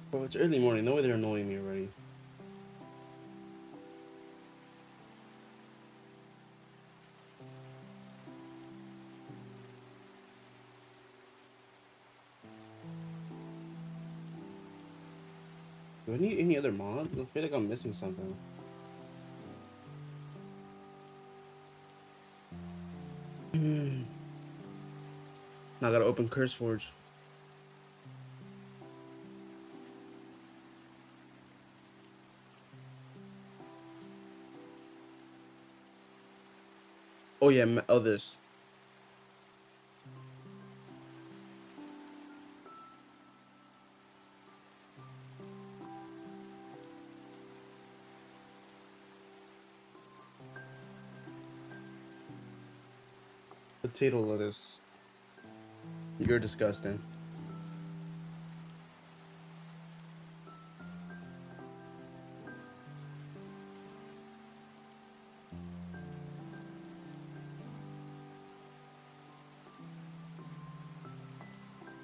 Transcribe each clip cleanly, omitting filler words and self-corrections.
Bro, it's early morning. No way they're annoying me already. Do I need any other mods? I feel like I'm missing something. Now I gotta open CurseForge. Oh yeah, oh this. Potato lettuce. You're disgusting.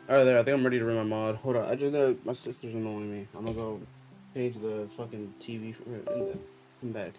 Alright, there. I think I'm ready to run my mod. Hold on. I just my sister's annoying me. I'm gonna go change the fucking TV for and then come back.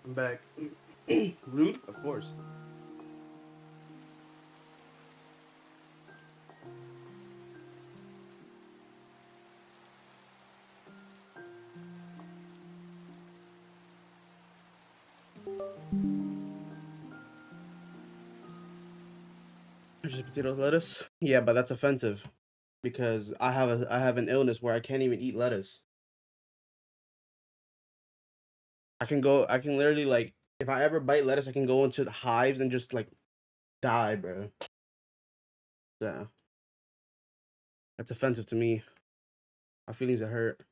I'm back. Rude, of course. Just potato lettuce. Yeah, but that's offensive because I have an illness where I can't even eat lettuce. I can literally like if I ever bite lettuce, I can go into the hives and just like die, bro. Yeah, that's offensive to me. My feelings are hurt.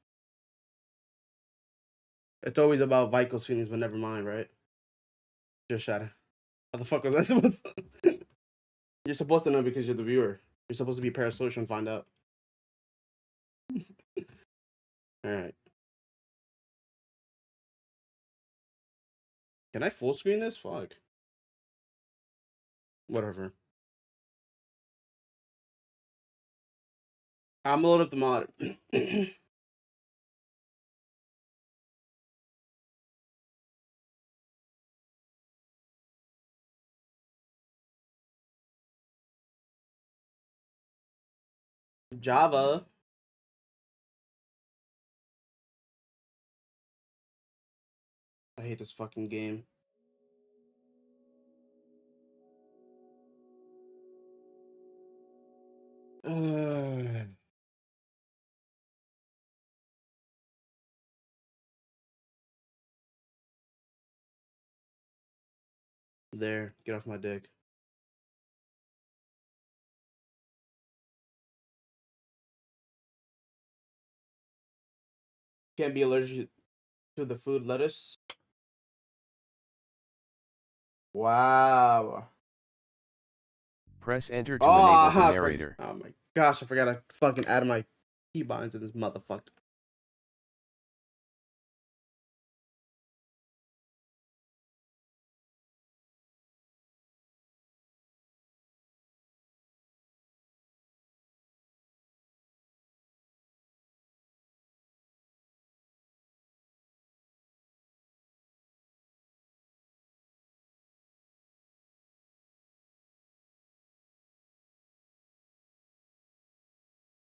It's always about Vico's feelings, but never mind, right? Just shatter. How the fuck was I supposed to? You're supposed to know because you're the viewer. You're supposed to be parasocial and find out. All right. Can I full screen this? Fuck. Whatever. I'm load up the mod. Java. I hate this fucking game. There. Get off my dick. Can't be allergic to the food lettuce. Wow. Press enter to Oh, enable the narrator. oh my gosh, I forgot to fucking add my keybinds to this motherfucker.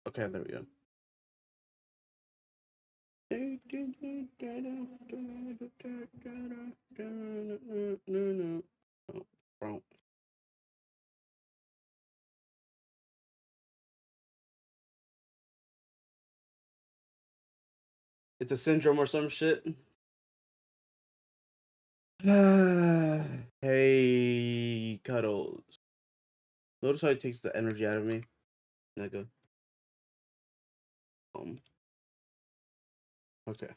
Okay, there we go. Oh, it's a syndrome or some shit. Hey, Cuddles. Notice how it takes the energy out of me, nigga. Okay.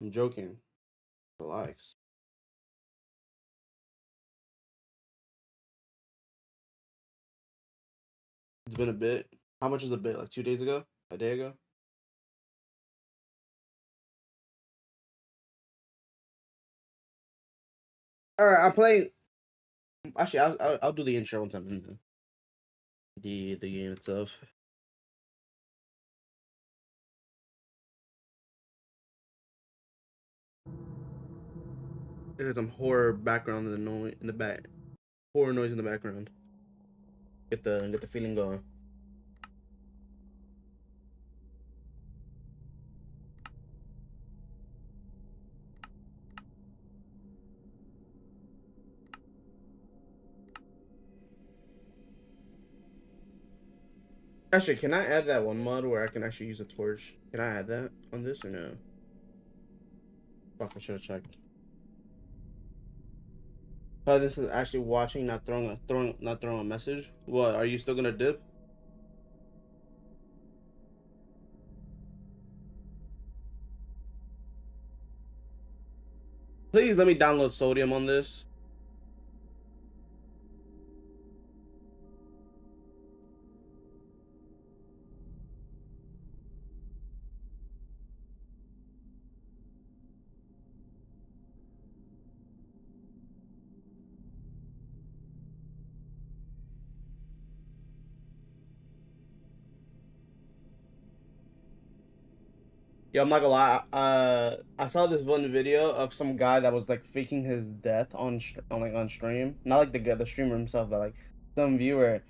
I'm joking. Relax. It's been a bit. How much is a bit? Like 2 days ago? A day ago? Alright, I'm playing. Actually, I'll do the intro once I'm in the game itself. There's some horror background in the noise in the back. Horror noise in the background. Get the feeling going. Actually, can I add that one mod where I can actually use a torch? Can I add that on this or no? Fuck, I should have checked. Oh, this is actually watching, not throwing a message. What? Are you still gonna dip? Please let me download Sodium on this. Yeah, I'm not gonna lie. I saw this one video of some guy that was like faking his death on stream. Not like the streamer himself, but like some viewer.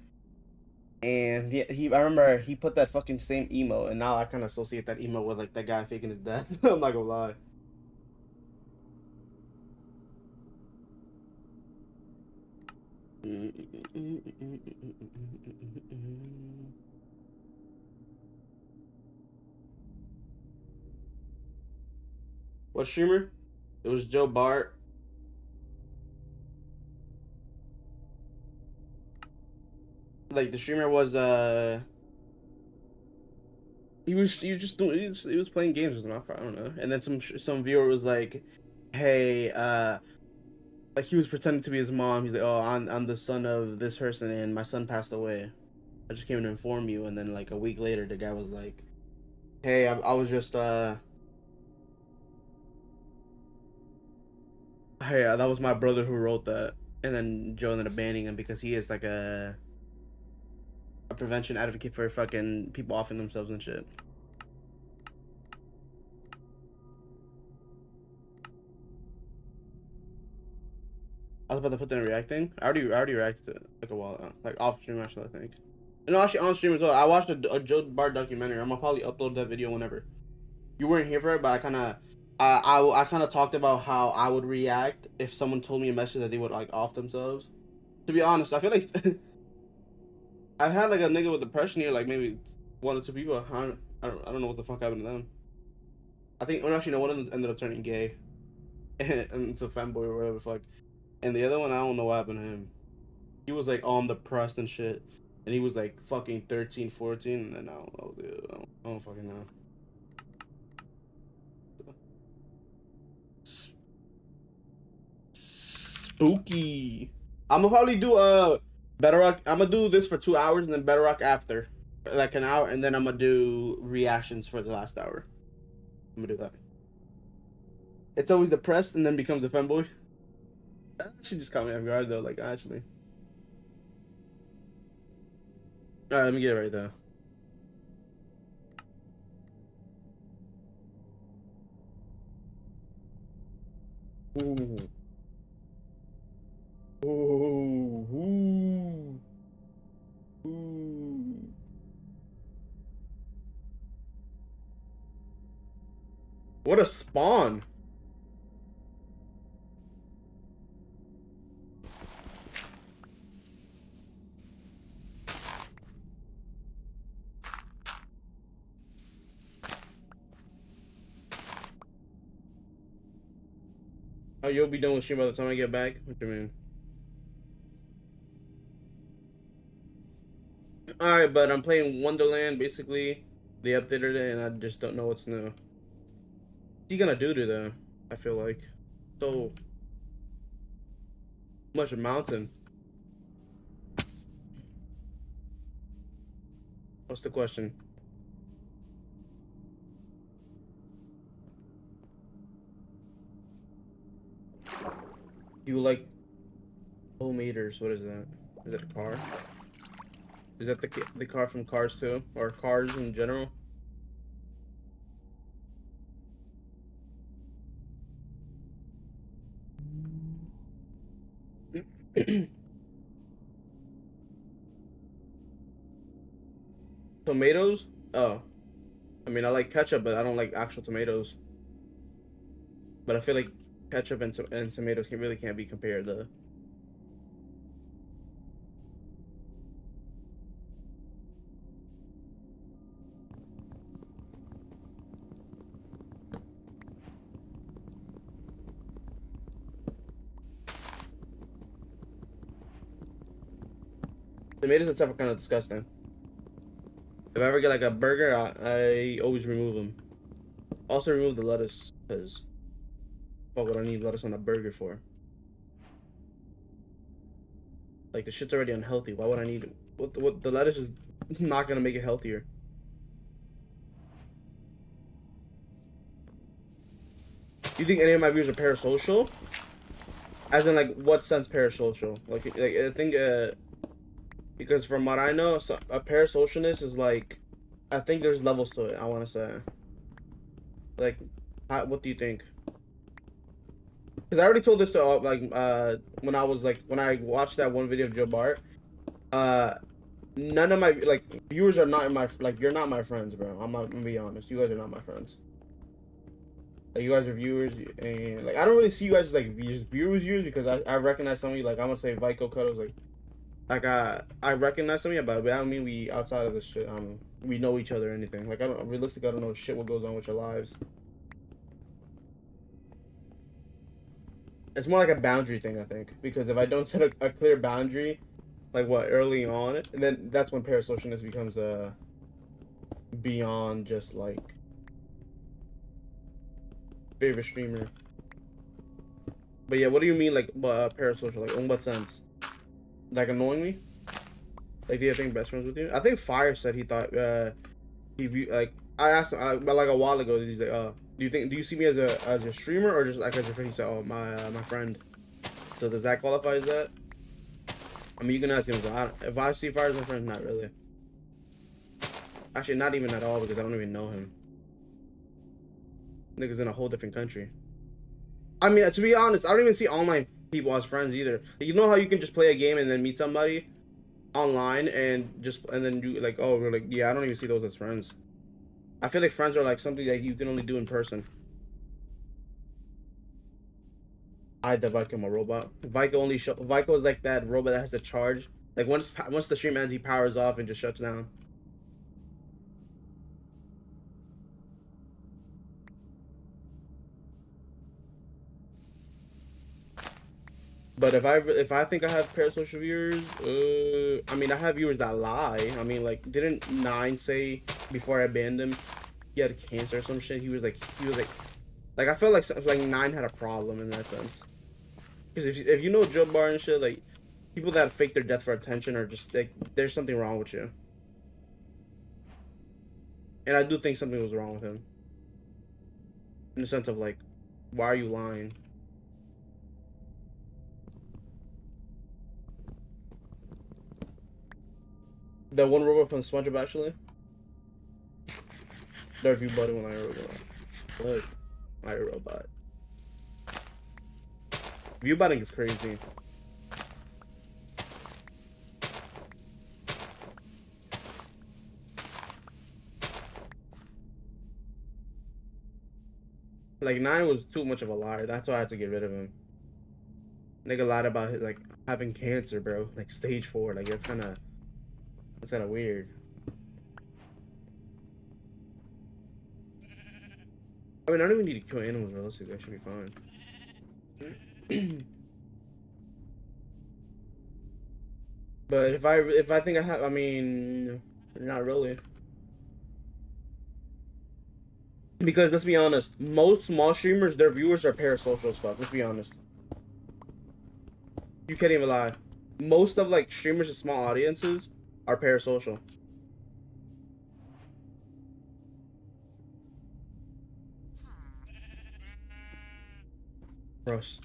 And I remember he put that fucking same emo, and now I kind of associate that emo with like that guy faking his death. I'm not gonna lie. What streamer? It was Joe Bart. Like the streamer was he was playing games with him. I don't know. And then some viewer was like, hey, like he was pretending to be his mom. He's like, oh, I'm the son of this person, and my son passed away. I just came to inform you. And then like a week later, the guy was like, hey, I was just hey, that was my brother who wrote that. And then Joe ended up banning him because he is like a prevention advocate for fucking people offing themselves and shit. I was about to put that in reacting. I already reacted to it like a while, like off stream actually, I think. And actually on stream as well. I watched a Joe Bart documentary. I'm gonna probably upload that video whenever. You weren't here for it, but I kind of, I kind of talked about how I would react if someone told me a message that they would like off themselves. To be honest, I feel like I've had like a nigga with depression here, like maybe one or two people. I don't know what the fuck happened to them. I think, well, actually, no, one of them ended up turning gay, and it's a femboy or whatever the fuck. And the other one, I don't know what happened to him. He was like all depressed and shit, and he was like fucking 13, 14, and then I don't know, dude. I don't fucking know. Spooky. I'm gonna probably do Bedrock. I'm gonna do this for 2 hours and then Bedrock after, like an hour, and then I'm gonna do reactions for the last hour. I'm gonna do that. It's always depressed and then becomes a femboy. That should just caught me off guard though. Like actually. All right, let me get it right there. Ooh. Ooh. Ooh. Ooh. What a spawn. Oh, you'll be done with stream by the time I get back? What you mean? Alright, but I'm playing Wonderland, basically. They updated it, and I just don't know what's new. What's he gonna do to them? I feel like. So much a mountain. What's the question? You like meters? What is that? Is that a car? Is that the car from Cars 2? Or cars in general? Tomatoes? Oh. I mean, I like ketchup, but I don't like actual tomatoes. But I feel like ketchup and tomatoes really can't be compared to. Tomatoes and stuff are kind of disgusting. If I ever get like a burger, I always remove them. Also remove the lettuce, because what would I need lettuce on a burger for? Like, the shit's already unhealthy. Why would I need it? What the lettuce is not gonna make it healthier. You think any of my viewers are parasocial? As in, like, what sense parasocial? Like I think, because from what I know, so a parasocialness is like, I think there's levels to it, I want to say. Like, what do you think? Because I already told this to, when I watched that one video of Joe Bart, none of my, like, viewers are not in my, like, you're not my friends, bro. I'm gonna be honest. You guys are not my friends. Like, you guys are viewers, and, like, I don't really see you guys as, like, viewers, because I recognize some of you, like, I'm gonna say Vico Cuddles, like, I recognize some of you, but I don't mean we, outside of this shit, we know each other or anything. Like, realistically, I don't know shit what goes on with your lives. It's more like a boundary thing, I think, because if I don't set a clear boundary, like, early on, and then that's when parasocialness becomes, beyond just, like, favorite streamer. But yeah, what do you mean, like, parasocial? Like, in what sense? Like, annoying me? Like, do you think best friends with you? I think Fire said he thought, like, I asked him, like, a while ago, he's like, do you see me as a streamer, or just, like, as a friend? He said, oh, my friend. So does that qualify as that? I mean, you can ask him, but if I see Fire as my friend, not really. Actually, not even at all, because I don't even know him. Nigga's in a whole different country. I mean, to be honest, I don't even see online people as friends either. You know how you can just play a game and then meet somebody online and then you, like, oh, we're like, yeah, I don't even see those as friends. I feel like friends are like something that you can only do in person. The Vico, I'm a robot. Vico is like that robot that has to charge. Like, once the stream ends, he powers off and just shuts down. But if I think I have parasocial viewers, I mean, I have viewers that lie. I mean, like, didn't Nine say before I banned him he had cancer or some shit? He was like, I felt like Nine had a problem in that sense. Because if you know Joe Bar and shit, like, people that fake their death for attention are just, like, there's something wrong with you. And I do think something was wrong with him. In the sense of, like, why are you lying? The one robot from SpongeBob, actually. The review button when I robot. Look, I robot. View button is crazy. Like 9 was too much of a lie. That's why I had to get rid of him. Nigga lied about his, like having cancer, bro. Like stage 4. Like that's kind of weird. I mean, I don't even need to kill animals realistically. That should be fine. But if I think I have, I mean, not really. Because let's be honest, most small streamers, their viewers are parasocial as fuck. Let's be honest. You can't even lie. Most of like streamers with small audiences are parasocial. Gross.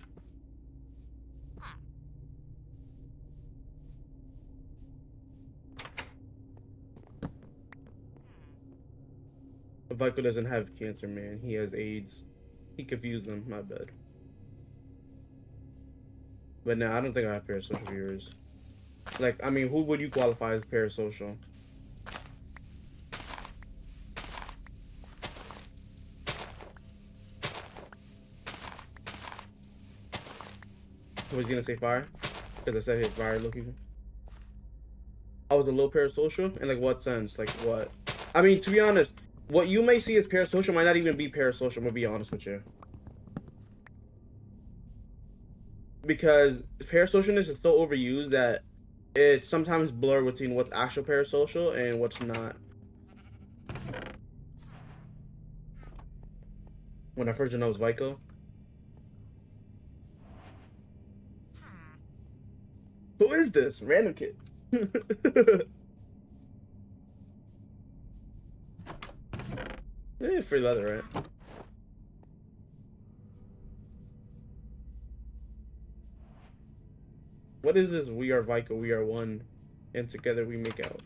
Vico doesn't have cancer, man. He has AIDS. He confused them. My bad. But no, I don't think I have parasocial viewers. Like, I mean, who would you qualify as parasocial? Was he gonna say fire? Because I said he had fire looking. I was a little parasocial? In like what sense? Like what? I mean, to be honest, what you may see as parasocial might not even be parasocial, I'm gonna be honest with you. Because parasocialness is so overused that it's sometimes blurred between what's actual parasocial and what's not. When I first know it was Vico. Who is this? Random kid. Free leather, right? What is this? We are Vico, we are one, and together we make out.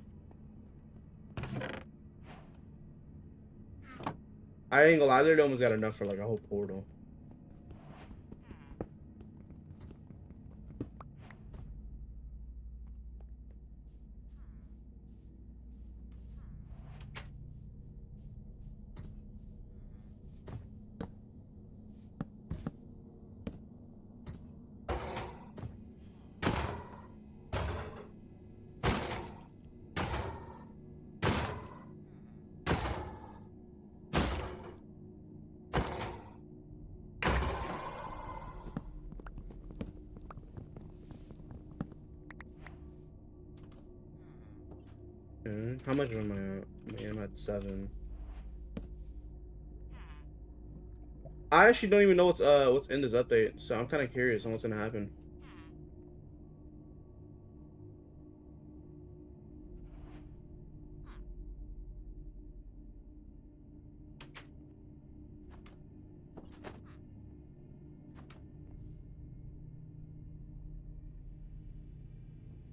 I ain't gonna lie, I literally almost got enough for like a whole portal. How much am I at? I'm at 7. I actually don't even know what's in this update, so I'm kind of curious on what's gonna happen.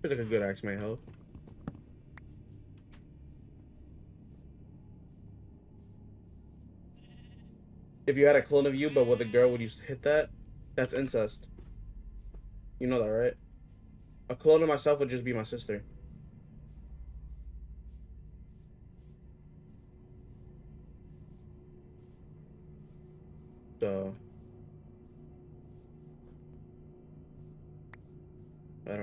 I feel like a good axe might help. If you had a clone of you, but with a girl, would you hit that? That's incest. You know that, right? A clone of myself would just be my sister. So I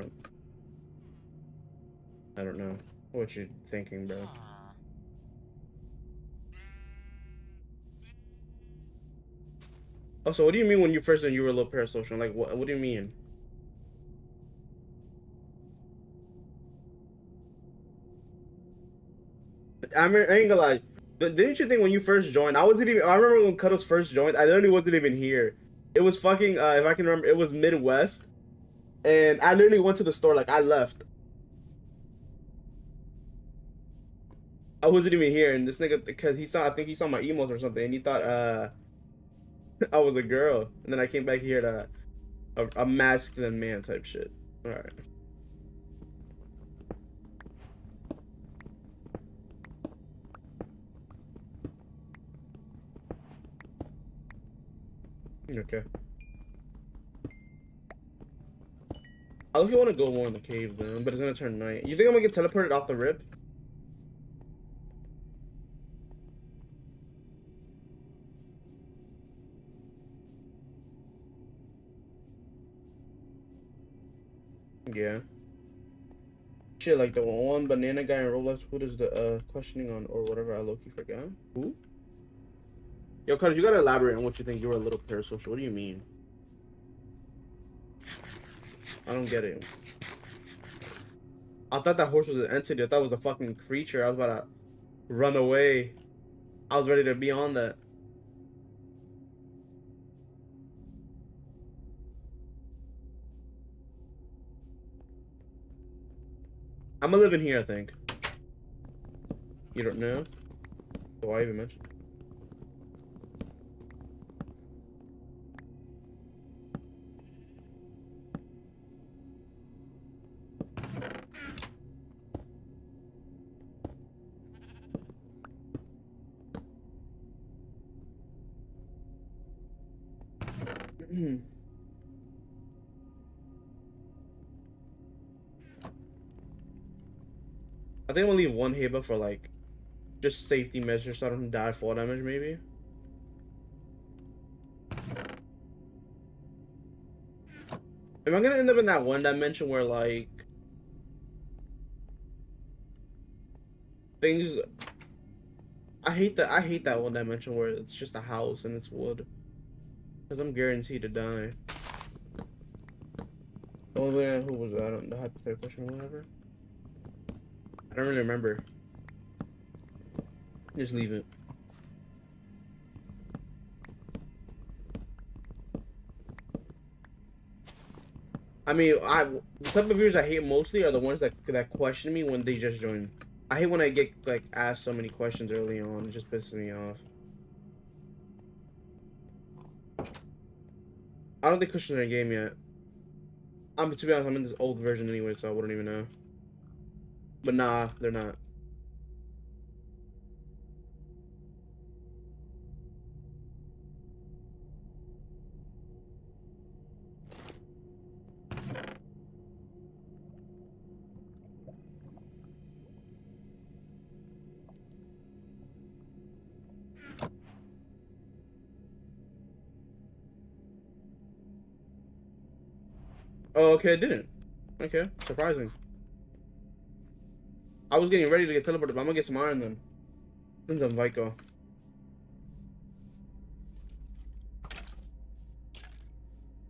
don't know what you're thinking, bro. Oh, so what do you mean when you first said you were a little parasocial? Like, what do you mean? I ain't gonna lie. Didn't you think when you first joined, I wasn't even, I remember when Cuddles first joined, I literally wasn't even here. It was fucking, if I can remember, it was Midwest. And I literally went to the store, like, I left. I wasn't even here, and this nigga, because I think he saw my emos or something, and he thought, I was a girl. And then I came back here to a masculine man type shit. Alright. Okay. I don't want to go more in the cave then, but it's gonna turn night. You think I'm gonna get teleported off the rip? Yeah. Shit, like the one banana guy in Roblox. Who does the questioning on or whatever? I low-key forgot. Who? Yo, cuz you gotta elaborate on what you think. You were a little parasocial. What do you mean? I don't get it. I thought that horse was an entity. I thought it was a fucking creature. I was about to run away. I was ready to be on that. I'm gonna live in here, I think. You don't know? Why even mention? I think I'm gonna leave one Heba for like just safety measures so I don't die fall damage maybe. Am I gonna end up in that one dimension where like things I hate that one dimension where it's just a house and it's wood. Because I'm guaranteed to die. The only way who was that? I don't the hypothetical question or whatever. I don't really remember. Just leave it. I mean, the type of viewers I hate mostly are the ones that question me when they just join. I hate when I get like asked so many questions early on. It just pisses me off. I don't think questions are in the game yet. To be honest, I'm in this old version anyway, so I wouldn't even know. But nah, they're not. Oh, okay, it didn't. Okay, surprising. I was getting ready to get teleported, but I'm gonna get some iron then. Since I'm Vico.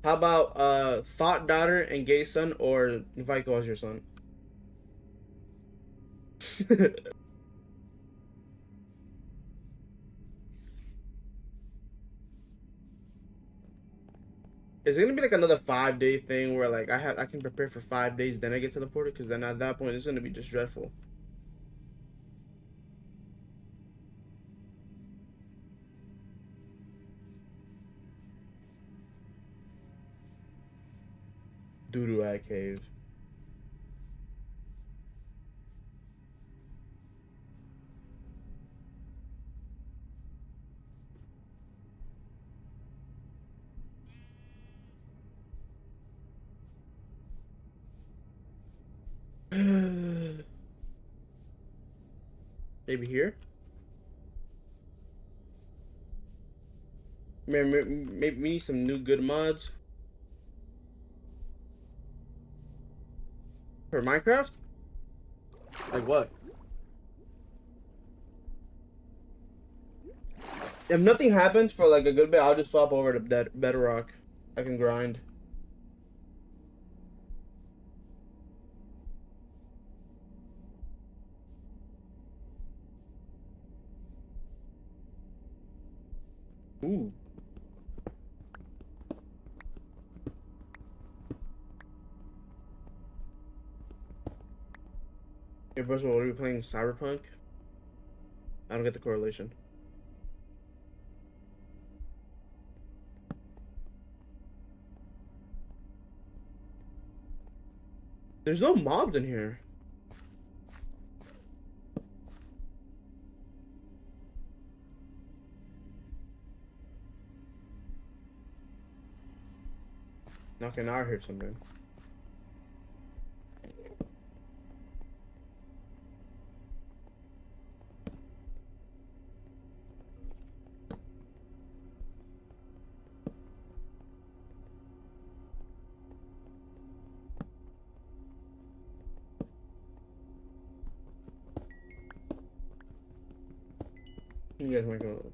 How about thought daughter and gay son or Vico as your son? Is it gonna be like another 5-day thing where like I can prepare for 5 days, then I get teleported? Because then at that point it's gonna be just dreadful. Doodoo eye cave. Maybe here. Maybe we need some new good mods for Minecraft. Like what? If nothing happens for like a good bit, I'll just swap over to that Bedrock. I can grind. Ooh. Hey, first of all, are we playing Cyberpunk? I don't get the correlation. There's no mobs in here. Okay, now I heard something. You guys might go.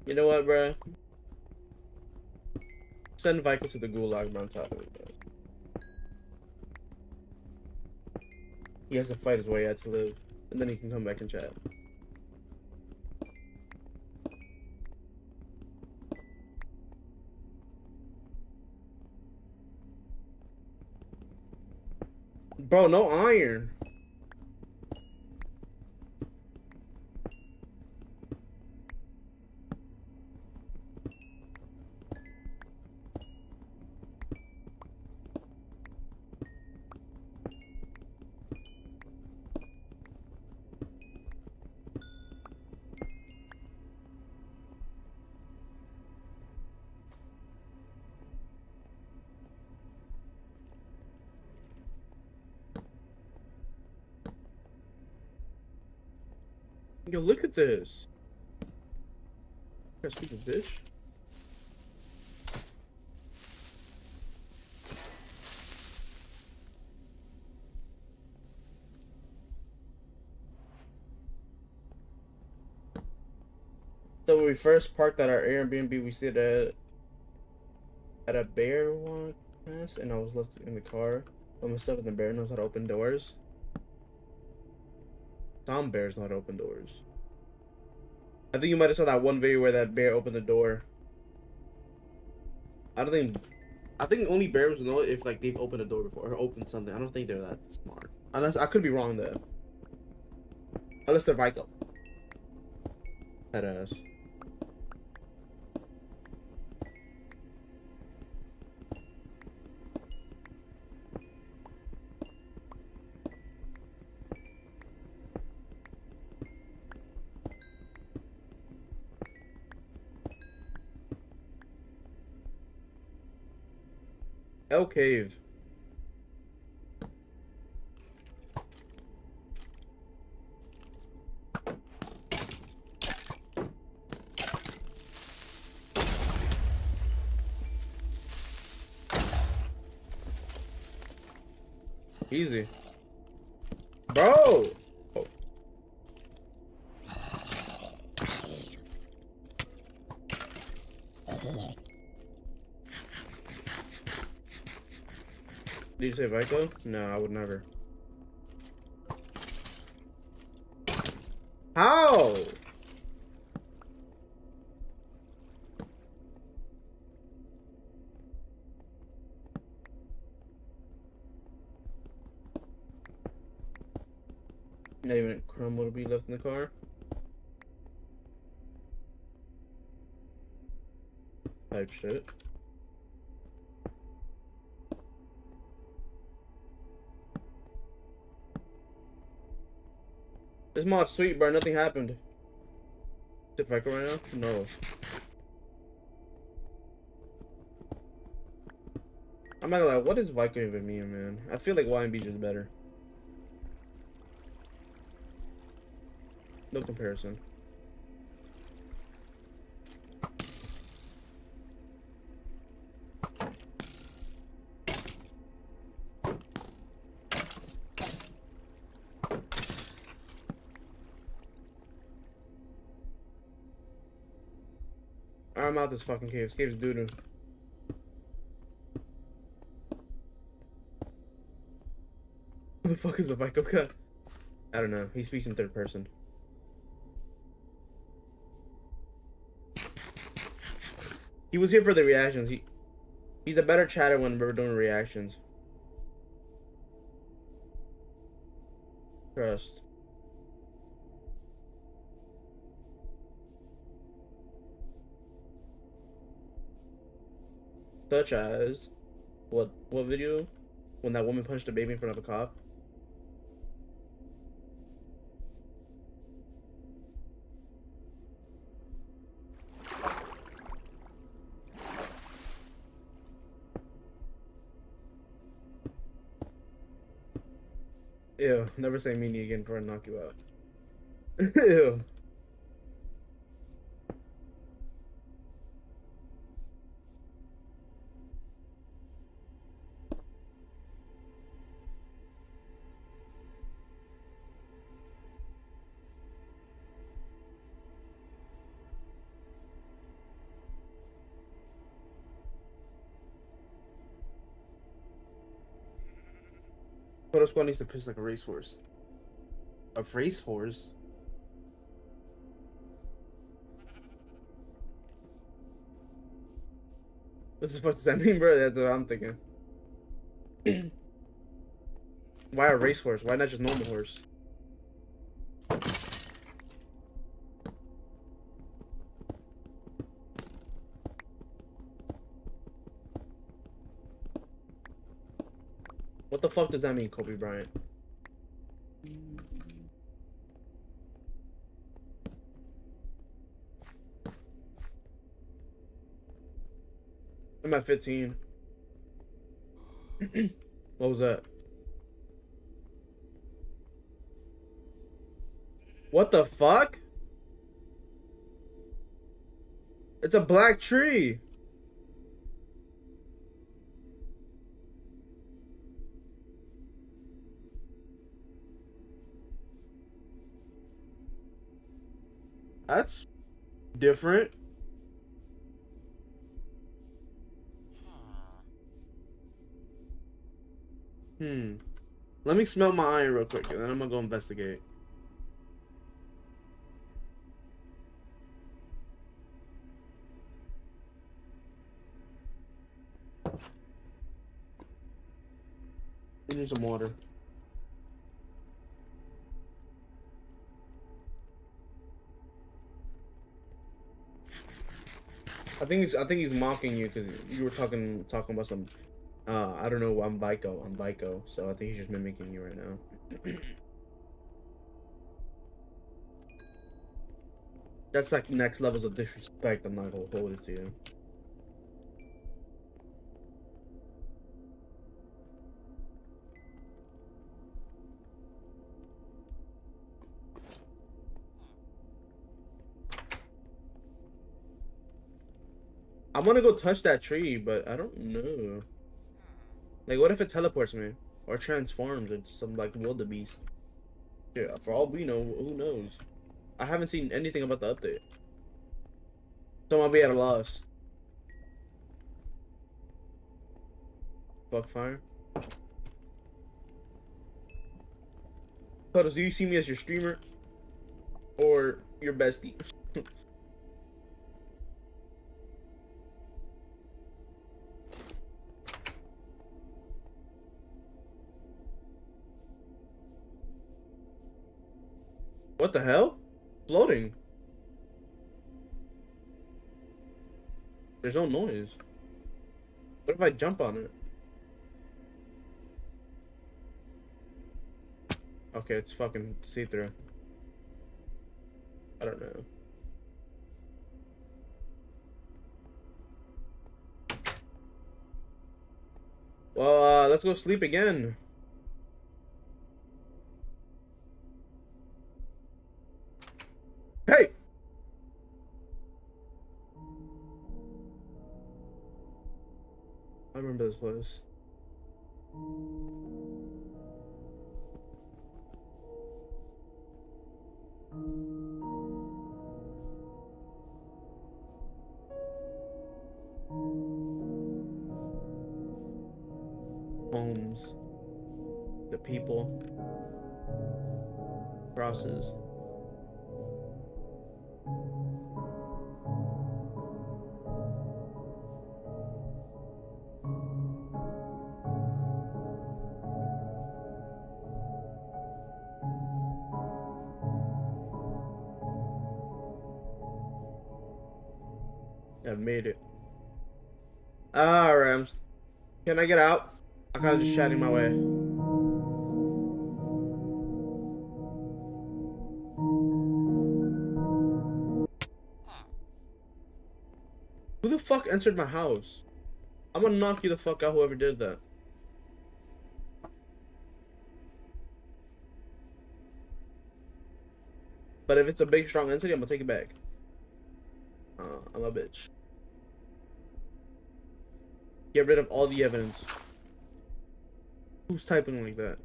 You know what, bro? Send Vico to the gulag, bro. On top of it, bro. He has to fight his way out to live, and then he can come back and chat. Bro, no iron. Yo, look at this. That stupid bitch. So when we first parked at our Airbnb, we stayed at a bear walk pass, and I was left in the car by myself, and the bear knows how to open doors. Some bears know how to open doors. I think you might have saw that one video where that bear opened the door. I think only bears know if like they've opened a door before or opened something. I don't think they're that smart. Unless I could be wrong there. Unless they're Vico. That ass. Hell Cave. Easy. Bro! Oh. Did you say Vico? No, I would never. How? Not even a crumb would be left in the car. Type shit. This mod's sweet, bro. Nothing happened. Is it Vico right now? No. I'm not gonna lie. What is Vico even mean, man? I feel like YMB is better. No comparison. I'm out this fucking cave. This cave's doo-doo. Who the fuck is the Vico cut? I don't know. He speaks in third person. He was here for the reactions. He's a better chatter when we're doing reactions. Trust. Such as what video? When that woman punched a baby in front of a cop? Ew, never say meanie again before I knock you out. Ew. Photo squad needs to piss like a racehorse. A racehorse? What the fuck does that mean, bro? That's what I'm thinking. Why a racehorse? Why not just normal horse? What the fuck does that mean, Kobe Bryant? I'm at 15. What was that? What the fuck? It's a black tree. That's different. Let me smelt my iron real quick, and then I'm gonna go investigate. I need some water. I think he's mocking you because you were talking about some I don't know, I'm Vico, so I think he's just mimicking you right now. That's like next levels of disrespect. I'm not gonna hold it to you. I want to go touch that tree, but I don't know. Like, what if it teleports me or transforms into some like wildebeest? Yeah, for all we know, who knows? I haven't seen anything about the update, so I'll be at a loss. Fuck fire. Cuddles, do you see me as your streamer or your bestie? What the hell? Floating. There's no noise. What if I jump on it? Okay, it's fucking see-through. I don't know. Well, let's go sleep again. Hey! I remember this place. Homes. The people. Crosses. I've made it. Alright, can I get out? I'm kind of just chatting my way. Who the fuck entered my house? I'm gonna knock you the fuck out, whoever did that. But if it's a big, strong entity, I'm gonna take it back. I'm a bitch. Get rid of all the evidence. Who's typing like that?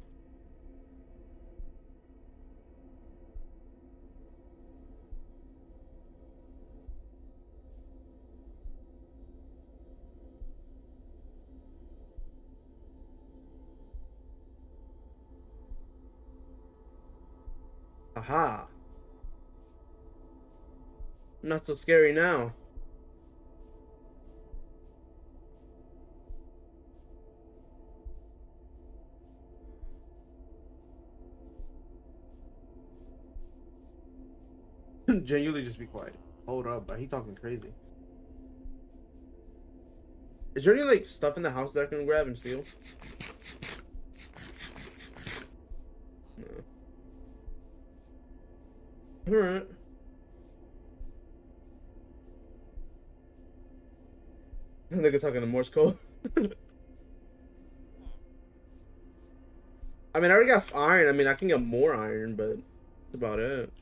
Aha. Not so scary now. Genuinely just be quiet. Hold up, but he talking crazy. Is there any like stuff in the house that I can grab and steal? No. Alright. Nigga talking in Morse code. I mean, I already got iron. I mean, I can get more iron, but that's about it.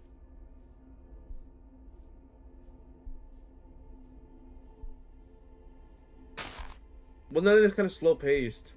Well, none of this kind of slow paced.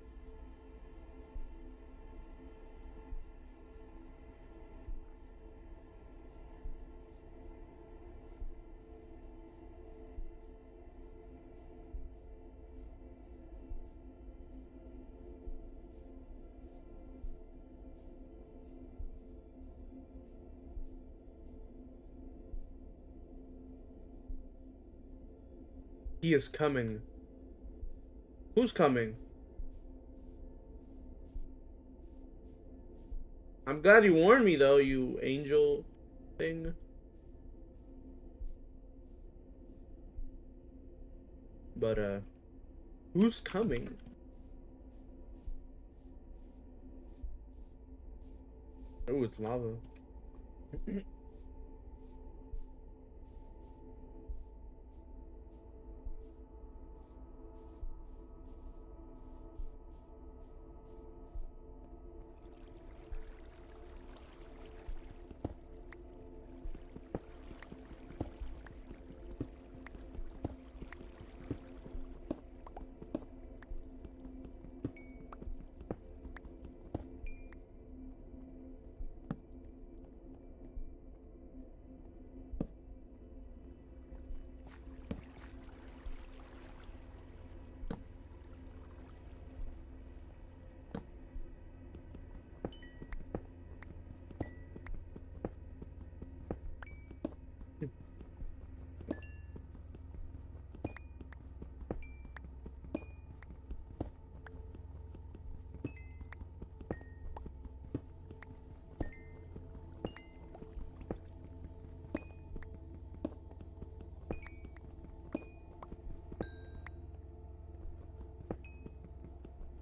He is coming. Who's coming? I'm glad you warned me, though, you angel thing. But, who's coming? Oh, it's lava.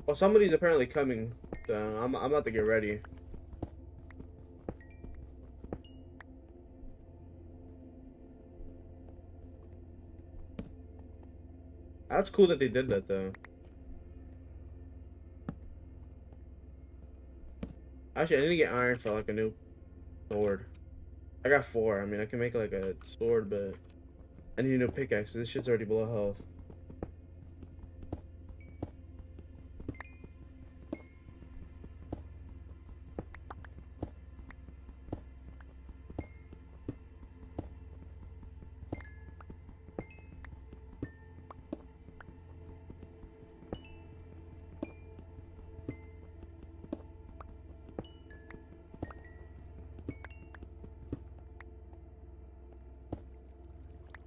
Well, somebody's apparently coming. So I'm about to get ready. That's cool that they did that, though. Actually, I need to get iron for like a new sword. I got 4. I mean, I can make like a sword, but I need a new pickaxe. This shit's already below health.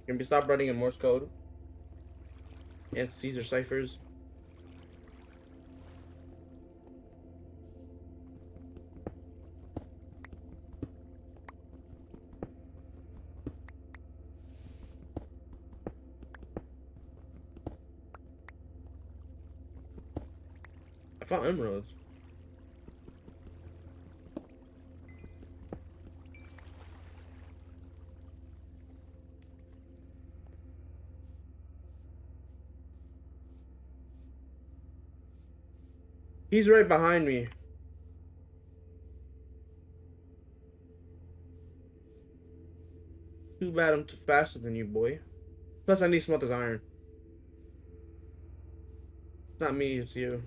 Can we stop running in Morse code? And Caesar ciphers. I found emeralds. He's right behind me. Too bad I'm too faster than you, boy. Plus, I need to smelt this iron. It's not me, it's you.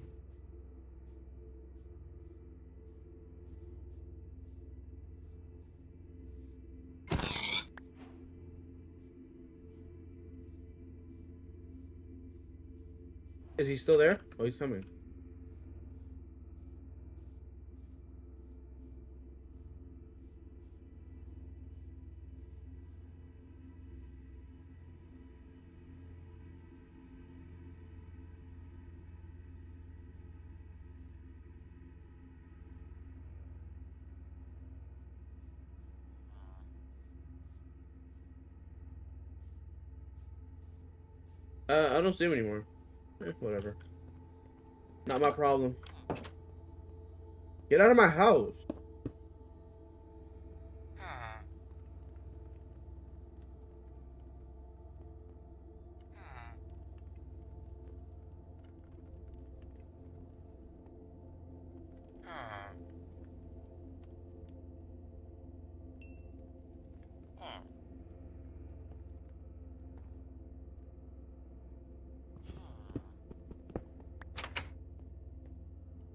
Is he still there? Oh, he's coming. I don't see him anymore. Whatever. Not my problem. Get out of my house.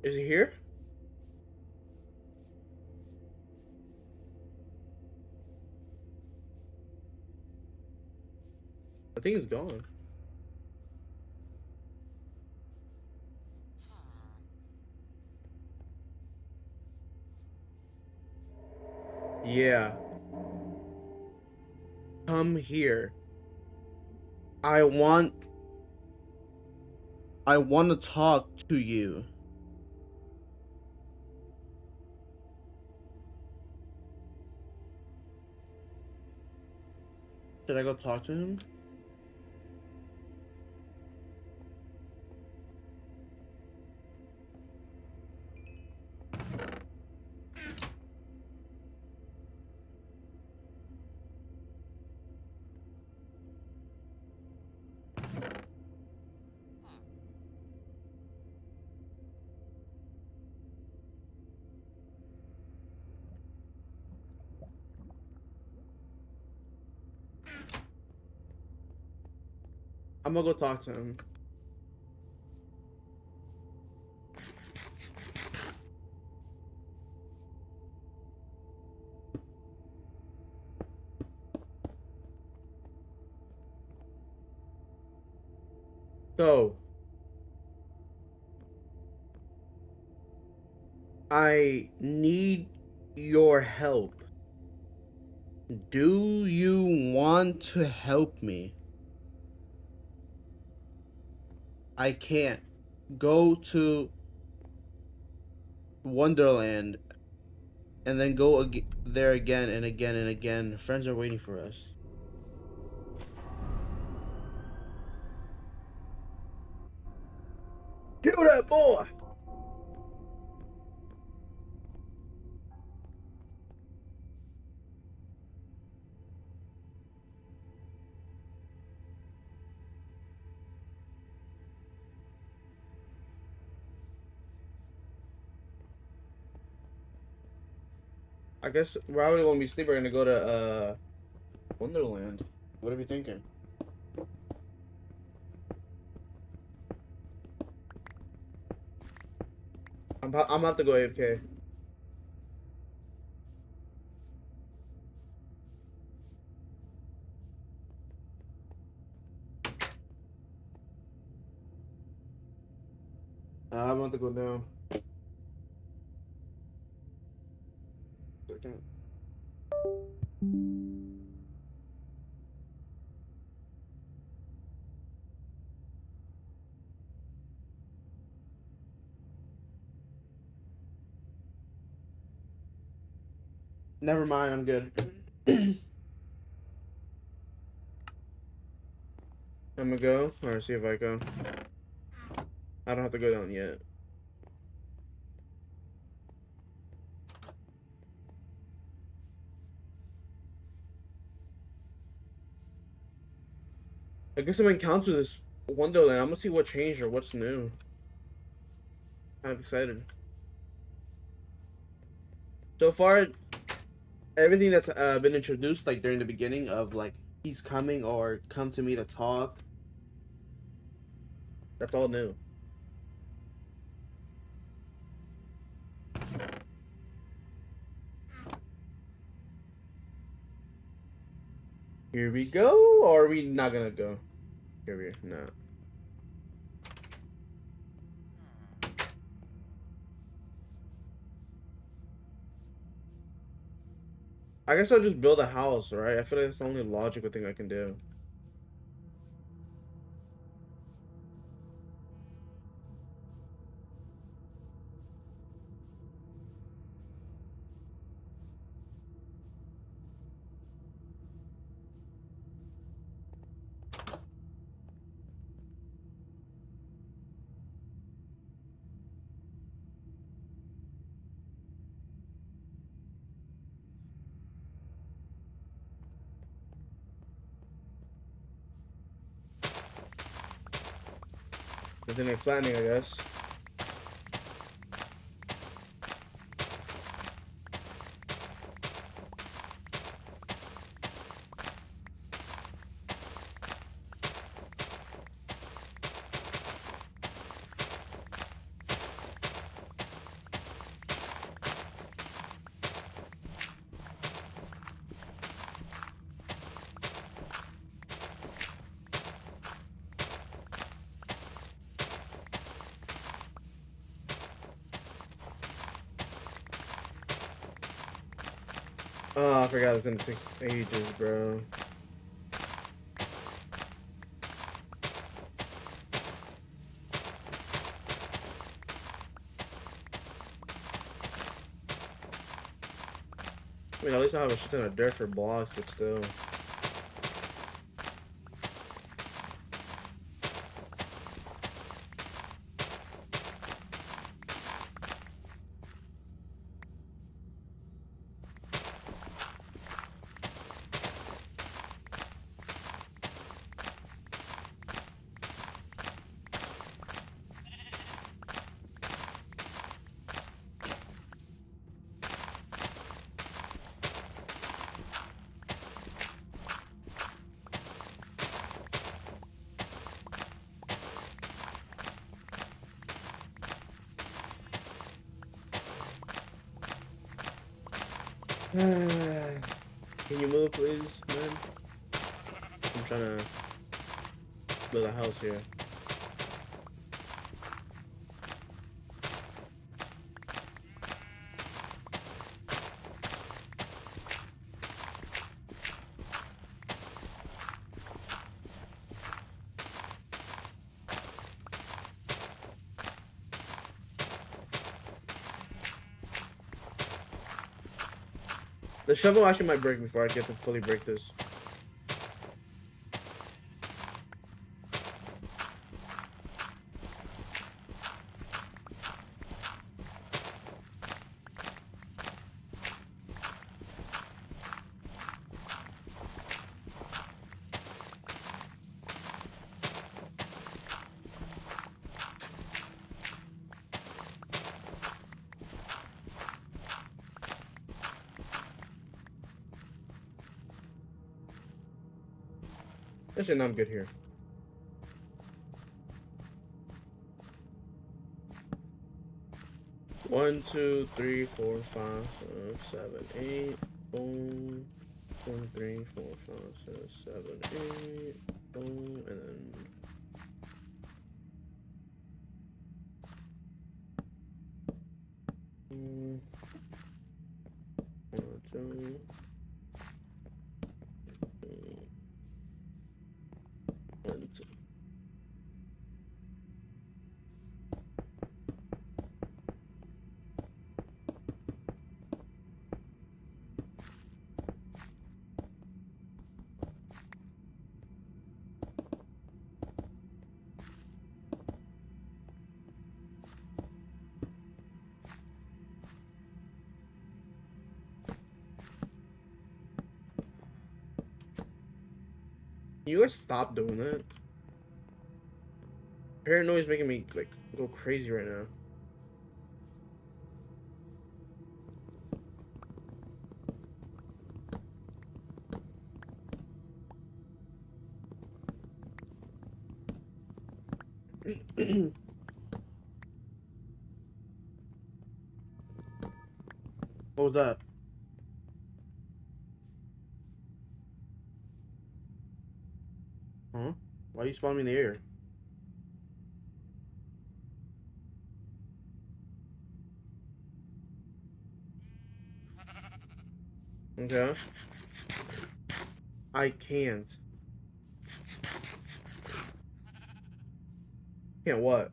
Is he here? I think he's gone. Yeah. Come here. I want to talk to you. Should I go talk to him? I'm gonna go talk to him. So, I need your help. Do you want to help me? I can't go to Wonderland and then go there again and again and again. Friends are waiting for us. Kill that boy! I guess probably when we sleep, we're gonna go to Wonderland. What are we thinking? I'm about to go AFK. I'm about to go down. Second. Never mind, I'm good. I'm gonna go, or see if I go. I don't have to go down yet. I guess I'm encountering this Wonderland. I'm gonna see what changed or what's new. Kind of excited. So far, everything that's been introduced, like during the beginning of like he's coming or come to me to talk, that's all new. Here we go, or are we not gonna go? Here we not. I guess I'll just build a house, right? I feel like that's the only logical thing I can do. Nothing like flattening, I guess. Oh, I forgot it's gonna take ages, bro. I mean, at least I have a shit ton of dirt for blocks, but still. Can you move, please, man? I'm trying to build a house here. The shovel actually might break before I get to fully break this. Actually, no, I'm good here. One, two, three, four, five, six, seven, eight. Boom. 1, 3, 4, 5, 6, 7, 8. Boom, and then. Boom. 1, 2. Boom. 1, 2. You guys stop doing that? Paranoia is making me like go crazy right now. What was that? Huh? Why you spawning me in the air? Okay. I can't. Can't what?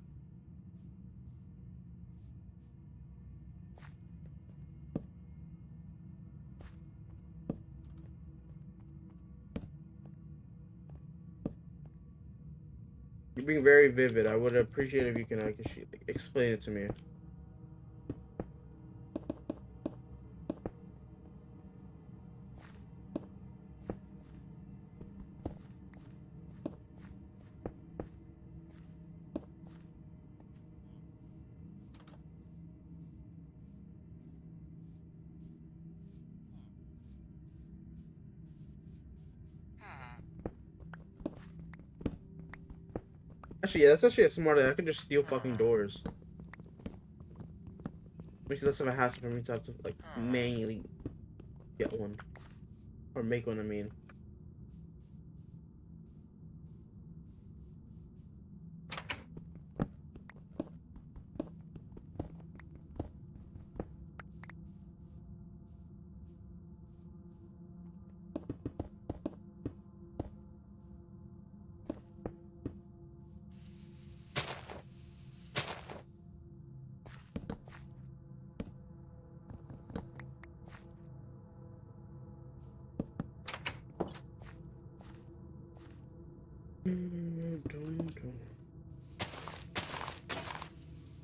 You're being very vivid. I would appreciate if you can actually explain it to me. Actually, yeah, that's actually a smart idea. I could just steal fucking doors. Makes it less of a hassle for me to have to like manually get one or make one. I mean.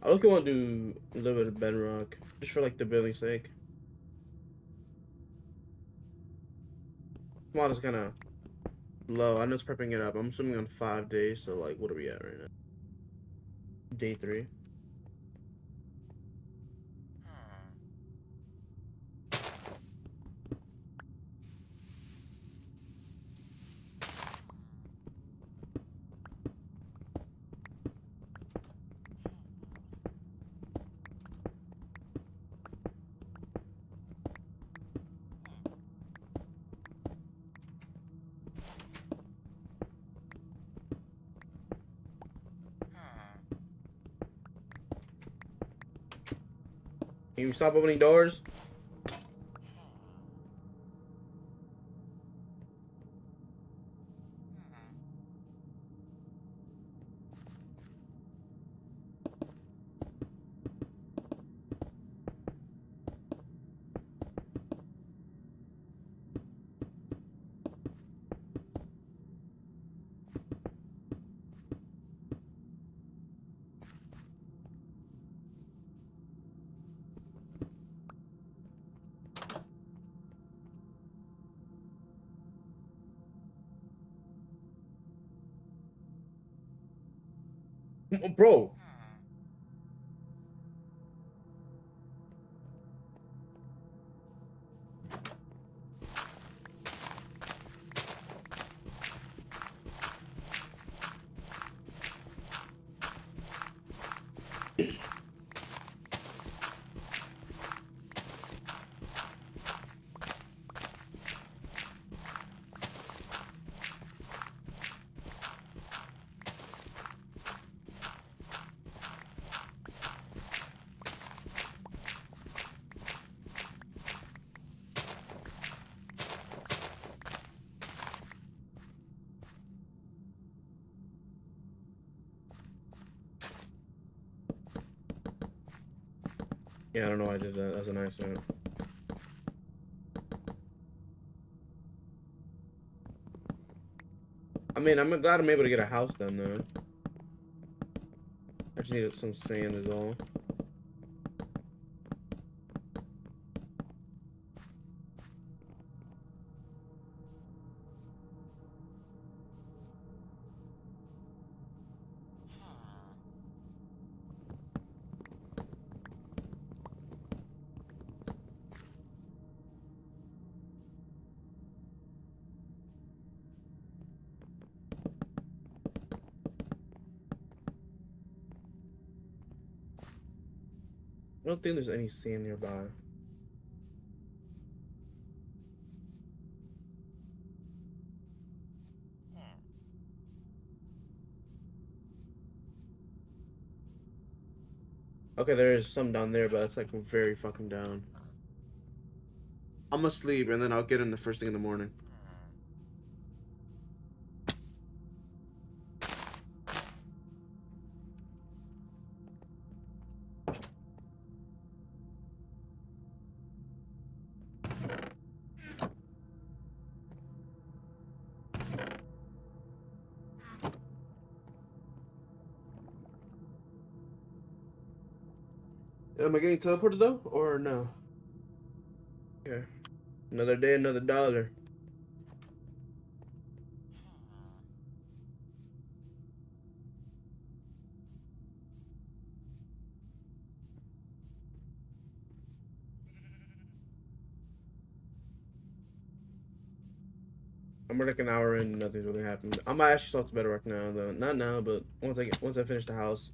I look want to do a little bit of bedrock just for like the building's sake. Mod is kind of low. I know it's prepping it up. I'm assuming on 5 days. So like, what are we at right now? Day 3. Can you stop opening doors? Bro. Yeah, I don't know why I did that. That was an accident. I mean, I'm glad I'm able to get a house done though. I just needed some sand is all. I don't think there's any sand nearby. Okay, there is some down there, but it's like very fucking down. I'm gonna sleep and then I'll get in the first thing in the morning. Am I getting teleported though, or no? Yeah. Another day, another dollar. I'm like an hour in, nothing's really happened. I might actually start to Bedrock now, though. Not now, but once I finish the house.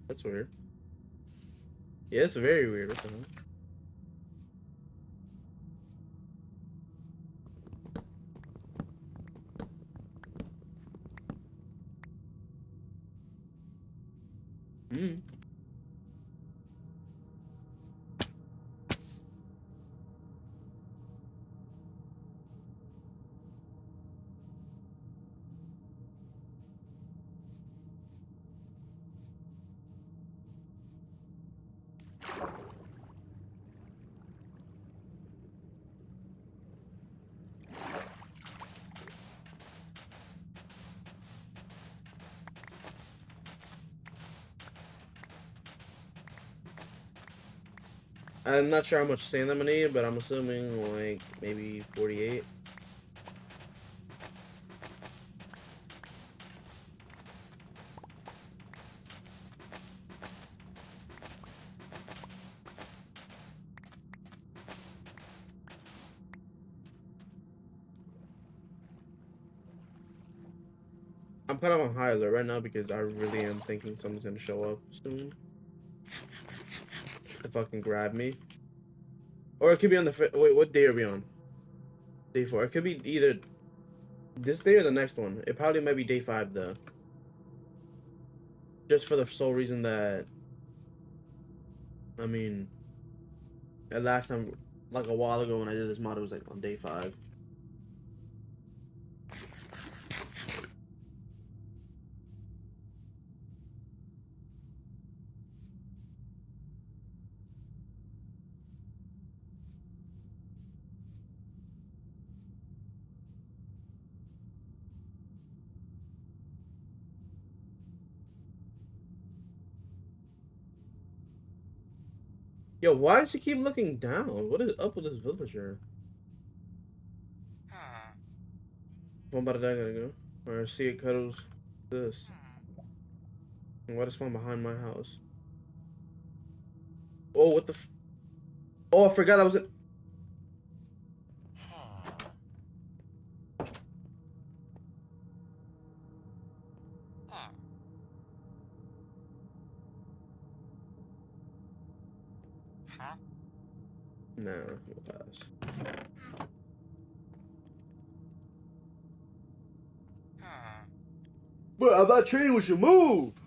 That's weird. Yeah, it's very weird. What the hell? Hmm. I'm not sure how much sand I'm gonna need, but I'm assuming like maybe 48. I'm kind of on high alert right now because I really am thinking someone's gonna show up soon to fucking grab me. Or it could be on the wait, what day are we on? Day 4. It could be either this day or the next one. It probably might be day 5 though. Just for the sole reason that, I mean, last time, like a while ago when I did this mod, it was like on day 5. Yo, why does he keep looking down? What is up with this villager? One about that gotta go. Alright, see it cuddles this. And why does spawn behind my house? Oh, what the oh, I forgot that was it. Nah, we'll pass. But I'm not trading with your move.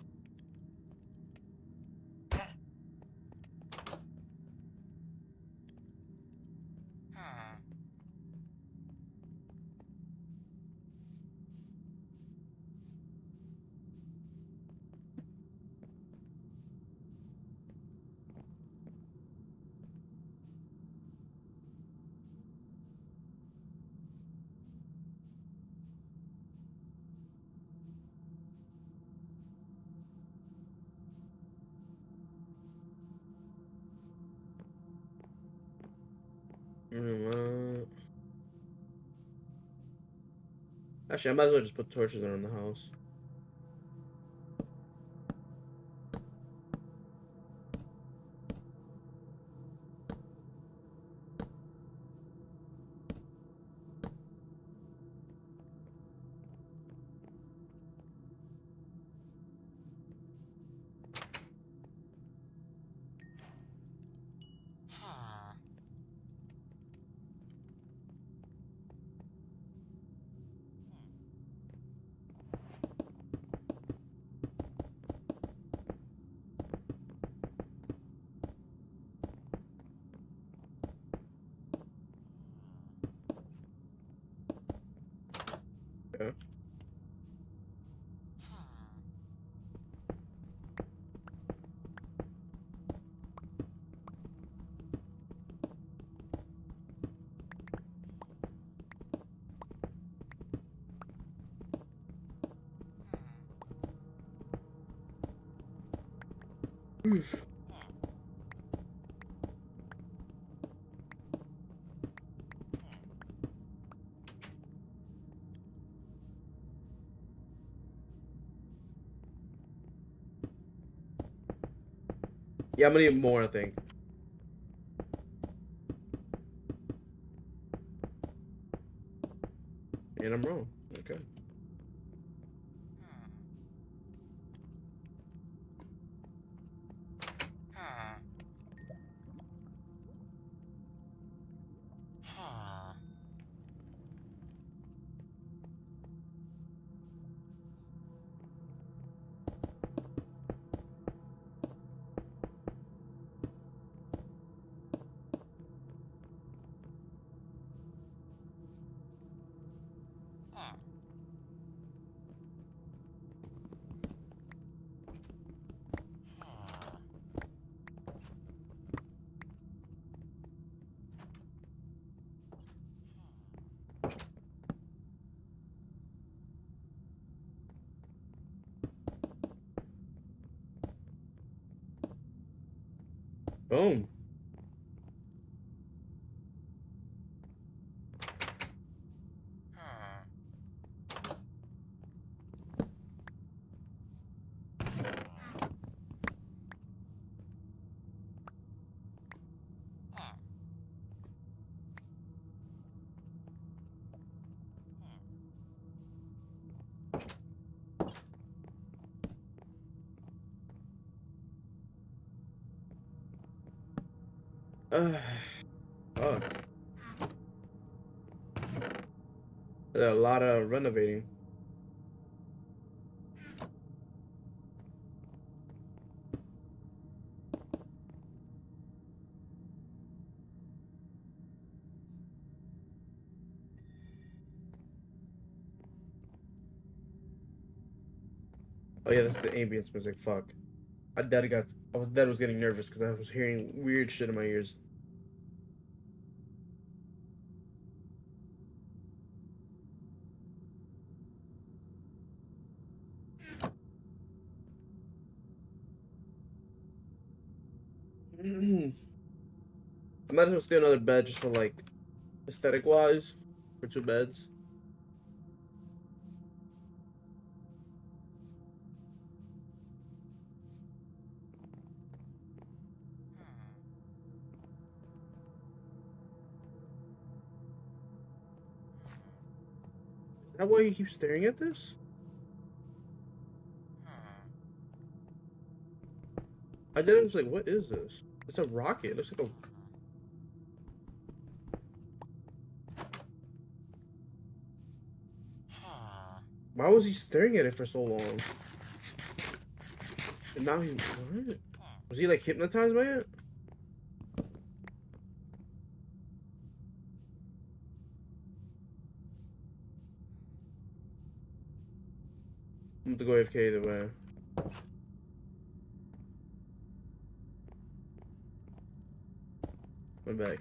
You know what? Actually, I might as well just put torches around the house. Yeah. Oof. Yeah, I'm gonna need more, I think. And I'm wrong. Okay. Boom. Fuck. There's a lot of renovating. Oh yeah, that's the ambience music. Fuck. I was getting nervous because I was hearing weird shit in my ears. I might as well steal another bed just for like aesthetic wise for 2 beds. Is that why you keep staring at this? I did. I was like, what is this? It's a rocket. It looks like a. Why was he staring at it for so long? And now he. What? Was he like hypnotized by it? I'm gonna go AFK either way. I'm back.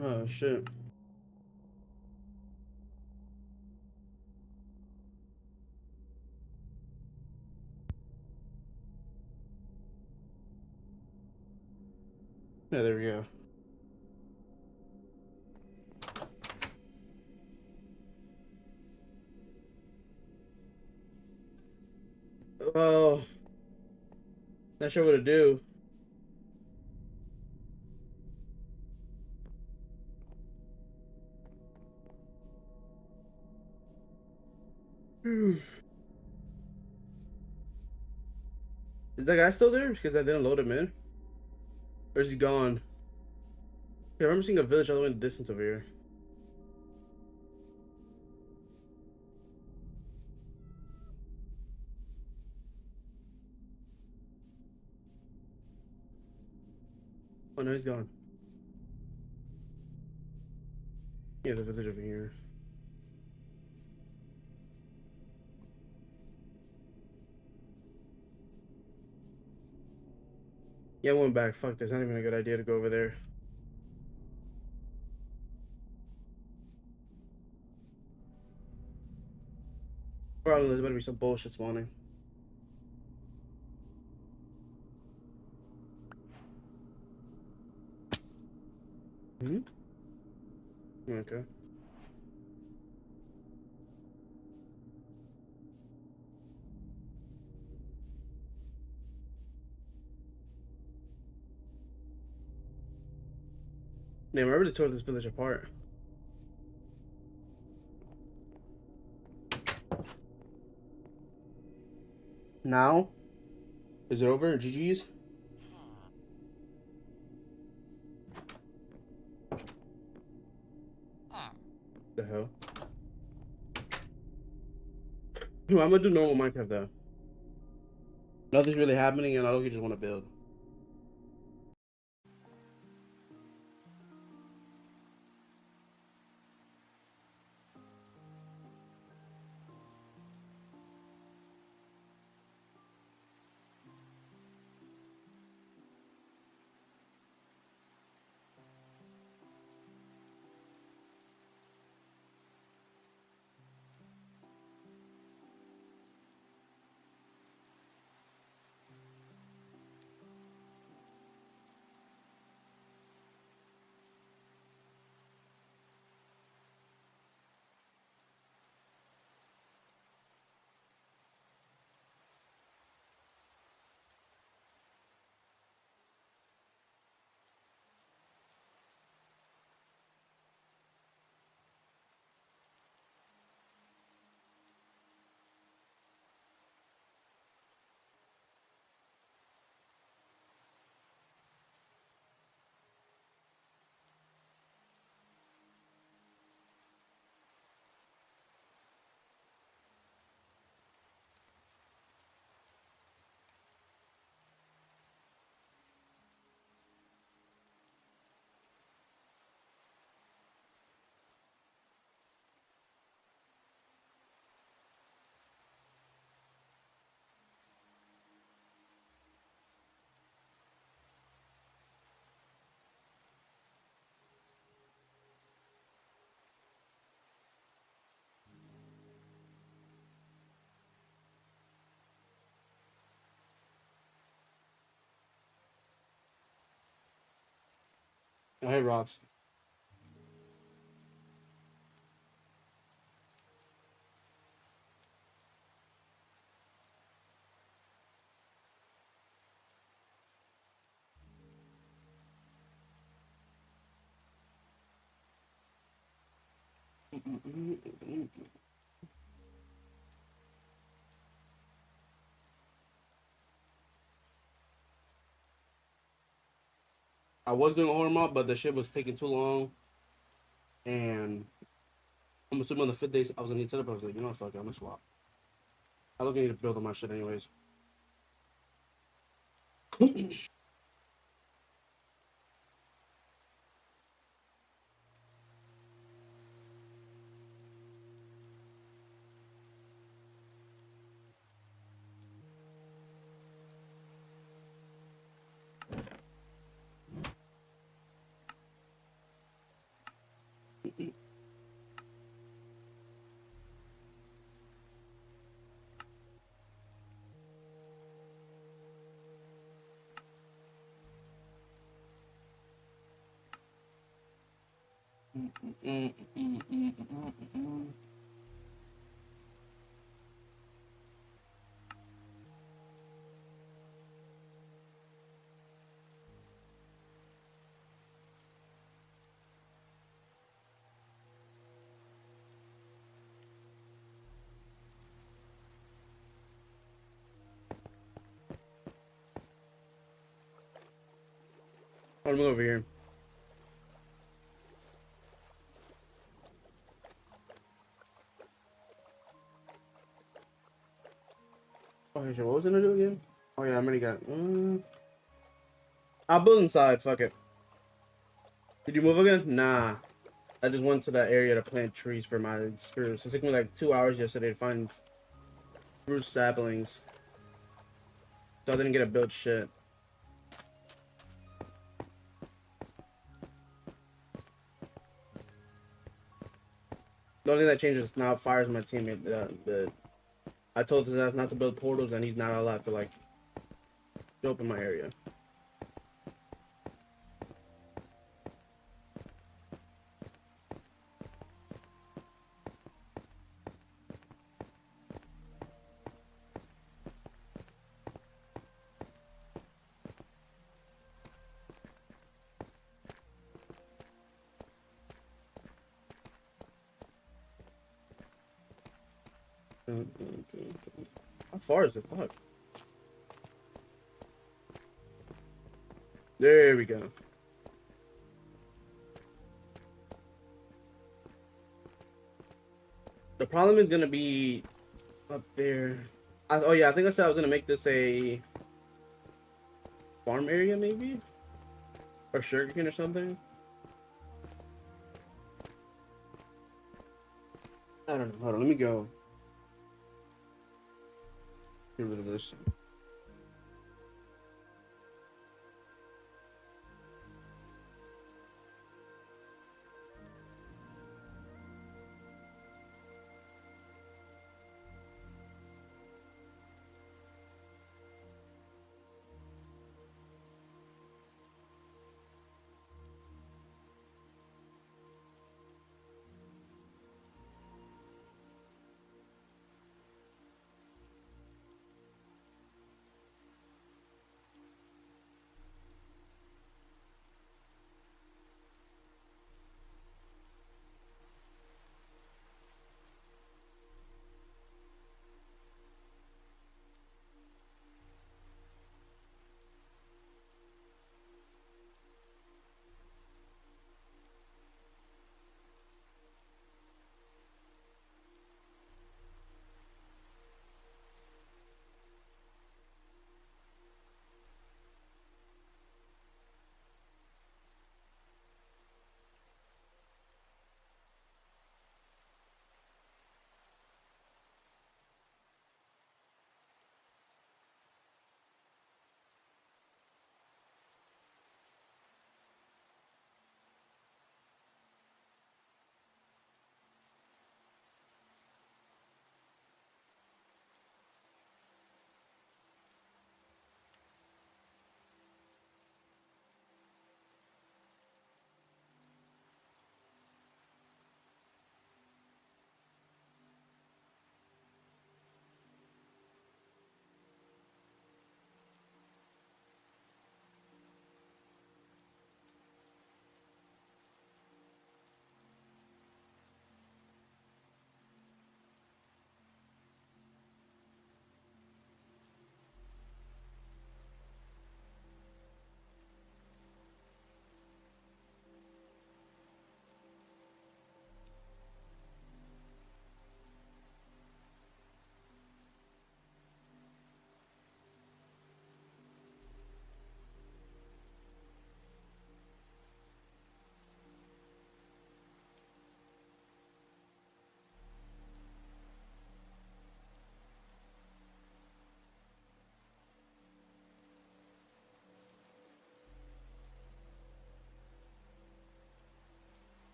Oh shit. Yeah, there we go. Well, not sure what to do. Is that guy still there? Because I didn't load him in? Or is he gone? Yeah, I remember seeing a village all the way in the distance over here. Oh no, he's gone. Yeah, the village over here. Yeah, I went back. Fuck, that's not even a good idea to go over there. Probably there's better be some bullshit spawning. Hmm? Okay. Damn, I really tore this village apart. Now? Is it over? GG's? The hell? I'm gonna do normal Minecraft though. Nothing's really happening and I don't just want to build. I hate rocks. I was doing a horror mod, but the shit was taking too long. And I'm assuming on the fifth day I was gonna need setup. I was like, you know what, fuck it, I'm gonna swap. I don't need to build on my shit anyways. Let me go over here. Okay, so what was I gonna do again? Oh yeah, I'm already got. I'll build inside. Fuck it. Did you move again? Nah. I just went to that area to plant trees for my spruce. It took me like 2 hours yesterday to find spruce saplings, so I didn't get to build shit. The only thing that changes now fires my teammate. But I told his ass not to build portals, and he's not allowed to like show up in my area. How far is it? Fuck. There we go. The problem is gonna be up there. Oh yeah, I think I said I was gonna make this a farm area maybe, or sugarcane or something. I don't know. Hold on, let me go. Get rid of this.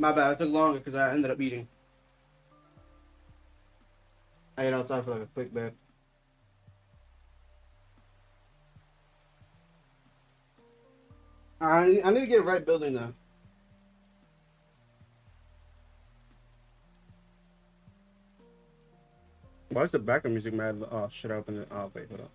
My bad. It took longer because I ended up eating. I ate outside for like a quick bit. I need to get right building now. Why is the background music mad? Oh shit! I opened it. Oh wait, hold on.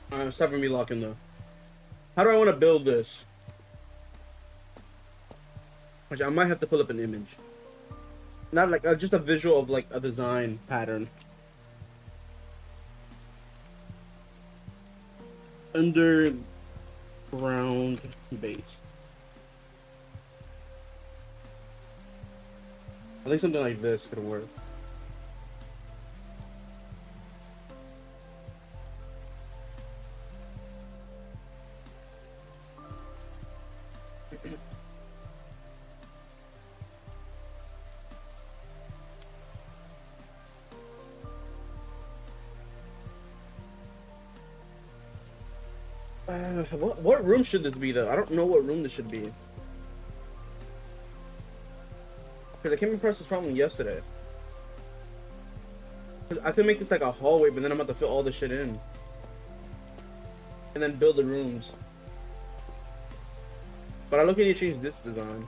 It's having me locking though. How do I want to build this? Which I might have to pull up an image. Not like just a visual of like a design pattern. Underground base. I think something like this could work. What room should this be though? I don't know what room this should be. Because I came across this problem yesterday. Cause I could make this like a hallway, but then I'm about to fill all this shit in. And then build the rooms. But I look at you change this design.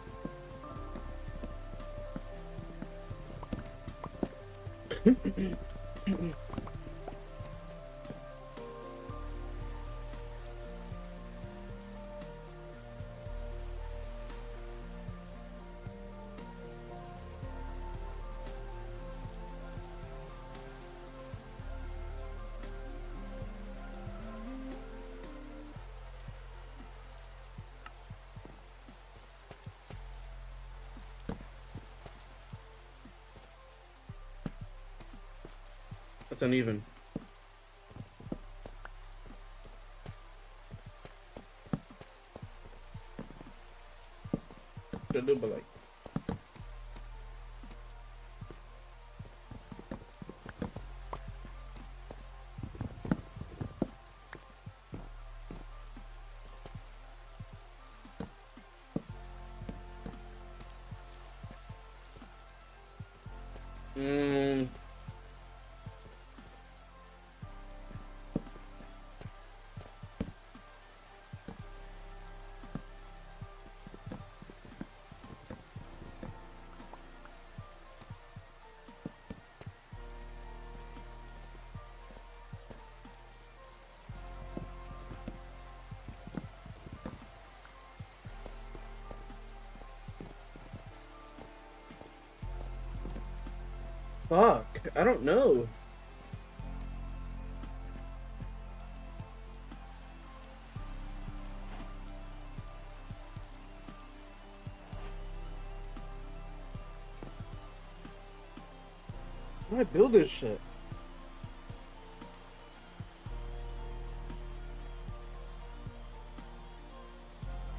That's uneven. Should do, but like. Fuck, I don't know. How do I build this shit?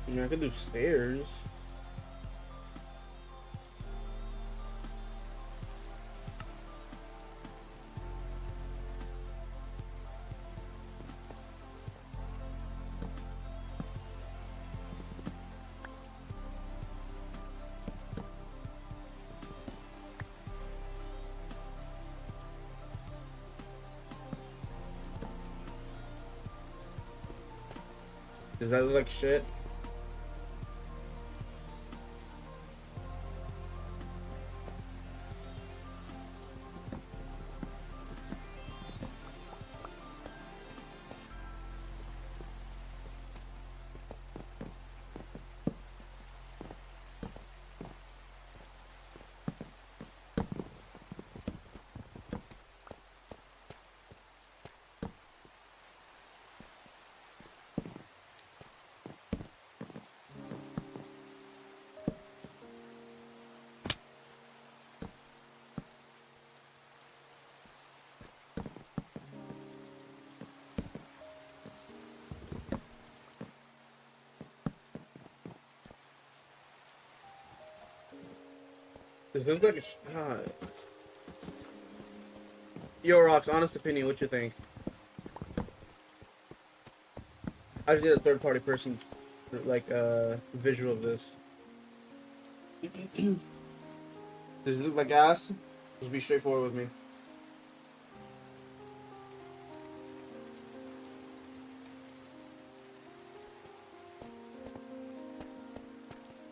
I mean, I could do stairs. Does that look like shit? This looks like it's. Yo, Rocks, honest opinion, what you think? I just did a third party person's like visual of this. Does it look like ass? Just be straightforward with me.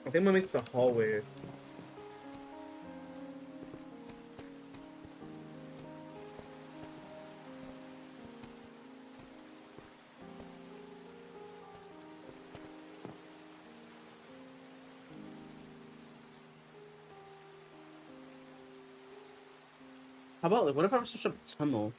I think I'm gonna make this a hallway. How about like what if I was such a tunnel?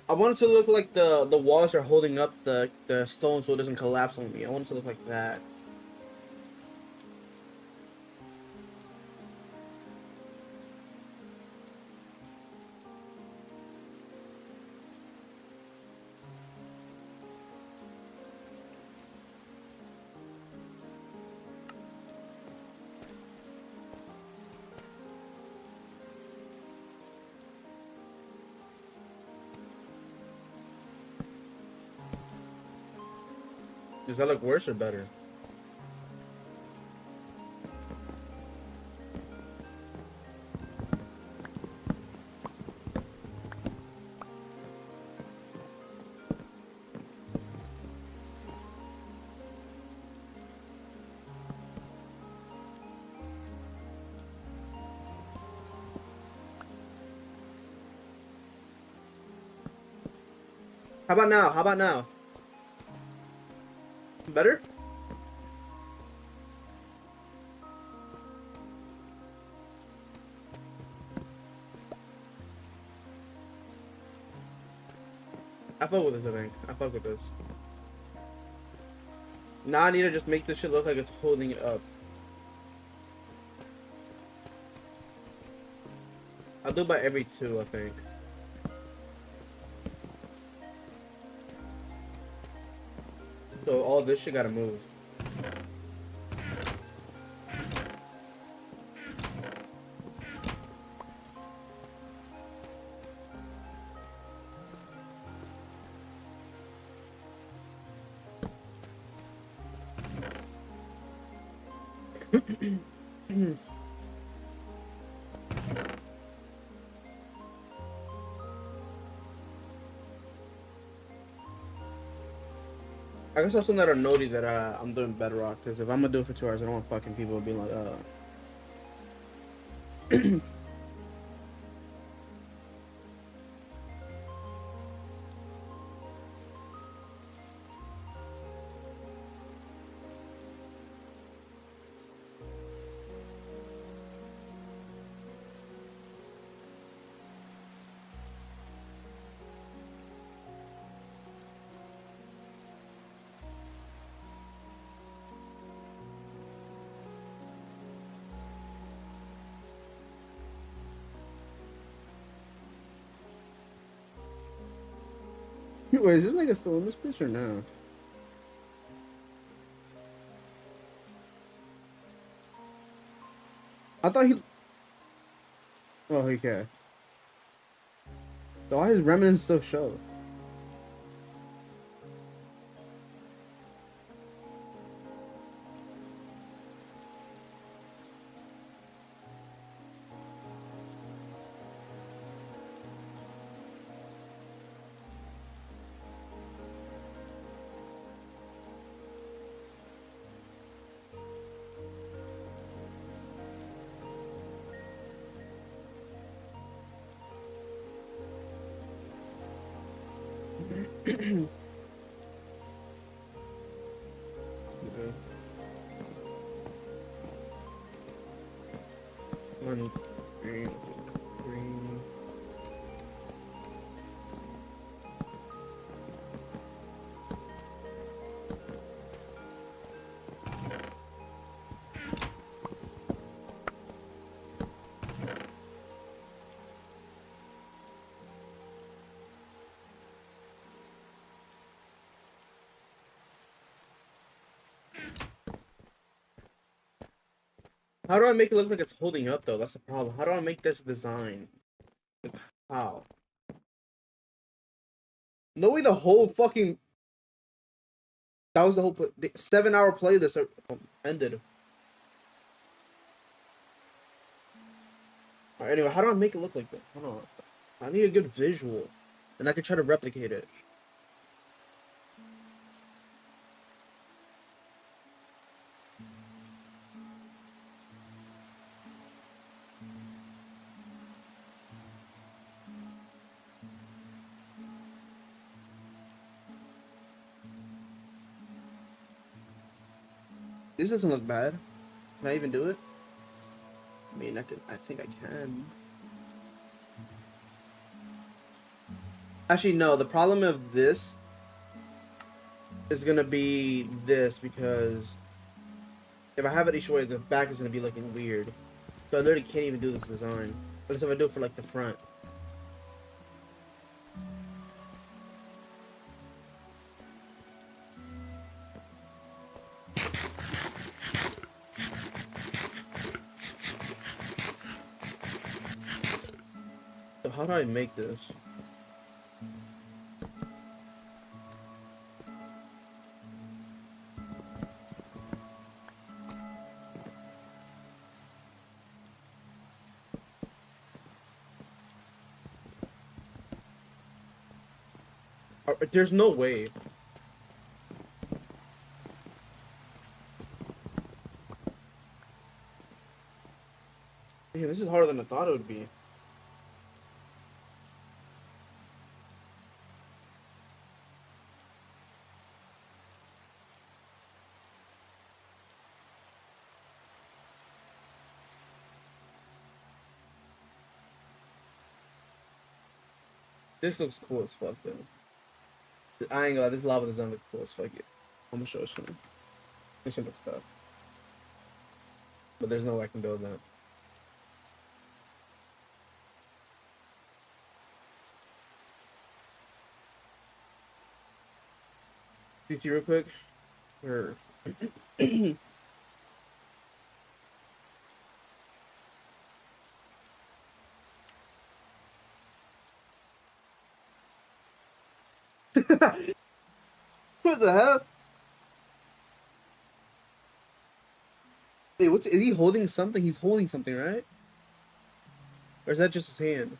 I want it to look like the walls are holding up the stone so it doesn't collapse on me. I want it to look like that. Does that look worse or better? How about now? How about now? Better? I fuck with this, I think. I fuck with this. Now I need to just make this shit look like it's holding it up. I'll do it by every two, I think. So all this shit gotta move. I guess also let her know that I'm doing Bedrock, because if I'm gonna do it for 2 hours, I don't want fucking people being like, Wait, is this nigga still in this bitch or no? I thought he... Oh, he can. Why his remnants still show? Okay. 1, 3, 3. How do I make it look like it's holding up though? That's the problem. How do I make this design? Like, how? No way the whole fucking... That was the whole 7-hour playlist ended. Alright, anyway, how do I make it look like that? Hold on. I need a good visual. And I can try to replicate it. This doesn't look bad. Can I even do it? I mean, I think I can. Actually, no. The problem of this is gonna be this, because if I have it each way, the back is gonna be looking weird. So I literally can't even do this design. Unless if I do it for like the front. So how do I make this? There's no way. Man, this is harder than I thought it would be. This looks cool as fuck though. I ain't gonna lie, this lava design looks cool as fuck. I'm gonna show you. This shit looks tough. But there's no way I can build that. CT real quick. Or what the hell? Wait, is he holding something? He's holding something, right? Or is that just his hand?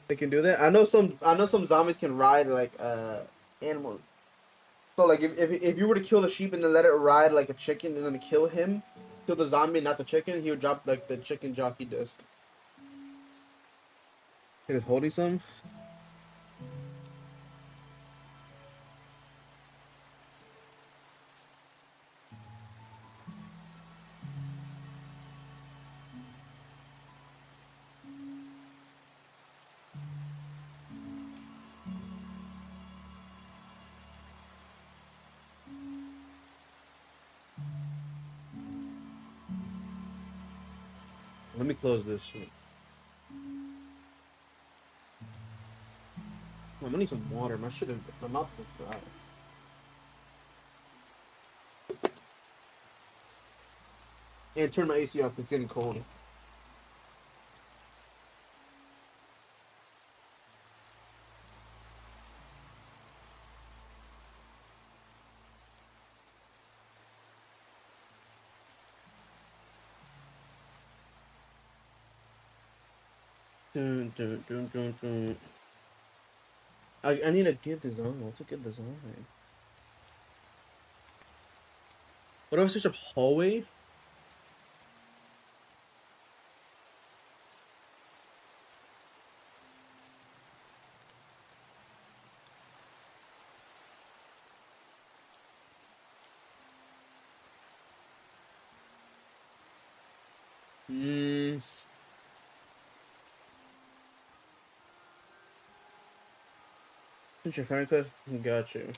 They can do that. I know some zombies can ride like animals. So like if you were to kill the sheep and then let it ride like a chicken and then kill him, kill the zombie, not the chicken, he would drop like the chicken jockey disc. He is holding some. Let me close this shit. I'm gonna need some water. My mouth is dry. And turn my AC off. It's getting cold. Dun, dun, dun, dun, dun. I need a good design. What's a good design? What if it's such a hallway? Hmm. Since your friend code, got you.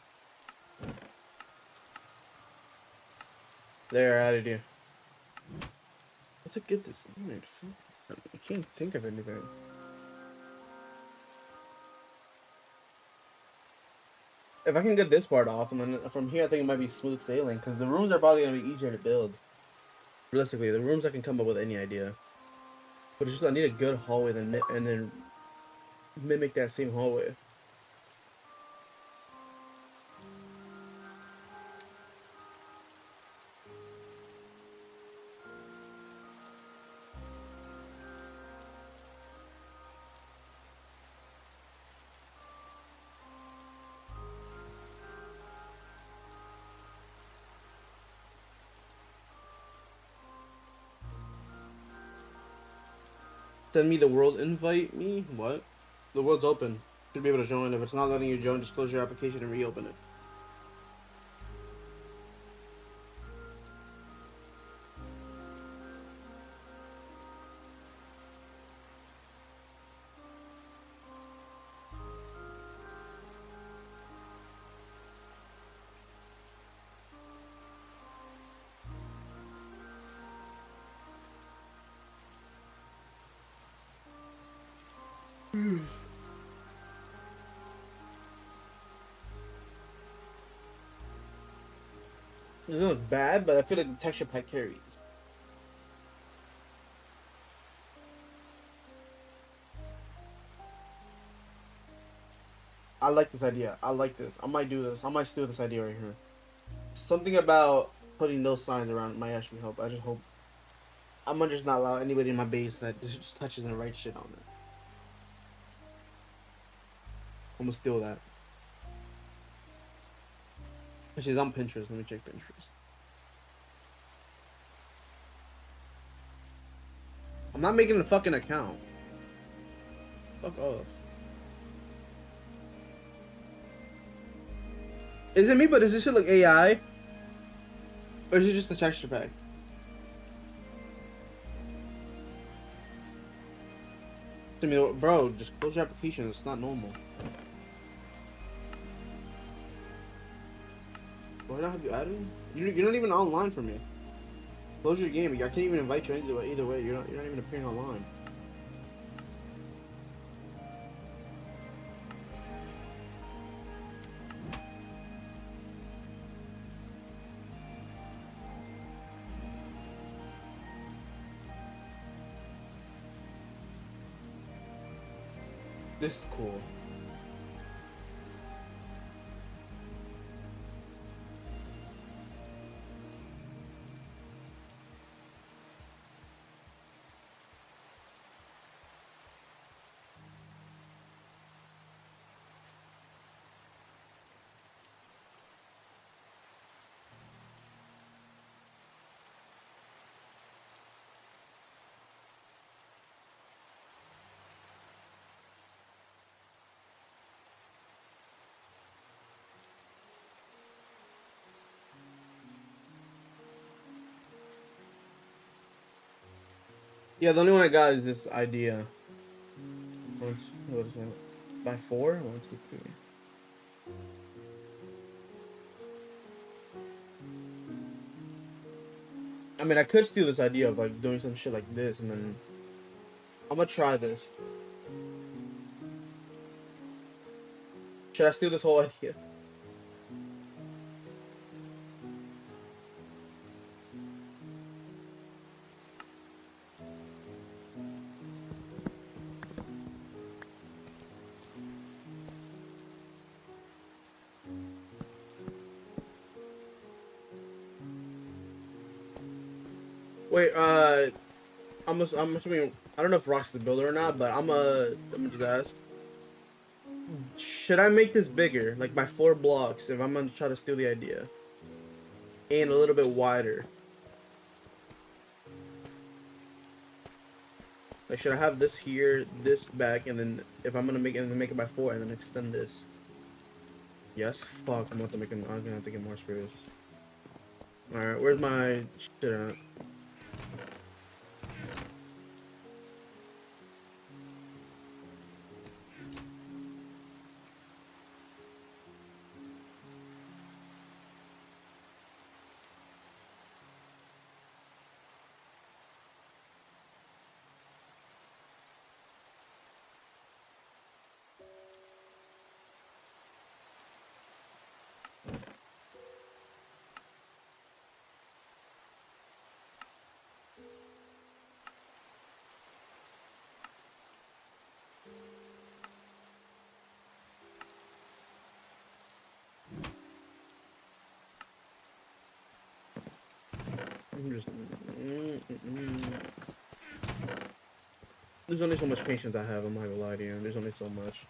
There, out of here. What's a good design? I can't think of anything. if I can get this part off, and then from here I think it might be smooth sailing, because the rooms are probably gonna be easier to build. Realistically, the rooms I can come up with any idea, but it's just I need a good hallway, and then mimic that same hallway. Send me the world invite me? What? The world's open. Should be able to join. If it's not letting you join, just close your application and reopen it. It doesn't look bad, but I feel like the texture pack carries. I like this idea. I like this. I might do this. I might steal this idea right here. Something about putting those signs around might actually help. I just hope. I'm gonna just not allow anybody in my base that just touches and writes shit on it. I'm gonna steal that. She's on Pinterest. Let me check Pinterest. I'm not making a fucking account. Fuck off. Is it me, but does this shit look AI? Or is it just the texture pack? I mean, bro, just close your application. It's not normal. Why not have you added? You're not even online for me. Close your game. I can't even invite you either way. You're not even appearing online. This is cool. Yeah, the only one I got is this idea. What is that? By 4? 1, 2, 3. I mean, I could steal this idea of like doing some shit like this, and then I'm gonna try this. Should I steal this whole idea? Wait, I'm assuming, I don't know if Rock's the builder or not, but I'm gonna just ask. Should I make this bigger, like by 4 blocks, if I'm gonna try to steal the idea? And a little bit wider. Like, should I have this here, this back, and then if I'm gonna make it by 4 and then extend this? Yes? Fuck, I'm gonna have to get more space. Alright, where's my shit at? I'm just. There's only so much patience I have. I'm not gonna lie to you. There's only so much.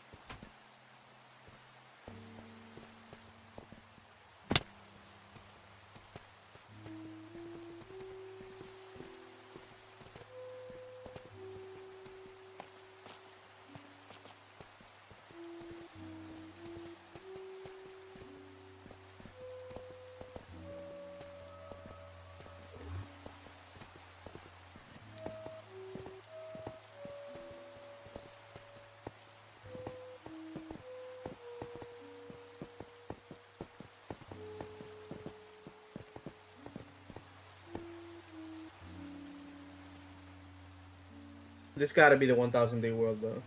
This gotta be the 1,000 day world though.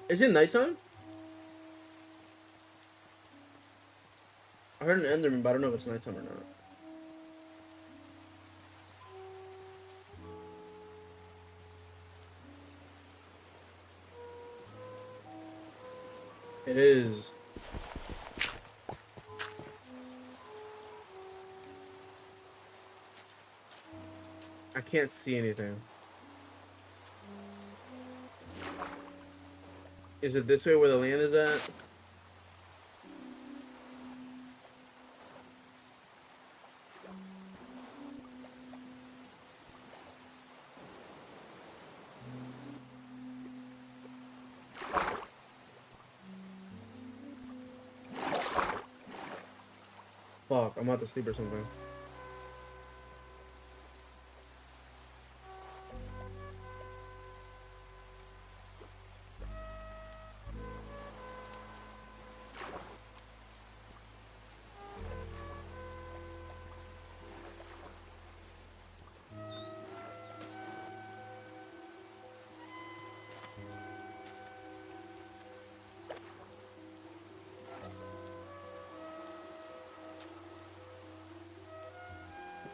Is it nighttime? I heard an Enderman, but I don't know if it's nighttime or not. It is. I can't see anything. Is it this way where the land is at? Fuck, I'm about to sleep or something.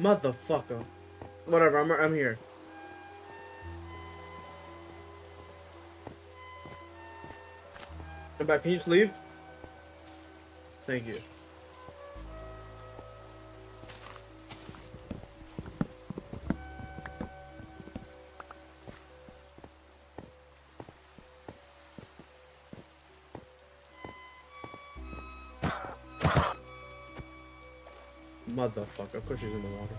Motherfucker. Whatever, I'm here. Come back, can you sleep? Thank you. Motherfucker, of course she's in the water.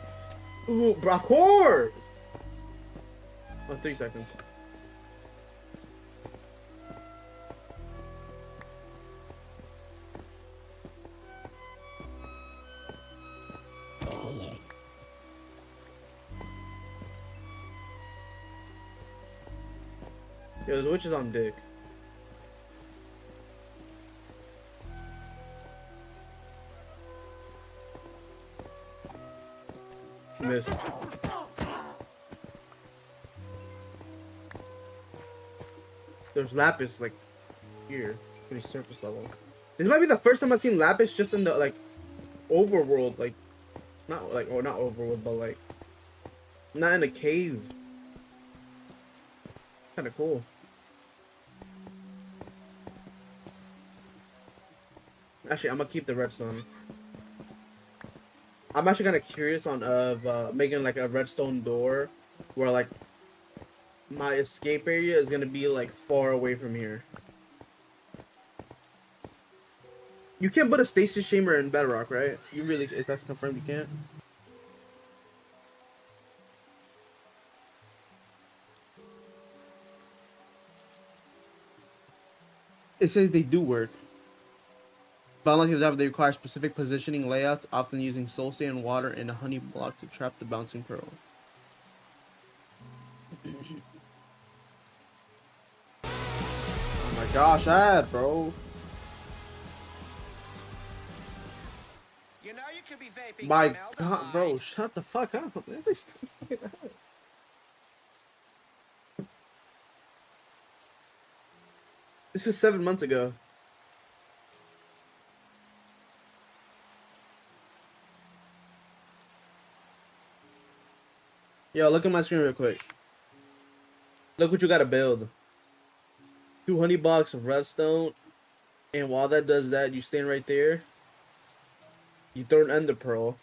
Ooh, bro, of course! Oh, 3 seconds. Yo, the witch is on dick. Missed. There's Lapis, like, here. Pretty surface level. This might be the first time I've seen Lapis just in the, like, overworld, like, not, like, or not overworld, but, like, not in a cave. Kinda cool. Actually, I'm gonna keep the redstone. I'm actually kind of curious on making like a redstone door where like my escape area is gonna be like far away from here. You can't put a stasis chamber in Bedrock, right? You really, if that's confirmed, you can't. It says they do work. But unlike the Java, they require specific positioning layouts, often using soul sand, water, and a honey block to trap the bouncing pearl. Oh my gosh, bro. You know you could be vaping My formaldehyde. god, bro, shut the fuck up. They stop fucking up. This is 7 months ago. Yo, look at my screen real quick. Look what you gotta build. 2 honey blocks of redstone. And while that does that, you stand right there. You throw an ender pearl.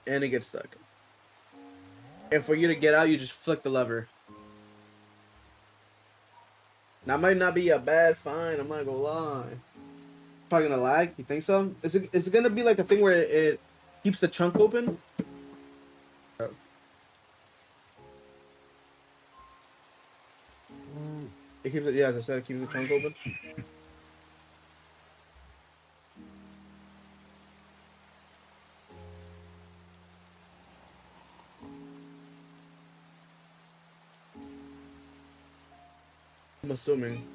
And it gets stuck. And for you to get out, you just flick the lever. That might not be a bad find, I'm not gonna lie. Probably gonna lag, you think so? Is it gonna be like a thing where it keeps the chunk open? It keeps it, yeah, as I said, it keeps the trunk open. I'm assuming.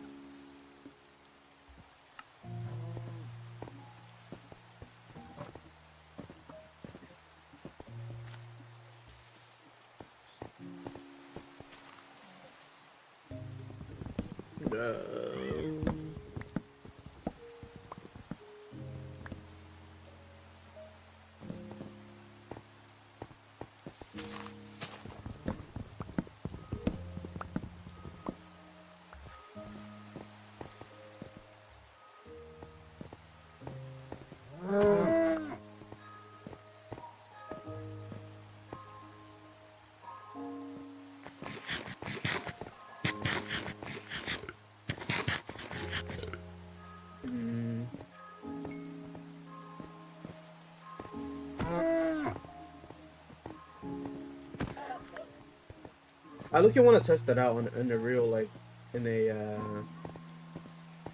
I look, you want to test that out in a real, like, in a,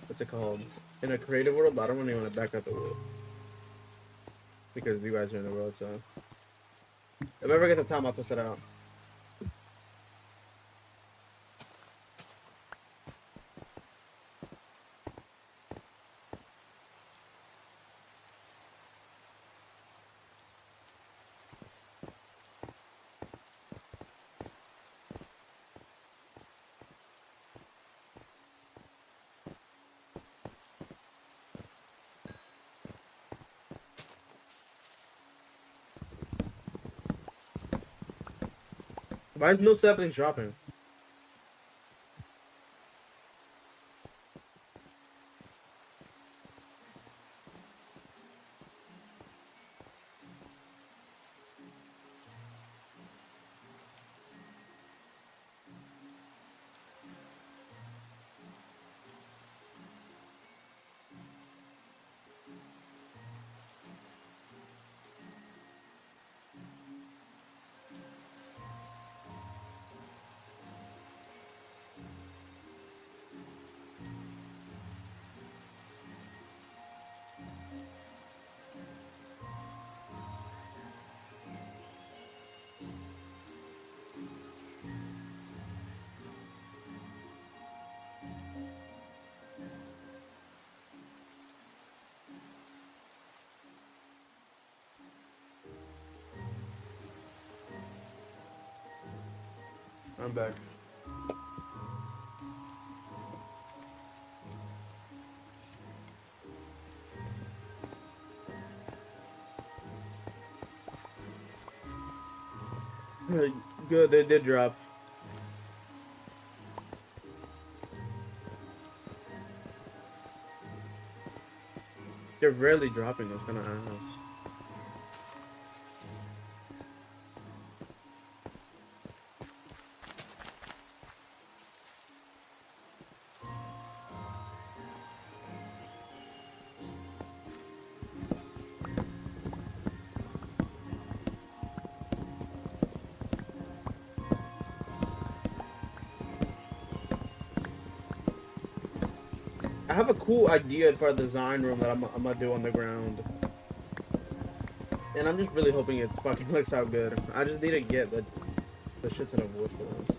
what's it called? In a creative world, but I don't really want to back up the world. Because you guys are in the world, so. If I ever get the time, I'll test it out. Why is no saplings dropping? I'm back. Good, they did drop. They're rarely dropping those kind of animals. I have a cool idea for a design room that I'm gonna do on the ground. And I'm just really hoping it's fucking looks out good. I just need to get the shit ton of wood for this.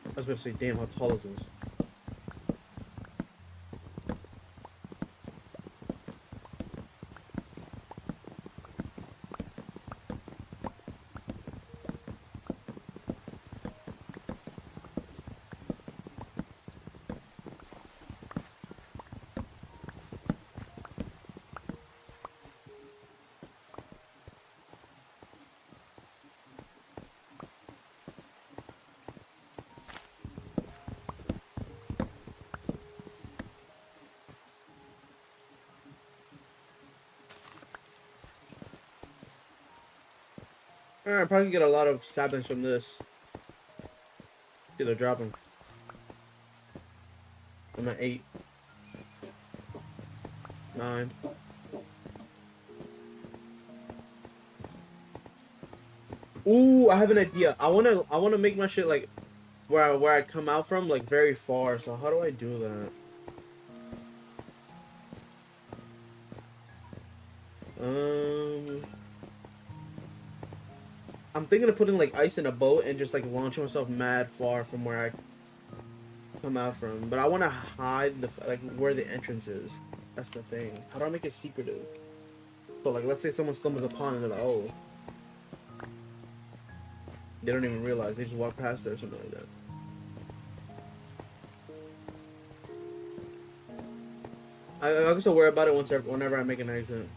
I was gonna say, damn, how tall is this? Alright, probably get a lot of saplings from this. See, they're dropping. I'm at 8. 9. Ooh, I have an idea. I wanna make my shit like where I come out from like very far. So how do I do that? I'm thinking of putting like ice in a boat and just like launching myself mad far from where I come out from. But I want to hide the like where the entrance is. That's the thing. How do I make it secretive? So like, let's say someone stumbles upon it and they're like, oh, they don't even realize. They just walk past there or something like that. I guess I'll worry about it whenever I make an exit.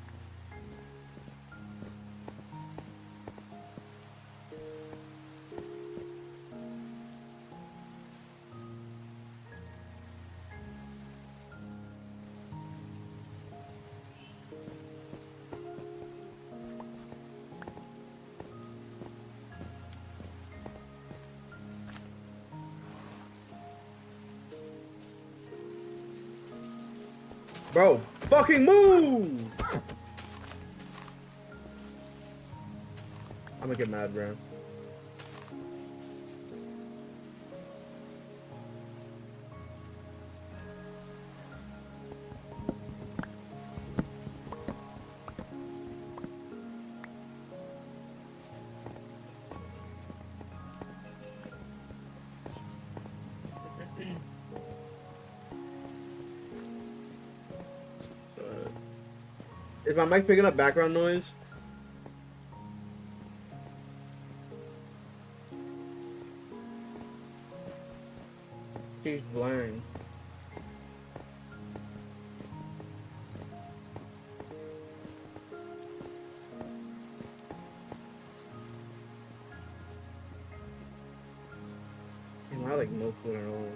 Bro, fucking move! I'm gonna get mad, bro. Is my mic picking up background noise? He's blaring. I like no food at all.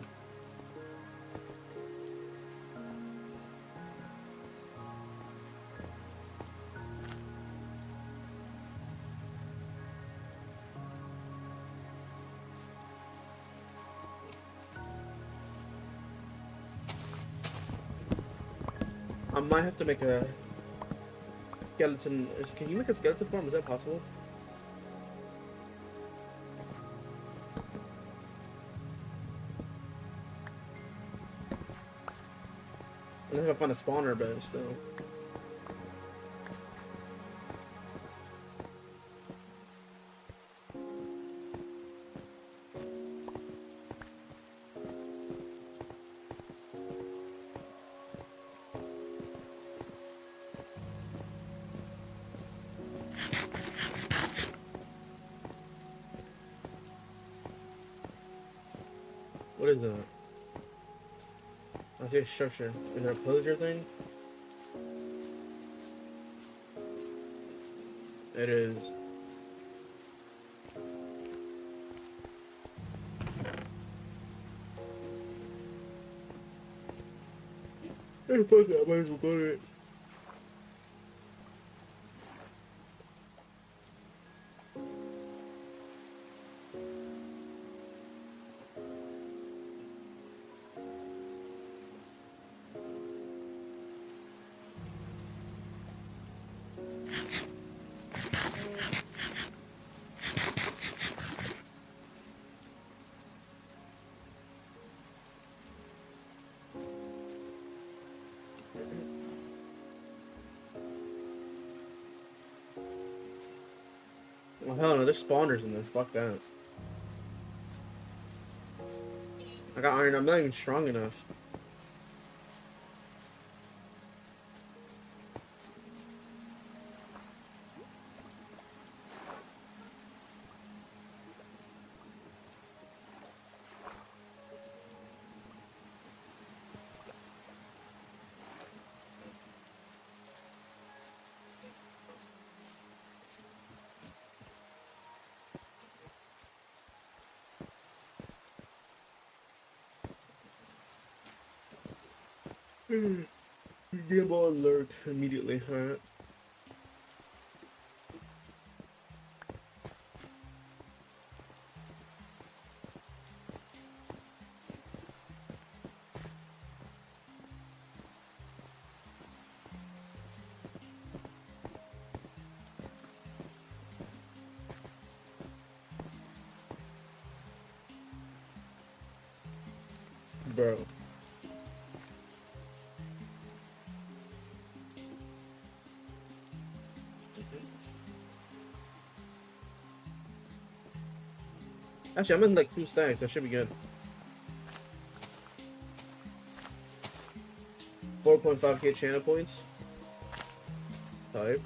I might have to make a skeleton. Can you make a skeleton form? Is that possible? Unless I find a spawner, but still. What is that? I see a structure. Is there a pillager thing? It is. Hey, fuck it, I might as well go to it. Oh hell no, there's spawners in there. Fuck that. I got iron. I'm not even strong enough. Gamble alert immediately, alright. Bro. Actually, I'm in like 2 stacks. That should be good. 4.5k channel points. Type.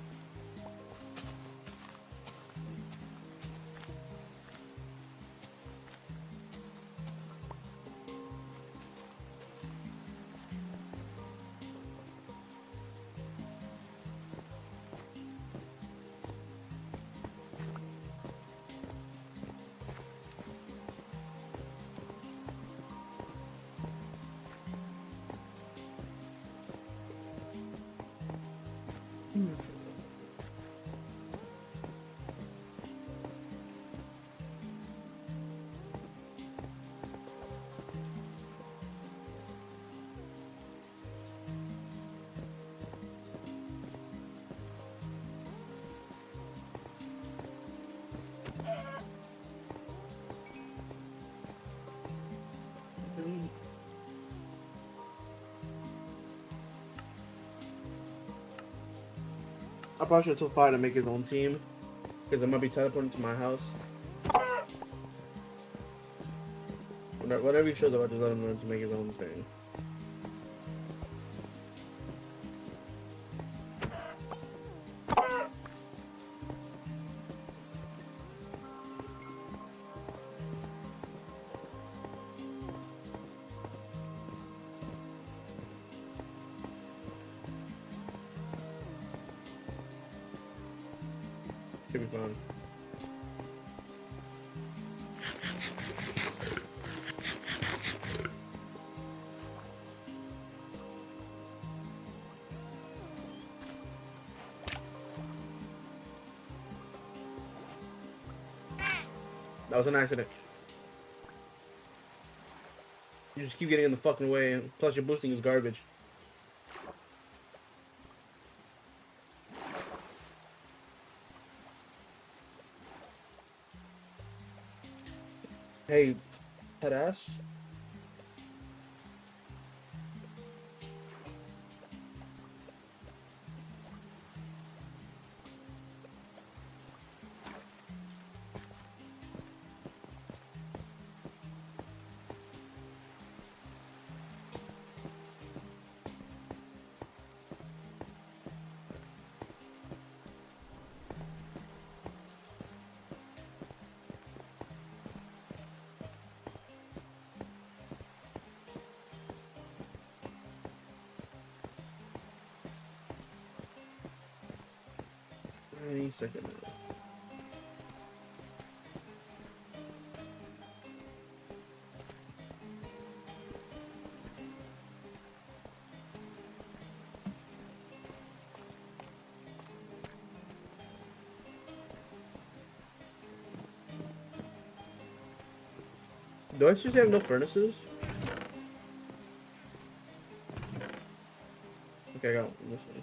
I probably should have told Fire to make his own team, because I might be teleporting to my house. Whatever he shows up, I just let him know to make his own thing. Should be fun. That was an accident. You just keep getting in the fucking way, and plus your boosting is garbage. Hey, head ass. Any second now. Do I seriously have no furnaces? Okay, I got one. This one.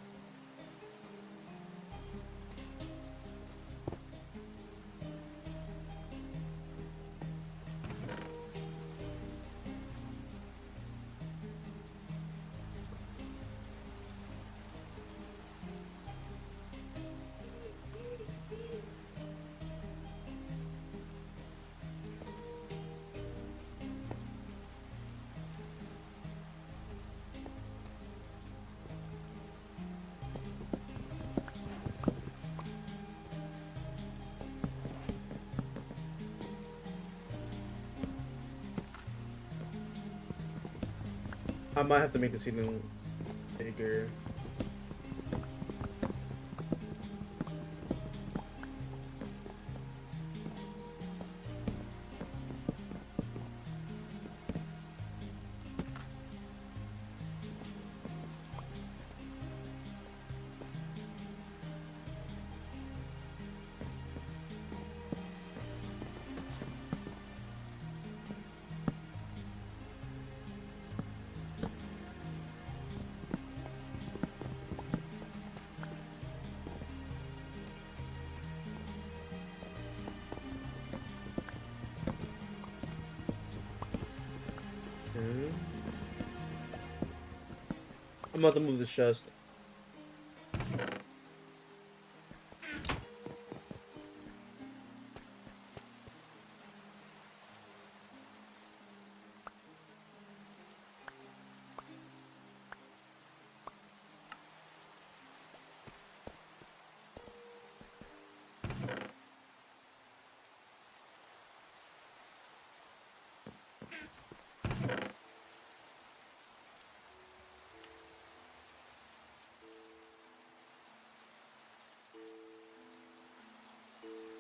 I might have to make the ceiling bigger. I'm about to move this chest.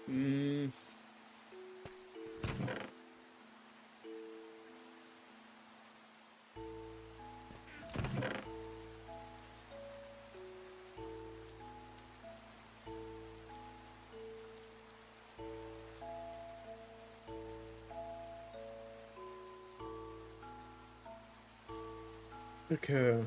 Mm. Okay.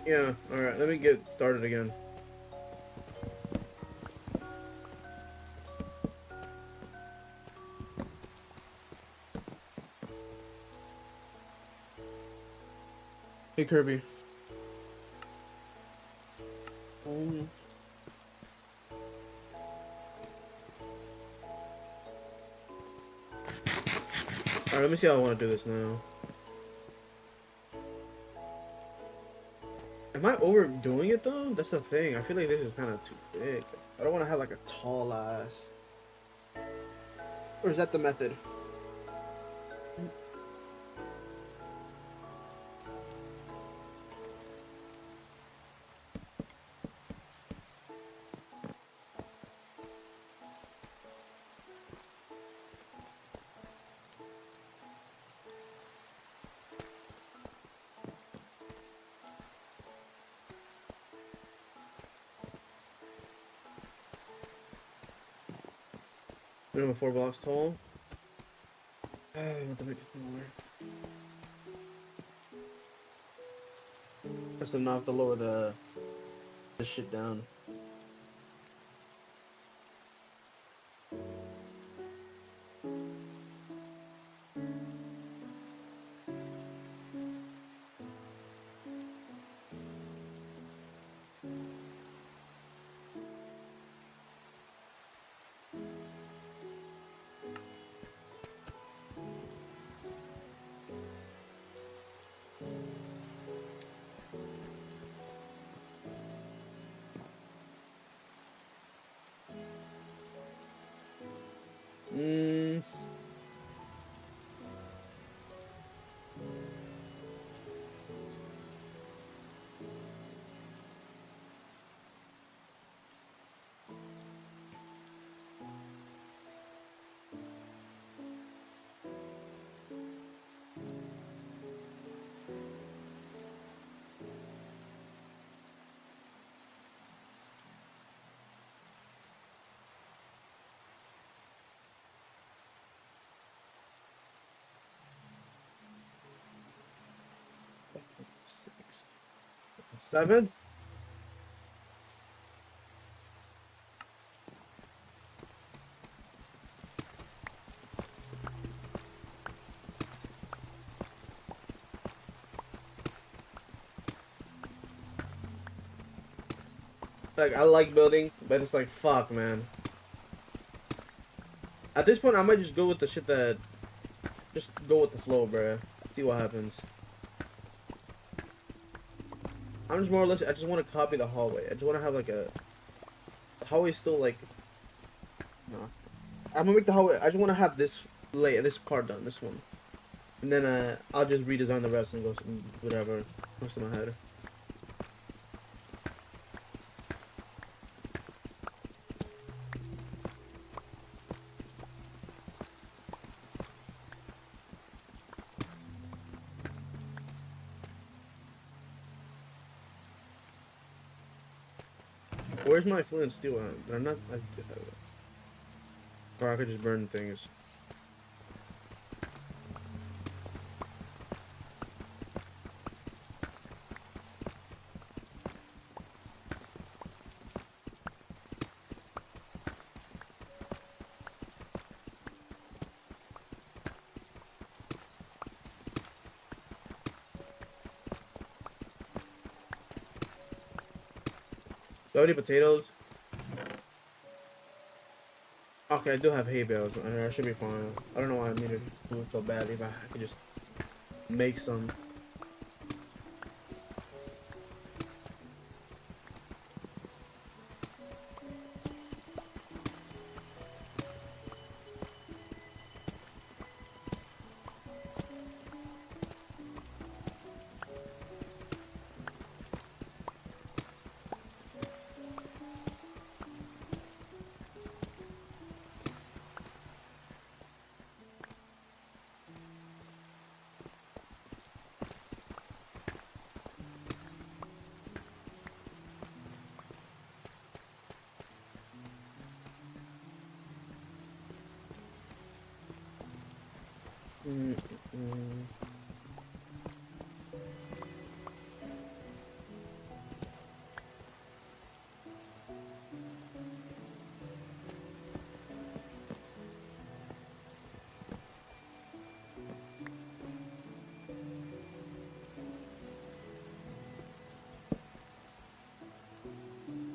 Yeah, alright, let me get started again. Hey Kirby. Alright, let me see how I want to do this now. Am I overdoing it though? That's the thing. I feel like this is kind of too big. I don't want to have like a tall ass. Or is that the method? Minimum 4 blocks tall. I want to make it more. I still not have to lower the shit down. Mm. Seven? Like, I like building, but it's like, fuck, man. At this point, I might just go with the shit that... Just go with the flow, bruh. See what happens. I'm just more or less... I just want to copy the hallway. I just want to have, like, a... The hallway's still, like... No. I'm gonna make the hallway... I just want to have this this part done. This one. And then, I'll just redesign the rest and go some... Whatever. Comes to my head. Where's my flint and steel at? Did I not? I did have it. Or I could just burn things. Do I have any potatoes? Okay, I do have hay bales. I should be fine. I don't know why I needed food so badly, but I could just make some. Mm, mm.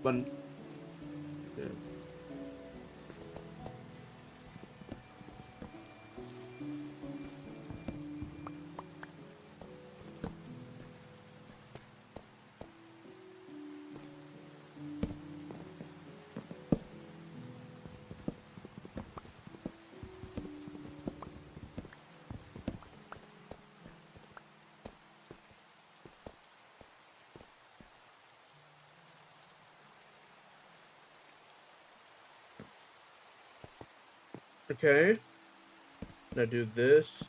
But yeah. Okay. Now do this.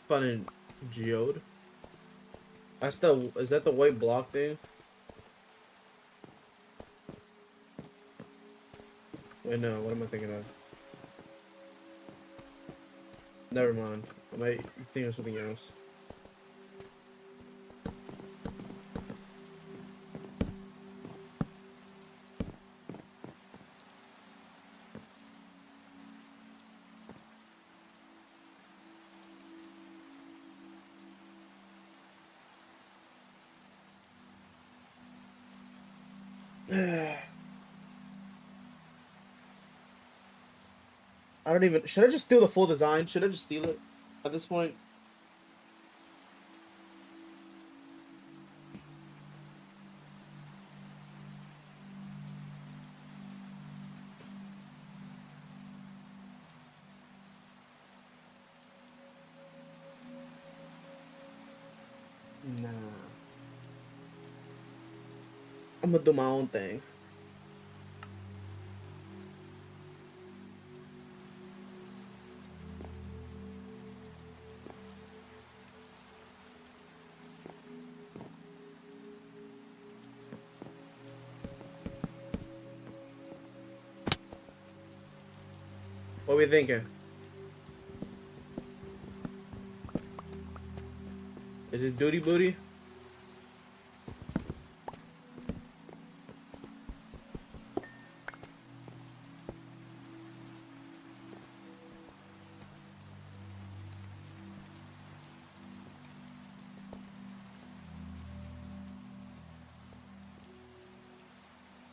Finding geode. That's the is that the white block thing? Wait, no. What am I thinking of? Never mind. I might think of something else. I don't even. Should I just steal the full design? Should I just steal it at this point? Nah. I'm gonna do my own thing. What we thinking? Is this duty booty?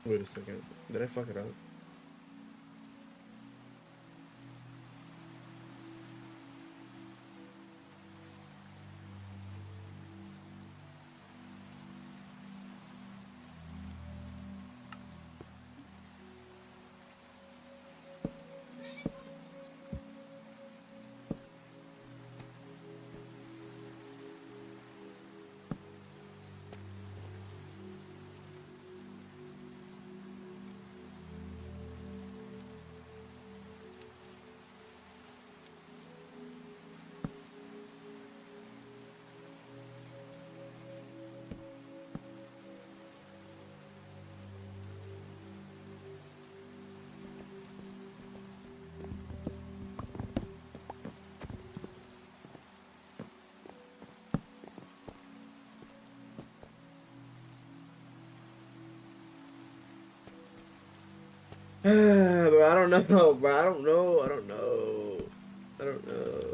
Wait a second. Did I fuck it up? Bro, I don't know, bro. I don't know. I don't know. I don't know.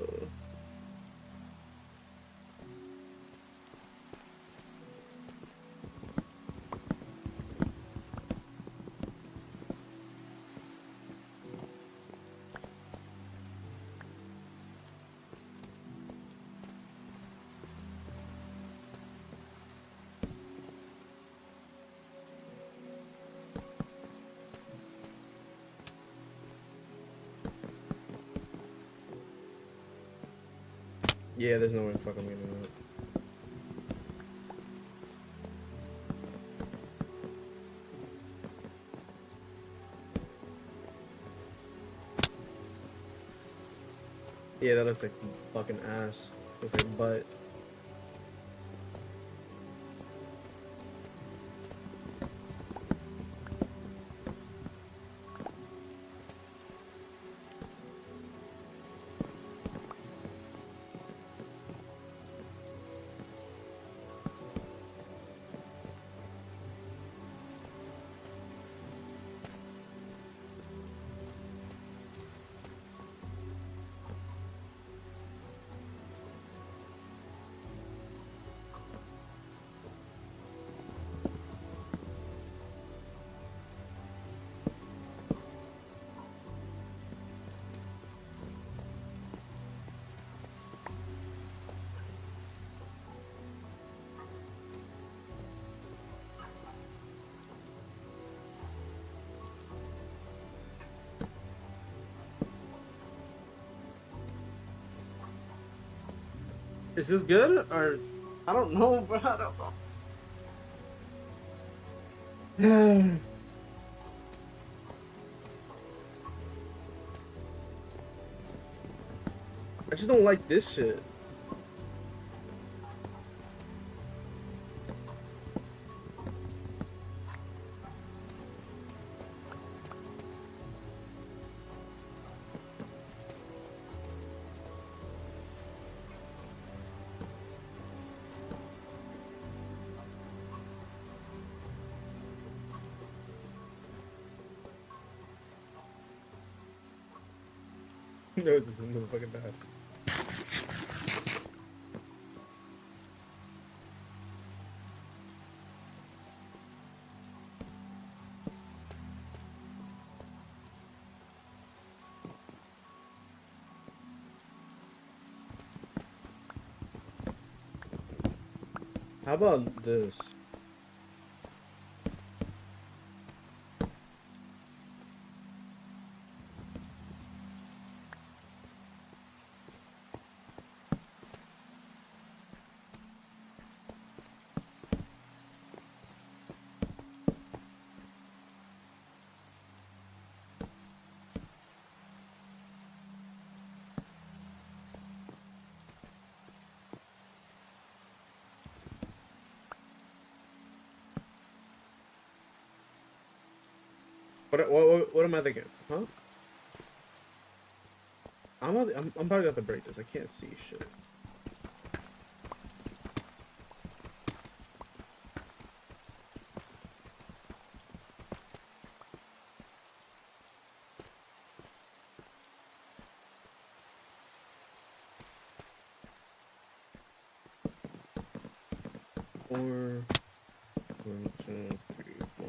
Yeah, there's no way the fuck I'm getting that. Yeah, that looks like fucking ass. Looks like butt. Is this good or I don't know, bro. I don't know. I just don't like this shit. No, this motherfucking bad. How about this? What am I thinking? Huh? I'm probably gonna have to break this. I can't see shit. Four, 1, 2, 3, 4.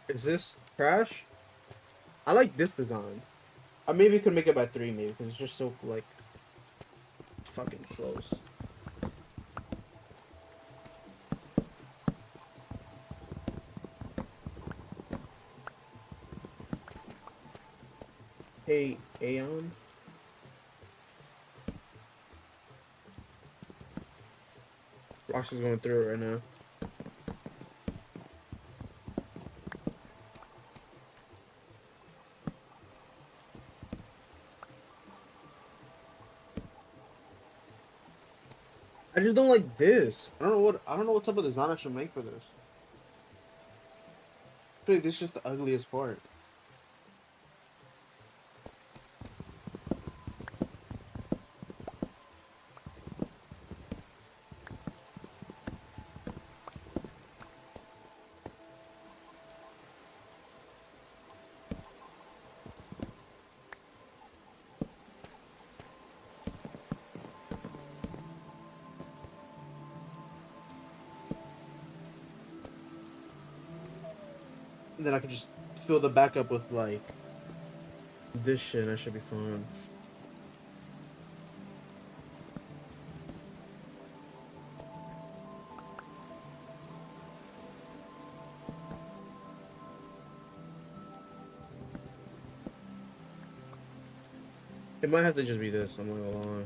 Is this trash? I like this design. I maybe could make it by 3, maybe, because it's just so like fucking close. Hey, Aeon. Rox is going through it right now. I just don't like this. I don't know what type of design I should make for this. I feel like this is just the ugliest part. And then I can just fill the back up with like this shit and I should be fine. It might have to just be this, I'm not gonna lie.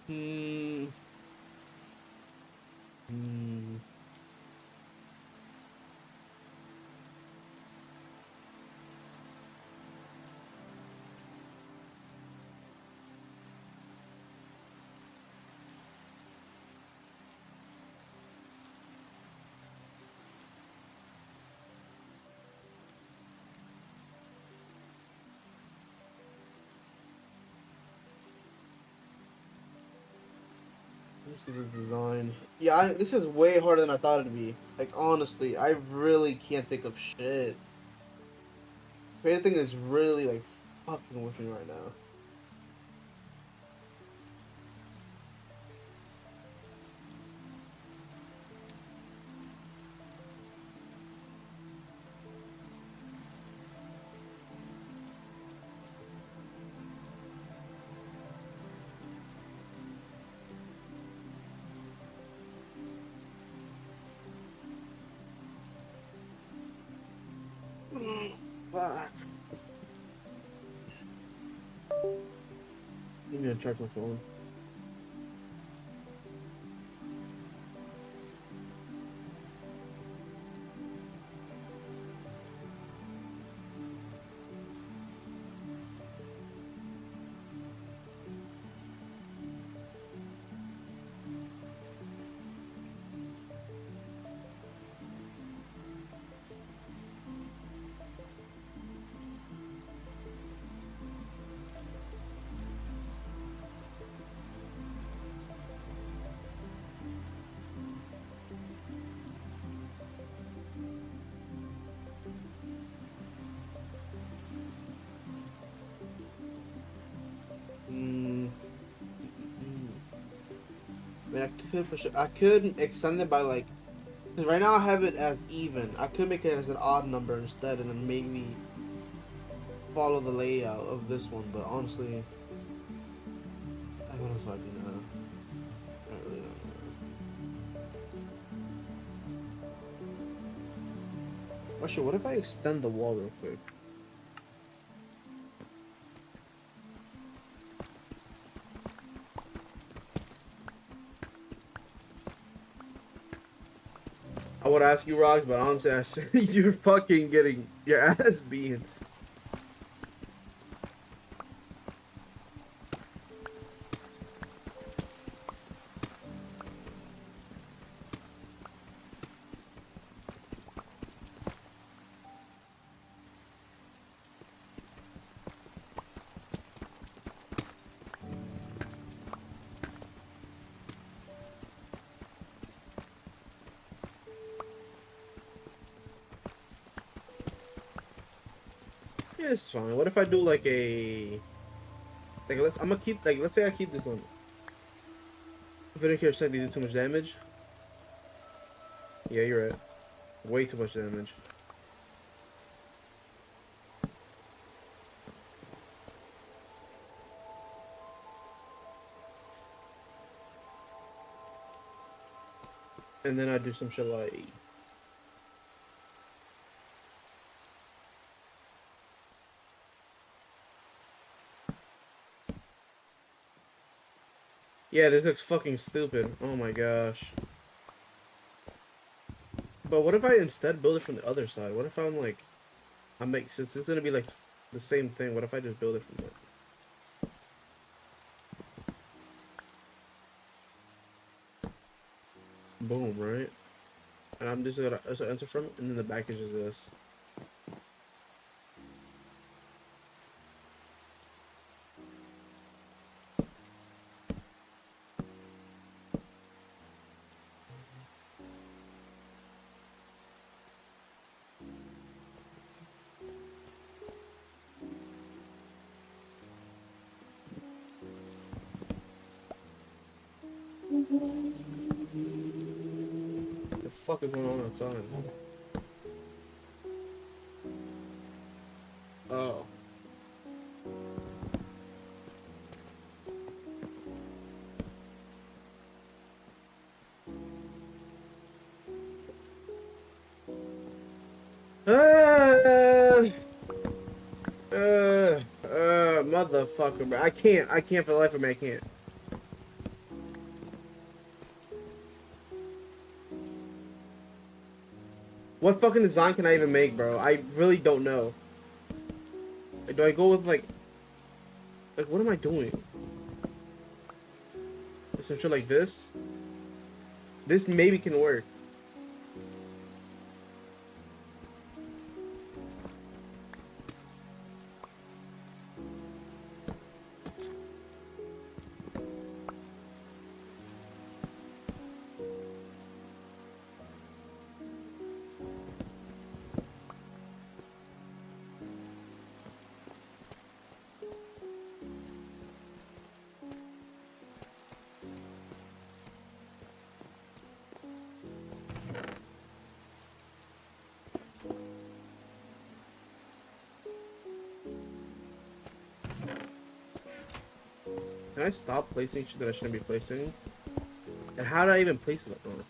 Hmm. Hmm. Let me see the design. Yeah, this is way harder than I thought it'd be. Like, honestly, I really can't think of shit. Creative thing is really, like, fucking with me right now. Fuck. Give me a check my phone. Hmm. I mean, I could push it. I could extend it by like, because right now I have it as even. I could make it as an odd number instead, and then maybe follow the layout of this one. But honestly, I don't fucking know. I really don't know. Actually, what if I extend the wall real quick? I would ask you, Rocks, but honestly, I say you're fucking getting your ass beaten. Yeah, it's fine. What if I do like a I'm gonna keep let's say I keep this one. If I didn't care, said they did too much damage. Yeah, you're right. Way too much damage. And then I do some shit like Yeah, this looks fucking stupid. Oh my gosh. But what if I instead build it from the other side? What if I'm like, since it's gonna be like the same thing, what if I just build it from there? Boom, right? And I'm just gonna enter from it, and then the back is just this. What the fuck is going on outside? Oh. Motherfucker, bro. I can't for the life of me, I can't. What fucking design can I even make, bro? I really don't know. Like, do I go with, like, what am I doing? Some shit like this? This maybe can work. Can I stop placing shit that I shouldn't be placing? And how did I even place it? Oh.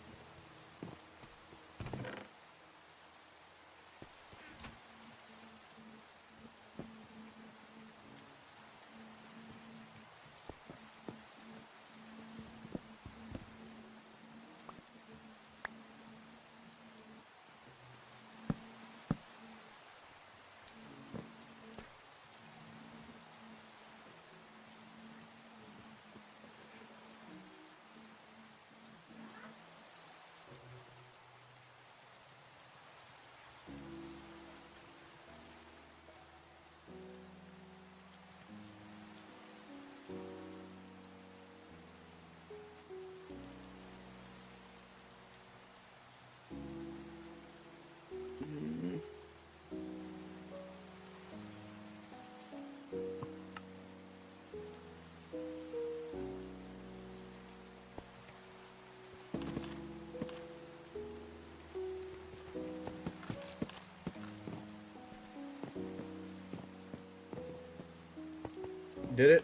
Did it?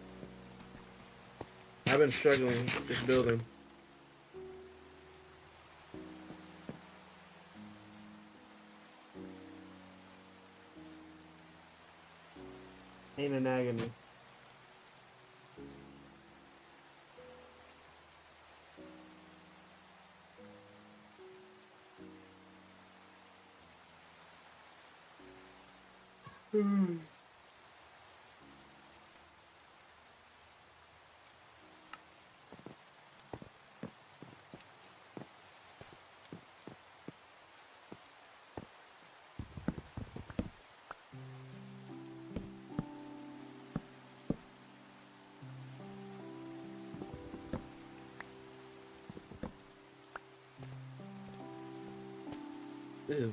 I've been struggling with this building. Ain't an agony. This is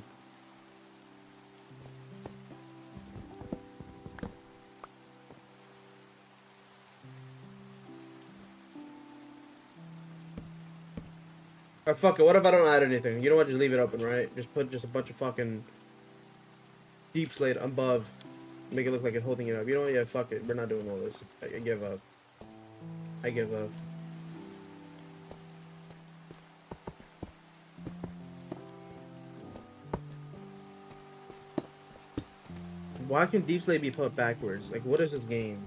Alright, fuck it. What if I don't add anything? You know what? Just leave it open, right? Just put a bunch of fucking deep slate above. Make it look like it's holding it up. You know what? Yeah, fuck it. We're not doing all this. I give up. I give up. Why can deep slate be put backwards? Like, what is this game?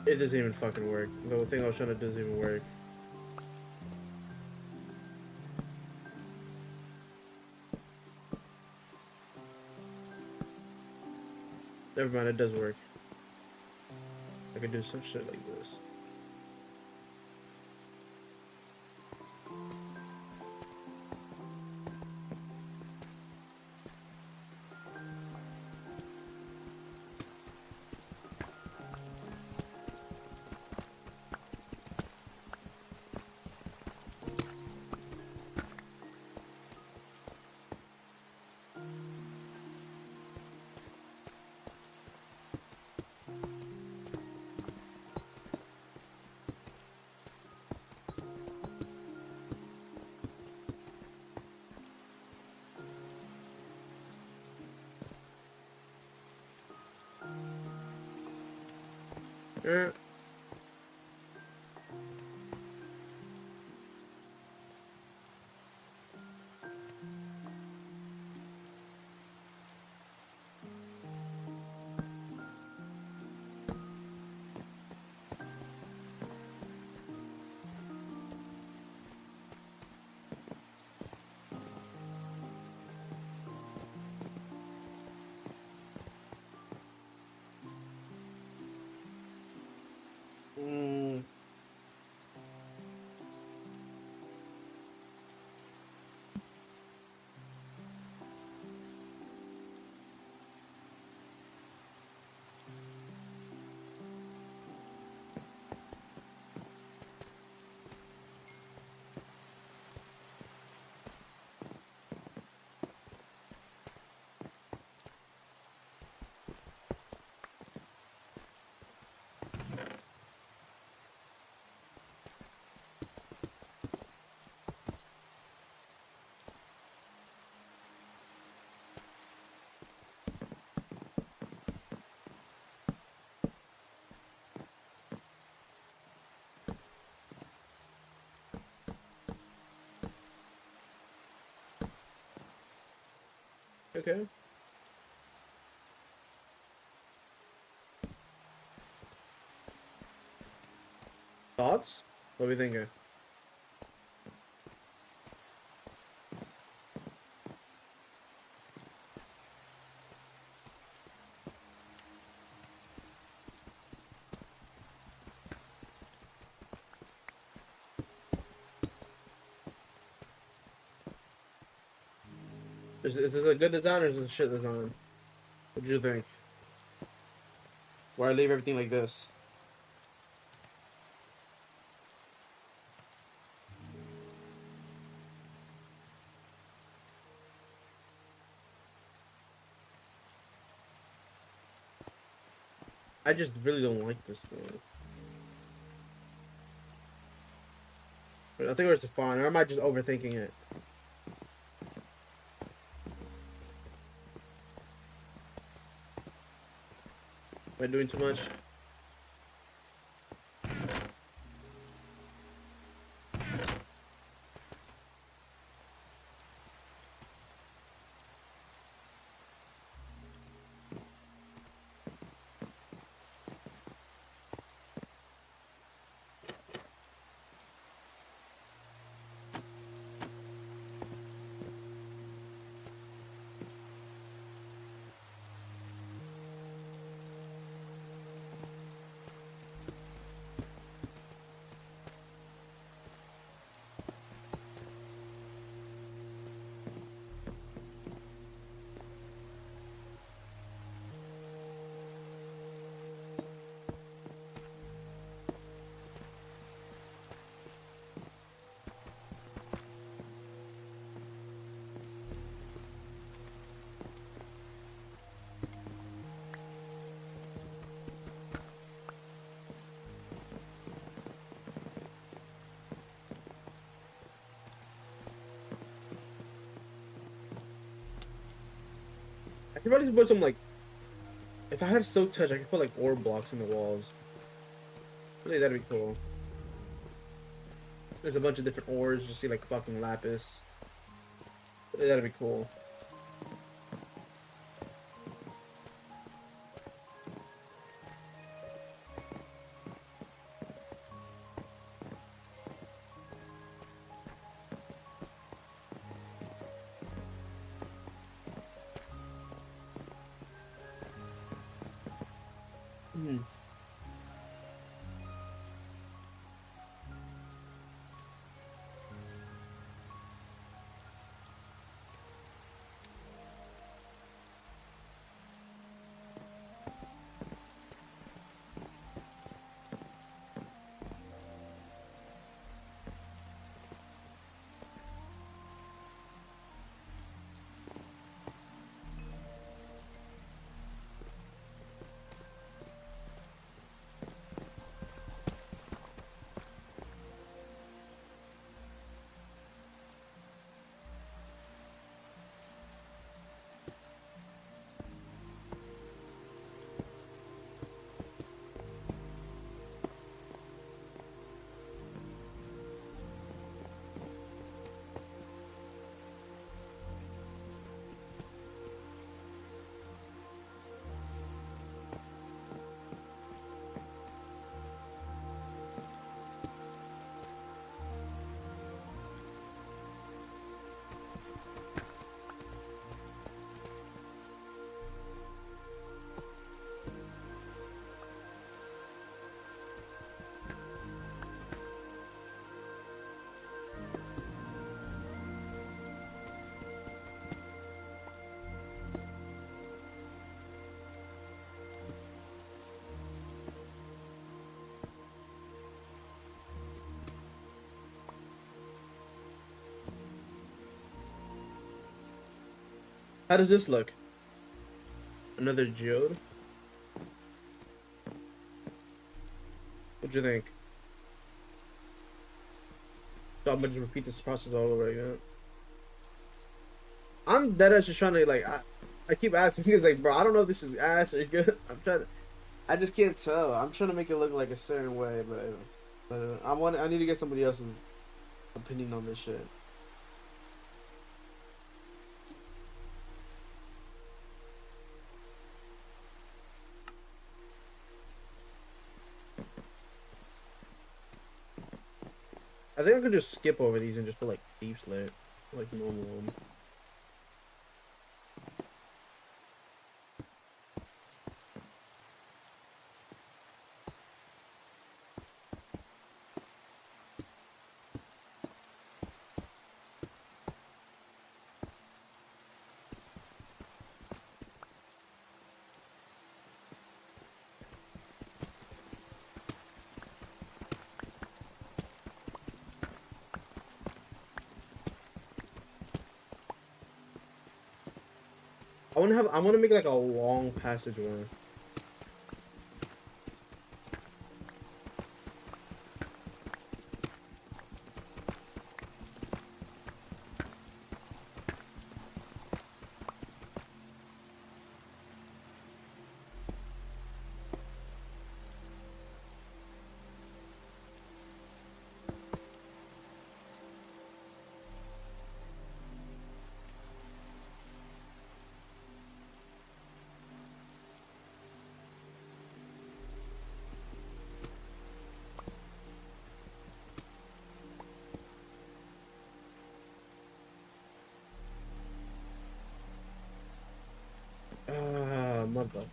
It doesn't even fucking work. The thing I was trying to do doesn't even work. Never mind, it does work. I could do some shit like this. Yeah. Mm. Okay. Thoughts? What are we thinking? Is this a good design or is this a shit design? What do you think? Where I leave everything like this? I just really don't like this thing. I think it's fine, or am I just overthinking it? Am I doing too much? I could probably put some like, if I had silk touch, I could put like ore blocks in the walls. Really, that'd be cool. There's a bunch of different ores. You see like fucking lapis. Really, that'd be cool. How does this look? Another geode? What'd you think? So I'm gonna just repeat this process all over again. I'm dead ass just trying to like I keep asking because like bro, I don't know if this is ass or good. I just can't tell. I'm trying to make it look like a certain way, but I need to get somebody else's opinion on this shit. I think I could just skip over these and just put like deep slit, like normal one. I want to make like a long passageway. Mother.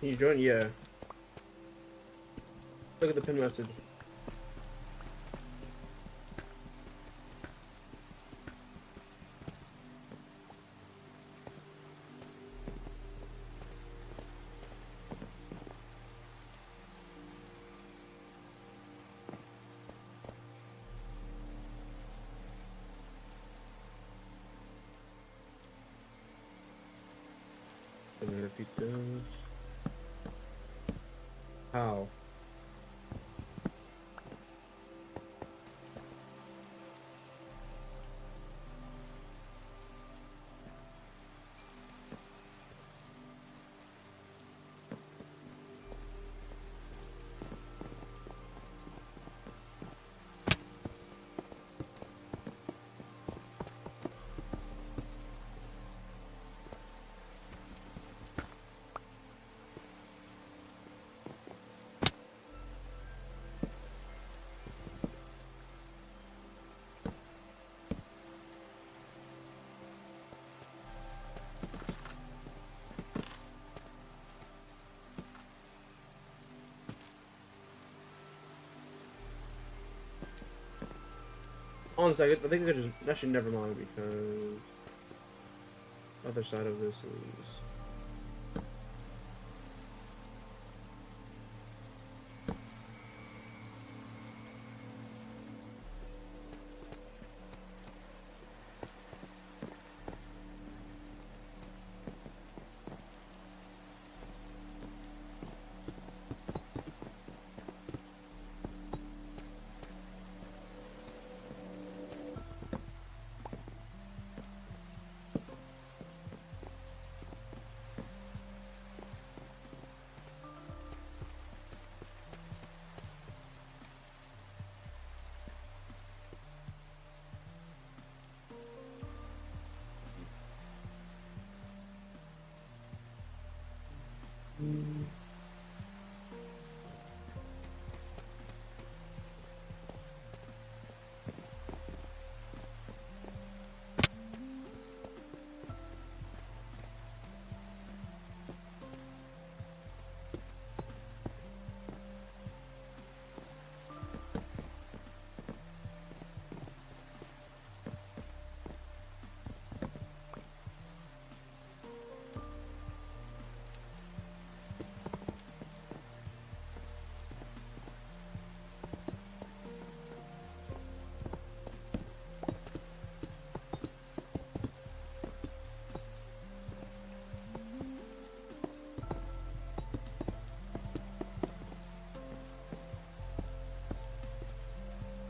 Can you join? Yeah. Look at the pin message. Let me repeat this. How? Honestly, I think I just actually never mind because other side of this is.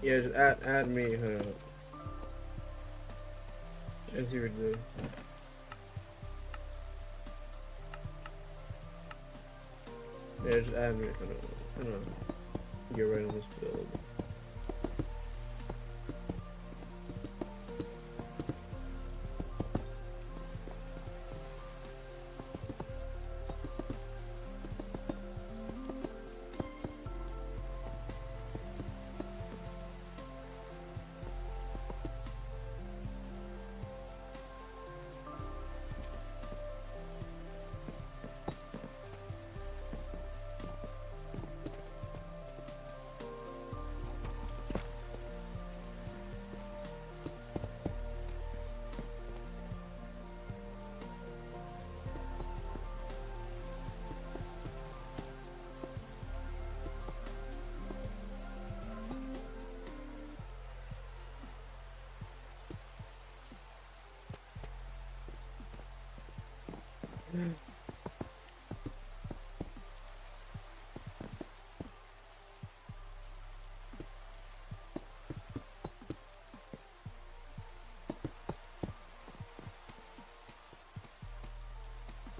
Yeah, just add me. And see what you do. Yeah, just add me. Hold on. Get right on this build.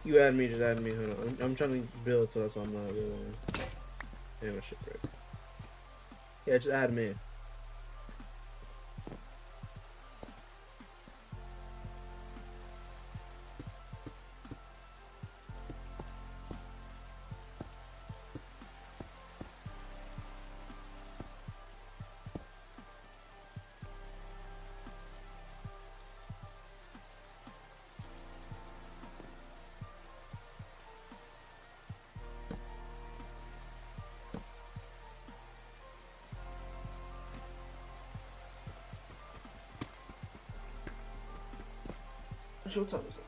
You add me, just add me. Hold on. I'm trying to build, so that's why I'm not building. Damn, my shit right. Yeah, just add me. What time is it?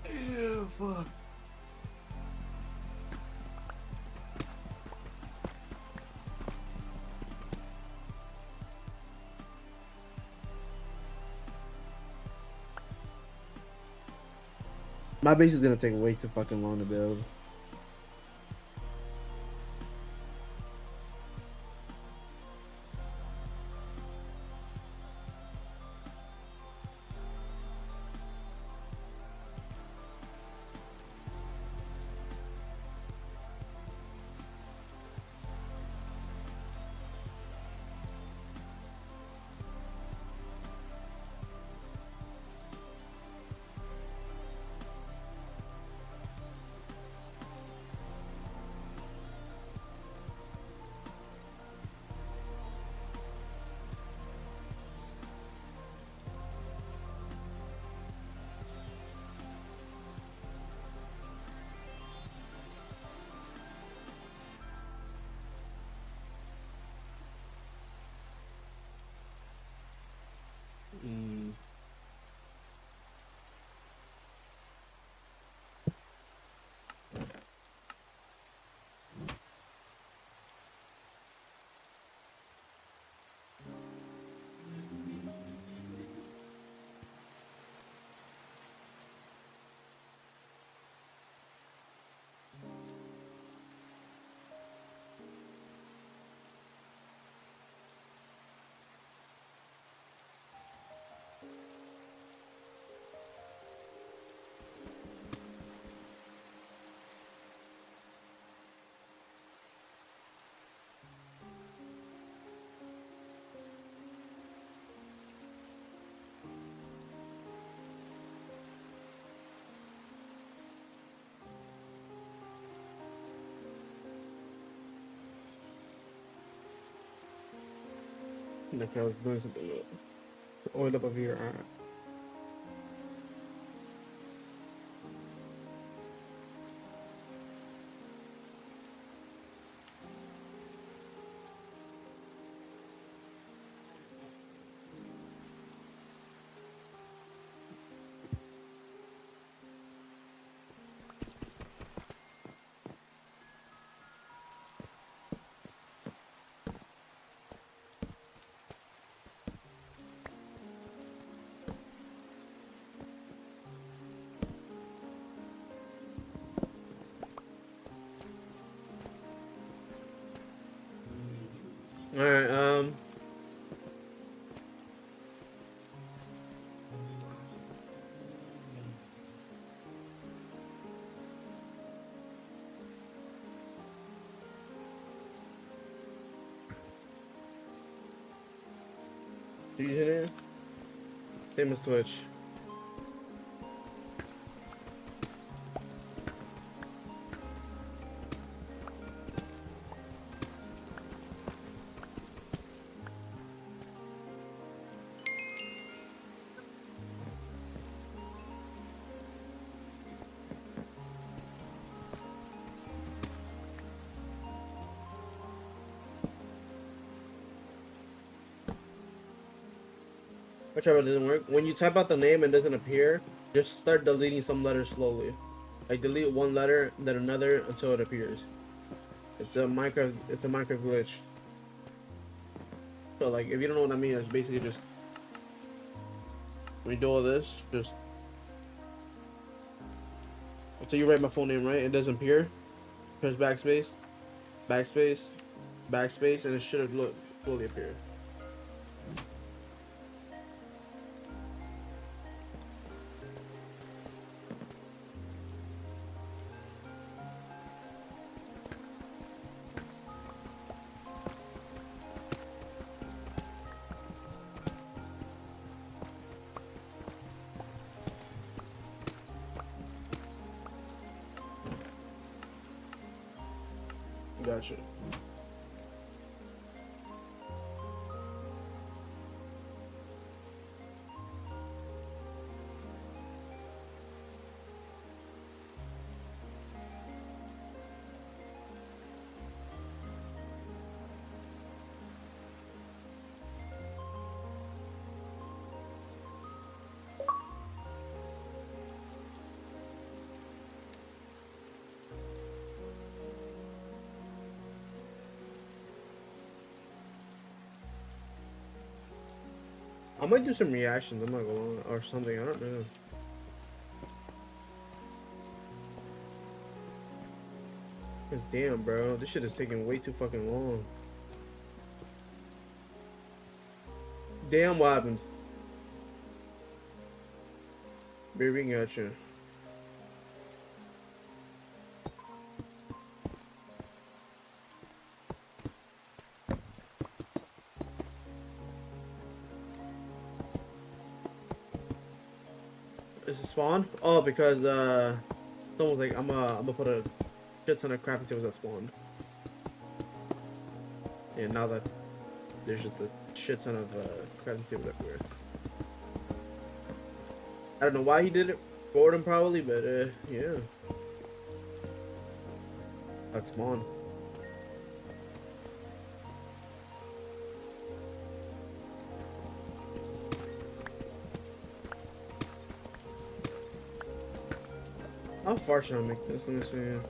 Damn. Ew, fuck. My base is gonna take way too fucking long to build. Okay, I was doing something. Oil up here. Alright. Alright, did you hit it? Same as Twitch. Whichever doesn't work. When you type out the name and it doesn't appear, just start deleting some letters slowly. Like delete one letter, then another until it appears. It's a Minecraft glitch. So like if you don't know what I mean, it's basically just when you do all this, just until you write my full name right, it doesn't appear. Press backspace, backspace, backspace, and it should have fully appeared. Gotcha. I might do some reactions. I'm not gonna lie, or something. I don't know. Cause damn, bro, this shit is taking way too fucking long. Damn, what happened? Baby, gotcha. Is it spawn? Oh, because someone's like, I'm gonna put a shit ton of crafting tables that spawn. And now that there's just a shit ton of crafting tables everywhere. I don't know why he did it. Boredom probably, but yeah. That's spawn. How far should I make this? Let me see.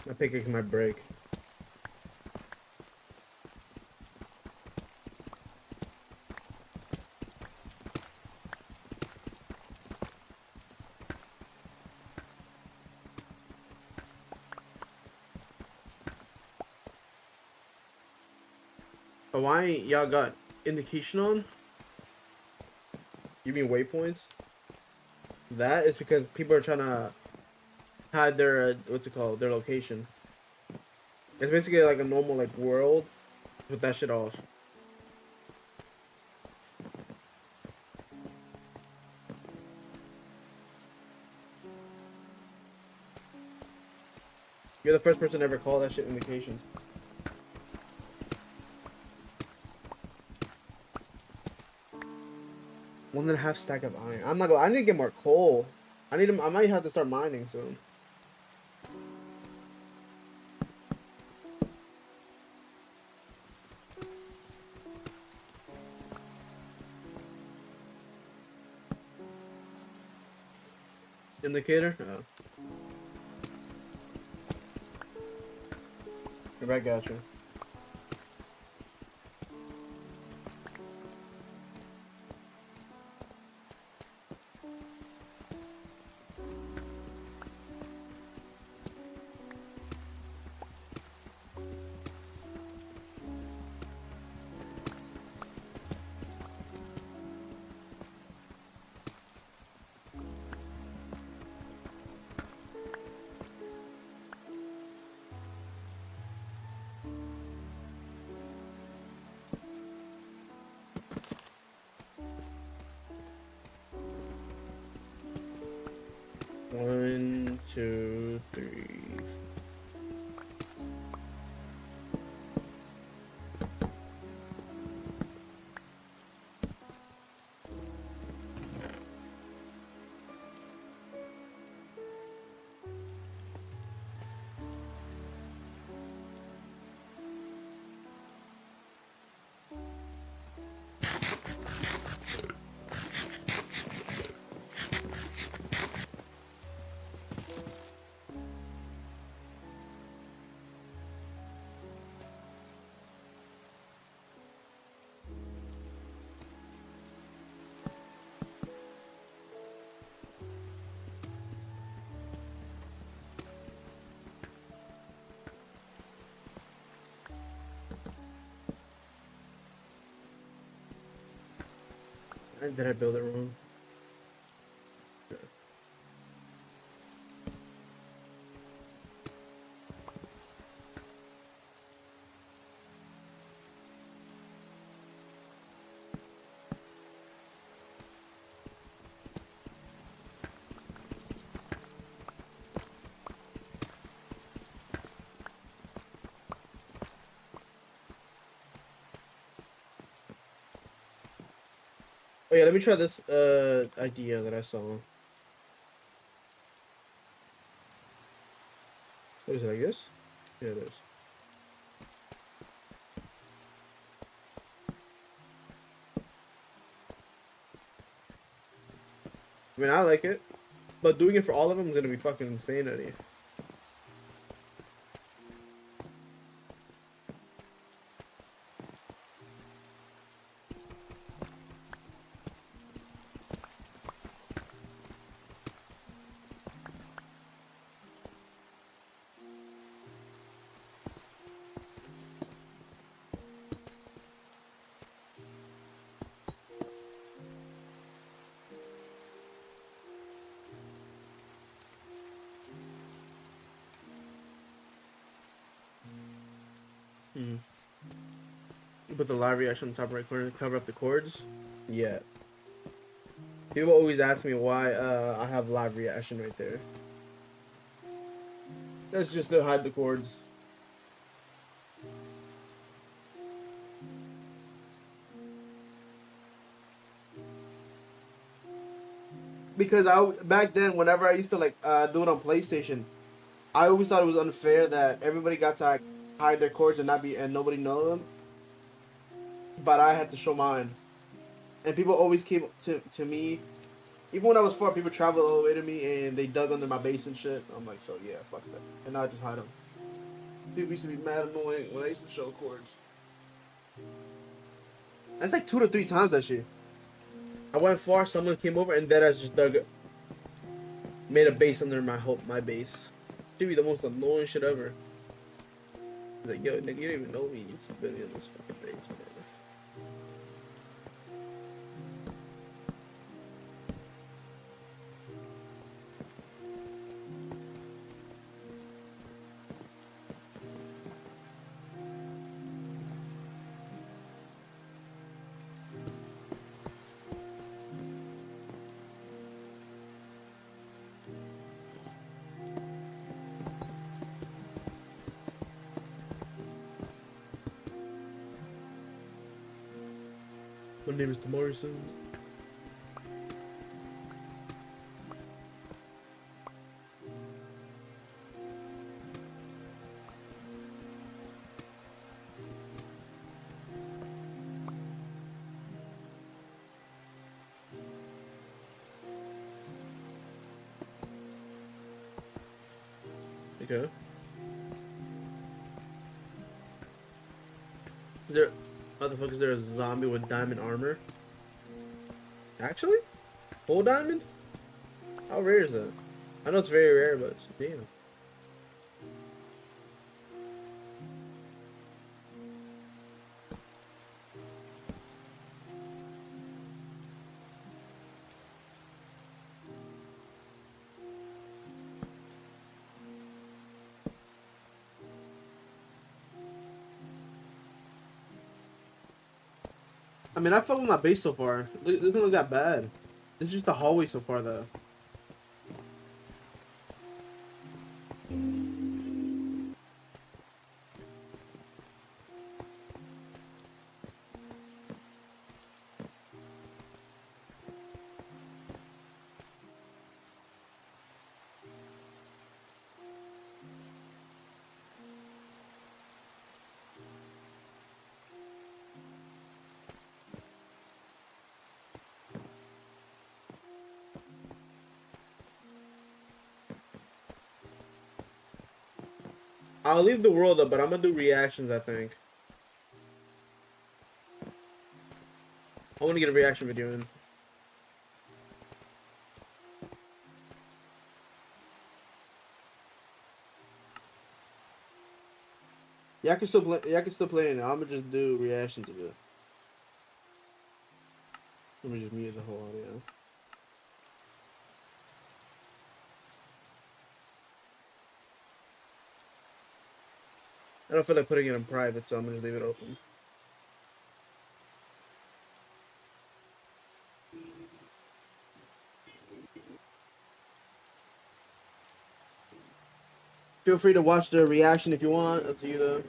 My pickaxe might break. But why ain't y'all got indication on? You mean waypoints? That is because people are trying to hide their what's it called? Their location. It's basically like a normal like world with that shit off. You're the first person to ever call that shit indications. 1.5 stack of iron. I'm not going. I need to get more coal. I need. I might have to start mining soon. Indicator? Oh. I got you. One, two, three. Did I build it wrong? Oh yeah, let me try this idea that I saw. What is it, like this? Yeah, it is. I mean, I like it, but doing it for all of them is gonna be fucking insanity. Hmm. You put the live reaction on the top right corner to cover up the chords. Yeah. People always ask me why I have live reaction right there. That's just to hide the chords. Because back then, whenever I used to like do it on PlayStation, I always thought it was unfair that everybody got to like, hide their chords and nobody know them. But I had to show mine, and people always came to me. Even when I was 4, people traveled all the way to me and they dug under my bass and shit. I'm like, so yeah, fuck that. And now I just hide them. People used to be mad annoying when I used to show chords. That's like 2 to 3 times that shit. I went far, someone came over and then I just made a bass under my bass. Should be the most annoying shit ever. Like, yo, nigga, you don't even know me. You've been in this fucking face, whatever. My name is Morrison. Okay. Is there, motherfucker, is there a zombie with diamond armor? Actually? Full diamond? How rare is that? I know it's very rare, but damn. I mean, I fuck with my base so far. It doesn't look that bad. It's just the hallway so far, though. I'll leave the world up, but I'm gonna do reactions, I think. I want to get a reaction video in. Yeah, I can still play. Yeah, I can still play it. I'm gonna just do reactions of it. Let me just mute the whole audio. I don't feel like putting it in private, so I'm gonna just leave it open. Feel free to watch the reaction if you want. Up to you though.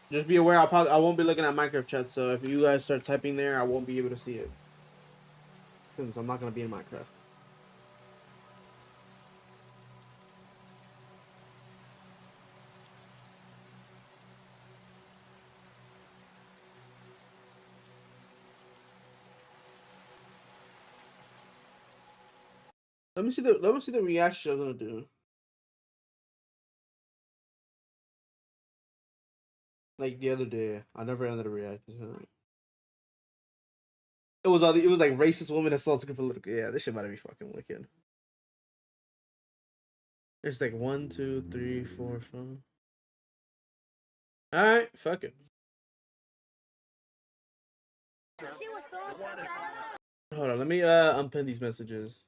Just be aware, I won't be looking at Minecraft chat, so if you guys start typing there, I won't be able to see it. Since I'm not gonna be in Minecraft. Let me see the reaction I'm gonna do. Like the other day, I never ended a reaction to it. It was like racist woman assaulting political. Yeah, this shit might be fucking wicked. There's like 1, 2, 3, 4, 5. All right, fuck it. Hold on, let me unpin these messages.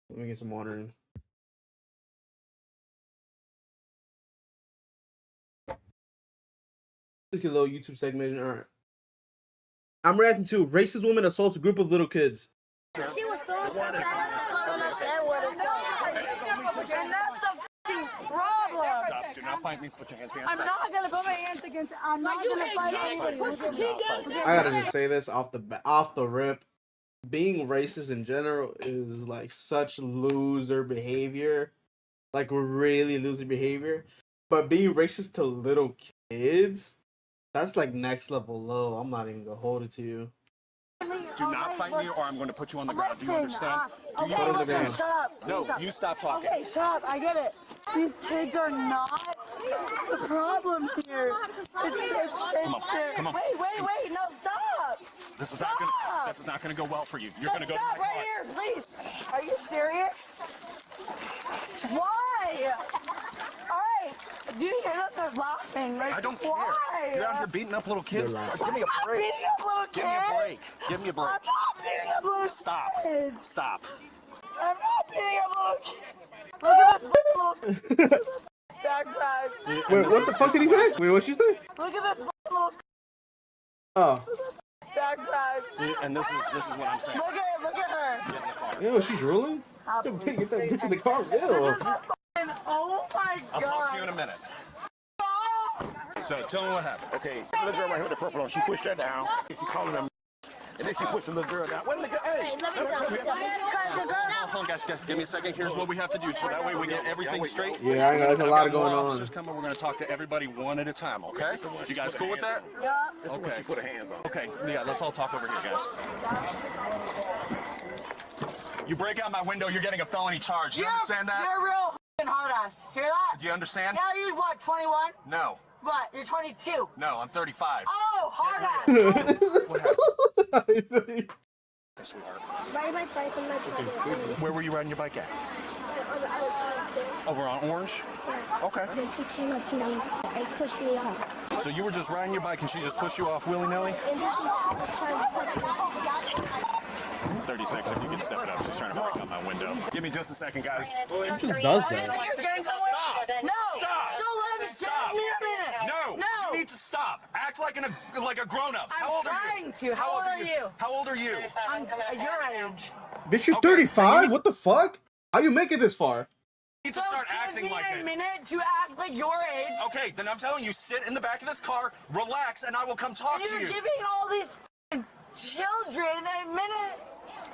Let me get some water in. Let's get a little YouTube segment. All right. I'm reacting to racist woman assaults a group of little kids. She was throwing stuff at us and calling us N-words. And that's the f***ing problem. Stop. Do not fight me. Put your hands behind I'm not going to put my hands against it. I'm not going to fight anybody. I gotta just say this off the rip. Being racist in general is like such loser behavior. Like really loser behavior. But being racist to little kids, that's like next level low. I'm not even gonna hold it to you. Do not fight me or I'm going to put you on the ground. Do you Listen, understand? Do you okay, listen, understand? shut up. No, Please you stop talking. Okay, shut up. I get it. These kids are not the problem here. Come on. Wait. No, stop. This is not going to go well for you. You're going to Just go stop to my right car. here, please. Are you serious? Why? All right. Do you hear that they're laughing? Like, I don't why? care. You're out here beating up little kids. Give me I'm not a break. beating up little kids. Give me a break. Give me a break. I'm not beating up little Stop. kids. Stop. I'm not beating up little kids. Look at this little backpack. Wait, what the fuck did he say? Wait, what'd she say? Look at this little Oh, backpack. See, and this is what I'm saying. Look at her. ew, she's drooling? Yo, get that bitch in the car. Ew. And oh my I'll god. talk to you in a minute. So tell me what happened. Okay, the little girl right here with the purple on, she pushed her down. She calling them, and then she pushed the little girl down. What the girl? Hey, Let me tell you, because the girl. Hold on, guys, give me a second. Here's what we have to do, so that way we get everything straight. Yeah, I know, there's a lot going on. Officers coming. We're going to talk to everybody one at a time, okay? You guys cool with that? That's the one Okay. she put her hands on. Okay, yeah, let's all talk over here, guys. You break out my window, you're getting a felony charge. You understand that? You're a real f***ing hard ass. Hear that? Do you understand? Now you what, 21? No. What? You're 22. No, I'm 35. Oh, hard ass. What happened? Sweetheart. Riding my bike on my brother. Where were you riding your bike at? On the other side there. Over on Orange? Okay. Then she came up to me and pushed me off. So you were just riding your bike and she just pushed you off willy-nilly? And then she was trying to touch me. 36, if you can step it up. She's trying to break out my window. Give me just a second, guys. Who just does You think that? you're getting somewhere? Stop. No. Stop. Don't let me Stop. give me a minute. No. No. You need to stop. Act like a grown-up. I'm How old are trying you? to. How old are you? How old are you? I'm your age. Bitch, you're Okay, 35? What the fuck? How you make it this far? You need So to start give acting me like a it. minute to act like your age. Okay, then I'm telling you, sit in the back of this car, relax, and I will come talk And to you're you. giving all these f***ing children a minute.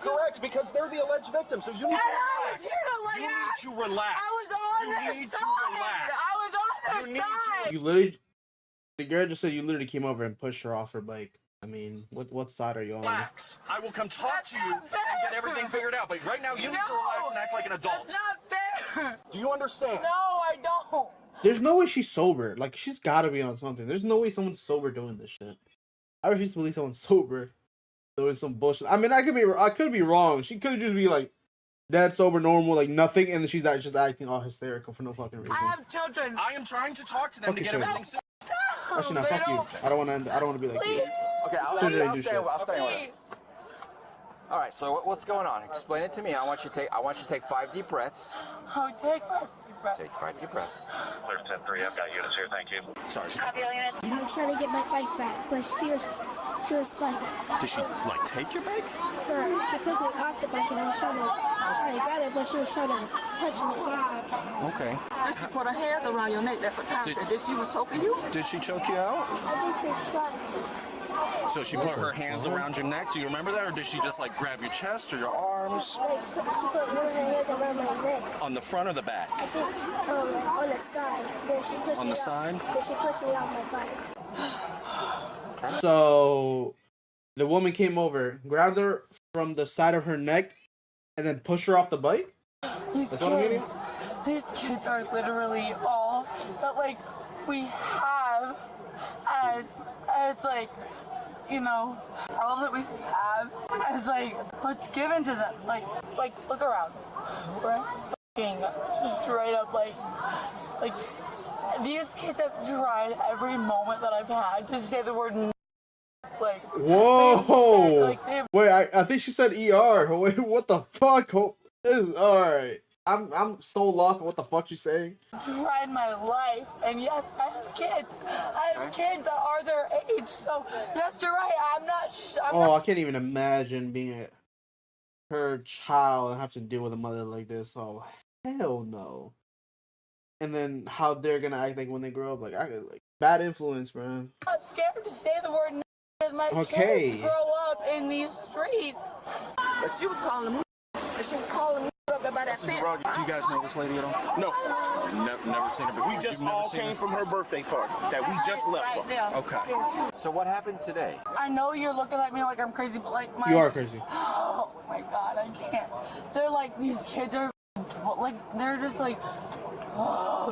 Correct, because they're the alleged victims, so you need And to I relax. was here to like You act. need to relax. I was on You their need to side. relax. I was on You their need to- side. You literally, the girl just said you literally came over and pushed her off her bike. I mean, what side are you on? Relax. I will come talk That's to you not and fair. get everything figured out. But right now, you need to relax and act like an adult. That's not fair. Do you understand? No, I don't. There's no way she's sober. Like, she's gotta be on something. There's no way someone's sober doing this shit. I refuse to believe someone's sober doing some bullshit. I mean, I could be wrong. She could just be like dead sober, normal, like nothing, and then she's just acting all hysterical for no fucking reason. I have children. I am trying to talk to them to Okay, get sure. everything set. Actually, no, They fuck you. don't- I don't want to be like Please. you. Okay, I'll Please stay do with shit. I'll stay with Please. it. All right, so what's going on? Explain it to me. I want you to take 5 deep breaths. Oh, take my breath. Take 5 deep breaths. Clear 10-3, I've got units here, thank you. Sorry. I'm trying to get my bike back, but she was like, Did she, like, take your bike? she pushed me off the bike and I was trying to grab it, but she was trying to touch me. Okay. Did she put her hands around your neck? That's what Tom said. Did she was choking you? Did she choke you out? I think she was trying to. So she put her hands around your neck. Do you remember that? Or did she just, like, grab your chest or your arms? Like, she put one of her hands around my neck. On the front or the back? I think on the side. Then she pushed On me the off. side? Then she pushed me off my bike. So the woman came over, grabbed her from the side of her neck, and then pushed her off the bike. These That's what I'm getting kids, these kids are literally all that like we have as like, you know, all that we have as like what's given to them. Like look around. We're fucking straight up like these kids have tried every moment that I've had to say the word like Whoa! like, they've- Wait, I think she said ER. Wait, what the fuck? This is alright. I'm so lost in what the fuck she's saying. tried my life, and yes, I have kids. I have kids that are their age. So yes, you're right. I'm not. Oh, I can't even imagine being her child and have to deal with a mother like this. Oh, hell no. And then how they're gonna act like when they grow up, like bad influence, man. I'm not scared to say the word because my Okay. kids grow up in these streets. But she was calling me. And she was calling me up about that Do you guys know this lady at all? No. Never seen her before. We just You've never all seen came her? from her birthday party that we just left from. Okay. So what happened today? I know you're looking at me like I'm crazy, but like my You are crazy. Oh my god, I can't. They're like, these kids are like, they're just like, oh,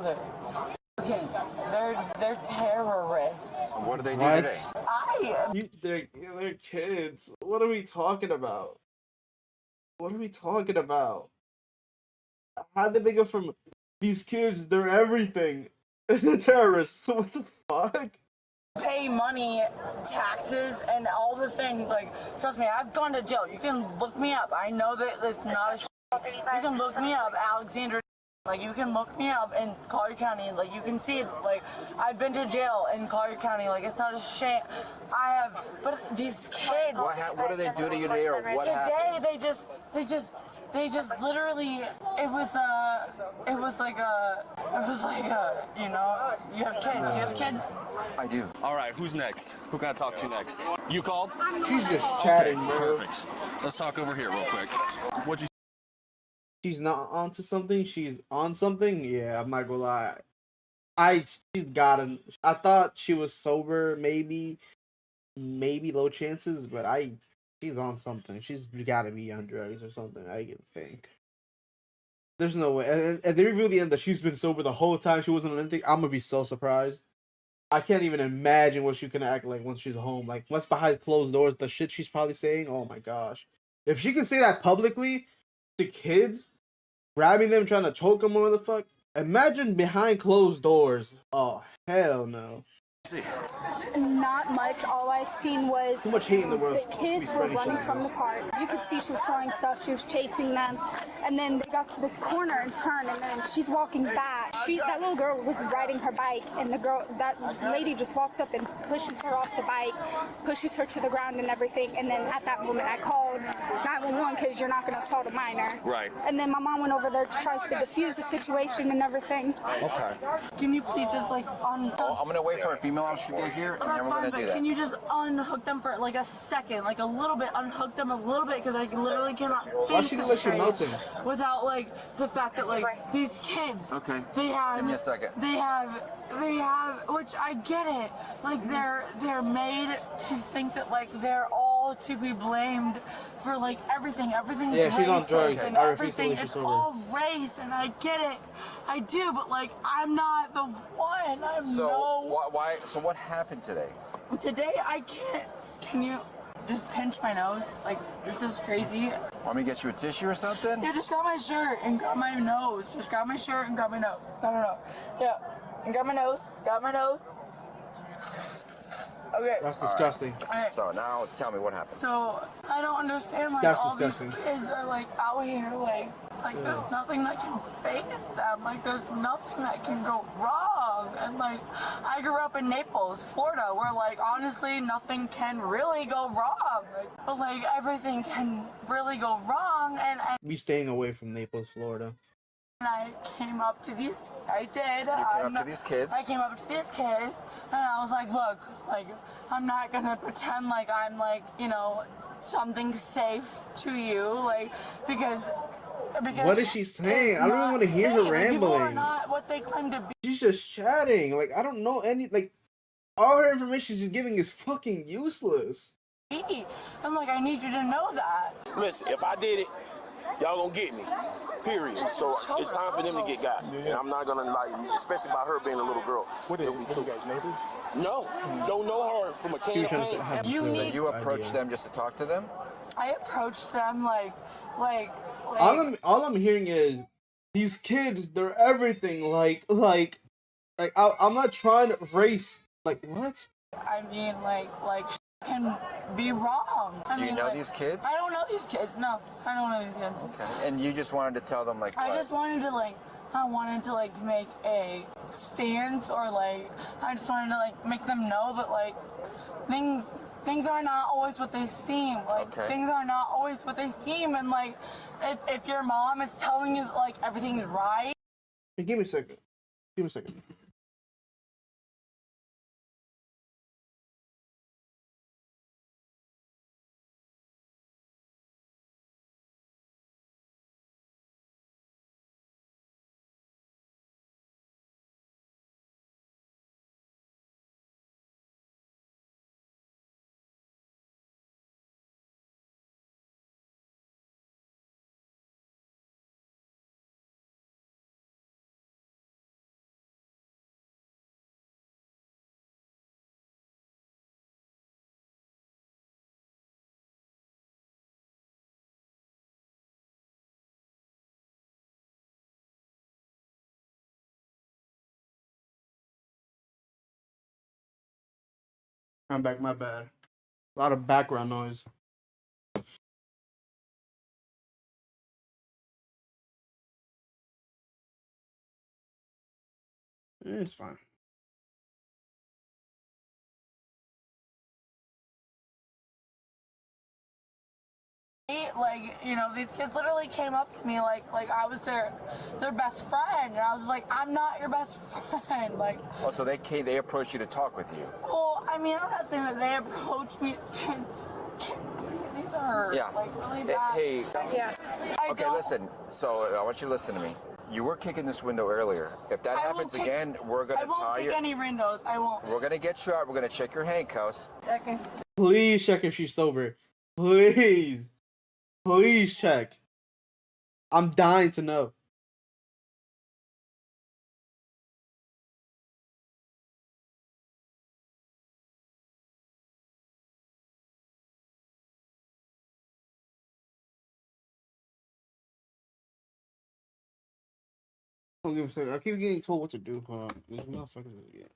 they're terrorists. What did they do What? today? They're kids. What are we talking about? What are we talking about? How did they go from these kids? They're everything. They're terrorists. So what the fuck? Pay money, taxes, and all the things. Like, trust me, I've gone to jail. You can look me up. I know that it's not a You can look me up, Alexander. Like, you can look me up in Collier County. Like, you can see, like, I've been to jail in Collier County. Like, it's not a shame. I have, but these kids. What did they do to you today, or what happened? Today, they just literally, it was like a, you know, you have kids. Do you have kids? I do. All right, who's next? Who can I talk to next? You called? She's just chatting, bro. Perfect. Let's talk over here real quick. What'd you She's not onto something. She's on something. Yeah, I'm not gonna lie. She's gotta. I thought she was sober, maybe low chances, but she's on something. She's gotta be on drugs or something. I can think. There's no way. And they reveal the end that she's been sober the whole time. She wasn't on anything. I'm gonna be so surprised. I can't even imagine what she can act like once she's home. Like, what's behind closed doors? The shit she's probably saying. Oh my gosh. If she can say that publicly to kids, grabbing them, trying to choke them, or the fuck. Imagine behind closed doors. Oh, hell no. see? Not much. All I've seen was Too much hate in the world. the kids were running from the park. You could see she was throwing stuff. She was chasing them. And then they got to this corner and turned, and then she's walking back. That little girl was riding her bike, and that lady just walks up and pushes her off the bike, pushes her to the ground and everything. And then at that moment, I called 911 because you're not going to assault a minor. Right. And then my mom went over there to try to defuse the situation and everything. Okay. Can you please just like I'm gonna wait for a female officer to get here, and then we're gonna do that. Can you just unhook them for like a second, like a little bit, unhook them a little bit, because I literally cannot Why she think gonna let you straight melting? without like the fact that like these kids, Okay. they have, Give me a second. they have, which I get it, like they're made to think that like they're all to be blamed for like everything's Yeah, she's on racist drugs. and I refuse to everything, believe she's it's sober. all race, and I get it, I do, but like I'm not the one. I'm So no. why? So what happened today? Today I can't. Can you just pinch my nose? Like, this is crazy. Want me to get you a tissue or something? Yeah, just grab my shirt and grab my nose. Just grab my shirt and grab my nose. No. Yeah. And grab my nose. Grab my nose. Okay. That's disgusting. Alright. So now tell me what happened. So I don't understand, like, That's all disgusting. these kids are like out here, like there's nothing that can face them. Like there's nothing that can go wrong. And like I grew up in Naples, Florida, where like honestly nothing can really go wrong. But like everything can really go wrong, and We staying away from Naples, Florida. I came up to these. I did. You came up to these kids? I came up to these kids, and I was like, "Look, like, I'm not gonna pretend like I'm like, you know, something safe to you, like, because." What is she saying? it's I don't even not want to hear her safe. People are rambling. not what they claim to be. She's just chatting. Like, I don't know any. Like, all her information she's giving is fucking useless. And like, I need you to know that. Listen, if I did it, y'all gonna get me. Period. So it's time for them to get got. And I'm not gonna like, especially by her being a little girl. What are you guys neighbors? No, don't know her from a She can was of trying to say, paint. have You some So need- you approached idea. them just to talk to them? I approached them like. All I'm hearing is these kids. They're everything. Like I'm not trying to race. Like what? I mean, like can be wrong. I Do you mean, know like, these kids? I don't know these kids. No, I don't know these kids. Okay. And you just wanted to tell them like I what? just wanted to like make a stance, or like I just wanted to like make them know that like things are not always what they seem. Like Okay. things are not always what they seem, and like if your mom is telling you that, like everything is right. Hey, give me a second. Give me a second. I'm back, my bad. A lot of background noise. It's fine. Like, you know, these kids literally came up to me like I was their best friend, and I was like, I'm not your best friend. Like, Oh, so they approached you to talk with you. well, I mean, I'm not saying that they approached me. These are Yeah. like really bad. Hey. Yeah. Okay, listen. So I want you to listen to me. You were kicking this window earlier. If that happens again, we're gonna I won't tie kick you. any windows. I won't. We're gonna get you out. We're gonna check your handcuffs. Okay. Please check if she's sober. Please. Please check. I'm dying to know. Don't give a second. I keep getting told what to do. Hold on. These motherfuckers again.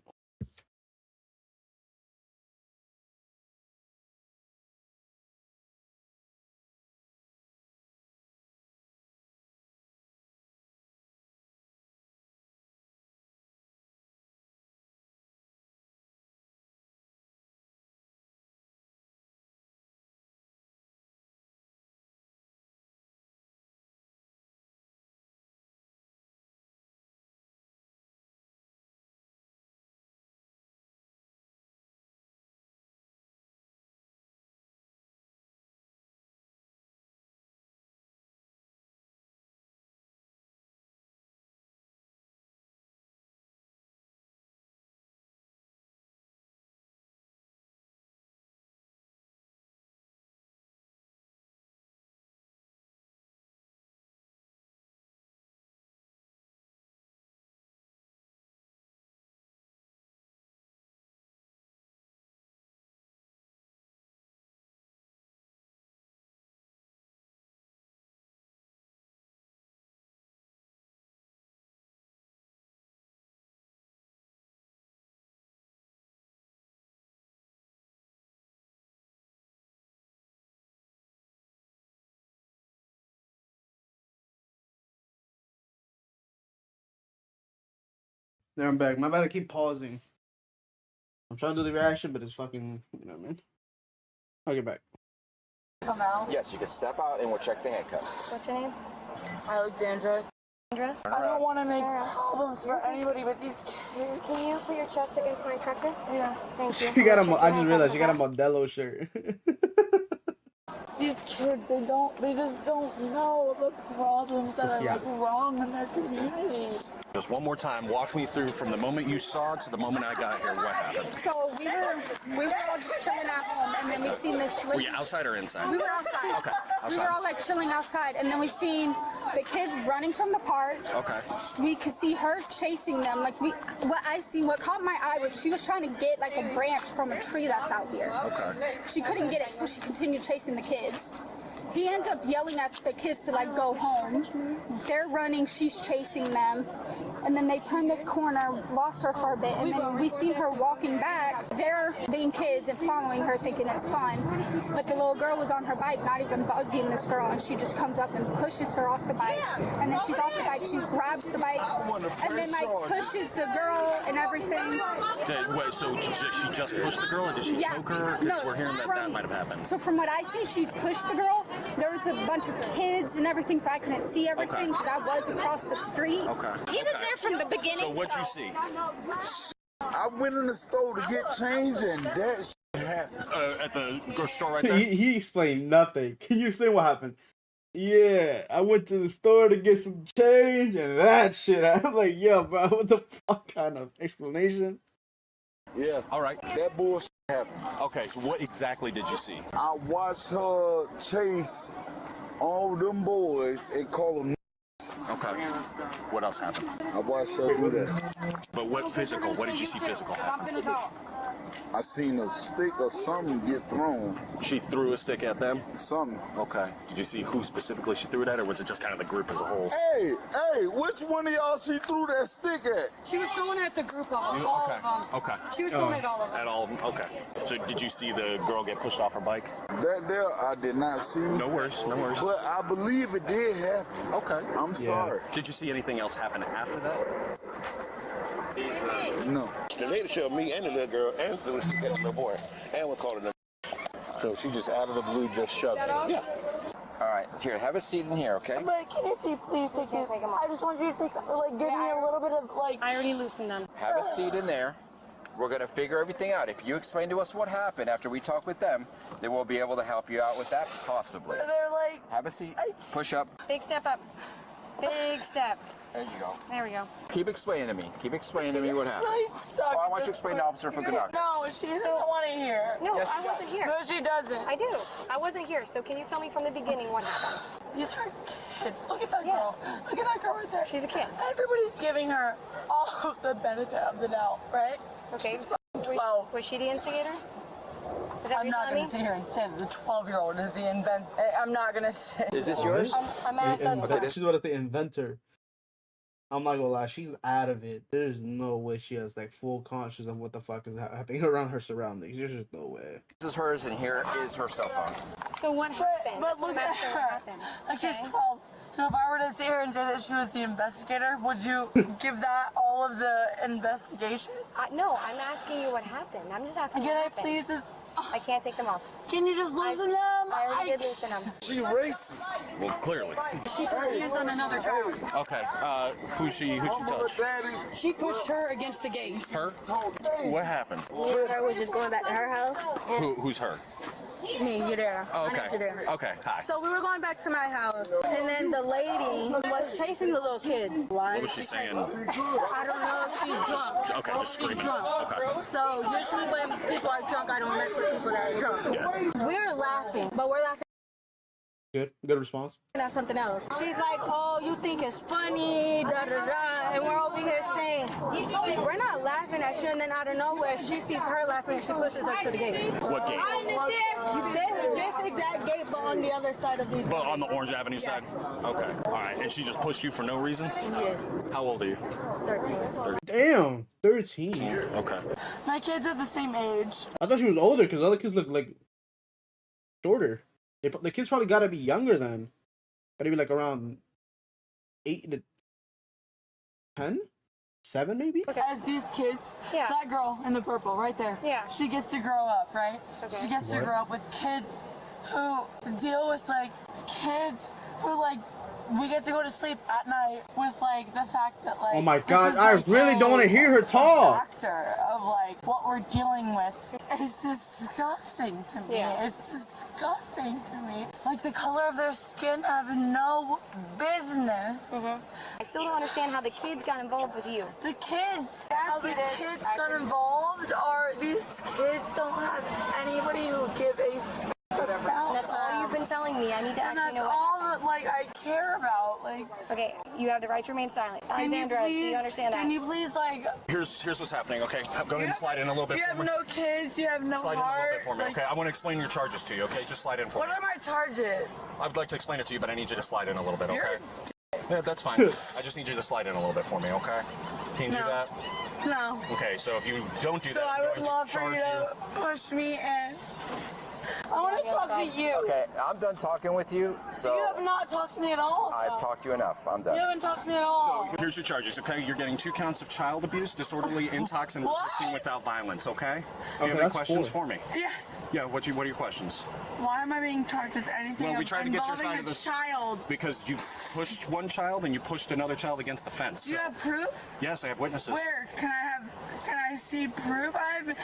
There, I'm back. My bad, I keep pausing. I'm trying to do the reaction, but it's fucking, you know what I mean? I'll get back. Come out. Yes, you can step out and we'll check the handcuffs. What's your name? Alexandra. I don't want to make problems for anybody, but these kids. Can you put your chest against my trucker? Yeah. Thank you. She got a, I just realized she got a Modelo shirt. These kids, they just don't know the problems that are like, wrong in their community. Just one more time, walk me through from the moment you saw it to the moment I got here. What happened? So we were all just chilling at home, and then we seen this Were lady. you outside or inside? We were outside. Okay, We outside. were all like chilling outside, and then we seen the kids running from the park. Okay. We could see her chasing them. Like what caught my eye was she was trying to get like a branch from a tree that's out here. Okay. She couldn't get it, so she continued chasing the kids. He ends up yelling at the kids to like go home. They're running, she's chasing them. And then they turn this corner, lost her for a bit, and then we see her walking back. They're being kids and following her thinking it's fun. But the little girl was on her bike, not even bugging this girl, and she just comes up and pushes her off the bike. And then she's off the bike, she grabs the bike, and then like pushes the girl and everything. Wait, so did she just push the girl or did she choke her? Because we're hearing that might have happened. So from what I see, she pushed the girl. There was a bunch of kids and everything, so I couldn't see everything because I was across the street. Okay. He was there from the beginning. So what'd you see? I went in the store to get change and that shit happened. At the grocery store right there? He explained nothing. Can you explain what happened? Yeah, I went to the store to get some change and that shit. I'm like, yo, bro, what the fuck kind of explanation? Yeah. All right. That bullshit happened. Okay, so what exactly did you see? I watched her chase all them boys and call them. Okay. What else happened? I watched her do that. But what physical? What did you see physical happen? I seen a stick or something get thrown. She threw a stick at them? Something. Okay. Did you see who specifically she threw it at, or was it just kind of the group as a whole? Hey, which one of y'all she threw that stick at? She was throwing it at the group of them, all of them. Okay. She was throwing it at all of them. At all of them? Okay. So did you see the girl get pushed off her bike? That there, I did not see. No worries, no worries. But I believe it did happen. Okay. I'm sorry. Did you see anything else happen after that? No. The lady showed me and the little girl and the little boy, and we're calling them. So she just out of the blue just shoved it? Yeah. All right, here, have a seat in here, okay? But can you please take it? I just want you to take, like, give me a little bit of, like... I already loosened them. Have a seat in there. We're going to figure everything out. If you explain to us what happened after we talk with them, then we'll be able to help you out with that, possibly. They're like... Have a seat. Push up. Big step up. Big step. There you go. There we go. Keep explaining to me. Keep explaining to me what happened. Really suck. Well, I want you to explain to Officer Fukunaga. No, she doesn't want to hear. No, Yes, I she wasn't does. here. No, she doesn't. I do. I wasn't here. So can you tell me from the beginning what happened? These are kids. Look at that girl. Look at that girl right there. She's a kid. Everybody's giving her all of the benefit of the doubt, right? Okay. She's 12. Was she the instigator? Is that I'm not going to sit here and say that the 12-year-old is the inventor. I'm not going to say. Is this yours? I'm asked that. Okay, She's about to say inventor. I'm not gonna lie, she's out of it. There's no way she has like full conscious of what the fuck is happening around her surroundings. There's just no way. This is hers, and here is her cell phone. So what happened? But look at her. Like she's 12. So if I were to sit here and say that she was the investigator, would you give that all of the investigation? No, I'm asking you what happened. I'm just asking Can what I happened. please just... I can't take them off. Can you just loosen them? I already did loosen them. She racist. Well, clearly. She put her hands on another child. Okay. Who'd she touch? She pushed her against the gate. Her? What happened? Her was just going back to her house. Who's her? Me, you're there. Oh, okay. Okay, hi. So we were going back to my house, and then the lady was chasing the little kids. What was she saying? I don't know if she's drunk. Okay, just She's screaming. drunk. Okay. So usually when people are drunk, I don't mess with people that are drunk. We're laughing, but we're laughing Good response. at something else. She's like, oh, you think it's funny, da da da, and we're over here saying, we're not laughing at you, and then out of nowhere, she sees her laughing, and she pushes her to the gate. What gate? This exact gate, but on the other side of these. But on the Orange Avenue side? Okay. All right. And she just pushed you for no reason? Yeah. How old are you? 13. Damn, 13. Okay. My kids are the same age. I thought she was older because other kids look like shorter. The kids probably gotta be younger then. Gotta be like around 8 to 10? 7 maybe? As these kids, Yeah. that girl in the purple right there, Yeah. she gets to grow up, right? Okay. She gets to grow up with kids who deal with like kids who like we get to go to sleep at night with like the fact that like Oh my this god, is, I like, really don't want to hear her talk. factor of like what we're dealing with. It's disgusting to me. Yeah. It's disgusting to me. Like the color of their skin have no business. I still don't understand how the kids got involved with you. The kids, how the kids got involved are these kids don't have anybody who give a f about That's all you've been telling me. I need to and actually that's know what all that like I care about. Like, Okay, you have the right to remain silent. can you Alexandra, do please, you understand that? Can you please like? Here's what's happening, okay? Go ahead and slide in a little bit You for have me. no kids. You have no Slide in a little heart. bit for me, like, okay? I want to explain your charges to you, okay? Just slide in for What me. are my charges? I'd like to explain it to you, but I need you to slide in a little bit, okay? You're Yeah, that's fine. I just need you to slide in a little bit for me, okay? Can you do No. that? No. Okay, so if you don't do So that, I I'm would going love to for charge you to push me in. I want to talk to you. Okay, I'm done talking with you, so You have not talked to me at all. I've talked to you enough. I'm done. You haven't talked to me at all. So here's your charges, okay? You're getting 2 counts of child abuse, disorderly intox, and resisting without violence, okay? Do you have any that's questions 4. for me? Yes. Yeah, what are your questions? Why am I being charged with anything Well, we tried to get your involving side a of this child? because you pushed one child and you pushed another child against the fence. Do you have proof? Yes, I have witnesses. Where can I see proof? I've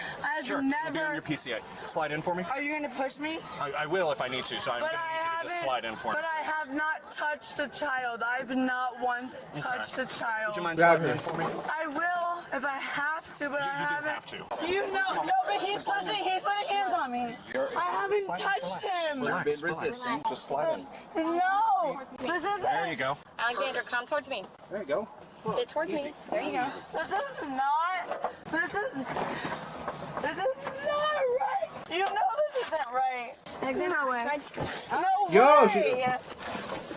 Sure, it'll be on never. your PCA. Slide in for me. Are you going to push me? I will if I need to, so I'm But going to I need you to just haven't. slide in for me. But I have not touched a child. I've not once touched a child. Would you mind Grab sliding her. in for me? I will if I have to, but I You do haven't. have to. You know, no, but he's pushing. He's putting hands on me. I haven't touched him. I've been resisting. Just slide in. No, this is There it. you go. Alexandra, come towards me. There you go. Sit towards me. There you go. This is not. This is. This is not right. You know this isn't right. Exit no way. No Yo, way.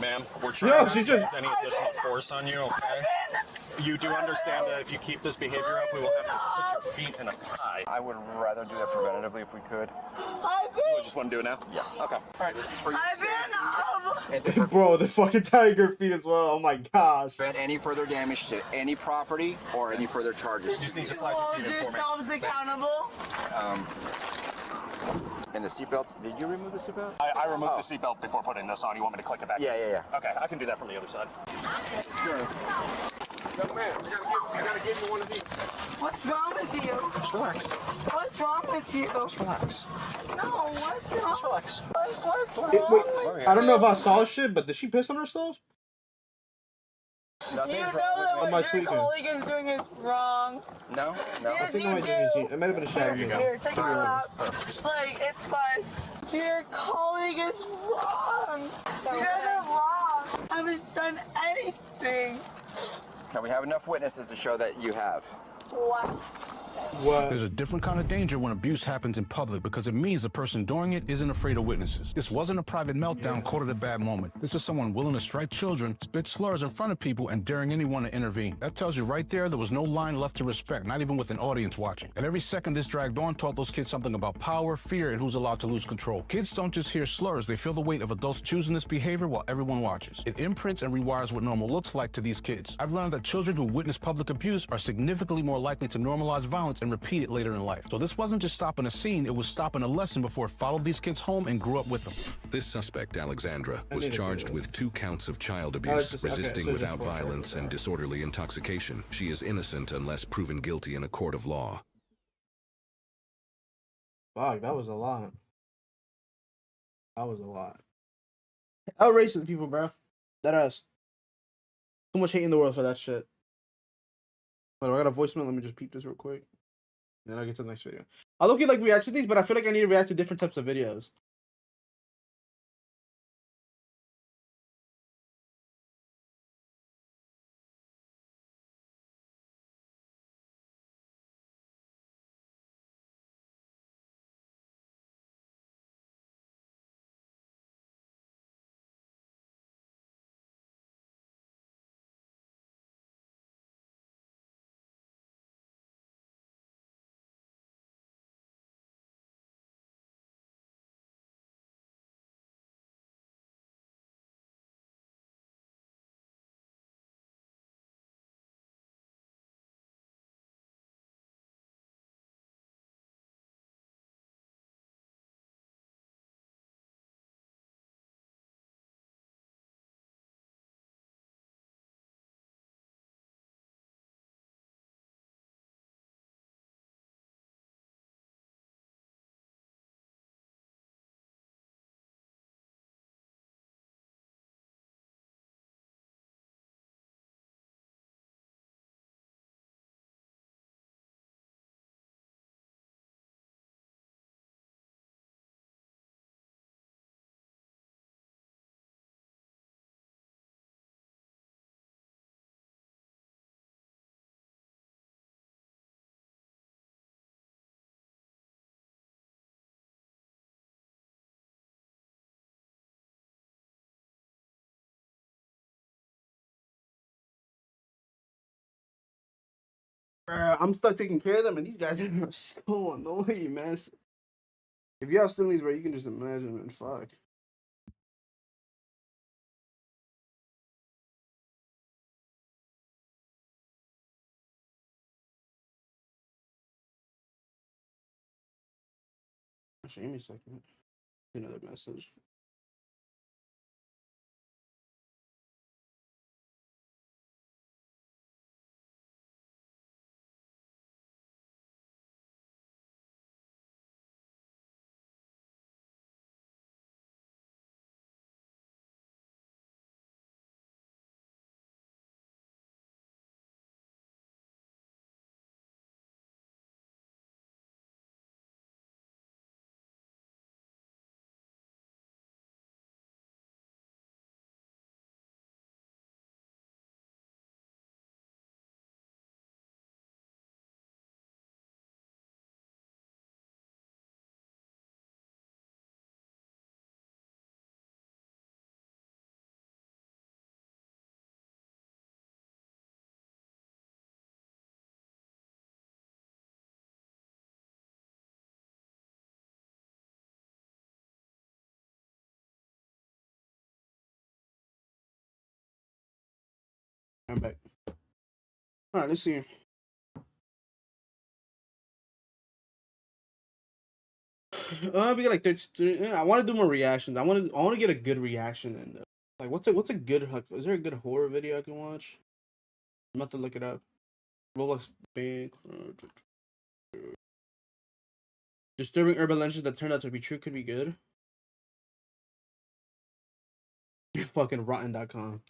Ma'am, we're Yo, trying not she to just- use any additional force on you, okay? You do understand that if you keep this behavior up, we will have to put your feet in a tie. I would rather do that preventatively if we could. You just want to do it now? Yeah. Okay. All right, this is for you. I've been And to prevent Bro, the fucking tiger feet as well. Oh my gosh. any further damage to any property or any further charges. You just need to slide your hold feet in for me. yourselves accountable. And the seatbelts, did you remove the seatbelt? I removed the seatbelt before putting this on. You want me to click it back? Yeah. Okay, I can do that from the other side. Young man, I gotta give you one of these. What's wrong with you? Just relax. What's wrong with you? Just relax. No, what's wrong? Just relax. What's wrong Wait, with I don't know if I saw shit, but did she piss on herself? you? know that Am I what your tweaking? colleague is doing is wrong. No? I Yes, think it you might just be do. it might have been a shadow. Here, take my lap. Like, it's fine. Your colleague is wrong. You guys are wrong. I haven't done anything. Can we have enough witnesses to show that you have? What? What? There's a different kind of danger when abuse happens in public because it means the person doing it isn't afraid of witnesses. This wasn't a private meltdown caught at a bad moment. This is someone willing to strike children, spit slurs in front of people, and daring anyone to intervene. That tells you right there was no line left to respect, not even with an audience watching. And every second this dragged on taught those kids something about power, fear, and who's allowed to lose control. Kids don't just hear slurs, they feel the weight of adults choosing this behavior while everyone watches. It imprints and rewires what normal looks like to these kids. I've learned that children who witness public abuse are significantly more likely to normalize violence and repeat it later in life. So this wasn't just stopping a scene, it was stopping a lesson before it followed these kids home and grew up with them. This suspect, Alexandra, was charged with 2 counts of child Oh, abuse, it's just- okay, resisting so just without 4 charges, violence, and disorderly intoxication. She is innocent unless proven guilty in a court of law. Fuck, that was a lot. That was a lot. Outrage to the people, bro. That us. Too much hate in the world for that shit. Wait, I got a voicemail. Let me just peep this real quick. Then I'll get to the next video. I look at like react to these, but I feel like I need to react to different types of videos. I'm stuck taking care of them, and these guys are so annoying, man. If you have siblings, bro, you can just imagine, man. Fuck. Actually, give me a second. Another message. I'm back. All right, let's see. We got like 30. I want to do more reactions. I want to get a good reaction and like what's a good like, is there a good horror video I can watch? I'm about to look it up. Roblox Bank. Disturbing urban legends that turned out to be true could be good. Fucking rotten.com.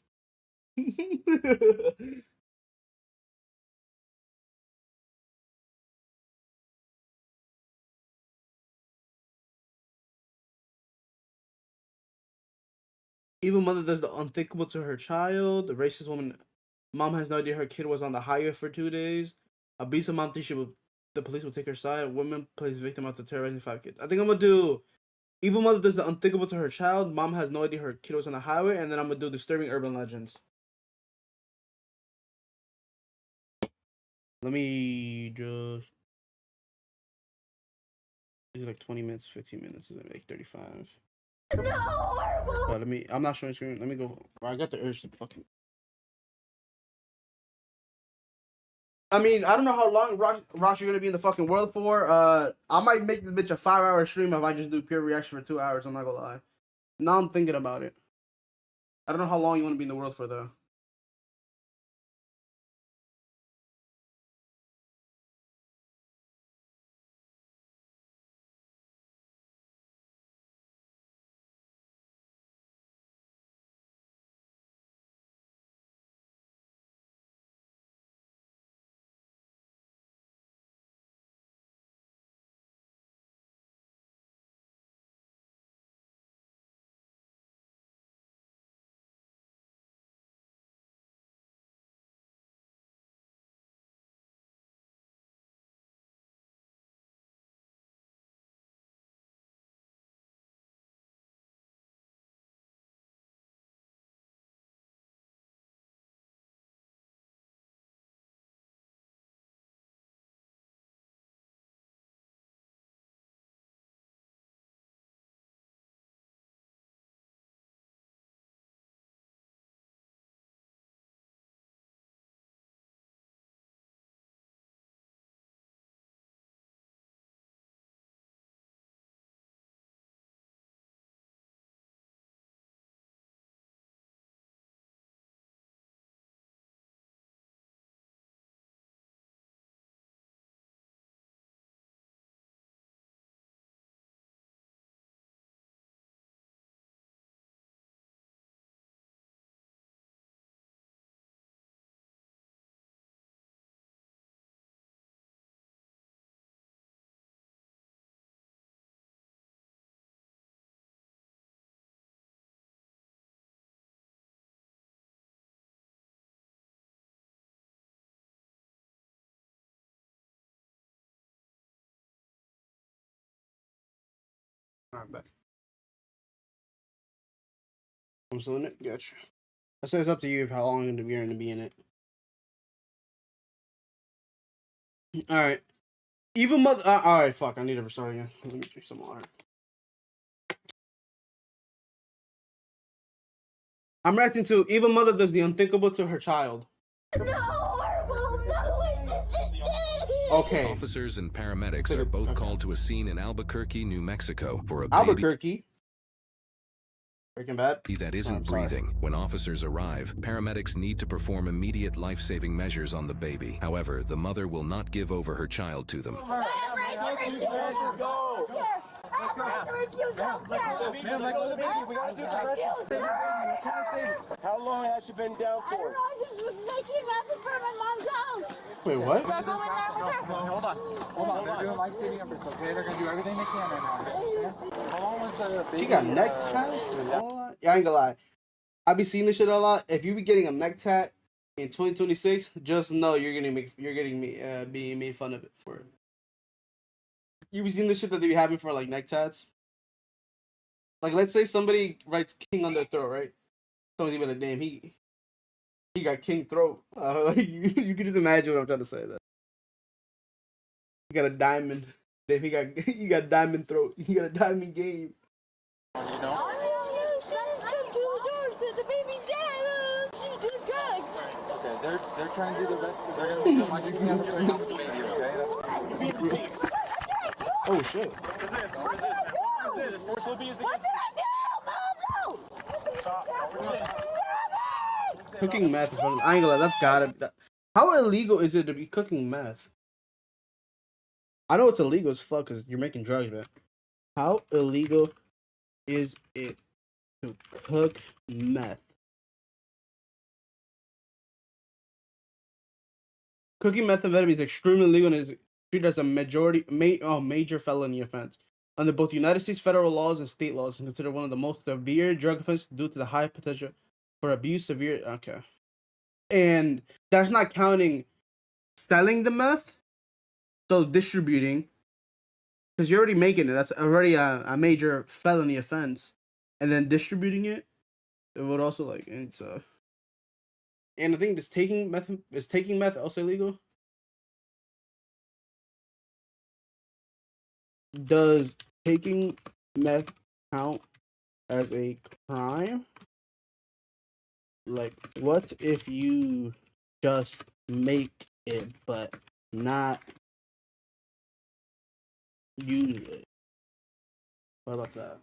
Evil mother does the unthinkable to her child. The racist woman mom has no idea her kid was on the highway for 2 days. Abusive mom thinks the police will take her side. Woman plays victim after terrorizing 5 kids. I think I'm gonna do evil mother does the unthinkable to her child. Mom has no idea her kid was on the highway, and then I'm gonna do disturbing urban legends. Let me just. These are like 20 minutes, 15 minutes. Is like 35. No, horrible. Let me. I'm not showing screen. Let me go. I got the urge to fucking. I mean, I don't know how long Ross you're gonna be in the fucking world for. I might make this bitch a 5-hour stream if I just do pure reaction for 2 hours. I'm not gonna lie. Now I'm thinking about it. I don't know how long you want to be in the world for though. Alright, bet. I'm still in it? Gotcha. I said it's up to you how long you're going to be in it. Alright. Evil mother. Alright, fuck. I need to restart again. Let me drink some water. I'm reacting to Evil mother does the unthinkable to her child. No, horrible. No, this is okay. Officers and paramedics are both called to a scene in Albuquerque, New Mexico for a baby Albuquerque? Breaking Bad? that isn't breathing. When officers arrive, paramedics need to perform immediate life-saving measures on the baby. However, the mother will not give over her child to them. How long has she been down for? I just was making nothing for my mom's house. Wait, what? Hold on. They're doing life-saving efforts, okay? They're gonna do everything they can right now. How long was the baby? She got neck tats and all that? Yeah, I ain't gonna lie. I be seeing this shit a lot. If you be getting a neck tat in 2026, just know you're being made fun of it for it. You be seeing this shit that they be having for like neck tats? Like, let's say somebody writes king on their throat, right? Somebody's gonna be like, damn, he got king throat. You can just imagine what I'm trying to say. That he got a diamond. Damn, he got diamond throat. He got a diamond game. The baby's dead. She just drugs. they're trying to do their best. They're gonna be doing my shooting efforts right now with the baby, okay? Oh shit. What is this? What is this? What is this? Force will be used against Cooking meth is one. I ain't gonna lie, that's gotta be. How illegal is it to be cooking meth? I know it's illegal as fuck because you're making drugs, man. How illegal is it to cook meth? Cooking methamphetamine is extremely illegal and is treated as a major felony offense under both United States federal laws and state laws, and considered one of the most severe drug offenses due to the high potential for abuse. Okay, and that's not counting selling the meth, so distributing, because you're already making it. That's already a major felony offense, and then distributing it, it would also like it's and I think this taking meth also illegal. Does taking meth count as a crime? Like, what if you just make it but not use it? What about that?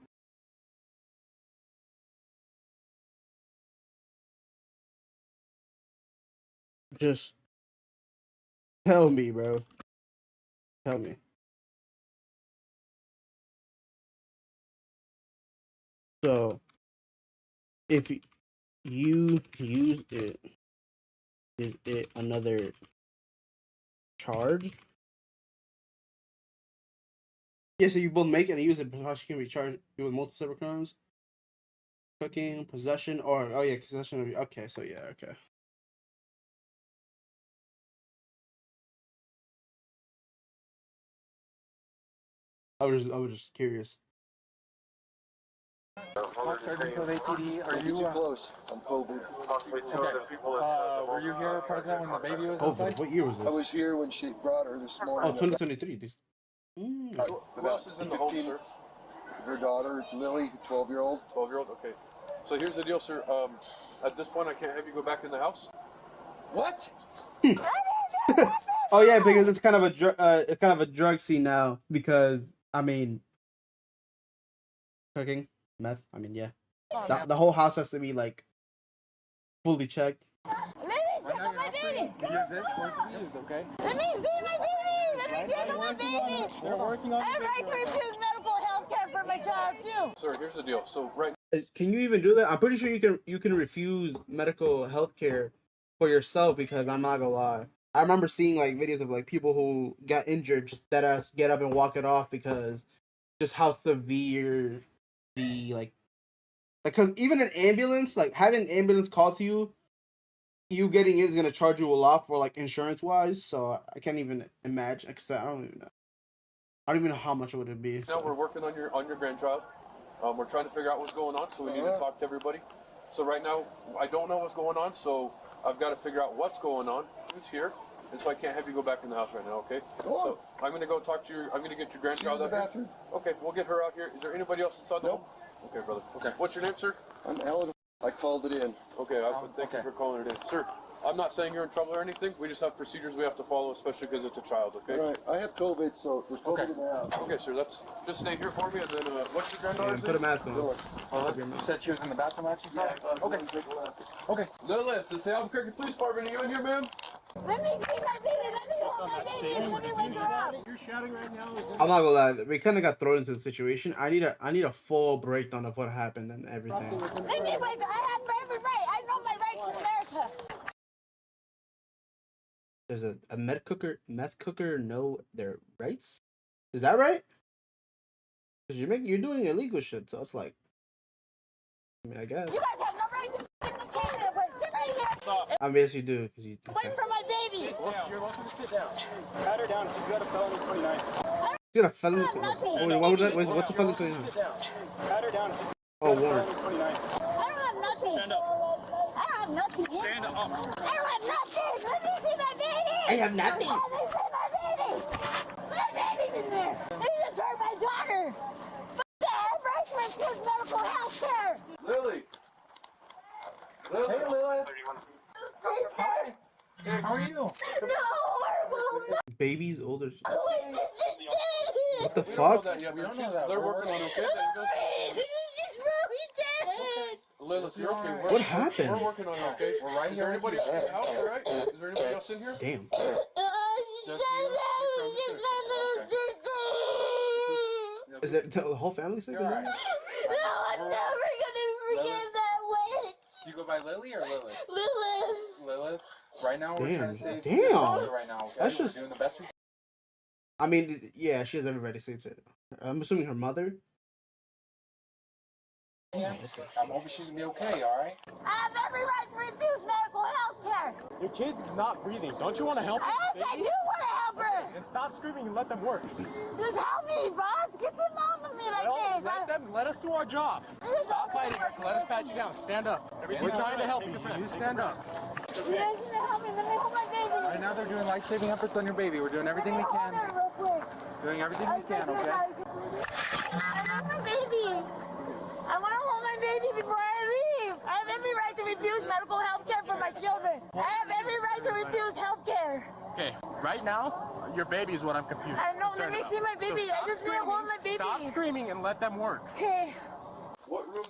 Just tell me, bro. Tell me. So, if you use it, is it another charge? Yeah, so you both make it and use it, but you can be charged with multiple separate crimes. Cooking, possession, or oh yeah, possession of. Okay, so yeah, okay. I was just curious. Sergeant of APD, are you too close? I'm COVID. Okay. Were you here present when the baby was inside? What year was this? I was here when she brought her this morning. Oh, 2023. Who else is in the home, sir? Her daughter, Lily, 12-year-old. 12-year-old. Okay. So here's the deal, sir. At this point, I can't have you go back in the house. What? Oh yeah, because it's kind of a drug scene now. Because I mean, cooking meth. I mean, yeah, the whole house has to be like fully checked. Let me check on my baby. Use this once it's used, okay? Let me see my baby. Let me check on my baby. They're working on it. I have right to refuse medical health care for my child too. Sir, here's the deal. So right. Can you even do that? I'm pretty sure you can refuse medical health care for yourself, because I'm not gonna lie. I remember seeing like videos of like people who got injured just that us get up and walk it off because just how severe the like because even an ambulance, like having an ambulance call to you getting it is gonna charge you a lot for like insurance wise. So I can't even imagine, because I don't even know. I don't even know how much would it be. Now we're working on your grandchild. We're trying to figure out what's going on, so we need to talk to everybody. So right now, I don't know what's going on, so I've got to figure out what's going on, who's here, and so I can't have you go back in the house right now, okay? Go on. So I'm going to go talk to I'm going to get your grandchild out here. Okay, we'll get her out here. Is there anybody else inside the home? Okay, brother. Okay. What's your name, sir? I'm Alan. I called it in. Okay, thank you for calling it in. Sir, I'm not saying you're in trouble or anything. We just have procedures we have to follow, especially because it's a child, okay? All right. I have COVID, so there's COVID in my house. Okay, sir, just stay here for me, and then what's your granddaughter's name? Put a mask on. You said she was in the bathroom last time? Okay. Okay. Lilith, this is the Albuquerque Police Department. Are you in here, ma'am? Let me see my baby. Let me hold my baby. Let me wake her up. You're shouting right now. I'm not gonna lie, we kind of got thrown into the situation. I need a full breakdown of what happened and everything. Let me wake her. I have every right. I know my rights in America. There's a meth cooker know their rights? Is that right? Because you're doing illegal shit, so it's like, I mean, I guess. You guys have no right to sit in the table. Sit right here. I mean, yes, you do, because you. Wait for my baby. You're welcome to sit down. Pat her down. She's got a felony 29. You got a felony 29? What was that? What's a felony 29? Pat her down. Oh, warrant. 29. I don't have nothing. Stand up. I don't have nothing. Stand up. I don't have nothing. Let me see my baby. I have nothing. Let me see my baby. My baby's in there. He just hurt my daughter. F*** that. I have right to refuse medical health care. Lily. Hey, Lilith. Sister. Hey, how are you? No, horrible. Baby's older. My sister's dead. What the fuck? We don't know that. They're working on it, okay? She's probably dead. Lilith, you're okay. What happened? We're working on it, okay? We're right Is here. there anybody else in the house, all right? Is there anybody else in here? Damn. She's just my little sister. Is that the whole family sick? You're all right. No, I'm never gonna forgive that witch. Do you go by Lily or Lilith? Lilith. Lilith. Right now, we're Damn. trying to save Damn. your sister right now. Okay? That's We're just- doing the best we can. I mean, yeah, she has every right to say it. I'm assuming her mother. Yeah. I'm hoping she's gonna be okay. All right. I have every right to refuse medical health care. Your kid's not breathing. Don't you want to help her? Yes, I do want to help her. Then stop screaming and let them work. Just help me, boss. Get them off of me like this. Let us do our job. Stop fighting us. Let us pat you down. Stand up. We're trying to help you. You stand up. You guys need to help me. Let me hold my baby. Right now, they're doing life-saving efforts on your baby. We're doing everything we can. Real quick. Doing everything we can. Okay. I love my baby. I want to hold my baby before I leave. I have every right to refuse medical health care for my children. I have every right to refuse health care. Okay, right now, your baby is what I'm confused. I know, let me see my baby. I just need to hold my baby. Stop screaming and let them work. Okay. What room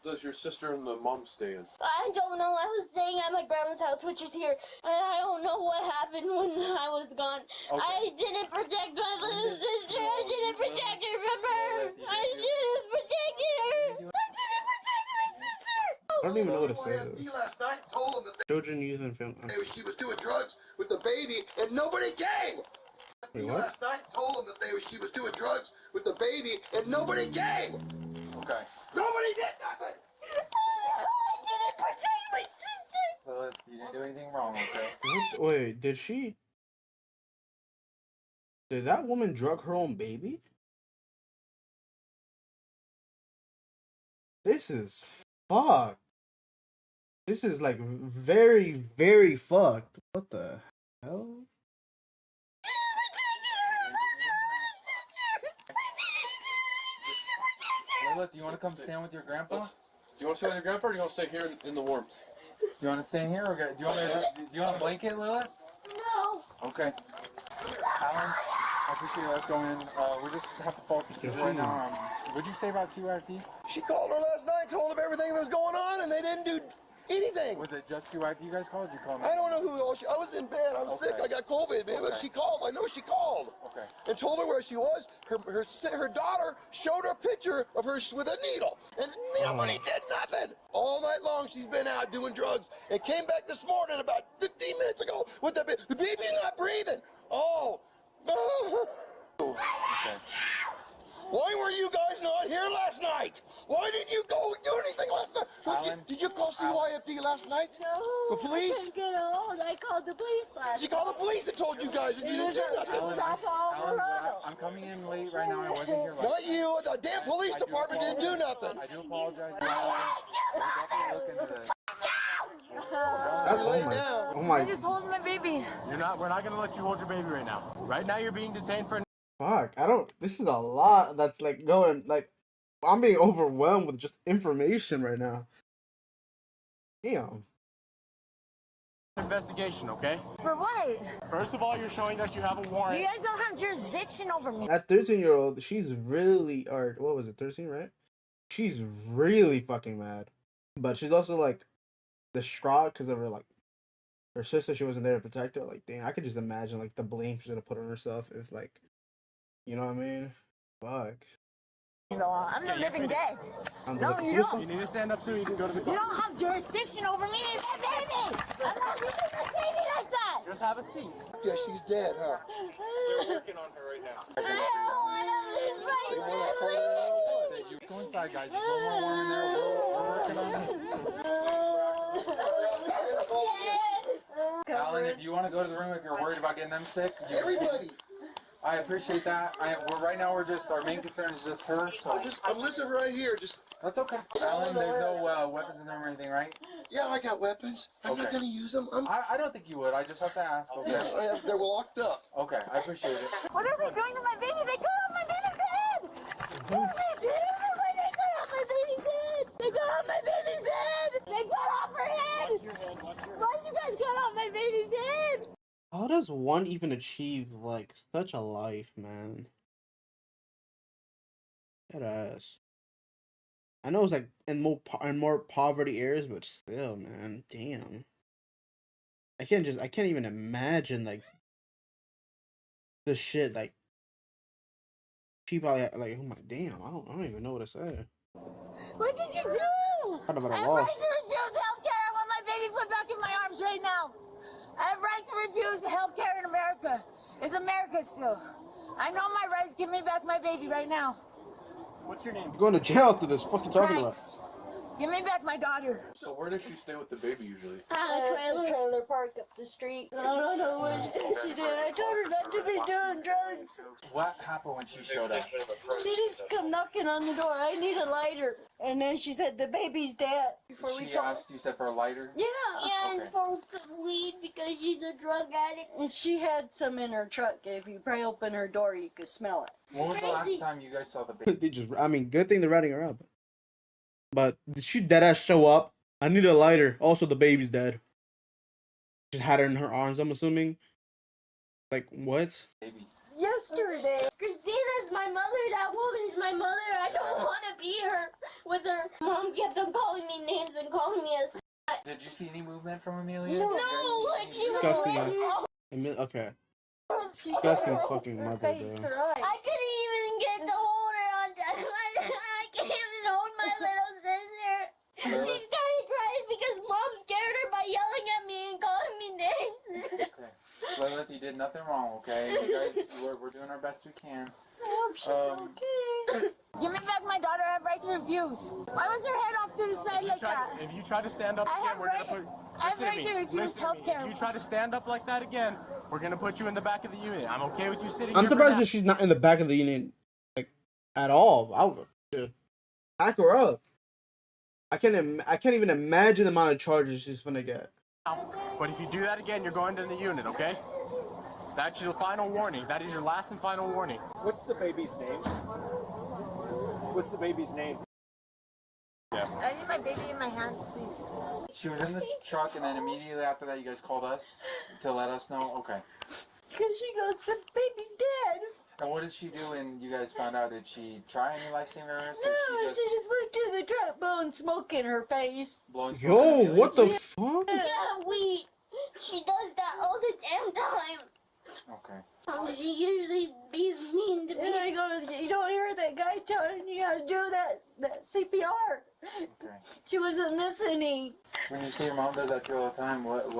does your sister and the mom stay in? I don't know. I was staying at my grandma's house, which is here, and I don't know what happened when I was gone. Okay. I didn't protect my little sister. I didn't protect her from her. I didn't protect her. I didn't protect my sister. I don't even know what to say. He last night told him that Children, youth, and family. she was doing drugs with the baby, and nobody came. Wait, He what? last night told him that she was doing drugs with the baby, and nobody came. Okay. Nobody did nothing. I didn't protect my sister. Lilith, you didn't do anything wrong. Okay. Wait, did that woman drug her own baby? This is fucked. This is like very, very fucked. What the hell? Lilith, do you want to come stand with your grandpa? Do you want to stay with your grandpa or do you want to stay here in the warmth? You want to stay in here or do you want a blanket, Lilith? No. Okay. Alan, I appreciate you. Let's go in. We just have to focus here right now. What'd you say about CYFD? She called her last night, told them everything that was going on, and they didn't do anything. Was it just CYFD you guys called? Or did you call me? I don't know who else. I was in bed. I was sick. I got COVID, man. But she called. I know she called. Okay. And told her where she was. Her daughter showed her a picture of her with a needle, and nobody did nothing. All night long she's been out doing drugs, and came back this morning about 15 minutes ago with the baby. The baby's not breathing. Oh. Okay. Why were you guys not here last night? Why didn't you go do anything last night? Alan, Did you call CYFD last night? No. The police? I couldn't get a hold. I called the police last She called the police and told you guys, and you didn't do nothing. Alan, I'm coming in late right now. I wasn't here last Not you. The damn police department didn't do nothing. I do apologize. We'll definitely look into this. Oh my. Just hold my baby. We're not gonna let you hold your baby right now. Right now you're being detained for Fuck, this is a lot that's like going, like, I'm being overwhelmed with just information right now. Damn. investigation, okay? For what? First of all, you're showing us you have a warrant. You guys don't have jurisdiction over me. That 13-year-old, she's really, or what was it, 13, right? She's really fucking mad. But she's also, like, distraught because of her, like, her sister, she wasn't there to protect her. Like, dang, I could just imagine, like, the blame she's gonna put on herself if, like, you know what I mean? Fuck. You know, I'm the living dead. No, you don't. You need to stand up so you can go to the You don't have jurisdiction over me and my baby. I'm not leaving my baby like that. Just have a seat. Yeah, she's dead, huh? They're working on her right now. I don't want to lose my family. You go inside, guys. There's one more warm in there. We're working on it. Alan, if you want to go to the room if you're worried about getting them sick. Everybody. I appreciate that. Right now our main concern is just her. So I'm listening right here. that's okay. Alan, there's no weapons in there or anything, right? Yeah, I got weapons. I'm not Okay. gonna use them. I don't think you would. I just have to ask. Okay. Yes, I have. They're locked up. Okay, I appreciate it. What are they doing to my baby? They cut off my baby's head. What are they doing? They cut off my baby's head. They cut off my baby's head. They cut off her head. Why did you guys cut off my baby's baby's head. How does one even achieve like such a life, man? That ass. I know it's like in more poverty areas, but still, man, damn. I can't even imagine like the shit like people like oh my damn, I don't even know what to say. What did you do? How about I I have lost? right to refuse health care. I want my baby put back in my arms right now. I have right to refuse health care in America. It's America still. I know my rights. Give me back my baby right now. What's your name? I'm going to jail after this. Fuck you talking about? Christ. Give me back my daughter. So where does she stay with the baby usually? The trailer park up the street. I don't know what she did. I told her not to be doing drugs. What happened when she showed up? She just come knocking on the door. I need a lighter. And then she said, the baby's dead. Before we She told asked you said for a lighter? Yeah. And for some weed because she's a drug addict. And she had some in her truck. If you pry open her door, you could smell it. When was the last time you guys saw the baby? They just, I mean, good thing they're riding her up. But did she deadass show up? I need a lighter. Also, the baby's dead. Just had her in her arms, I'm assuming. Like, what? Baby. Yesterday. Christina's my mother. That woman's my mother. I don't want to be her with her. Mom kept on calling me names and calling me a. Did you see any movement from Amelia? No, like she was Disgusting. like, Okay. Disgusting fucking mother, dude. I couldn't even get to hold her on time. I can't even hold my little sister. She started crying because Mom scared her by yelling at me and calling me names. Okay. Lilith, you did nothing wrong, okay? You guys, we're doing our best we can. Okay. Give me back my daughter. I have right to refuse. Why was her head off to the side like that? If you try to stand up I again, have we're right- gonna put. I have Listen right me. to refuse Listen to me. health care. If you try to stand up like that again, we're gonna put you in the back of the unit. I'm okay with you sitting. I'm here for surprised now. that she's not in the back of the unit, like, at all. I would just back her up. I can't even imagine the amount of charges she's gonna get. But if you do that again, you're going to the unit, okay? That's your final warning. That is your last and final warning. What's the baby's name? What's the baby's name? Yeah. I need my baby in my hands, please. She was in the truck, and then immediately after that, you guys called us to let us know. Okay. Because she goes, the baby's dead. And what did she do when you guys found out? Did she try any life-saving herbs? No, she just went to the truck blowing smoke in her face. Blowing smoke Yo, in the what the audience? fuck? Yeah, she does that all the damn time. Okay. She usually be mean to me. And I go, you don't hear that guy telling you how to do that CPR. Okay. She wasn't listening. When you see your mom does that to you all the time, what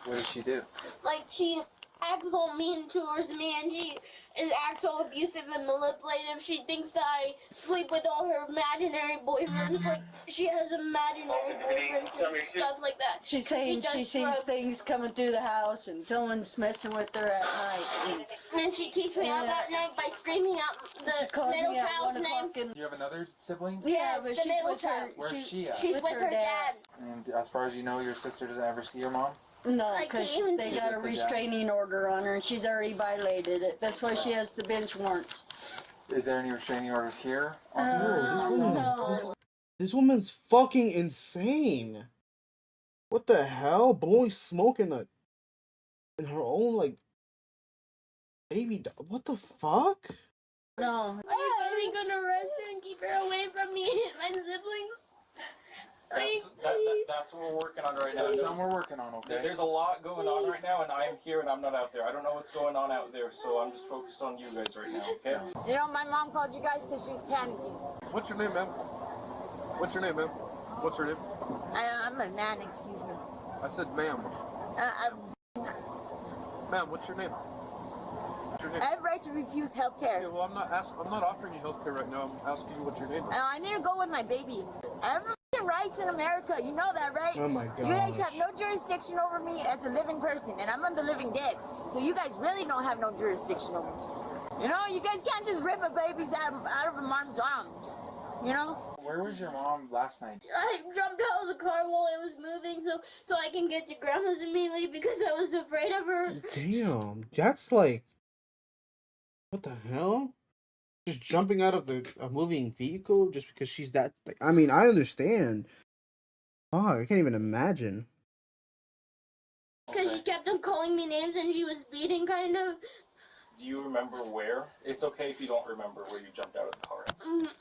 does she do? Like she acts all mean towards me, and she acts all abusive and manipulative. She thinks that I sleep with all her imaginary boyfriends. Like she has imaginary boyfriends and stuff like that. She's saying does she sees drugs. things coming through the house and someone's messing with her at night. And she keeps me up at night by screaming out She the calls middle me at child's 1 name. o'clock in Do you have another sibling? Yeah, Yes, but the she's middle with her. child. Where's she at? She's with her dad. And as far as you know, your sister doesn't ever see your mom? No, I because can't even they see got a her. restraining order on her and she's already violated it. That's why she has the bench warrants. Is there any restraining orders here? This woman's fucking insane. What the hell? Blowing smoke in her own like baby. What the fuck? No. Are you really gonna arrest her and keep her away from me and my siblings? That's what we're working on right now. That's something we're working on, okay? There's a lot going on right now, and I am here and I'm not out there. I don't know what's going on out there, so I'm just focused on you guys right now, okay? You know, my mom called you guys because she was panicking. What's your name, ma'am? What's your name, ma'am? What's her name? I'm a man, excuse me. I said, ma'am. Ma'am, what's your name? What's your name? I have right to refuse health care. Yeah, well, I'm not offering you health care right now. I'm asking you what your name is. I need to go with my baby. I have rights in America. You know that, right? Oh my You guys gosh. have no jurisdiction over me as a living person, and I'm on the living dead. So you guys really don't have no jurisdiction over me. You know, you guys can't just rip a baby's out of a mom's arms. You know? Where was your mom last night? I jumped out of the car while it was moving so I can get to grandma's immediately because I was afraid of her. Damn, that's like, what the hell? Just jumping out of a moving vehicle just because she's that, like, I mean, I understand. Fuck, I can't even imagine. Because she kept on calling me names and she was beating, kind of. Do you remember where? It's okay if you don't remember where you jumped out of the car.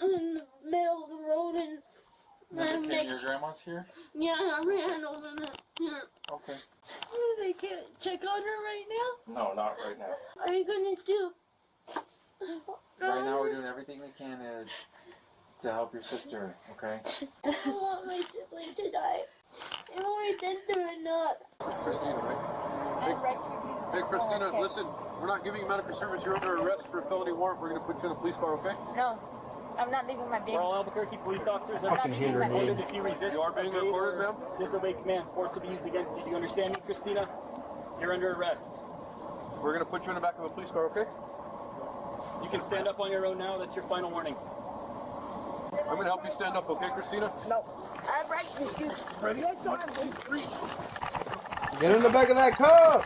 In the middle of the road and... Your grandma's here? Yeah, I ran over there. Yeah. Okay. They can't check on her right now? No, not right now. What are you gonna do? Right now we're doing everything we can to help your sister, okay? I don't want my sibling to die. I've already been through enough. Christina, right? Hey, Christina, listen. We're not giving you medical service. You're under arrest for a felony warrant. We're going to put you in a police car, okay? No, I'm not leaving my baby. We're all Albuquerque police officers. I can hear her name. If you resist, You are being evade, recorded, or ma'am. disobey commands, force will be used against you. Do you understand me, Christina? You're under arrest. We're going to put you in the back of a police car, okay? You can stand up on your own now. That's your final warning. I'm going to help you stand up, okay, Christina? No, I'm right with you. Ready? That's all I'm doing. 3. Get in the back of that car!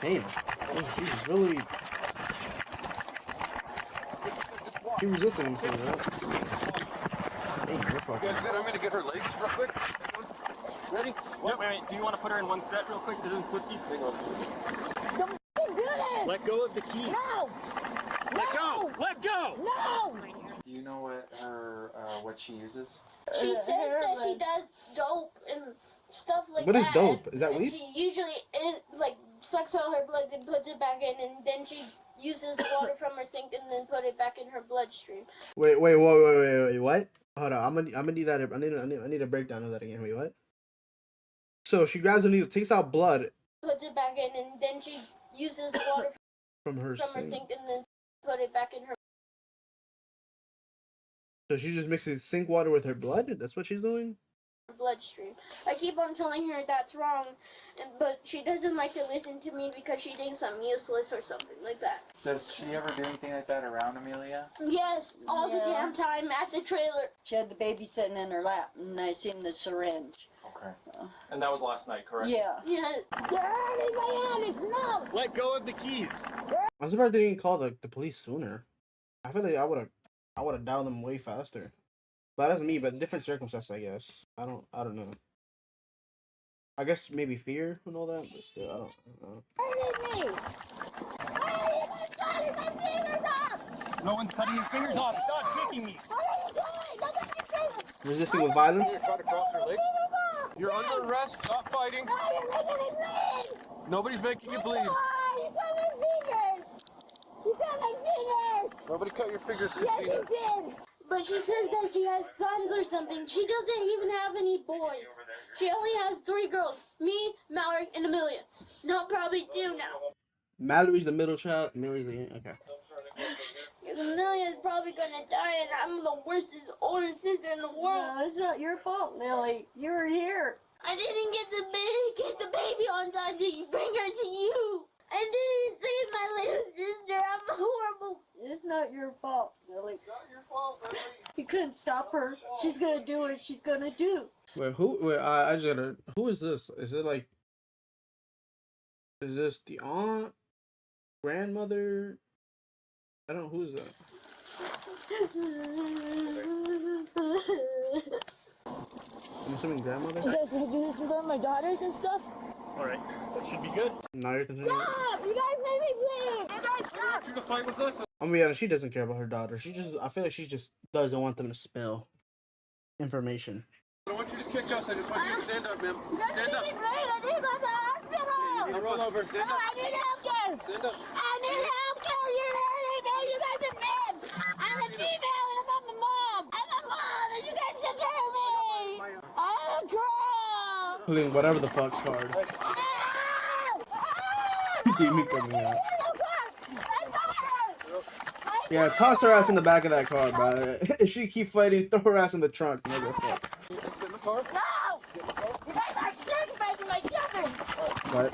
Damn. She's really... She resisted him, so right? Damn, you're fucking... I'm going to get her legs real quick. Ready? Wait. Do you want to put her in one set real quick so it doesn't slip these? Hang on. Don't do this! Let go of the keys. No! Let go! Let go! No! Do you know what she uses? She says that she does dope and stuff like What that. is dope? Is that and weed? She usually sucks out her blood and puts it back in, and then she uses the water from her sink and then put it back in her bloodstream. Wait, what? Hold on, I'm gonna need that. I need a breakdown of that again. Wait, what? So she grabs a needle, takes out blood, Puts it back in, and then she uses the water from her from her sink. sink and then put it back in her So she just mixes sink water with her blood? That's what she's doing? bloodstream. I keep on telling her that's wrong, but she doesn't like to listen to me because she thinks I'm useless or something like that. Does she ever do anything like that around Amelia? Yes, all the damn time at the trailer. She had the baby sitting in her lap, and I seen the syringe. Okay. And that was last night, correct? Yeah. Yeah. Dirty man is no. Let go of the keys. I'm surprised they didn't call the police sooner. I feel like I would have dialed them way faster. But that's me, but different circumstances, I guess. I don't know. I guess maybe fear and all that, but still, I don't know. No one's cutting your fingers off. Stop kicking me. Resisting with violence? You're trying to cross her legs. You're under arrest. Stop fighting. Nobody's making you bleed. Nobody cut your fingers, Christina. Yes, he did. But she says that she has sons or something. She doesn't even have any boys. She only has 3 girls. Me, Mallory, and Amelia. No, probably 2 now. Mallory's the middle child. Millie's the... Okay. Because Amelia is probably gonna die, and I'm the worstest, oldest sister in the world. No, it's not your fault, Millie. You were here. I didn't get the baby on time to bring her to you. I didn't save my little sister. I'm horrible. It's not your fault, Millie. It's not your fault, Lily. You couldn't stop her. She's gonna do what she's gonna do. Wait, who? Wait, I just gotta... Who is this? Is it like... Is this the aunt? Grandmother? I don't know. Who is that? I'm assuming grandmother? You guys gonna do this in front of my daughters and stuff? Alright, that should be good. Now you're continuing. Stop! You guys made me bleed! You guys stop! You to fight with us? I'm gonna be honest, she doesn't care about her daughter. I feel like she just doesn't want them to spill information. I don't want you to kick us. I just want you to stand up, ma'am. Stand up. I need to go to the hospital! Now roll over. Stand No, up. I need health care! Stand up. I need health care! You're hurting me! You guys are men! I'm a female and I'm a mom! I'm a mom and you guys took care of me! I'm a girl! Pulling whatever the fuck card. Demon coming out. Yeah, toss her ass in the back of that car, bro. If she keep fighting, throw her ass in the trunk. Motherfucker. No! You guys are sacrificing my children! What?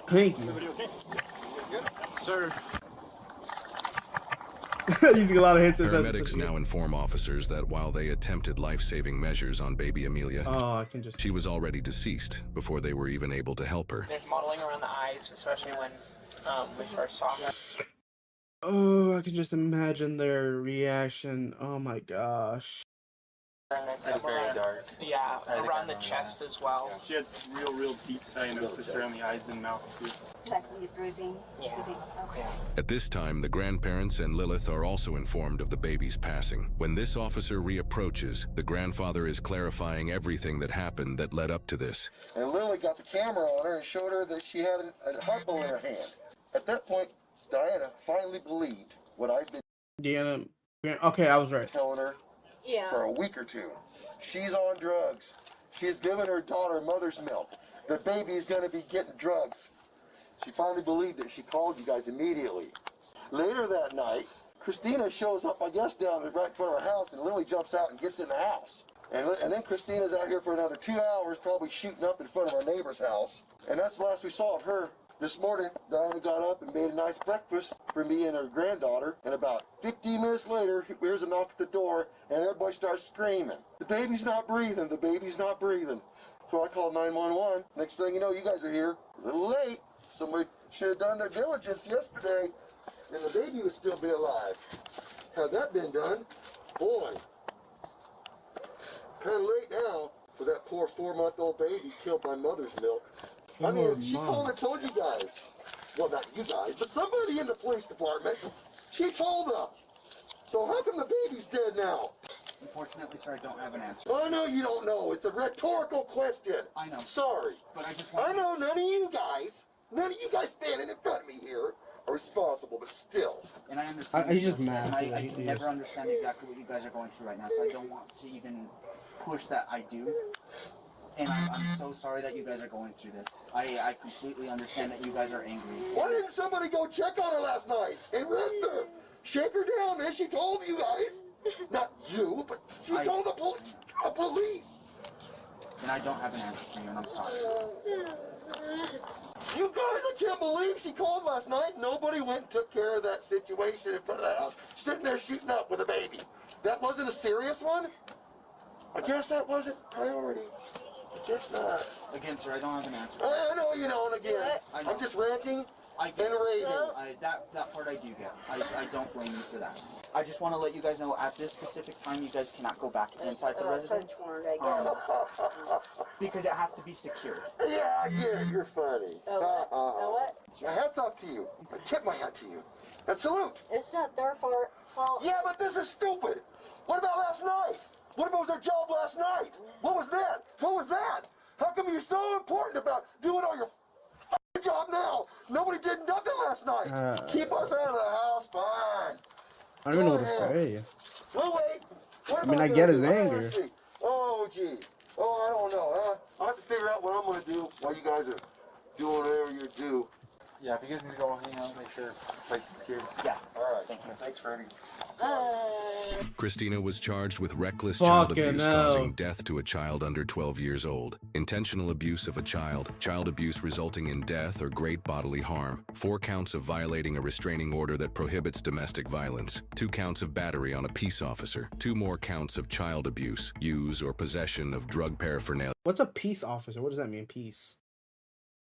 Thank you. Sir. Using a lot of hits. Paramedics now inform officers that while they attempted life-saving measures on baby Amelia, she was already deceased before they were even able to help her. There's modeling around the eyes, especially when we first saw her. Oh, I can just imagine their reaction. Oh my gosh. It's very dark. Yeah, around the chest as well. She had real deep cyanosis around the eyes and mouth too. Likely bruising. Yeah. Okay. At this time, the grandparents and Lilith are also informed of the baby's passing. When this officer reapproaches, the grandfather is clarifying everything that happened that led up to this. And Lily got the camera on her and showed her that she had a heart ball in her hand. At that point, Diana finally believed what I'd been Diana. Okay, I was right. telling her for a week or two. She's on drugs. She has given her daughter mother's milk. The baby's going to be getting drugs. She finally believed it. She called you guys immediately. Later that night, Christina shows up, I guess, down right in front of her house, and Lily jumps out and gets in the house. And then Christina's out here for another 2 hours, probably shooting up in front of our neighbor's house. And that's the last we saw of her. This morning, Diana got up and made a nice breakfast for me and her granddaughter. And about 15 minutes later, here's a knock at the door, and everybody starts screaming. The baby's not breathing. The baby's not breathing. So I called 911. Next thing you know, you guys are here. A little late. Somebody should have done their diligence yesterday, and the baby would still be alive. Had that been done, boy, kind of late now for that poor 4-month-old baby killed by mother's milk. I mean, she called and told you guys. Well, not you guys, but somebody in the police department. She told them. So how come the baby's dead now? Unfortunately, sir, I don't have an answer. I know you don't know. It's a rhetorical question. I know. Sorry. But I just I know none of you guys standing in front of me here are responsible, but still. And I understand. He's just mad. I can never understand exactly what you guys are going through right now, so I don't want to even push that I do. And I'm so sorry that you guys are going through this. I completely understand that you guys are angry. Why didn't somebody go check on her last night and rest her? Shake her down, man. She told you guys. Not you, but she told the police. And I don't have an answer for you, and I'm sorry. You guys, I can't believe she called last night. Nobody went and took care of that situation in front of the house. Sitting there shooting up with a baby. That wasn't a serious one? I guess that wasn't priority. I guess not. Again, sir, I don't have an answer. I know you don't again. I'm just ranting and raving. That part I do get. I don't blame you for that. I just want to let you guys know at this specific time you guys cannot go back inside the residence. Because it has to be secured. Yeah, you're funny. What? Hats off to you. I tip my hat to you. And salute. It's not their fault. Yeah, but this is stupid. What about last night? What about their job last night? What was that? What was that? How come you're so important about doing all your job now? Nobody did nothing last night. Keep us out of the house, fine. I don't even know what to say. Well, wait. What I mean, am I get his gonna do? anger. Let's see. Oh, gee. Oh, I don't know. I'll have to figure out what I'm going to do while you guys are doing whatever you do. Yeah, if you guys need to go hang out, make sure the place is secured. Yeah. All right. Thank you. Thanks, Freddie. Christina was charged with reckless Fucking child abuse hell. causing death to a child under 12 years old, intentional abuse of a child abuse resulting in death or great bodily harm, 4 counts of violating a restraining order that prohibits domestic violence, 2 counts of battery on a peace officer, 2 more counts of child abuse, use or possession of drug paraphernalia. What's a peace officer? What does that mean, peace?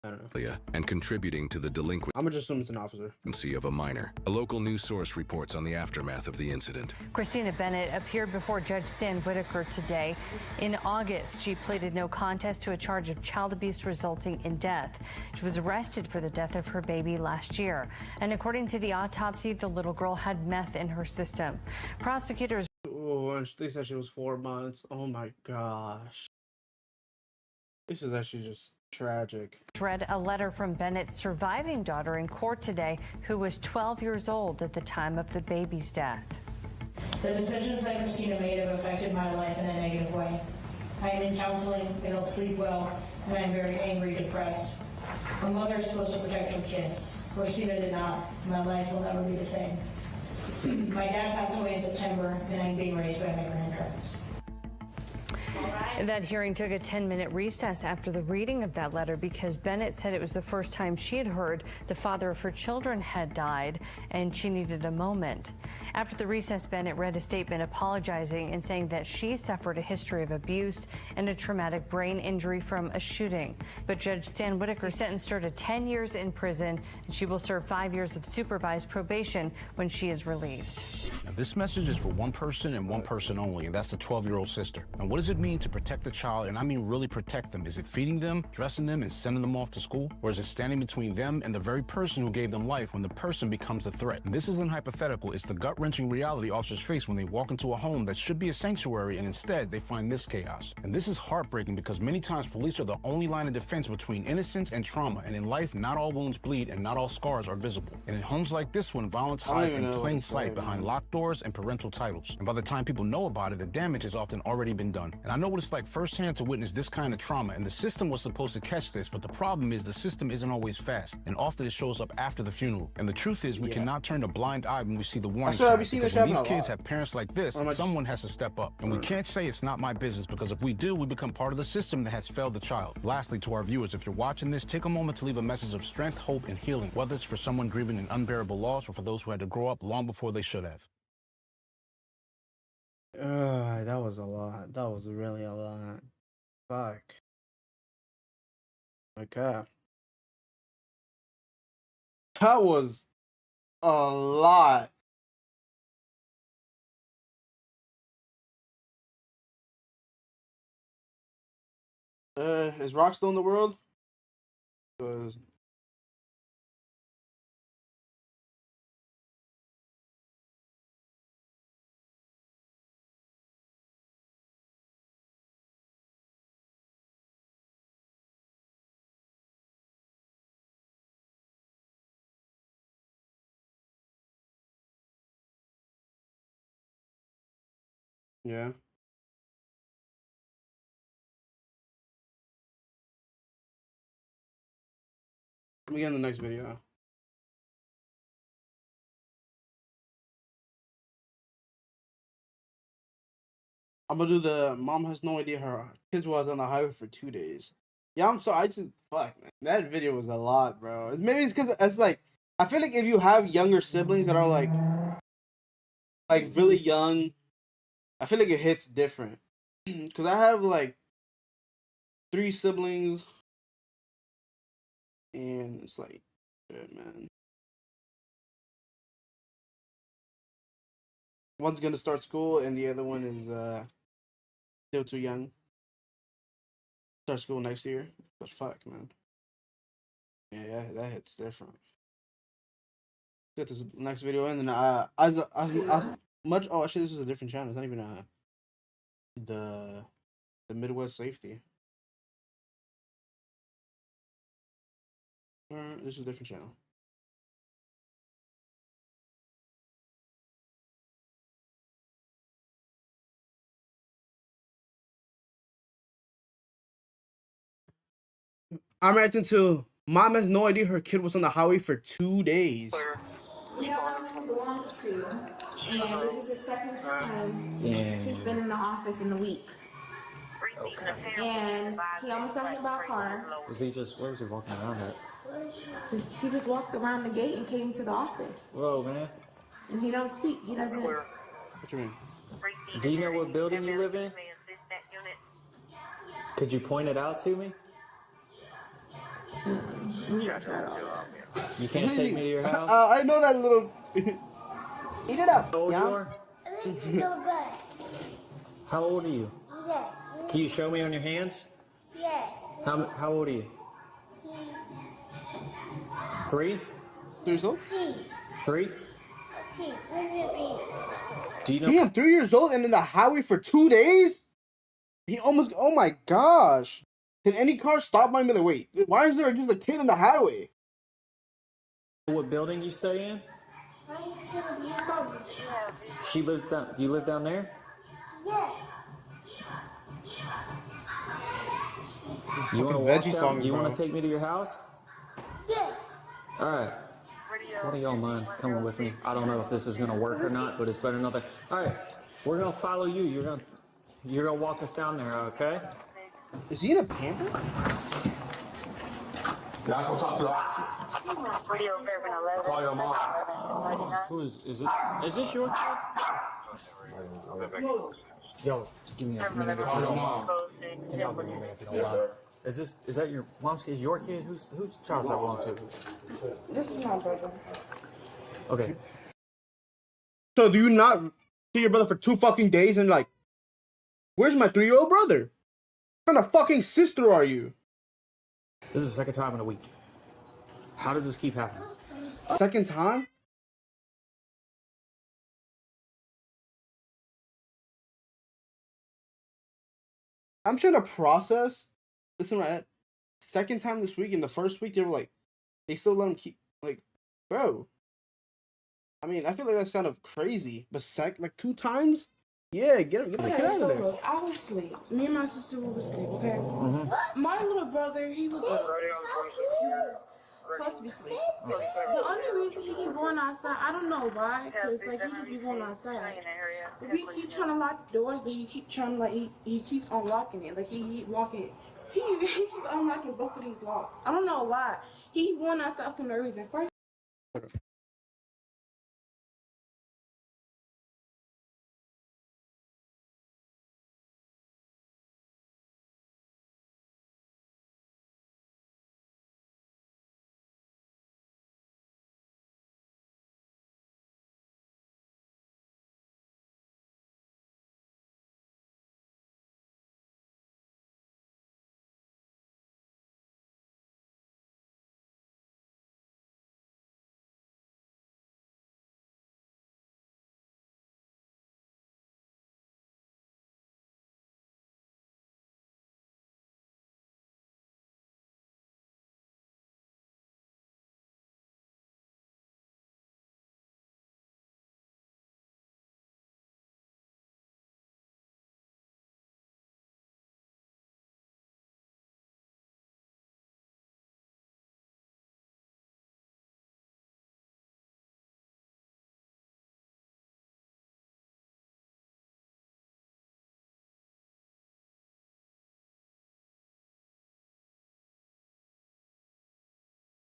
I don't know. And contributing to the delinquency I'm gonna just assume it's an officer. of a minor. A local news source reports on the aftermath of the incident. Christina Bennett appeared before Judge Stan Whitaker today. In August, she pleaded no contest to a charge of child abuse resulting in death. She was arrested for the death of her baby last year. And according to the autopsy, the little girl had meth in her system. Prosecutors They said she was 4 months. Oh my gosh. This is actually just tragic. read a letter from Bennett's surviving daughter in court today, who was 12 years old at the time of the baby's death. The decisions that Christina made have affected my life in a negative way. I am in counseling, I don't sleep well, and I'm very angry, depressed. A mother is supposed to protect her kids. Christina did not. My life will never be the same. My dad passed away in September, and I'm being raised by my grandparents. That hearing took a 10-minute recess after the reading of that letter because Bennett said it was the first time she had heard the father of her children had died and she needed a moment. After the recess, Bennett read a statement apologizing and saying that she suffered a history of abuse and a traumatic brain injury from a shooting. But Judge Stan Whitaker sentenced her to 10 years in prison, and she will serve 5 years of supervised probation when she is released. Now, this message is for one person and one person only, and that's the 12-year-old sister. And what does it mean to protect the child? And I mean really protect them. Is it feeding them, dressing them, and sending them off to school? Or is it standing between them and the very person who gave them life when the person becomes the threat? And this isn't hypothetical. It's the gut-wrenching reality officers face when they walk into a home that should be a sanctuary, and instead they find this chaos. And this is heartbreaking because many times police are the only line of defense between innocence and trauma. And in life, not all wounds bleed and not all scars are visible. And in homes like this one, violence hides in plain sight behind locked doors and parental titles. And by the time people know about it, the damage has often already been done. And I know what it's like firsthand to witness this kind of trauma, and the system was supposed to catch this, but the problem is the system isn't always fast, and often it shows up after the funeral. And the truth is, we cannot turn a blind eye when we see the warning signs, because when these kids have parents like this, someone has to step up. And we can't say it's not my business, because if we do, we become part of the system that has failed the child. Lastly, to our viewers, if you're watching this, take a moment to leave a message of strength, hope, and healing, whether it's for someone grieving an unbearable loss or for those who had to grow up long before they should have. That was a lot. That was really a lot. Fuck. Okay. That was a lot. Is Rock still in the world? 'Cause yeah. Let me get in the next video. I'm gonna do the mom has no idea her kids was on the highway for 2 days. Yeah, I'm sorry. I just fuck, man. That video was a lot, bro. It's maybe it's because it's like I feel like if you have younger siblings that are like really young, I feel like it hits different. Cause I have like 3 siblings, and it's like, shit, man. One's gonna start school, and the other one is still too young. Start school next year, but fuck, man. Yeah, that hits different. Get this next video, and then as much. Oh, actually, this is a different channel. It's not even the Midwest Safety. This is a different channel. I'm reacting to mom has no idea her kid was on the highway for 2 days. We don't know who he belongs to, and this is the second time he's been in the office in a week. Okay. And he almost got hit by a car. Was he just, where was he walking around at? He just walked around the gate and came to the office. Whoa, man. And he don't speak. He doesn't. What you mean? Do you know what building you live in? Could you point it out to me? You can't take me to your house? I know that little. Eat it up. How old you are? How old are you? Yes. Can you show me on your hands? Yes. How old are you? 3? 3 years old? 3? Do you know? Damn, 3 years old and in the highway for 2 days? He almost. Oh my gosh. Can any car stop by me? Like, wait, why is there just a kid in the highway? What building you stay in? She lives down. You live down there? Yeah. You want to walk down? You want to take me to your house? Yes. All right. What do y'all mind coming with me? I don't know if this is gonna work or not, but it's better than nothing. All right, we're gonna follow you. You're gonna You're gonna walk us down there, okay? Is he in a pamper? Yeah, I go talk to the officer. Call your mom. Who is this? Is this your kid? Yo, give me a minute if you Call your don't mom. mind. Can y'all give me a minute if you don't Yes, mind? sir. Is that your mom's kid? Your kid? Whose child does that belong to? This is my brother. Okay. So do you not see your brother for 2 fucking days and like, where's my 3-year-old brother? What kind of fucking sister are you? This is the second time in a week. How does this keep happening? Second time? I'm trying to process. Listen, right? Second time this week. In the first week, they were like, they still let him keep. Like, bro. I mean, I feel like that's kind of crazy. But like 2 times? Yeah, get the kid out of there. Look, I was asleep. Me and my sister were asleep, okay? My little brother, he was supposed to be asleep. The only reason he keep going outside, I don't know why, because like he just be going outside. We keep trying to lock the doors, but he keep trying to like he keeps unlocking it. Like he keep locking. He keep unlocking both of these locks. I don't know why. He going outside for no reason. First.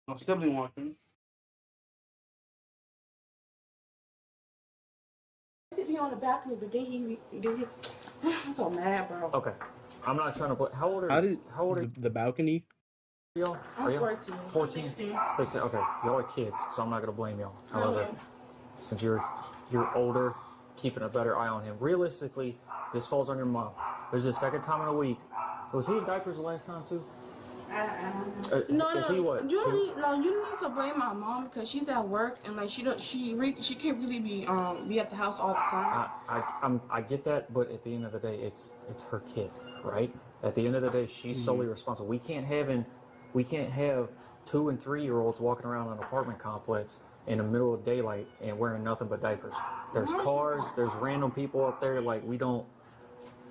No, sibling walking. He be on the balcony, but then he I'm so mad, bro. Okay. I'm not trying to put. How old are the balcony? y'all? I'm Are you 14. 14? 16. 16. Okay. Y'all are kids, so I'm not gonna blame y'all. However, since you're older, keeping a better eye on him. Realistically, this falls on your mom. There's the second time in a week. Was he in diapers the last time too? Is he what? You don't need to blame my mom because she's at work and like she can't really be at the house all the time. I get that, but at the end of the day, it's her kid, right? At the end of the day, she's solely responsible. We can't have 2 and 3 year olds walking around an apartment complex in the middle of daylight and wearing nothing but diapers. There's cars, there's random people up there. Like we don't.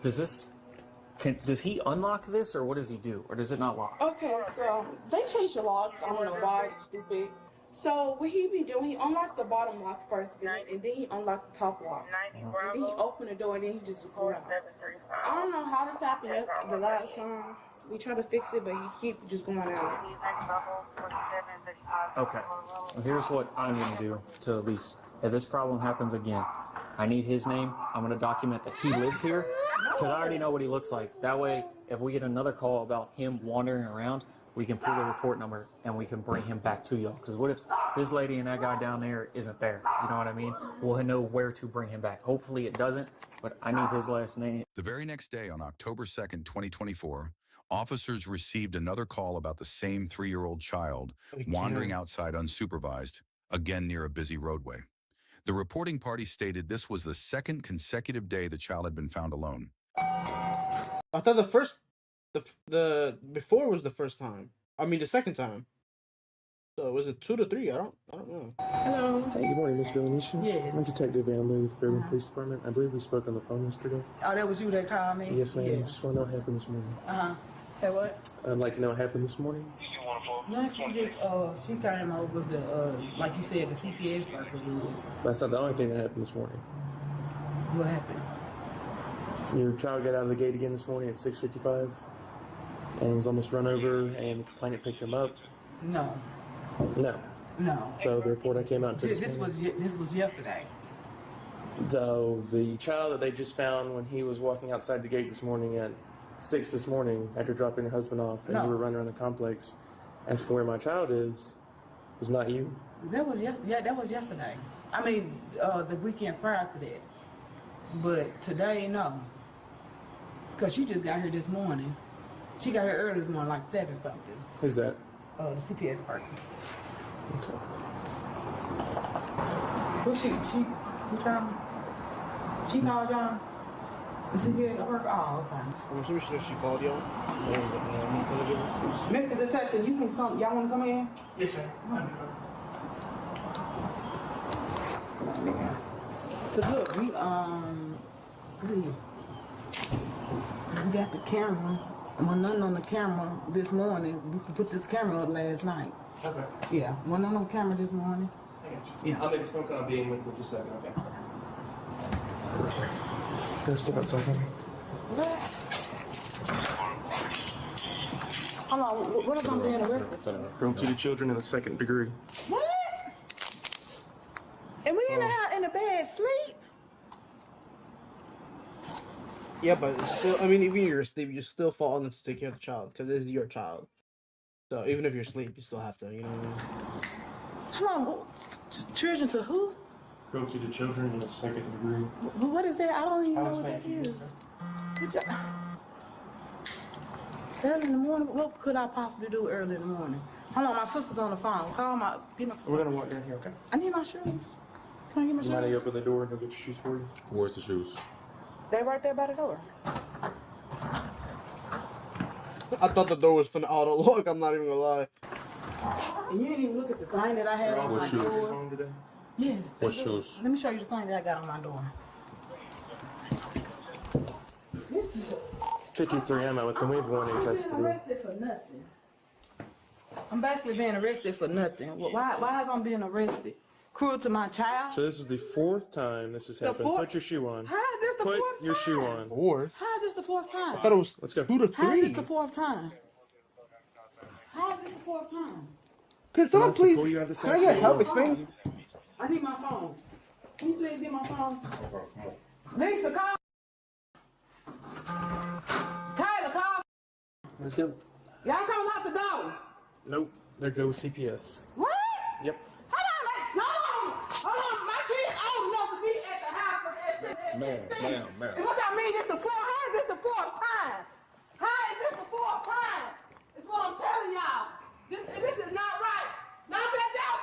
Does he unlock this, or what does he do, or does it not lock? Okay, so they changed the locks. I don't know why. It's stupid. So what he be doing? He unlocked the bottom lock first, and then he unlocked the top lock. And then he opened the door, and then he just go out. I don't know how this happened the last time. We tried to fix it, but he keep just going out. Okay. Well, here's what I'm going to do to at least, if this problem happens again, I need his name. I'm going to document that he lives here because I already know what he looks like. That way, if we get another call about him wandering around, we can pull the report number and we can bring him back to y'all. Because what if this lady and that guy down there isn't there? You know what I mean? We'll know where to bring him back. Hopefully it doesn't, but I need his last name. The very next day on October 2nd, 2024, officers received another call about the same 3-year-old child wandering outside unsupervised, again near a busy roadway. The reporting party stated this was the second consecutive day the child had been found alone. I thought the before was the first time. I mean the second time. So was it 2 to 3? I don't know. Hello. Hey, good morning, Miss Valenisha. Yes. I'm Detective Van Lou with Fairburn Police Department. I believe we spoke on the phone yesterday. Oh, that was you that called me? Yes, ma'am. Yeah. Just want to know what happened this morning. Say what? I'd like to know what happened this morning. No, she just she came over the like you said, the CPS worker did. That's not the only thing that happened this morning. What happened? Your child got out of the gate again this morning at 6:55 and was almost run over, and the complainant picked him up. No. No. No. So the report I came out to This was yesterday. So the child that they just found when he was walking outside the gate this morning at 6 this morning after dropping the husband off, and No. you were running around the complex asking where my child is, was not you. That was yesterday. I mean, the weekend prior to that. But today, no. Because she just got here this morning. She got here early this morning, like 7 something. Who's that? The CPS person. Okay. Who she called y'all? The CPS worker? Oh, okay. I'm assuming she called y'all. Mr. Detective, you can come. Y'all want to come in? Yes, sir. Cause look, we got the camera. When nothing on the camera this morning, we can put this camera up last night. Okay. Yeah, when nothing on camera this morning. I got you. Yeah. I'll make a phone call being with you just a second, okay? Go step outside for me. Hold on, what if I'm being arrested? Cruelty to children in the 2nd degree. What? And we in the house in the bed sleep? Yeah, but it's still, I mean, even you're asleep, you still fall on to take care of the child because it's your child. So even if you're asleep, you still have to, you know what I mean? Hold on, children to who? Cruelty to children in the 2nd degree. What is that? I don't even know what that is. Early in the morning? What could I possibly do early in the morning? Hold on, my sister's on the phone. Get my sister. We're gonna walk down here, okay? I need my shoes. Can I get my You mind shoes? you open the door and go get your shoes for you? Where's the shoes? They right there by the door. I thought the door was finna auto lock, I'm not even gonna lie. And you didn't even look at the thing that I had on my door. Yes. What shoes? Let me show you the thing that I got on my door. 53 ammo with them. We have one in I'm being custody. arrested for nothing. I'm basically being arrested for nothing. Why is I being arrested? Cruel to my child? So this is the 4th time this has happened. Put your shoe on. How is this the Put fourth time? your shoe on. Fourth? How is this the 4th time? I thought it was Let's go. 2 to 3. How is this the 4th time? How is this the 4th time? Can someone please, Before you have this can I get house, help you explaining? I need my phone. Can you please get my phone? Lisa, call. Tyler, call. Let's go. Y'all come lock the door. Nope. There goes CPS. What? Yep. Hold on. My kids old enough to be at the house at 16. Ma'am. And what y'all mean? This the 4th? How is this the 4th time? How is this the 4th time? It's what I'm telling y'all. This is not right. Not that down.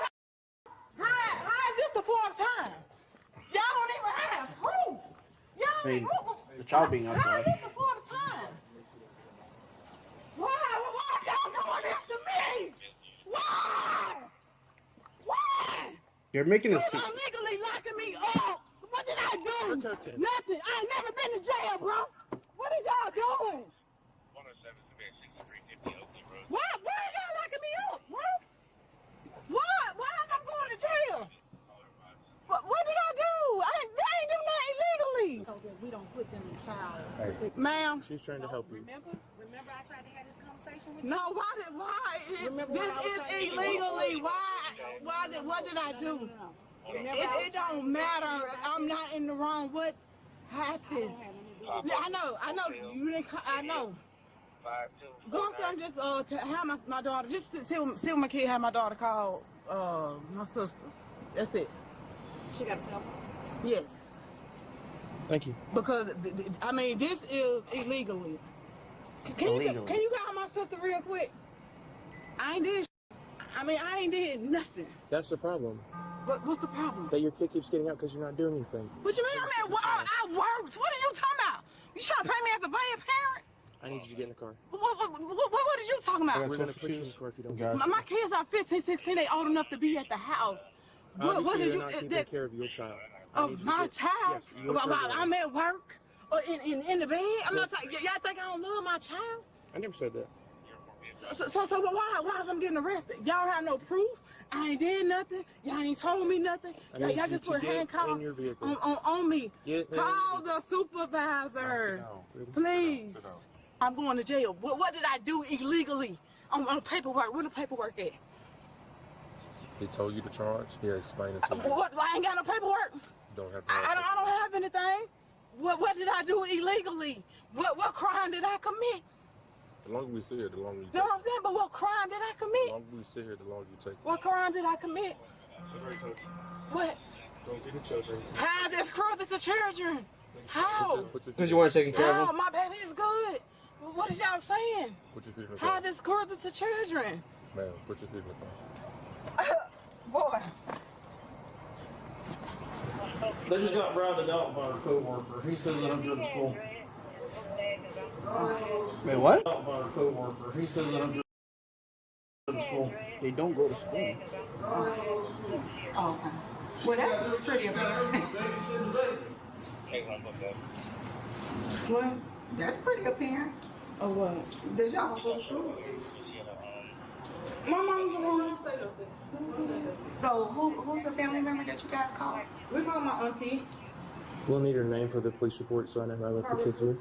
How is this the 4th time? Y'all don't even have proof. Y'all I mean, proof. the child being How is outside. this the 4th time? Why y'all doing this to me? Why? You're making it Y'all seem. legally locking me up. What did I do? Nothing. I ain't never been to jail, bro. What is y'all doing? Why is y'all locking me up, bro? Why am I going to jail? What did I do? I ain't do nothing illegally. So that we don't put them in child. Ma'am. She's trying to help you. Remember I tried to have this conversation with you? No, why? This is illegally. What did I do? It don't matter. I'm not in the wrong. What happened? Yeah, I know. You didn't. I know. Go up there and just to have my daughter. Just to see what my kid had my daughter call my sister. That's it. She got a cell phone? Yes. Thank you. Because I mean, this is illegally. Can you call my sister real quick? I ain't did. I ain't did nothing. That's the problem. What's the problem? That your kid keeps getting out because you're not doing anything. What you mean? I worked. What are you talking about? You trying to pay me as a bad parent? I need you to get in the car. What are you talking about? We're going to put you in the car if you don't get in. My kids are 15, 16. They old enough to be at the house. What You're is not taking care of your child. Of my child? Yes, your While child. I'm at work or in the bed? I'm not talking. Y'all think I don't love my child? I never said that. So why is I'm getting arrested? Y'all have no proof. I ain't did nothing. Y'all ain't told me nothing. Y'all just put handcuffs on me. Call the supervisor, please. I'm going to jail. What did I do illegally on paperwork? Where the paperwork at? He told you the charge. He explained it to you. What? I ain't got no paperwork. You don't have. I don't have anything. What did I do illegally? What crime did I commit? The longer we sit here, the longer you You know what I'm saying? But what crime did I The commit? longer we sit here, the longer you take. What crime did I commit? What? Don't do the children. How this cruelty to children? How? Because you weren't taking care How? of them. My baby is good. What is y'all saying? Put your feet in the car. How this cruelty to children? Man, put your feet in the car. Boy. They just got rounded out by a coworker. He says that I'm good at school. Wait, what? By a coworker. He says that I'm good at school. They don't go to school. Oh, okay. Well, that's pretty apparent. Well, that's pretty apparent. Oh, what? Does y'all go to school? My mom's the one who said nothing. So, who's the family member that you guys call? We call my auntie. We'll need her name for the police report so I know who I left the kids with.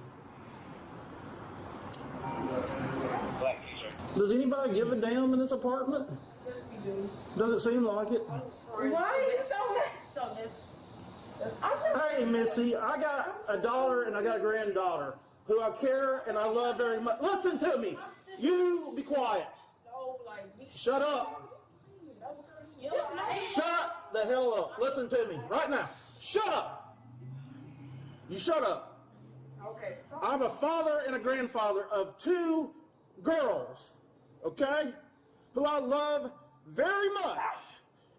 Does anybody give a damn in this apartment? Does it seem like it? Why are you so mad? Hey, Missy, I got a daughter and I got a granddaughter who I care and I love very much. Listen to me. You be quiet. Shut up. Shut the hell up. Listen to me right now. Shut up. You shut up. Okay. I'm a father and a grandfather of 2 girls, okay, who I love very much.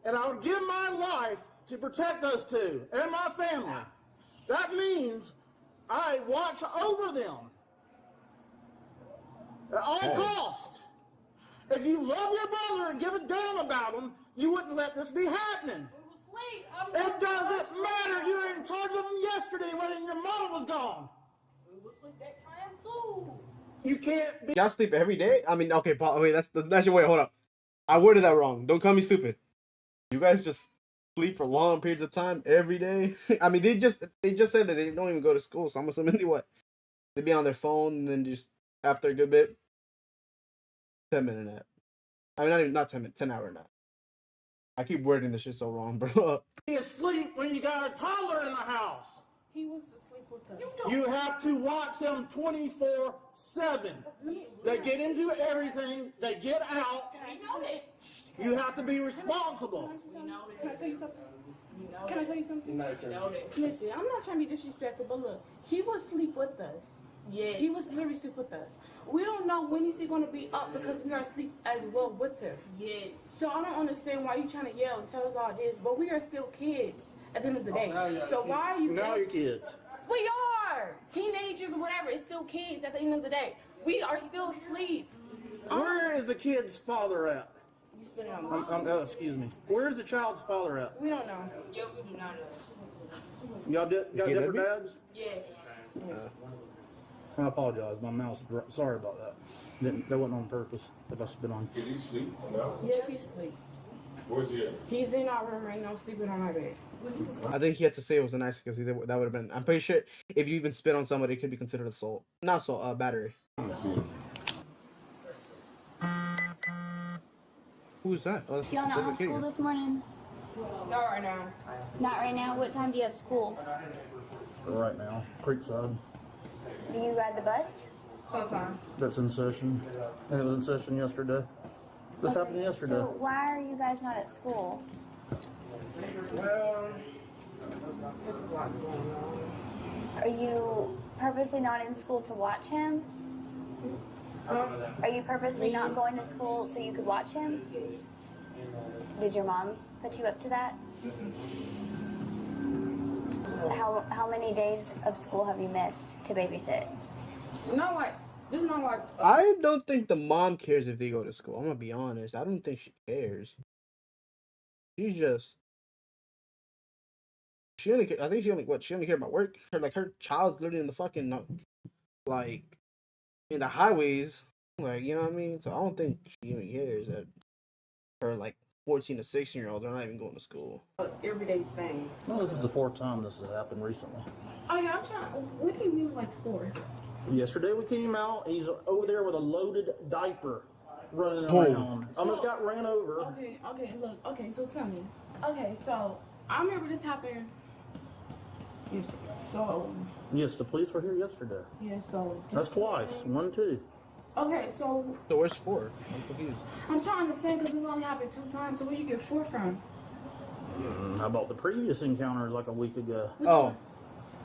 And I would give my life to protect those 2 and my family. That means I watch over them at all costs. If you love your brother and give a damn about him, you wouldn't let this be happening. It doesn't matter. You were in charge of them yesterday when your mama was gone. We will sleep that time too. You can't be. Y'all sleep every day? I mean, okay, Paul. Wait, that's your way. Hold up. I worded that wrong. Don't call me stupid. You guys just sleep for long periods of time every day. I mean, they just said that they don't even go to school. So I'm assuming they what? They be on their phone and then just after a good bit, 10-minute nap. I mean, not 10 minute, 10-hour nap. I keep wording this shit so wrong, bro. Be asleep when you got a toddler in the house. He was asleep with us. You have to watch them 24/7. They get into everything. They get out. You have to be responsible. Can I tell you something? Can I tell you something? Listen, I'm not trying to be disrespectful, but look, he was asleep with us. Yes. He was literally asleep with us. We don't know when is he going to be up because we are asleep as well with him. Yes. So I don't understand why you trying to yell and tell us all this, but we are still kids at the end of the day. So why are you... Now you're kids. We are! Teenagers or whatever, it's still kids at the end of the day. We are still asleep. Where is the kid's father at? You spit it on me. Excuse me. Where's the child's father at? We don't know. Yeah, we do not know. Y'all got different dads? Yes. I apologize. My mouth's dry. Sorry about that. That wasn't on purpose. If I spit on. Did he sleep now? Yes, he's asleep. Where's he at? He's in our room right now, sleeping on our bed. I think he had to say it was a nice because that would have been. I'm pretty sure if you even spit on somebody, it could be considered assault. Not assault, battery. Who's that? Oh, that's, Y'all not that's a kid. home school this morning? Not right now. Not right now. What time do you have school? Right now, Creekside. Do you ride the bus? Sometimes. That's in session. And it was in session yesterday. This happened yesterday. So why are you guys not at school? Well, there's a lot going on. Are you purposely not in school to watch him? Are you purposely not going to school so you could watch him? Did your mom put you up to that? How many days of school have you missed to babysit? Not like, this is not like... I don't think the mom cares if they go to school. I'm gonna be honest. I don't think she cares. She's just... She only care about work. Her child's literally in the fucking, like, in the highways. Like, you know what I mean? So I don't think she even cares that her, like, 14 to 16-year-olds. They're not even going to school. Everyday thing. No, this is the fourth time this has happened recently. Oh yeah, I'm trying. What do you mean like fourth? Yesterday we came out, he's over there with a loaded diaper running Oh. around. Almost got ran over. Okay, look, so tell me. Okay, so I remember this happened yesterday. So Yes, the police were here yesterday. yeah, so That's twice. 1, 2. okay, so So where's 4? I'm confused. I'm trying to understand because it's only happened 2 times. So where you get 4 from? How about the previous encounters like a week ago? Oh.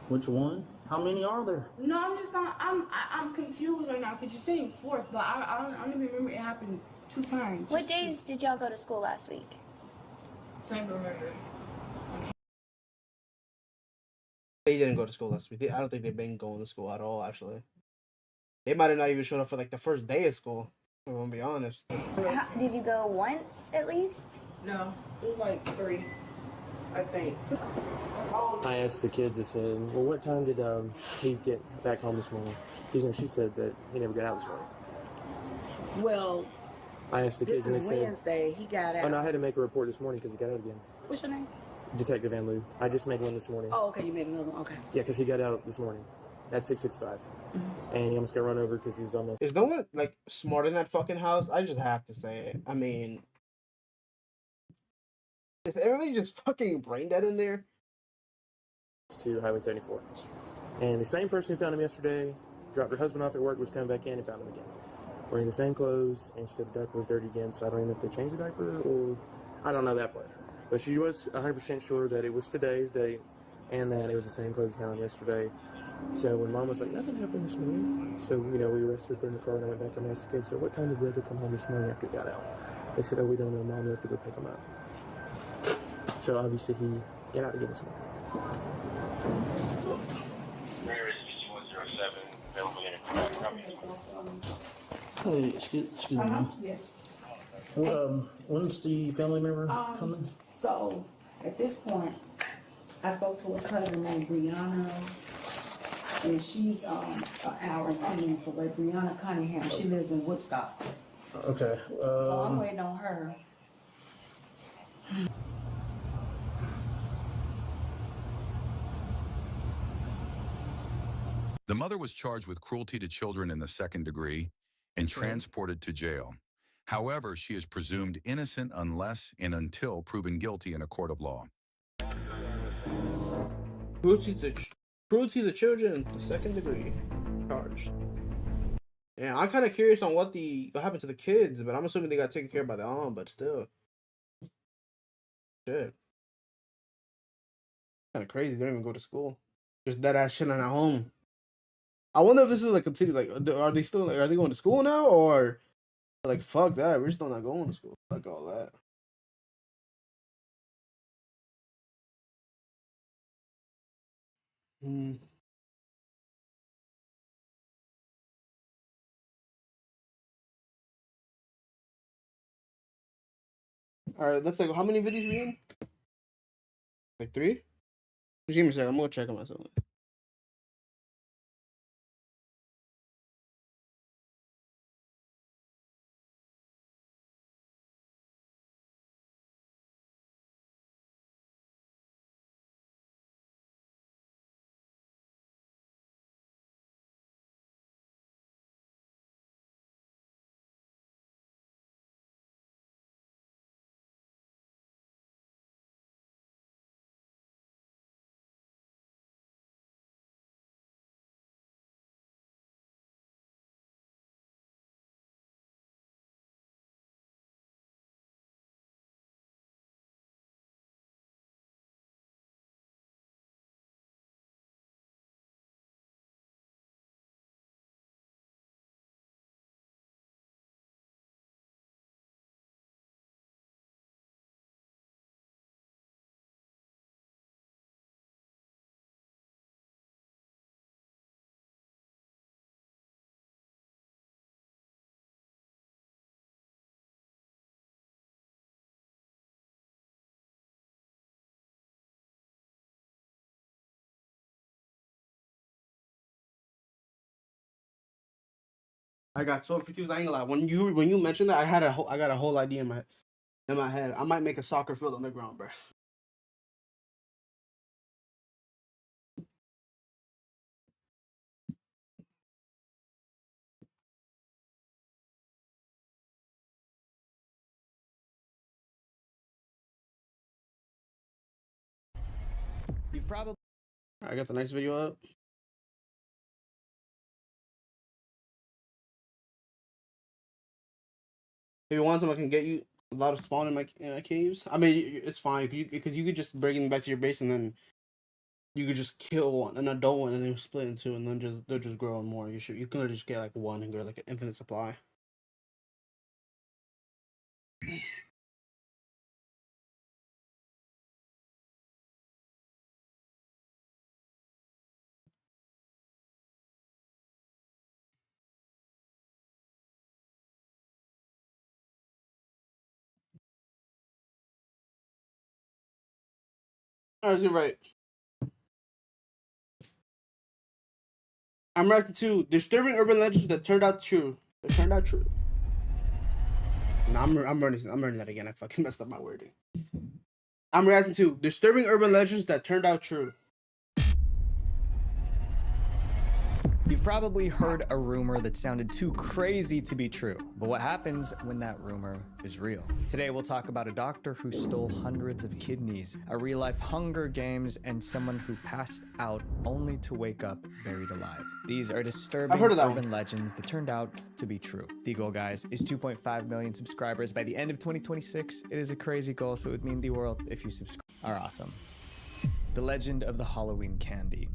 Which one? How many are there? No, I'm just not. I'm confused right now because you're saying 4th, but I don't even remember it happened 2 times. What days did y'all go to school last week? Can't remember. They didn't go to school last week. I don't think they've been going to school at all, actually. They might have not even showed up for like the first day of school, if I'm gonna be honest. Did you go once at least? No, it was like 3, I think. I asked the kids, I said, well, what time did he get back home this morning? She said that he never got out this morning. Well, I asked the this kids and they is said, Wednesday. He got out. oh no, I had to make a report this morning because he got out again. What's your name? Detective Van Loo. I just made one this morning. Oh, okay. You made another one. Okay. Yeah, because he got out this morning at 6:55. And he almost got run over because he was almost... Is no one like smart in that fucking house? I just have to say it. I mean, if everybody just fucking brain dead in there. to Highway 74. And the same person who found him yesterday dropped her husband off at work, was coming back in and found him again. Wearing the same clothes, and she said the diaper was dirty again, so I don't even know if they changed the diaper or... I don't know that part. But she was 100% sure that it was today's date and that it was the same clothes found yesterday. So when Mom was like, nothing happened this morning. So, we arrested her, put her in the car, and I went back and asked the kids, so what time did Brother come home this morning after he got out? They said, oh, we don't know, Mom, we have to go pick him up. So obviously he got out again this morning. Hey, excuse me, ma'am. Yes. When's the family member coming? So at this point, I spoke to a cousin named Brianna, and she's an hour and 10 minutes away. Brianna Cunningham. She lives in Woodstock. Okay. So I'm waiting on her. The mother was charged with cruelty to children in the 2nd degree and transported to jail. However, she is presumed innocent unless and until proven guilty in a court of law. Cruelty to children, the 2nd degree charged. Yeah, I'm kind of curious on what happened to the kids, but I'm assuming they got taken care of by the aunt. But still, shit, kind of crazy. They don't even go to school, just that ass chilling at home. I wonder if this is like continue. Like, are they going to school now, or like fuck that? We're still not going to school. Like all that. All right, let's like how many videos we in? Like 3? Just give me a second. I'm gonna check on myself. I got so confused. I ain't gonna lie. When you mentioned that, I got a whole idea in my head. in my head. I might make a soccer field underground, bro. You've probably. I got the next video up. If you want them, I can get you a lot of spawn in my caves. I mean, it's fine because you could just bring them back to your base and then you could just kill one, an adult one, and then split in two, and then they're just growing more. You can literally just get like one and grow like an infinite supply. Alright, so right. I'm reacting to disturbing urban legends that turned out true. That turned out true. No, I'm learning that again. I fucking messed up my wording. I'm reacting to disturbing urban legends that turned out true. You've probably heard a rumor that sounded too crazy to be true, but what happens when that rumor is real? Today we'll talk about a doctor who stole hundreds of kidneys, a real-life Hunger Games, and someone who passed out only to wake up buried alive. These are disturbing urban legends that turned out to be true. The goal, guys, is 2.5 million subscribers by the end of 2026. It is a crazy goal, so it would mean the world if you are awesome. The legend of the Halloween candy.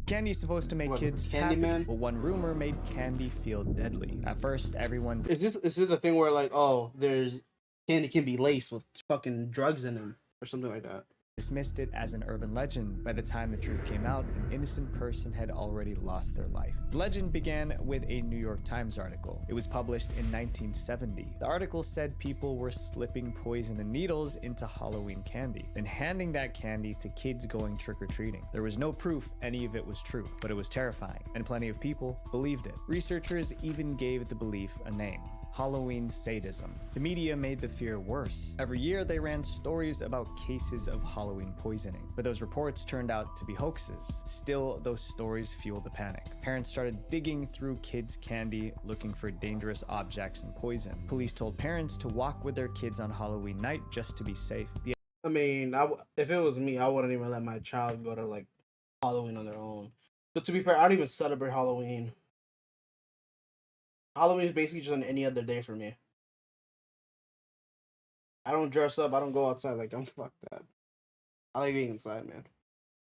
Candy is supposed to make kids happy, but one rumor made candy feel deadly. At first, everyone... Is this the thing where like, oh, there's candy can be laced with fucking drugs in them or something like that? Dismissed it as an urban legend. By the time the truth came out, an innocent person had already lost their life. The legend began with a New York Times article. It was published in 1970. The article said people were slipping poison and needles into Halloween candy, then handing that candy to kids going trick-or-treating. There was no proof any of it was true, but it was terrifying, and plenty of people believed it. Researchers even gave the belief a name: Halloween sadism. The media made the fear worse. Every year they ran stories about cases of Halloween poisoning, but those reports turned out to be hoaxes. Still, those stories fueled the panic. Parents started digging through kids' candy, looking for dangerous objects and poison. Police told parents to walk with their kids on Halloween night just to be safe. I mean, if it was me, I wouldn't even let my child go to like Halloween on their own. But to be fair, I don't even celebrate Halloween. Halloween is basically just on any other day for me. I don't dress up. I don't go outside. Like, I'm fucked that. I like being inside, man.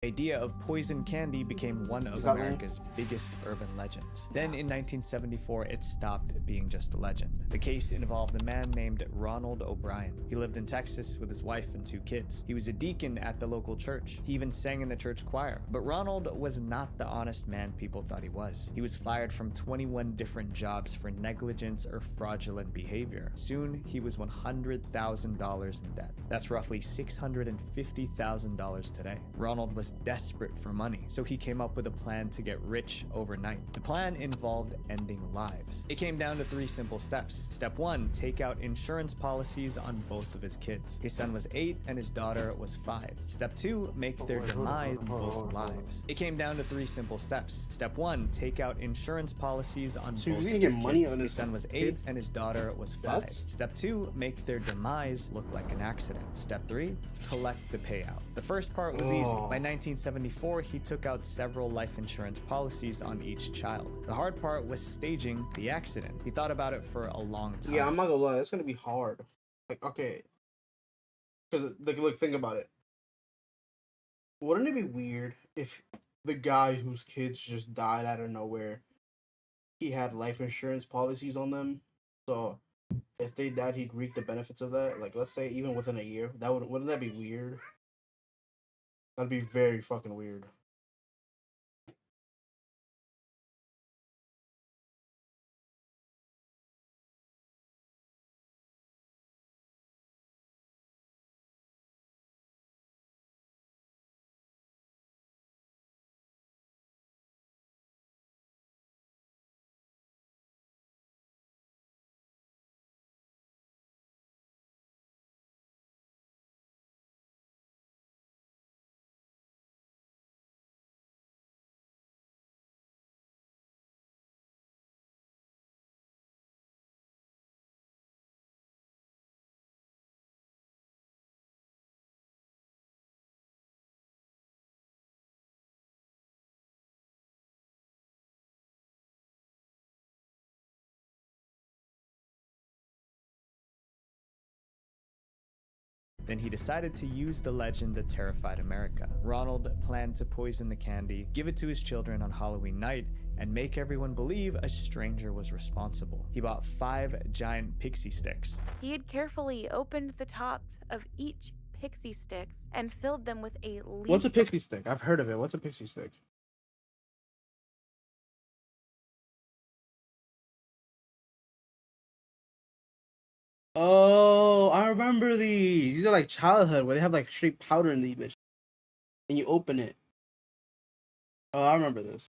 The idea of poison candy became one of America's biggest urban legends. Then in 1974, it stopped being just a legend. The case involved a man named Ronald O'Brien. He lived in Texas with his wife and 2 kids. He was a deacon at the local church. He even sang in the church choir. But Ronald was not the honest man people thought he was. He was fired from 21 different jobs for negligence or fraudulent behavior. Soon, he was $100,000 in debt. That's roughly $650,000 today. Ronald was desperate for money, so he came up with a plan to get rich overnight. The plan involved ending lives. It came down to 3 simple steps. Step 1, take out insurance policies on both of his kids. His son was 8 and his daughter was 5. Step 2, make their demise both lives. It came down to 3 simple steps. Step 1, take out insurance policies on both of his kids. His son was 8 and his daughter was 5. Step 2, make their demise look like an accident. Step 3, collect the payout. The first part was easy. By 1974, he took out several life insurance policies on each child. The hard part was staging the accident. He thought about it for a long time. Yeah, I'm not gonna lie, it's gonna be hard. Like, okay, because like, look, think about it. Wouldn't it be weird if the guy whose kids just died out of nowhere, he had life insurance policies on them, so if they died, he'd reap the benefits of that? Like, let's say even within a year, wouldn't that be weird? That'd be very fucking weird. Then he decided to use the legend that terrified America. Ronald planned to poison the candy, give it to his children on Halloween night, and make everyone believe a stranger was responsible. He bought 5 giant pixie sticks. He had carefully opened the tops of each pixie sticks and filled them with a leaf. What's a pixie stick? I've heard of it. What's a pixie stick? Oh, I remember these. These are like childhood where they have like straight powder in these bitch. And you open it. Oh, I remember this.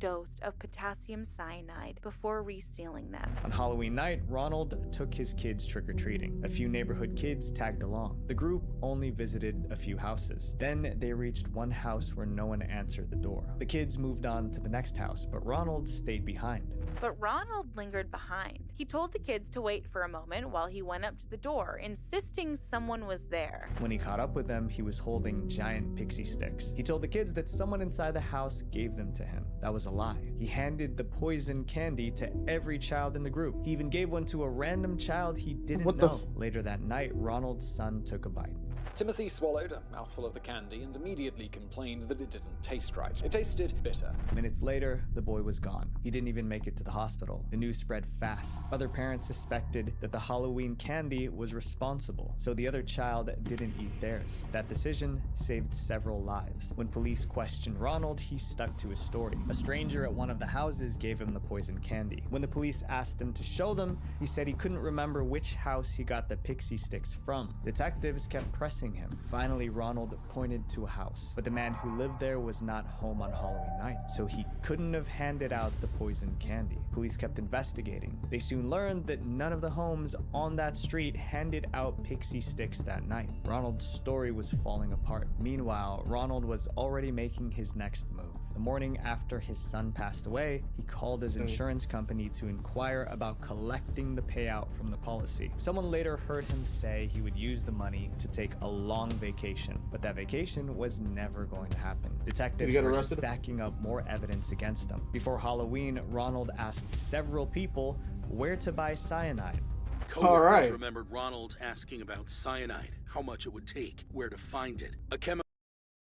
Dose of potassium cyanide before resealing them. On Halloween night, Ronald took his kids trick-or-treating. A few neighborhood kids tagged along. The group only visited a few houses. Then they reached one house where no one answered the door. The kids moved on to the next house, but Ronald stayed behind. But Ronald lingered behind. He told the kids to wait for a moment while he went up to the door, insisting someone was there. When he caught up with them, he was holding giant pixie sticks. He told the kids that someone inside the house gave them to him. That was a lie. He handed the poison candy to every child in the group. He even gave one to a random child he didn't know. Later that night, Ronald's son took a bite. Timothy swallowed a mouthful of the candy and immediately complained that it didn't taste right. It tasted bitter. Minutes later, the boy was gone. He didn't even make it to the hospital. The news spread fast. Other parents suspected that the Halloween candy was responsible, so the other child didn't eat theirs. That decision saved several lives. When police questioned Ronald, he stuck to his story. A stranger at one of the houses gave him the poison candy. When the police asked him to show them, he said he couldn't remember which house he got the pixie sticks from. Detectives kept pressing him. Finally, Ronald pointed to a house, but the man who lived there was not home on Halloween night, so he couldn't have handed out the poison candy. Police kept investigating. They soon learned that none of the homes on that street handed out pixie sticks that night. Ronald's story was falling apart. Meanwhile, Ronald was already making his next move. The morning after his son passed away, he called his insurance company to inquire about collecting the payout from the policy. Someone later heard him say he would use the money to take a long vacation, but that vacation was never going to happen. Detectives were stacking up more evidence against him. Before Halloween, Ronald asked several people where to buy cyanide. Coworkers remembered Ronald asking about cyanide, how much it would take, where to find it. A chemical.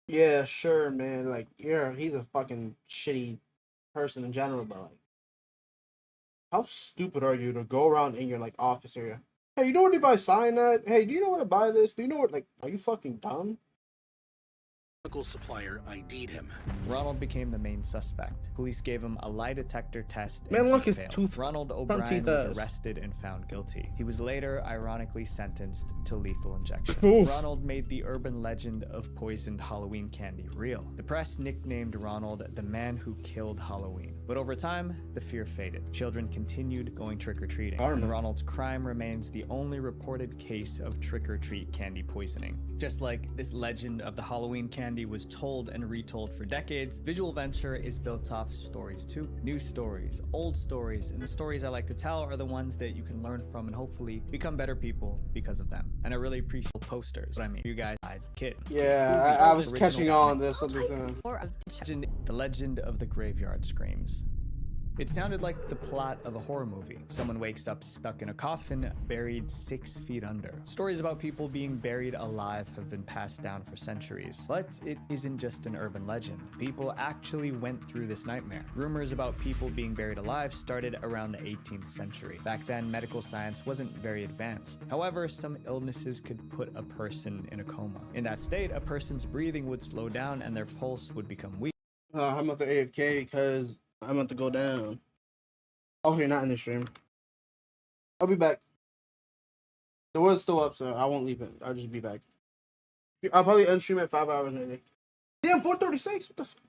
Yeah, sure, man. Like, yeah, he's a fucking shitty person in general, but like, how stupid are you to go around in your like office area? Hey, you know where to buy cyanide? Hey, do you know where to buy this? Do you know where? Like, are you fucking dumb? Supplier ID'd him. Ronald became the main suspect. Police gave him a lie detector test. Man, look his failed. tooth. Ronald O'Brien was arrested and found guilty. He was later ironically sentenced to lethal injection. Ronald made the urban legend of poisoned Halloween candy real. The press nicknamed Ronald the man who killed Halloween. But over time, the fear faded. Children continued going trick-or-treating. And Ronald's crime remains the only reported case of trick-or-treat candy poisoning. Just like this legend of the Halloween candy was told and retold for decades, Visual Venture is built off stories too. New stories, old stories, and the stories I like to tell are the ones that you can learn from and hopefully become better people because of them. And I really appreciate posters. I mean, you guys had Kit. Yeah, I was catching on. There's something. The Legend of the Graveyard Screams. It sounded like the plot of a horror movie. Someone wakes up stuck in a coffin, buried 6 feet under. Stories about people being buried alive have been passed down for centuries. But it isn't just an urban legend. People actually went through this nightmare. Rumors about people being buried alive started around the 18th century. Back then, medical science wasn't very advanced. However, some illnesses could put a person in a coma. In that state, a person's breathing would slow down and their pulse would become weak. I'm at the AFK because I'm about to go down. Okay, not in the stream. I'll be back. The word's still up, so I won't leave it. I'll just be back. I'll probably end stream at 5 hours maybe. Damn, 4:36. What the fuck?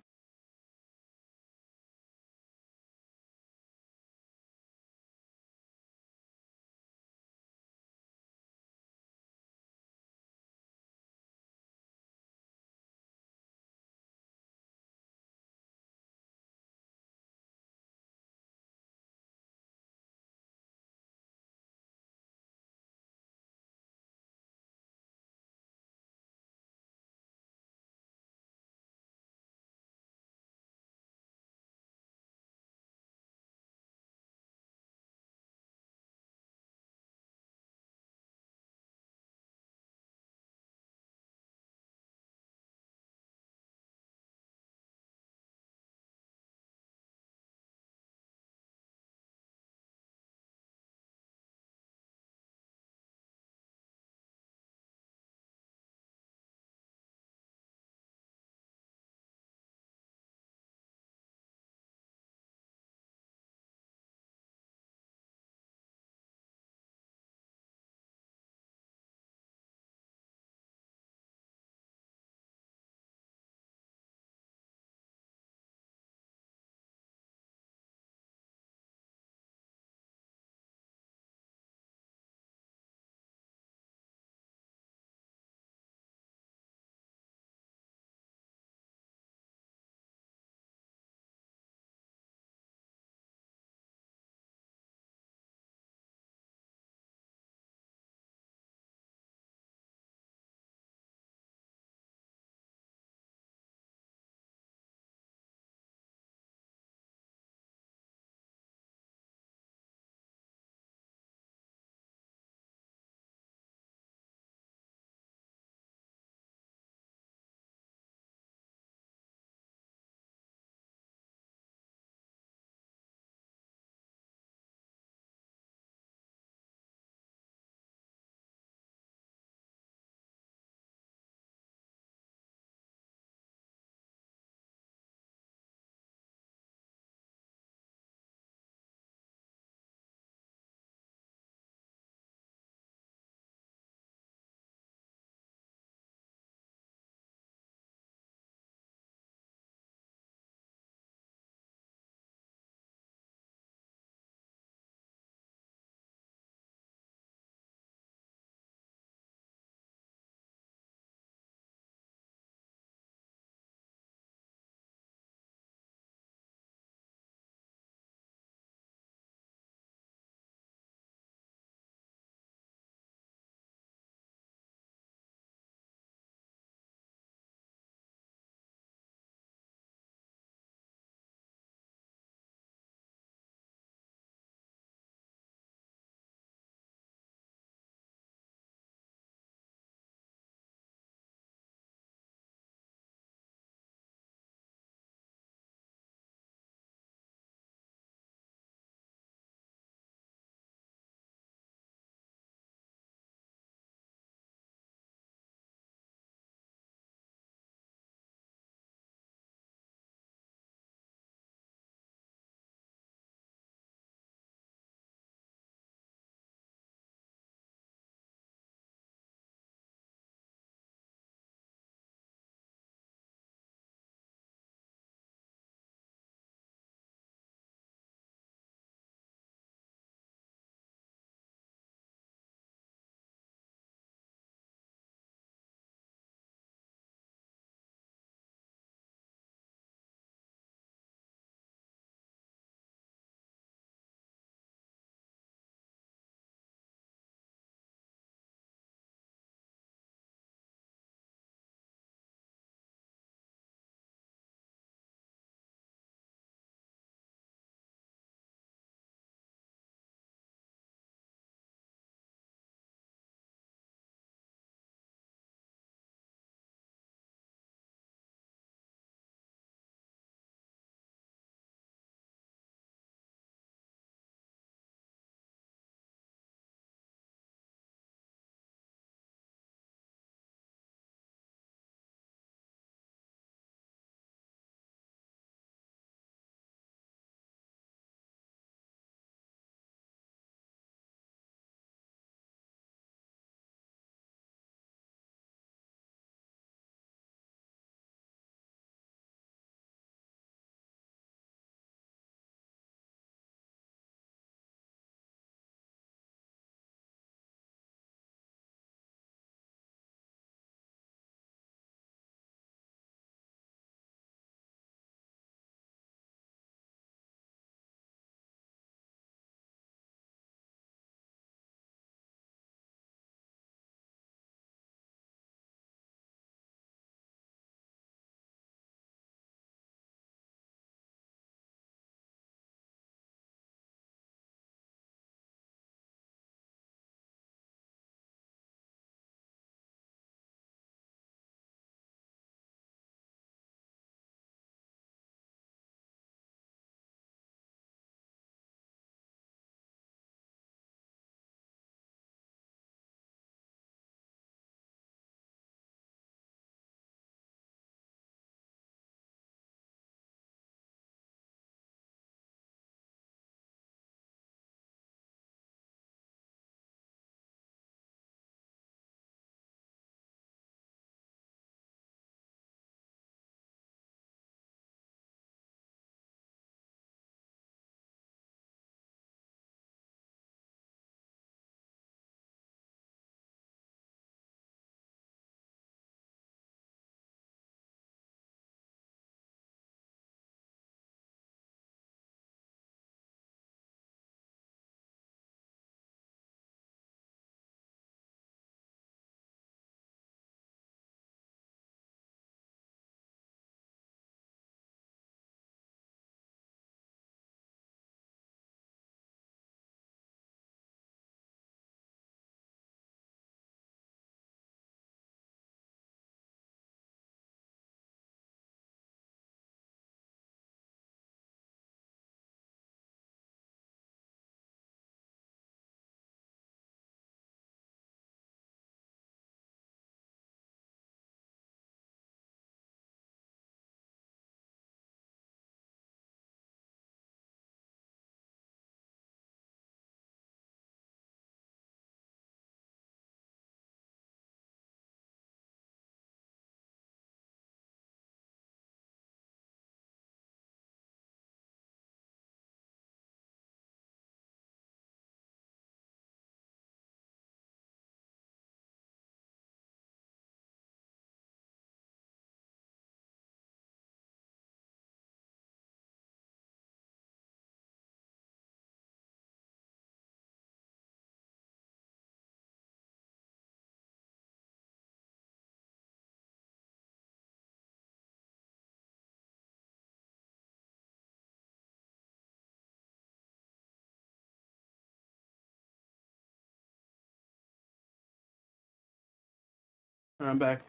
I'm back.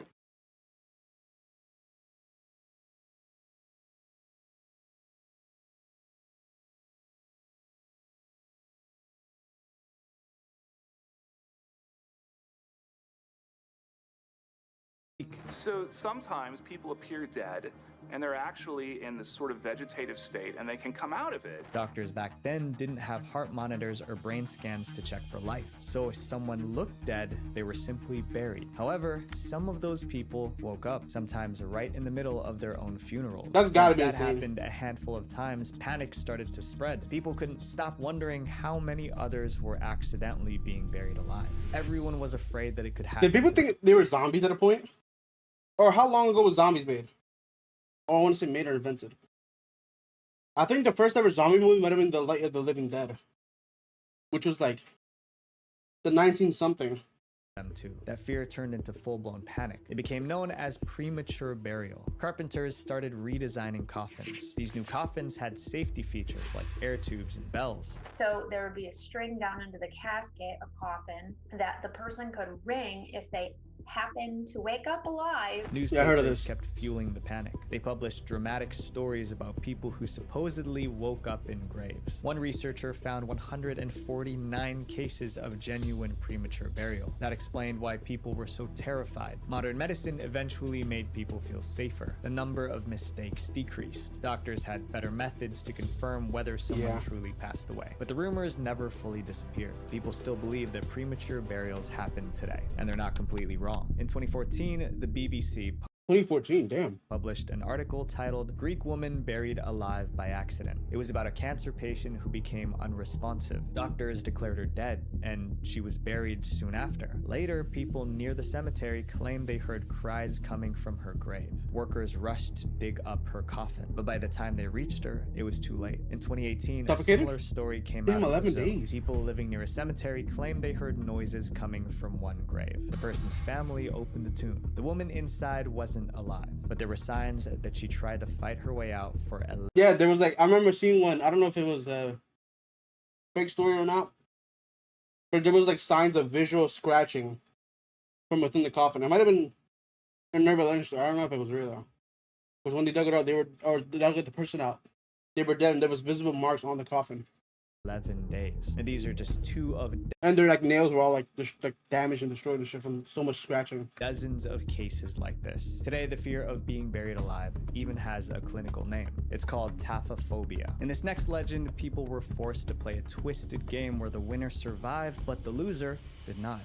So sometimes people appear dead and they're actually in this sort of vegetative state and they can come out of it. Doctors back then didn't have heart monitors or brain scans to check for life. So if someone looked dead, they were simply buried. However, some of those people woke up, sometimes right in the middle of their own funerals. That's gotta be Once that insane. happened a handful of times, panic started to spread. People couldn't stop wondering how many others were accidentally being buried alive. Everyone was afraid that it could happen. Did people think they were zombies at a point? Or how long ago was zombies made? Oh, I want to say made or invented. I think the first ever zombie movie might have been The Light of the Living Dead, which was like the 19-something. Them too. That fear turned into full-blown panic. It became known as premature burial. Carpenters started redesigning coffins. These new coffins had safety features like air tubes and bells. So there would be a string down into the casket, a coffin, that the person could ring if they happened to wake up alive. Newspapers I heard of this. kept fueling the panic. They published dramatic stories about people who supposedly woke up in graves. One researcher found 149 cases of genuine premature burial. That explained why people were so terrified. Modern medicine eventually made people feel safer. The number of mistakes decreased. Doctors had better methods to confirm whether someone truly passed away. But the rumors never fully disappeared. People still believe that premature burials happen today, and they're not completely wrong. In 2014, the BBC 2014, damn. published an article titled Greek Woman Buried Alive by Accident. It was about a cancer patient who became unresponsive. Doctors declared her dead, and she was buried soon after. Later, people near the cemetery claimed they heard cries coming from her grave. Workers rushed to dig up her coffin, but by the time they reached her, it was too late. In 2018, a Suffocated? similar story came Damn, out of 11 Brazil. days. People living near a cemetery claimed they heard noises coming from one grave. The person's family opened the tomb. The woman inside wasn't alive, but there were signs that she tried to fight her way out for Yeah, there was like, I remember seeing one. I don't know if it was a fake story or not, but there was like signs of visual scratching from within the coffin. It might have been an urban legend story. I don't know if it was real though. Because when they dug it out, they dug the person out. They were dead, and there was visible marks on the coffin. 11 days. And these are just two of And their like nails were all like damaged and destroyed and shit from so much scratching. dozens of cases like this. Today, the fear of being buried alive even has a clinical name. It's called taphophobia. In this next legend, people were forced to play a twisted game where the winner survived, but the loser did not.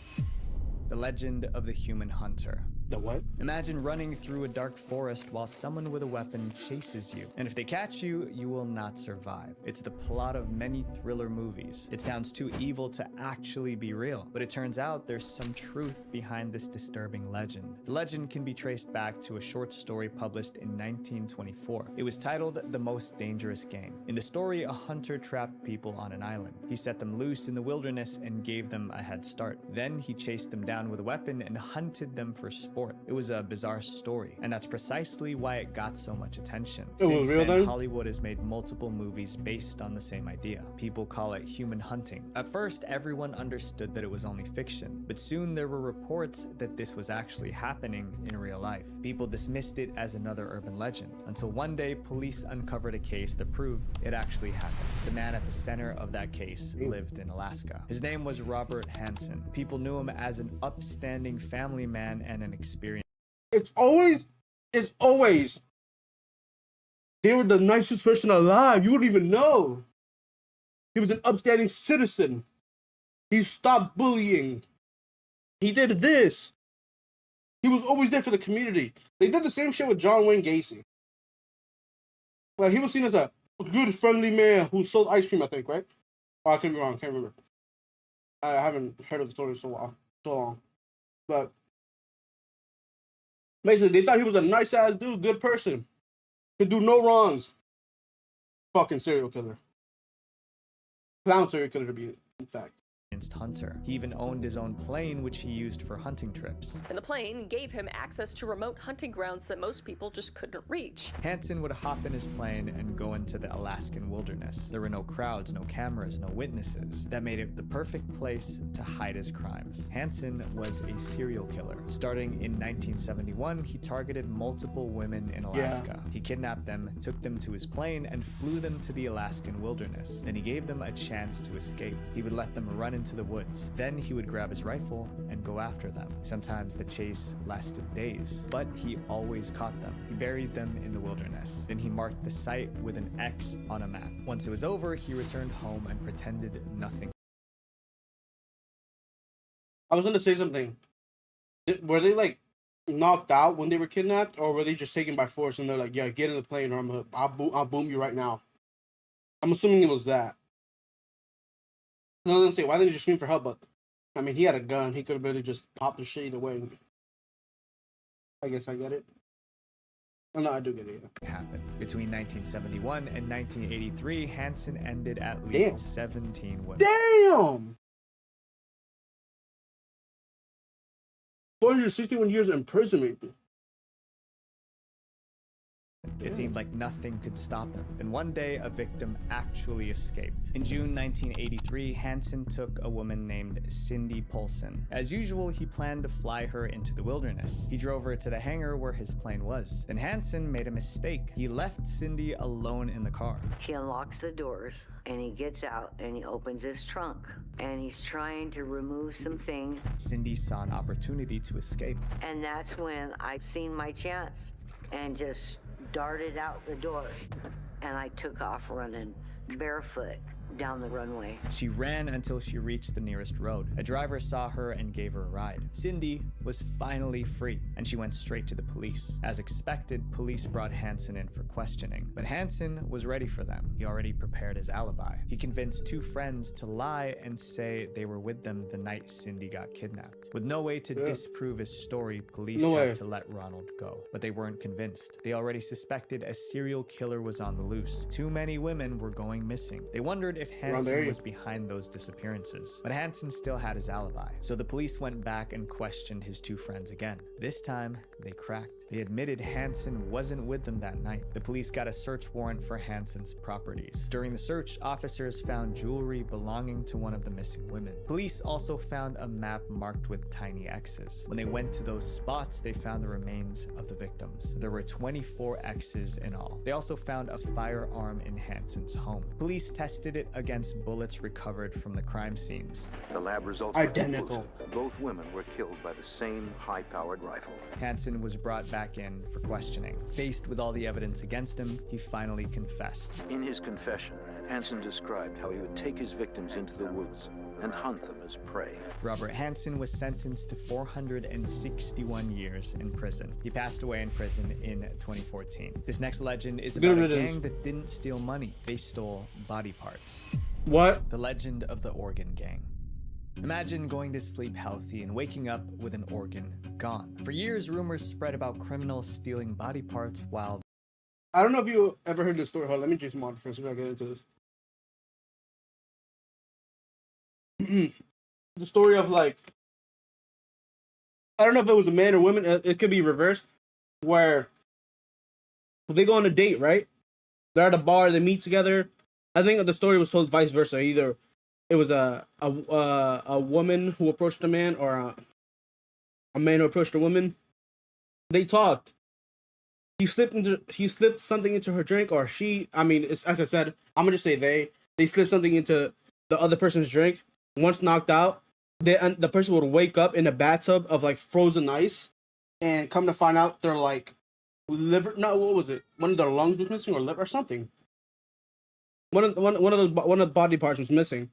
The legend of the human hunter. The what? Imagine running through a dark forest while someone with a weapon chases you. And if they catch you, you will not survive. It's the plot of many thriller movies. It sounds too evil to actually be real, but it turns out there's some truth behind this disturbing legend. The legend can be traced back to a short story published in 1924. It was titled The Most Dangerous Game. In the story, a hunter trapped people on an island. He set them loose in the wilderness and gave them a head start. Then he chased them down with a weapon and hunted them for sport. It was a bizarre story, and that's precisely why it got so much attention. It was Since real then, then? Hollywood has made multiple movies based on the same idea. People call it human hunting. At first, everyone understood that it was only fiction, but soon there were reports that this was actually happening in real life. People dismissed it as another urban legend, until one day police uncovered a case that proved it actually happened. The man at the center of that case lived in Alaska. His name was Robert Hansen. People knew him as an upstanding family man and an experienced. It's always they were the nicest person alive. You wouldn't even know. He was an upstanding citizen. He stopped bullying. He did this. He was always there for the community. They did the same shit with John Wayne Gacy. Like, he was seen as a good, friendly man who sold ice cream, I think, right? Oh, I could be wrong. Can't remember. I haven't heard of the story in so long. But basically, they thought he was a nice-ass dude, good person. Could do no wrongs. Fucking serial killer. Clown serial killer, to be in fact. hunter. He even owned his own plane, which he used for hunting trips. And the plane gave him access to remote hunting grounds that most people just couldn't reach. Hansen would hop in his plane and go into the Alaskan wilderness. There were no crowds, no cameras, no witnesses. That made it the perfect place to hide his crimes. Hansen was a serial killer. Starting in 1971, he targeted multiple women in Alaska. He kidnapped them, took them to his plane, and flew them to the Alaskan wilderness. Then he gave them a chance to escape. He would let them run into the woods. Then he would grab his rifle and go after them. Sometimes the chase lasted days, but he always caught them. He buried them in the wilderness. Then he marked the site with an X on a map. Once it was over, he returned home and pretended nothing. I was gonna say something. Were they like knocked out when they were kidnapped, or were they just taken by force and they're like, "Yeah, get in the plane, or I'll boom you right now"? I'm assuming it was that. I was gonna say, why didn't you just scream for help? But I mean, he had a gun. He could have really just popped the shit either way. I guess I get it. Oh, no, I do get it. Yeah. Happened. Between 1971 and 1983, Hansen ended at least 17 women. Damn! 461 years imprisonment. It seemed like nothing could stop him. Then one day, a victim actually escaped. In June 1983, Hansen took a woman named Cindy Polson. As usual, he planned to fly her into the wilderness. He drove her to the hangar where his plane was. Then Hansen made a mistake. He left Cindy alone in the car. He unlocks the doors, and he gets out, and he opens his trunk, and he's trying to remove some things. Cindy saw an opportunity to escape. And that's when I seen my chance and just darted out the door, and I took off running barefoot down the runway. She ran until she reached the nearest road. A driver saw her and gave her a ride. Cindy was finally free, and she went straight to the police. As expected, police brought Hansen in for questioning, but Hansen was ready for them. He already prepared his alibi. He convinced two friends to lie and say they were with them the night Cindy got kidnapped. With no way to disprove his story, police had to let Ronald go, but they weren't convinced. They already suspected a serial killer was on the loose. Too many women were going missing. They wondered if Hansen was behind those disappearances. But Hansen still had his alibi, so the police went back and questioned his two friends again. This time, they cracked. They admitted Hansen wasn't with them that night. The police got a search warrant for Hansen's properties. During the search, officers found jewelry belonging to one of the missing women. Police also found a map marked with tiny X's. When they went to those spots, they found the remains of the victims. There were 24 X's in all. They also found a firearm in Hansen's home. Police tested it against bullets recovered from the crime scenes. The lab results were identical. Both women were killed by the same high-powered rifle. Hansen was brought back in for questioning. Faced with all the evidence against him, he finally confessed. In his confession, Hansen described how he would take his victims into the woods and hunt them as prey. Robert Hansen was sentenced to 461 years in prison. He passed away in prison in 2014. This next legend is about a gang that didn't steal money. They stole body parts. What? The legend of the organ gang. Imagine going to sleep healthy and waking up with an organ gone. For years, rumors spread about criminals stealing body parts while... I don't know if you ever heard this story. Hold on, let me just mod first before I get into this. The story of, like, I don't know if it was a man or woman. It could be reversed, where they go on a date, right? They're at a bar, they meet together. I think the story was told vice versa. Either it was a woman who approached a man, or a man who approached a woman. They talked. He slipped something into her drink, or she. I mean, as I said, I'm gonna just say they slipped something into the other person's drink. Once knocked out, the person would wake up in a bathtub of like frozen ice, and come to find out they're like liver. No, what was it? One of their lungs was missing, or liver, or something. One of the body parts was missing,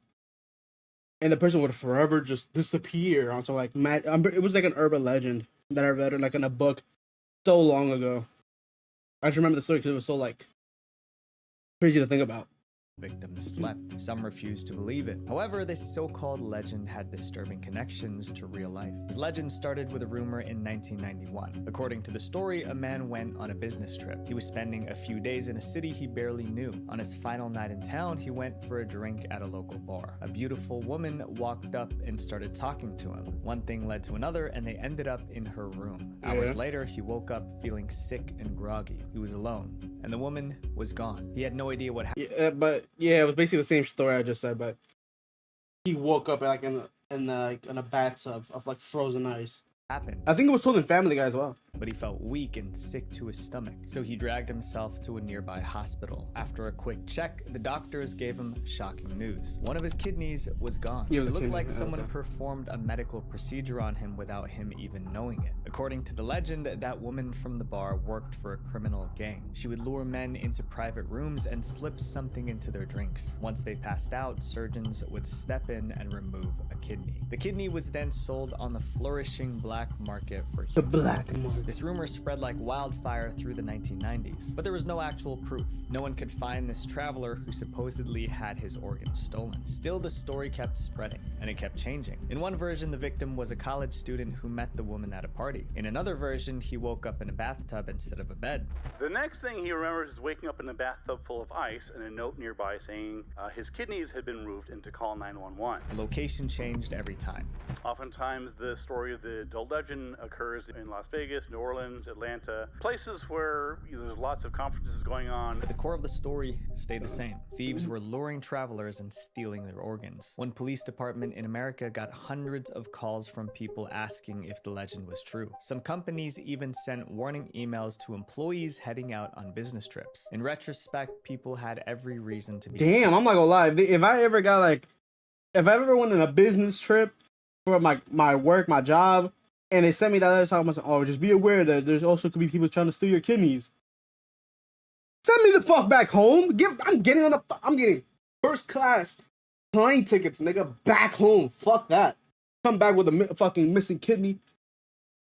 and the person would forever just disappear. Also, like it was like an urban legend that I read in a book so long ago. I just remember the story because it was so like crazy to think about. victims slept. Some refused to believe it. However, this so-called legend had disturbing connections to real life. This legend started with a rumor in 1991. According to the story, a man went on a business trip. He was spending a few days in a city he barely knew. On his final night in town, he went for a drink at a local bar. A beautiful woman walked up and started talking to him. One thing led to another, and they ended up in her room. Hours later, he woke up feeling sick and groggy. He was alone, and the woman was gone. He had no idea what happened. Yeah, but yeah, it was basically the same story I just said, but he woke up like in a bathtub of like frozen ice. Happened. I think it was told in Family Guy as well. But he felt weak and sick to his stomach, so he dragged himself to a nearby hospital. After a quick check, the doctors gave him shocking news. One of his kidneys was gone. It looked like someone performed a medical procedure on him without him even knowing it. According to the legend, that woman from the bar worked for a criminal gang. She would lure men into private rooms and slip something into their drinks. Once they passed out, surgeons would step in and remove a kidney. The kidney was then sold on the flourishing black market for the black market. This rumor spread like wildfire through the 1990s, but there was no actual proof. No one could find this traveler who supposedly had his organs stolen. Still, the story kept spreading, and it kept changing. In one version, the victim was a college student who met the woman at a party. In another version, he woke up in a bathtub instead of a bed. The next thing he remembers is waking up in a bathtub full of ice and a note nearby saying his kidneys had been removed and to call 911. The location changed every time. Oftentimes, the story of the adult legend occurs in Las Vegas, New Orleans, Atlanta, places where there's lots of conferences going on. But the core of the story stayed the same. Thieves were luring travelers and stealing their organs. One police department in America got hundreds of calls from people asking if the legend was true. Some companies even sent warning emails to employees heading out on business trips. In retrospect, people had every reason to be... Damn, I'm not gonna lie. If I ever went on a business trip for my work, my job, and they sent me that letter talking about, oh, just be aware that there's also could be people trying to steal your kidneys. Send me the fuck back home. I'm getting first class plane tickets, nigga, back home. Fuck that. Come back with a fucking missing kidney.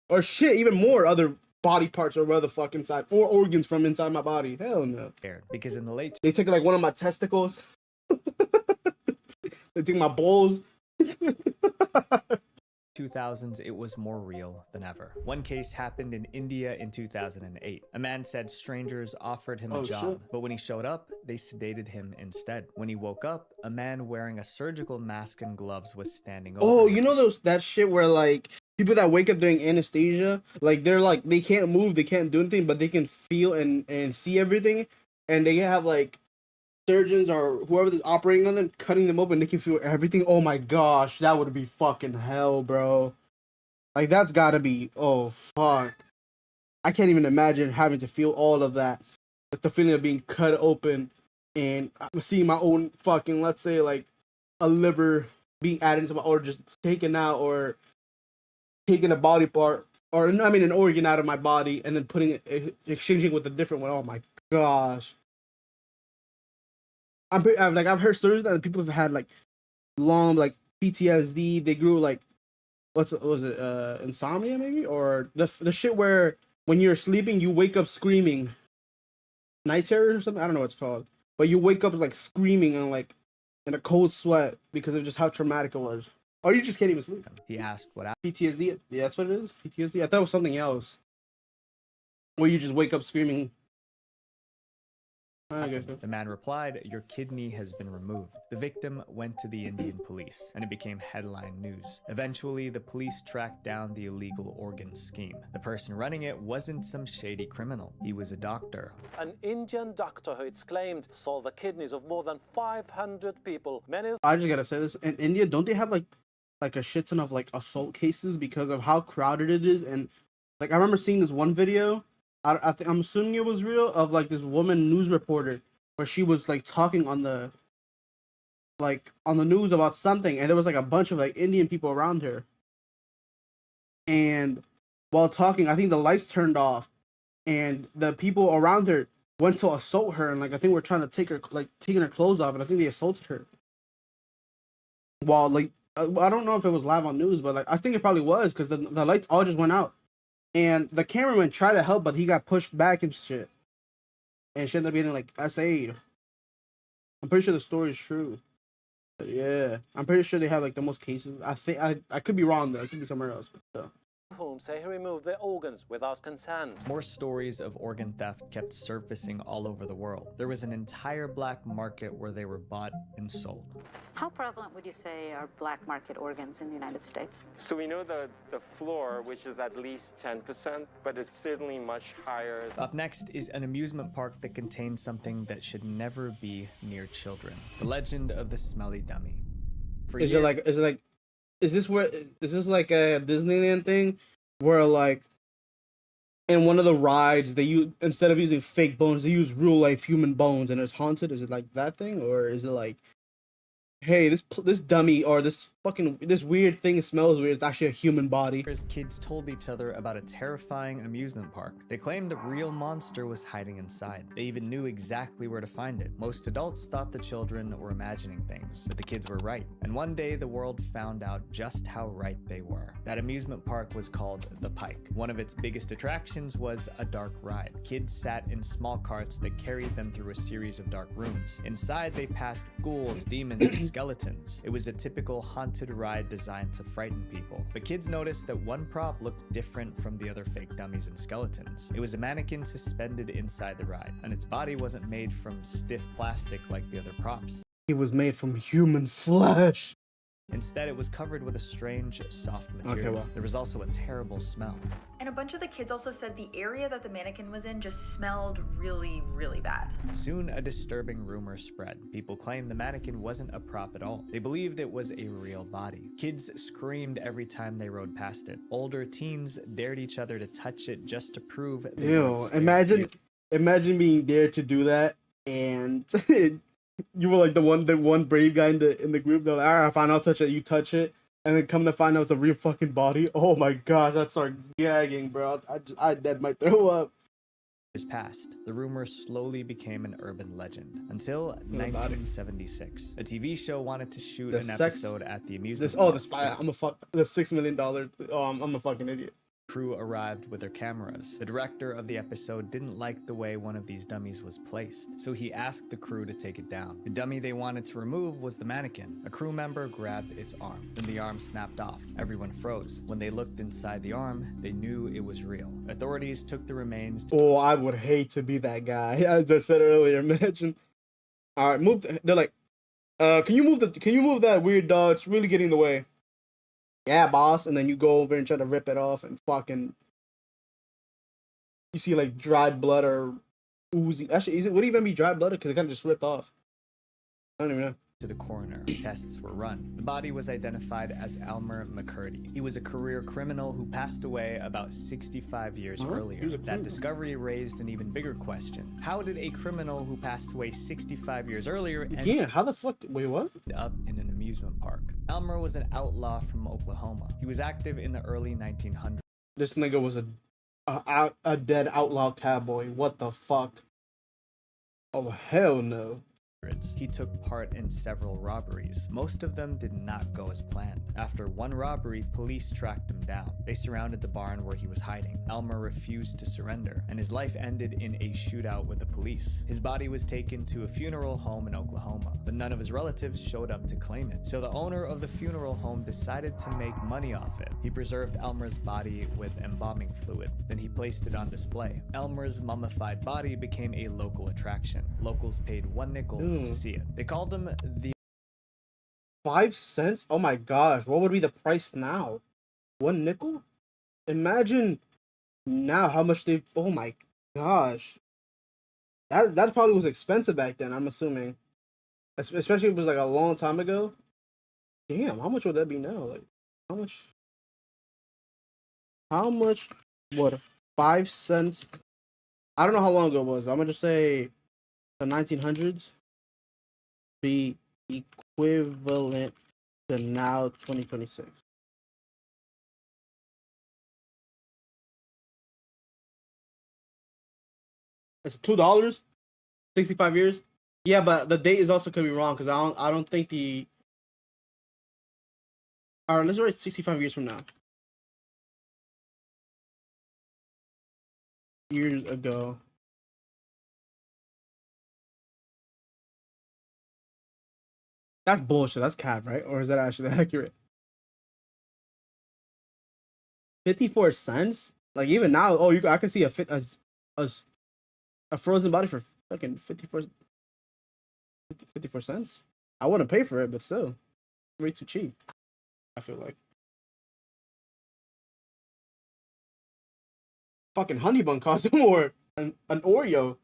Or shit, even more other body parts or whatever the fuck inside, or organs from inside my body. Hell no. Because in the late... They took like one of my testicles. They took my balls. 2000s, it was more real than ever. One case happened in India in 2008. A man said strangers offered him a job, but when he showed up, they sedated him instead. When he woke up, a man wearing a surgical mask and gloves was standing over Oh, him. you know that shit where like people that wake up during anesthesia, like they can't move, they can't do anything, but they can feel and see everything, and they have like surgeons or whoever's operating on them cutting them open, they can feel everything. Oh my gosh, that would be fucking hell, bro. Like that's gotta be, oh fuck. I can't even imagine having to feel all of that. Like the feeling of being cut open and I'm seeing my own fucking, let's say like a liver being added into my, or just taken out, or taking a body part, or I mean an organ out of my body and then putting it, exchanging with a different one. Oh my gosh. I've heard stories that people have had like long like PTSD. They grew like insomnia maybe, or the shit where when you're sleeping you wake up screaming, night terrors or something. I don't know what it's called, but you wake up like screaming and like in a cold sweat because of just how traumatic it was, or you just can't even sleep. He asked what PTSD. Yeah, that's what it is. PTSD. I thought it was something else, where you just wake up screaming. The man replied, "Your kidney has been removed." The victim went to the Indian police, and it became headline news. Eventually, the police tracked down the illegal organ scheme. The person running it wasn't some shady criminal. He was a doctor. An Indian doctor who it's claimed saw the kidneys of more than 500 people. Many of I just gotta say this. In India, don't they have like a shit ton of like assault cases because of how crowded it is? And like I remember seeing this one video, I'm assuming it was real, of like this woman news reporter where she was like talking on the news about something, and there was like a bunch of like Indian people around her, and while talking I think the lights turned off and the people around her went to assault her, and like I think we're trying to taking her clothes off, and I think they assaulted her while like I don't know if it was live on news, but like I think it probably was, because the lights all just went out. And the cameraman tried to help, but he got pushed back and shit. And she ended up getting like SA'd. I'm pretty sure the story is true. But yeah, I'm pretty sure they have like the most cases. I think I could be wrong though. I could be somewhere else. But, Whom say he removed their organs without consent. More stories of organ theft kept surfacing all over the world. There was an entire black market where they were bought and sold. How prevalent would you say are black market organs in the United States? So we know the floor, which is at least 10%, but it's certainly much higher. Up next is an amusement park that contains something that should never be near children. The Legend of the Smelly Dummy. is this like a Disneyland thing where like in one of the rides they use, instead of using fake bones, they use real life human bones and it's haunted? Is it like that thing, or is it like, hey, this dummy or this weird thing smells weird, it's actually a human body? Kids told each other about a terrifying amusement park. They claimed a real monster was hiding inside. They even knew exactly where to find it. Most adults thought the children were imagining things, but the kids were right. And one day the world found out just how right they were. That amusement park was called The Pike. One of its biggest attractions was a dark ride. Kids sat in small carts that carried them through a series of dark rooms. Inside they passed ghouls, demons, and skeletons. It was a typical haunted ride designed to frighten people. But kids noticed that one prop looked different from the other fake dummies and skeletons. It was a mannequin suspended inside the ride, and its body wasn't made from stiff plastic like the other props. It was made from human flesh. Instead, it was covered with a strange, soft material. Okay, well. There was also a terrible smell. And a bunch of the kids also said the area that the mannequin was in just smelled really, really bad. Soon, a disturbing rumor spread. People claimed the mannequin wasn't a prop at all. They believed it was a real body. Kids screamed every time they rode past it. Older teens dared each other to touch it just to prove they Ew, imagine being dared to do that and you were like the one brave guy in the group. They're like, all right, fine, I'll touch it. You touch it, and then come to find out it's a real fucking body. Oh my gosh, I'd start gagging, bro. I dead might throw up. Years passed. The rumor slowly became an urban legend until 1976. A TV show wanted to shoot an episode at the amusement park. The $6 million. I'm a fucking idiot. Crew arrived with their cameras. The director of the episode didn't like the way one of these dummies was placed, so he asked the crew to take it down. The dummy they wanted to remove was the mannequin. A crew member grabbed its arm. Then the arm snapped off. Everyone froze. When they looked inside the arm, they knew it was real. Authorities took the remains. Oh, I would hate to be that guy. As I said earlier, imagine. All right, they're like, can you move that weird dog? It's really getting in the way. Yeah, boss. And then you go over and try to rip it off and fucking, you see like dried blood or oozy. Actually, would it even be dried blood? Because it kind of just ripped off. I don't even know. To the coroner. Tests were run. The body was identified as Elmer McCurdy. He was a career criminal who passed away about 65 years earlier. That discovery raised an even bigger question. How did a criminal who passed away 65 years earlier how the fuck? Wait, what? Up in an amusement park? Elmer was an outlaw from Oklahoma. He was active in the early 1900s. This nigga was a dead outlaw cowboy. What the fuck? Oh, hell no. He took part in several robberies. Most of them did not go as planned. After one robbery, police tracked him down. They surrounded the barn where he was hiding. Elmer refused to surrender, and his life ended in a shootout with the police. His body was taken to a funeral home in Oklahoma, but none of his relatives showed up to claim it. So the owner of the funeral home decided to make money off it. He preserved Elmer's body with embalming fluid. Then he placed it on display. Elmer's mummified body became a local attraction. Locals paid 1 nickel to see it. They called him the 5 cents? Oh my gosh, what would be the price now? 1 nickel? Imagine now how much they. Oh my gosh, that probably was expensive back then. I'm assuming, especially if it was like a long time ago. Damn, how much would that be now? Like, how much? How much would 5 cents? I don't know how long ago it was. I'm gonna just say the 1900s. Be equivalent to now 2026. It's $2. 65 years. Yeah, but the date is also could be wrong because I don't think the. All right, let's write 65 years from now. Years ago. That's bullshit. That's cap, right? Or is that actually accurate? 54 cents? Like even now, oh, I can see a frozen body for fucking 54 cents. I wouldn't pay for it, but still, way too cheap. I feel like fucking honey bun costs more. An Oreo.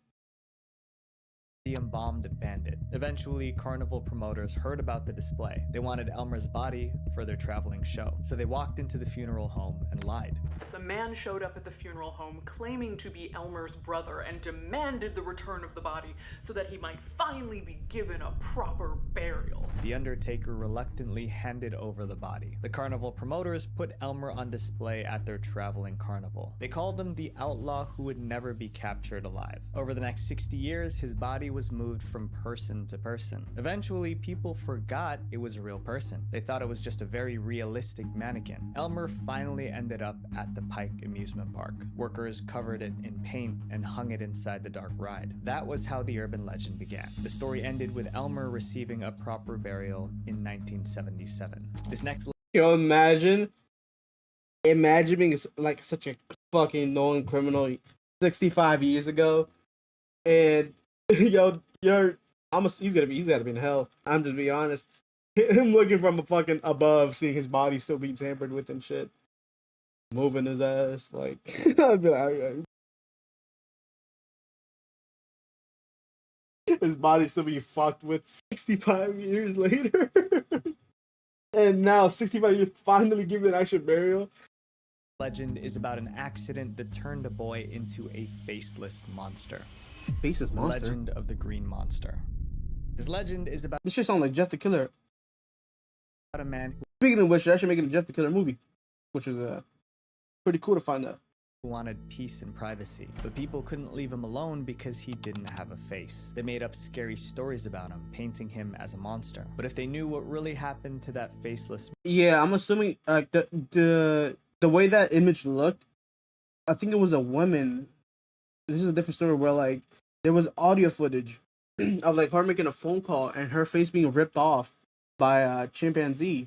The embalmed bandit. Eventually, carnival promoters heard about the display. They wanted Elmer's body for their traveling show, so they walked into the funeral home and lied. A man showed up at the funeral home claiming to be Elmer's brother and demanded the return of the body so that he might finally be given a proper burial. The undertaker reluctantly handed over the body. The carnival promoters put Elmer on display at their traveling carnival. They called him the outlaw who would never be captured alive. Over the next 60 years, his body was moved from person to person. Eventually, people forgot it was a real person. They thought it was just a very realistic mannequin. Elmer finally ended up at the Pike amusement park. Workers covered it in paint and hung it inside the dark ride. That was how the urban legend began. The story ended with Elmer receiving a proper burial in 1977. This next Yo, imagine being like such a fucking known criminal 65 years ago, and yo, he's gotta be in hell. I'm just being honest. Him looking from a fucking above, seeing his body still being tampered with and shit, moving his ass, like I'd be like, his body still being fucked with 65 years later. And now 65 years finally given an actual burial. Legend is about an accident that turned a boy into a faceless monster. Faceless monster? Legend of the Green Monster. This legend is about... This shit sounds like Jeff the Killer. A man who... Speaking of which, they're actually making a Jeff the Killer movie, which is pretty cool to find out. Wanted peace and privacy, but people couldn't leave him alone because he didn't have a face. They made up scary stories about him, painting him as a monster. But if they knew what really happened to that faceless... Yeah, I'm assuming the way that image looked, I think it was a woman. This is a different story where like there was audio footage of like her making a phone call and her face being ripped off by a chimpanzee.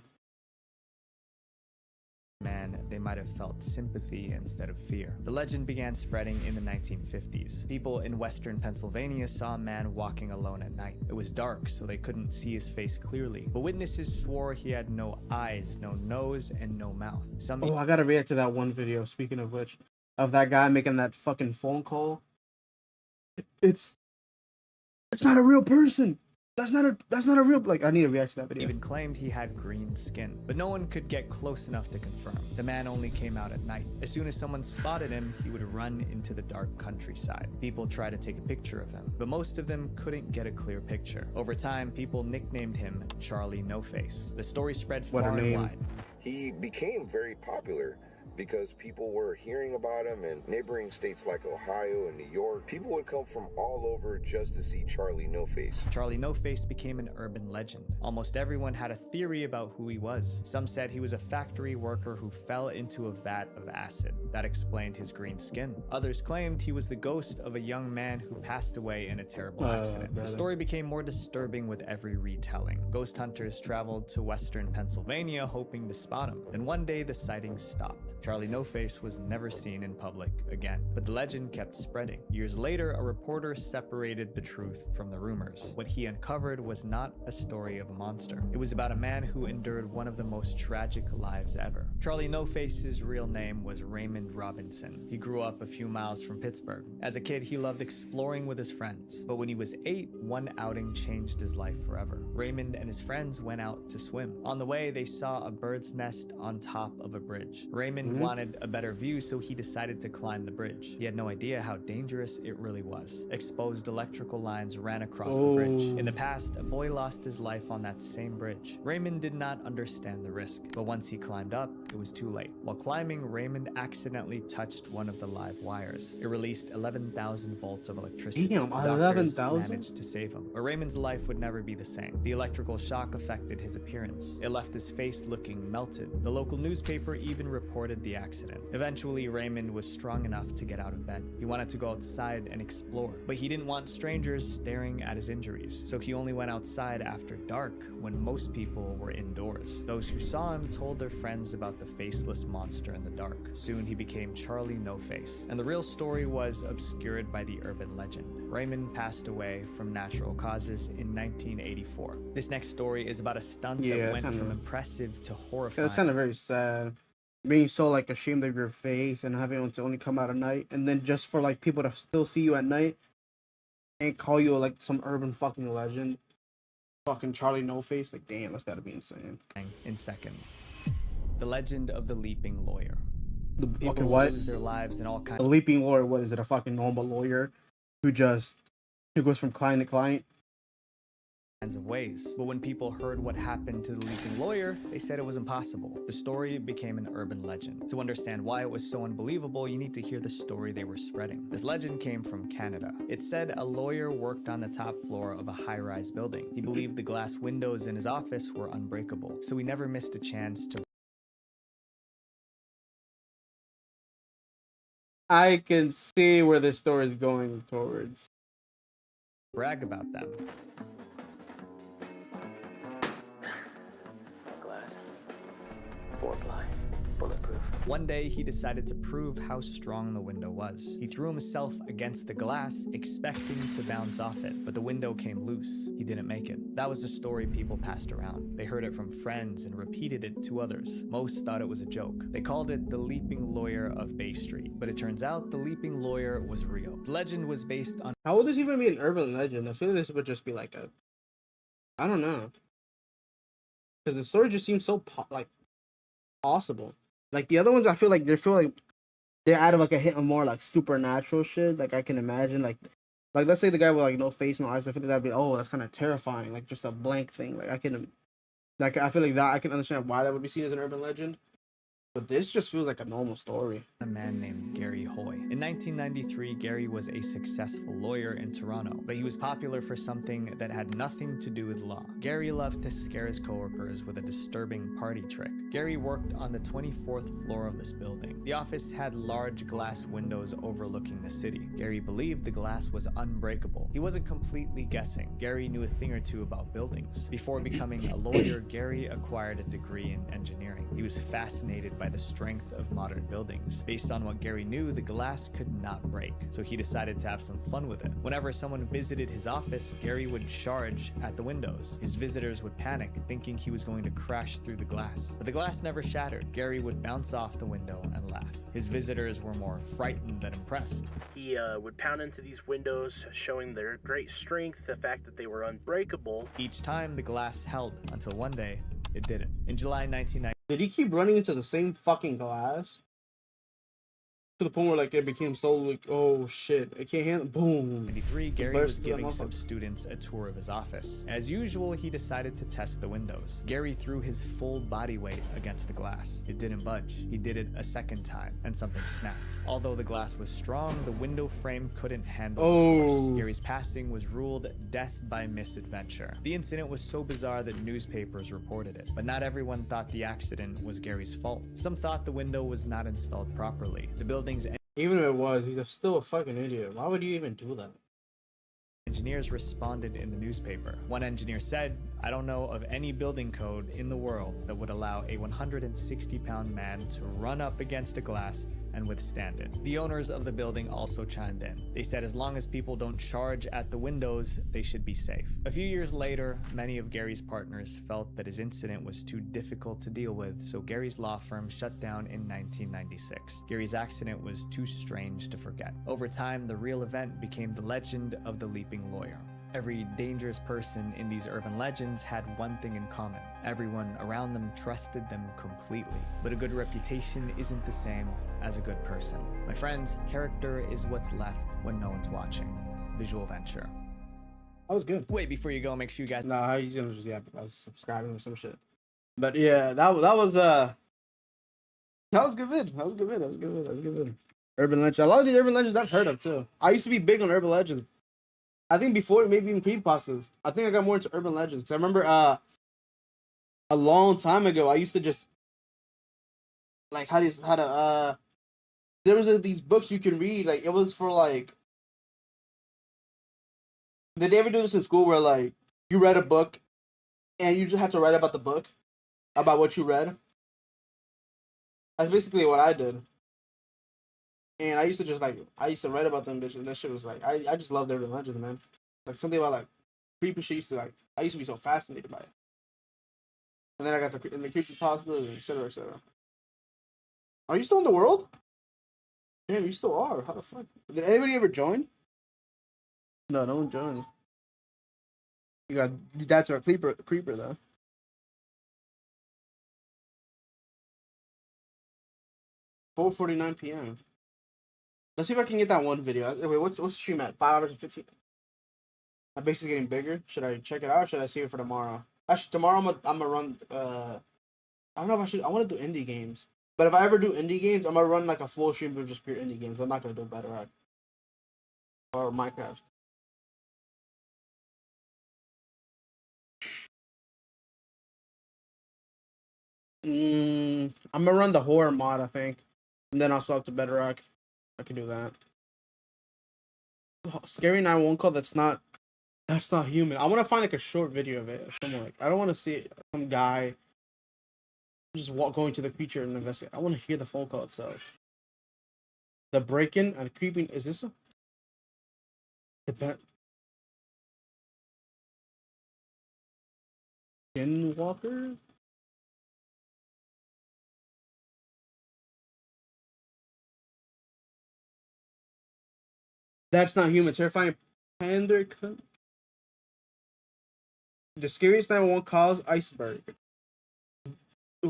Man, they might have felt sympathy instead of fear. The legend began spreading in the 1950s. People in western Pennsylvania saw a man walking alone at night. It was dark, so they couldn't see his face clearly, but witnesses swore he had no eyes, no nose, and no mouth. Oh, I gotta react to that one video, speaking of which, of that guy making that fucking phone call. It's not a real person. That's not a real, like, I need to react to that video. Even claimed he had green skin, but no one could get close enough to confirm. The man only came out at night. As soon as someone spotted him, he would run into the dark countryside. People tried to take a picture of him, but most of them couldn't get a clear picture. Over time, people nicknamed him Charlie No Face. The story spread far and wide. He became very popular because people were hearing about him in neighboring states like Ohio and New York. People would come from all over just to see Charlie No Face. Charlie No Face became an urban legend. Almost everyone had a theory about who he was. Some said he was a factory worker who fell into a vat of acid. That explained his green skin. Others claimed he was the ghost of a young man who passed away in a terrible accident. The story became more disturbing with every retelling. Ghost hunters traveled to western Pennsylvania hoping to spot him. Then one day the sightings stopped. Charlie No Face was never seen in public again, but the legend kept spreading. Years later, a reporter separated the truth from the rumors. What he uncovered was not a story of a monster. It was about a man who endured one of the most tragic lives ever. Charlie No Face's real name was Raymond Robinson. He grew up a few miles from Pittsburgh. As a kid, he loved exploring with his friends, but when he was 8, one outing changed his life forever. Raymond and his friends went out to swim. On the way, they saw a bird's nest on top of a bridge. Raymond wanted a better view, so he decided to climb the bridge. He had no idea how dangerous it really was. Exposed electrical lines ran across the bridge. In the past, a boy lost his life on that same bridge. Raymond did not understand the risk, but once he climbed up, it was too late. While climbing, Raymond accidentally touched one of the live wires. It released 11,000 volts of electricity. Damn, Doctors 11,000? managed to save him, but Raymond's life would never be the same. The electrical shock affected his appearance. It left his face looking melted. The local newspaper even reported reported the accident. Eventually, Raymond was strong enough to get out of bed. He wanted to go outside and explore, but he didn't want strangers staring at his injuries, so he only went outside after dark when most people were indoors. Those who saw him told their friends about the faceless monster in the dark. Soon he became Charlie No Face, and the real story was obscured by the urban legend. Raymond passed away from natural causes in 1984. This next story is about a stunt that went from impressive to horrifying. That's kind of very sad. Being so like ashamed of your face and having it to only come out at night, and then just for like people to still see you at night and call you like some urban fucking legend, fucking Charlie No Face. Like, damn, that's gotta be insane. In seconds. The legend of the leaping lawyer. The People fucking what? lose their lives in all kinds. A leaping lawyer. What is it? A fucking normal lawyer who goes from client to client? Of ways. But when people heard what happened to the leaping lawyer, they said it was impossible. The story became an urban legend. To understand why it was so unbelievable, you need to hear the story they were spreading. This legend came from Canada. It said a lawyer worked on the top floor of a high-rise building. He believed the glass windows in his office were unbreakable, so he never missed a chance to I can see where this story is going towards. brag about them. Glass. 4-ply. Bulletproof. One day, he decided to prove how strong the window was. He threw himself against the glass, expecting to bounce off it, but the window came loose. He didn't make it. That was the story people passed around. They heard it from friends and repeated it to others. Most thought it was a joke. They called it the Leaping Lawyer of Bay Street, but it turns out the Leaping Lawyer was real. The legend was based on... How would this even be an urban legend? I feel like this would just be like a... I don't know. Because the story just seems so possible. Like the other ones, I feel like they're out of like a hint of more like supernatural shit. Like I can imagine like let's say the guy with like no face, no eyes. I feel like that'd be that's kind of terrifying. Like just a blank thing. Like I feel like that I can understand why that would be seen as an urban legend. But this just feels like a normal story. A man named Gary Hoy. In 1993, Gary was a successful lawyer in Toronto, but he was popular for something that had nothing to do with law. Gary loved to scare his coworkers with a disturbing party trick. Gary worked on the 24th floor of this building. The office had large glass windows overlooking the city. Gary believed the glass was unbreakable. He wasn't completely guessing. Gary knew a thing or two about buildings. Before becoming a lawyer, Gary acquired a degree in engineering. He was fascinated by the strength of modern buildings. Based on what Gary knew, the glass could not break, so he decided to have some fun with it. Whenever someone visited his office, Gary would charge at the windows. His visitors would panic, thinking he was going to crash through the glass. But the glass never shattered. Gary would bounce off the window and laugh. His visitors were more frightened than impressed. He would pound into these windows, showing their great strength, the fact that they were unbreakable. Each time, the glass held, until one day, it didn't. In July 1990, did he keep running into the same fucking glass? To the point where like it became so like, oh shit, I can't handle. Boom. 1993, Gary was giving some students a tour of his office. As usual, he decided to test the windows. Gary threw his full body weight against the glass. It didn't budge. He did it a second time, and something snapped. Although the glass was strong, the window frame couldn't handle the force. Gary's passing was ruled death by misadventure. The incident was so bizarre that newspapers reported it, but not everyone thought the accident was Gary's fault. Some thought the window was not installed properly. The building's even if it was, he's still a fucking idiot. Why would you even do that? Engineers responded in the newspaper. One engineer said, "I don't know of any building code in the world that would allow a 160-pound man to run up against a glass and withstand it." The owners of the building also chimed in. They said as long as people don't charge at the windows, they should be safe. A few years later, many of Gary's partners felt that his incident was too difficult to deal with, so Gary's law firm shut down in 1996. Gary's accident was too strange to forget. Over time, the real event became the legend of the Leaping Lawyer. Every dangerous person in these urban legends had one thing in common. Everyone around them trusted them completely. But a good reputation isn't the same as a good person. My friends, character is what's left when no one's watching. Visual Venture. That was good. Wait, before you go, make sure you guys... Nah, he's gonna just, I was subscribing or some shit. But yeah, that was good vid. That was good vid. Urban legends. A lot of these urban legends I've heard of too. I used to be big on urban legends. I think before maybe even creepypastas. I think I got more into urban legends. Cause I remember a long time ago I used to just like how to there was these books you can read, like it was for like, did they ever do this in school where like you read a book and you just had to write about the book, about what you read? That's basically what I did. And I used to just like, I used to write about them bitches, and that shit was like, I just love their religions, man. Like something about like creepy shit used to like, I used to be so fascinated by it. And then I got to in the creepypasta, et cetera, et cetera. Are you still in the world? Damn, you still are. How the fuck? Did anybody ever join? No, no one joined. You got that's our creeper though. $4:49 p.m. Let's see if I can get that one video. Wait, what's the stream at? 5 hours and 15. My base is getting bigger. Should I check it out or should I save it for tomorrow? Actually, tomorrow I'm gonna run. I don't know if I should. I want to do indie games, but if I ever do indie games, I'm gonna run like a full stream of just pure indie games. I'm not gonna do Battle Rock or Minecraft. I'm gonna run the horror mod, I think, and then I'll swap to Bedrock. I can do that. Oh, Scary 911 call. That's not human. I want to find like a short video of it. Or something like, I don't want to see some guy just going to the creature and investigate. I want to hear the phone call itself. The break-in and creeping. Is this a? Skinwalker? That's not human. Terrifying panda. The scariest 911 calls iceberg.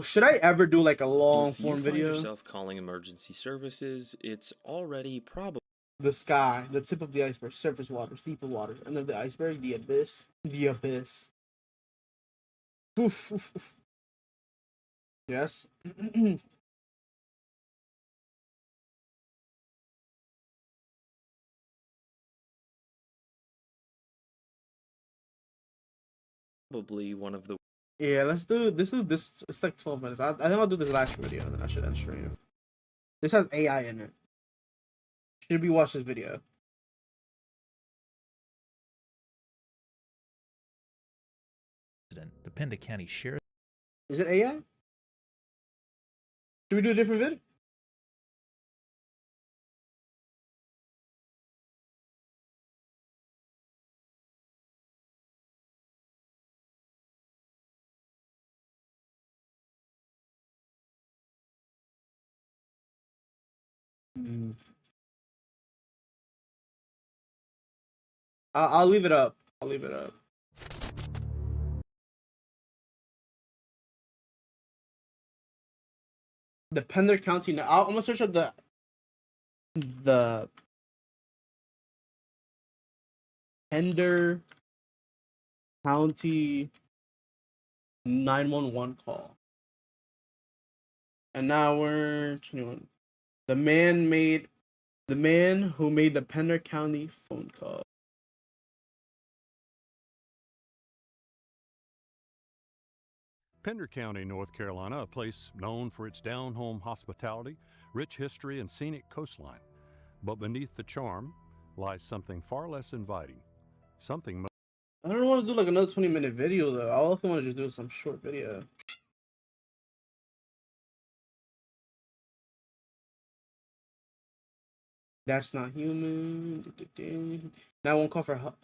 Should I ever do like a long form video? If you find yourself calling emergency services, it's already probably the sky, the tip of the iceberg, surface waters, deeper waters, and then the iceberg, the abyss, the abyss. Oof, oof, oof. Yes. probably one of the. Yeah, let's do this. It's like 12 minutes. I think I'll do this last video and then I should end stream. This has AI in it. Should we watch this video? The Pender County Sheriff. Is it AI? Should we do a different video? I'll leave it up. I'll leave it up. The Pender County. Now I'm gonna search up the Pender County 911 call. And now we're 21. The man who made the Pender County phone call. Pender County, North Carolina, a place known for its down-home hospitality, rich history, and scenic coastline. But beneath the charm lies something far less inviting. Something. I don't want to do like another 20-minute video though. I also want to just do some short video. That's not human. Now one call for help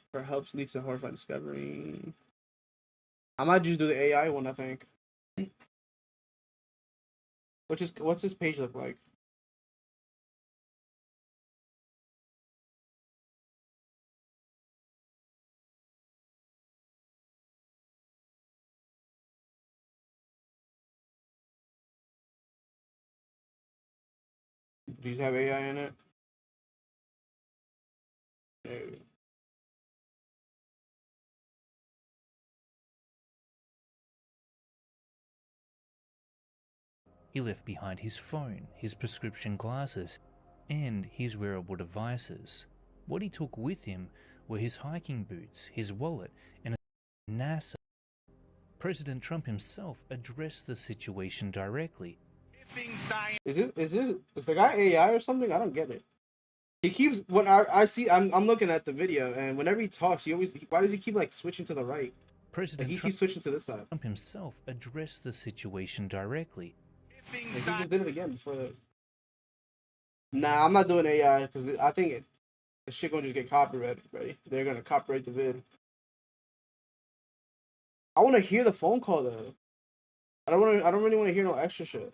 leads to horrifying discovery. I might just do the AI one, I think. What's this page look like? Do you have AI in it? No. He left behind his phone, his prescription glasses, and his wearable devices. What he took with him were his hiking boots, his wallet, and a NASA. President Trump himself addressed the situation directly. Is the guy AI or something? I don't get it. He keeps when I see I'm looking at the video, and whenever he talks, why does he keep like switching to the right? President Like, he keeps switching to this side. Trump himself addressed the situation directly. Like, he just did it again before that. Nah, I'm not doing AI because I think the shit gonna just get copyrighted, right? They're gonna copyright the vid. I want to hear the phone call though. I don't really want to hear no extra shit.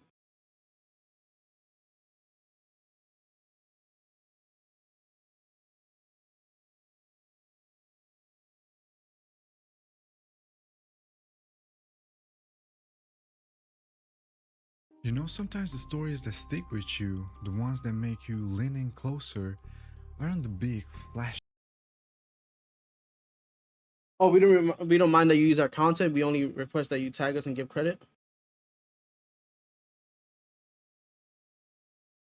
You know, sometimes the stories that stick with you, the ones that make you lean in closer, aren't the big flash. Oh, we don't mind that you use our content. We only request that you tag us and give credit.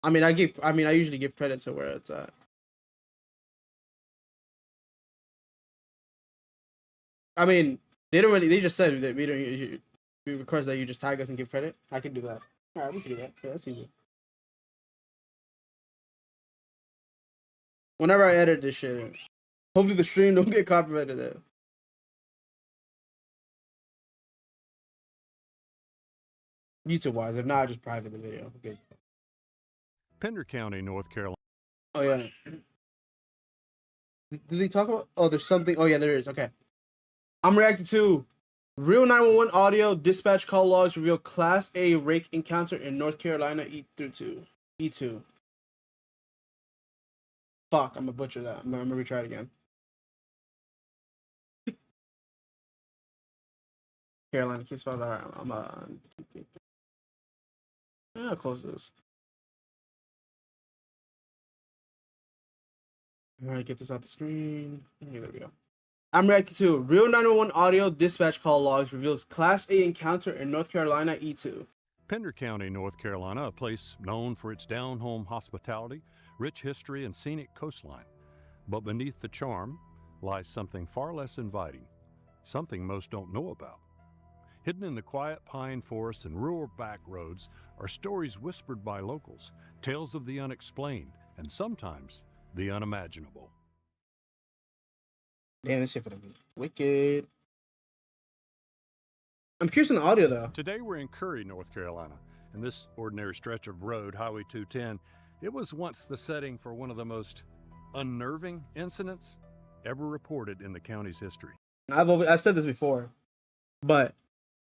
I usually give credit to where it's at. I mean, they just said that we request that you just tag us and give credit. I can do that. All right, we can do that. Yeah, that's easy. Whenever I edit this shit, hopefully the stream don't get copyrighted there. YouTube wise, if not, I just private the video. Okay. Pender County, North Carolina. Oh yeah. Did they talk about? Oh, there's something. Oh yeah, there is. Okay. I'm reacting to real 911 audio dispatch call logs reveal Class A rake encounter in North Carolina E2. Fuck, I'm gonna butcher that. I'm gonna retry it again. Carolina case file. All right, I'll close this. All right, get this off the screen. Okay, there we go. I'm reacting to real 911 audio dispatch call logs reveals Class A encounter in North Carolina E2. Pender County, North Carolina, a place known for its down-home hospitality, rich history, and scenic coastline. But beneath the charm lies something far less inviting, something most don't know about. Hidden in the quiet pine forest and rural back roads are stories whispered by locals, tales of the unexplained, and sometimes the unimaginable. Damn, this shit gonna be wicked. I'm curious on the audio though. Today we're in Curry, North Carolina, and this ordinary stretch of road, Highway 210, it was once the setting for one of the most unnerving incidents ever reported in the county's history. I've said this before, but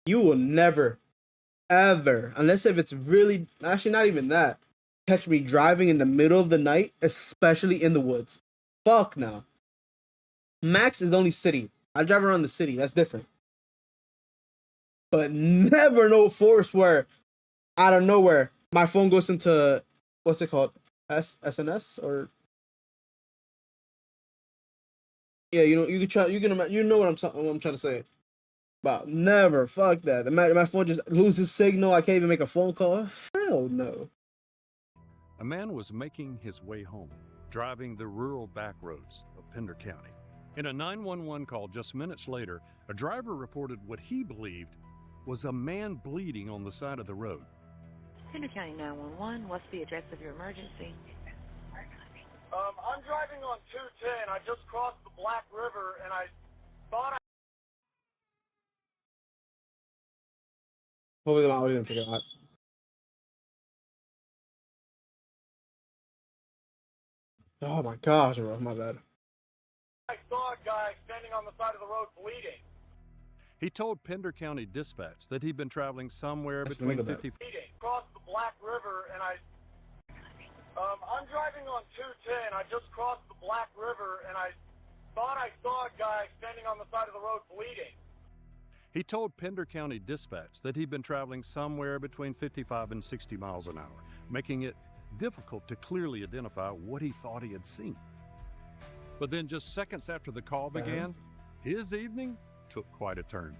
you will never, ever, unless if it's really, actually not even that, catch me driving in the middle of the night, especially in the woods. Fuck no. Max is only city. I drive around the city. That's different. But never no force where, out of nowhere, my phone goes into, what's it called? SNS or? Yeah, you know, you know what I'm trying to say. But never, fuck that. My phone just loses signal. I can't even make a phone call. Hell no. A man was making his way home, driving the rural back roads of Pender County. In a 911 call just minutes later, a driver reported what he believed was a man bleeding on the side of the road. Pender County 911, what's the address of your emergency? I'm driving on 210. I just crossed the Black River, and I thought Hopefully my audio didn't pick it up. Oh my gosh, bro, my bad. I saw a guy standing on the side of the road bleeding. He told Pender County Dispatch that he'd been traveling somewhere between 50 Across the Black River, and I'm driving on 210. I just crossed the Black River, and I thought I saw a guy standing on the side of the road bleeding. He told Pender County Dispatch that he'd been traveling somewhere between 55 and 60 miles an hour, making it difficult to clearly identify what he thought he had seen. But then just seconds after the call began, his evening took quite a turn.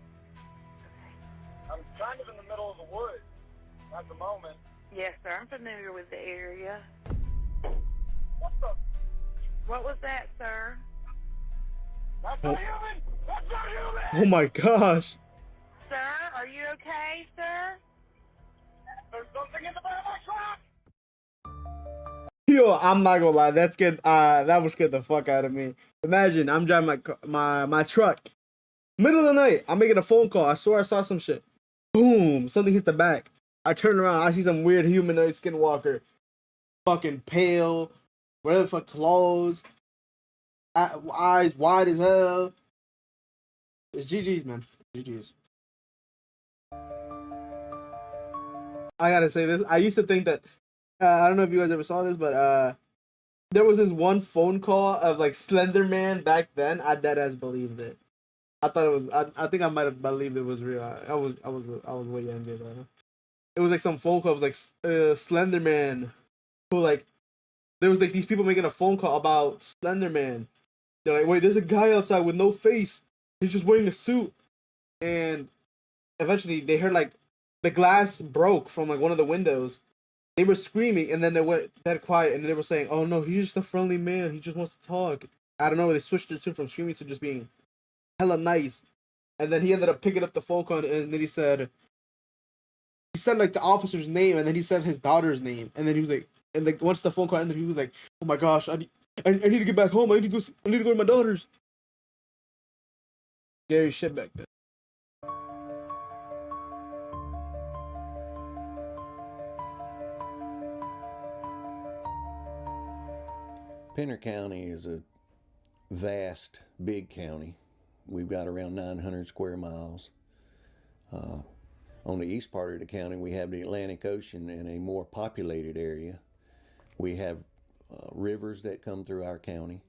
I'm kind of in the middle of the woods at the moment. Yes, sir. I'm familiar with the area. What the? What was that, sir? That's not human! That's not human! Oh my gosh. Sir, are you okay, sir? There's something in the bed of my truck! Yo, I'm not gonna lie, that's good. That would scare the fuck out of me. Imagine I'm driving my truck, middle of the night. I'm making a phone call. I swear I saw some shit. Boom! Something hits the back. I turn around. I see some weird humanoid skinwalker, fucking pale, whatever for clothes, eyes wide as hell. It's GG's, man. GG's. I gotta say this. I used to think that. I don't know if you guys ever saw this, but there was this one phone call of like Slender Man back then. I deadass believed it. I thought it was. I think I might have believed it was real. I was way younger though. It was like some phone call. It was like Slender Man, who like there was like these people making a phone call about Slender Man. They're like, wait, there's a guy outside with no face. He's just wearing a suit, and eventually they heard like the glass broke from like one of the windows. They were screaming, and then they went dead quiet, and they were saying, "Oh no, he's just a friendly man. He just wants to talk." I don't know. They switched it to from screaming to just being hella nice, and then he ended up picking up the phone call, and then he said like the officer's name, and then he said his daughter's name, and then he was like, and like once the phone call ended, he was like, "Oh my gosh, I need to get back home. I need to go to my daughter's." Scary shit back then. Pender County is a vast, big county. We've got around 900 square miles. On the east part of the county, we have the Atlantic Ocean in a more populated area. We have rivers that come through our county.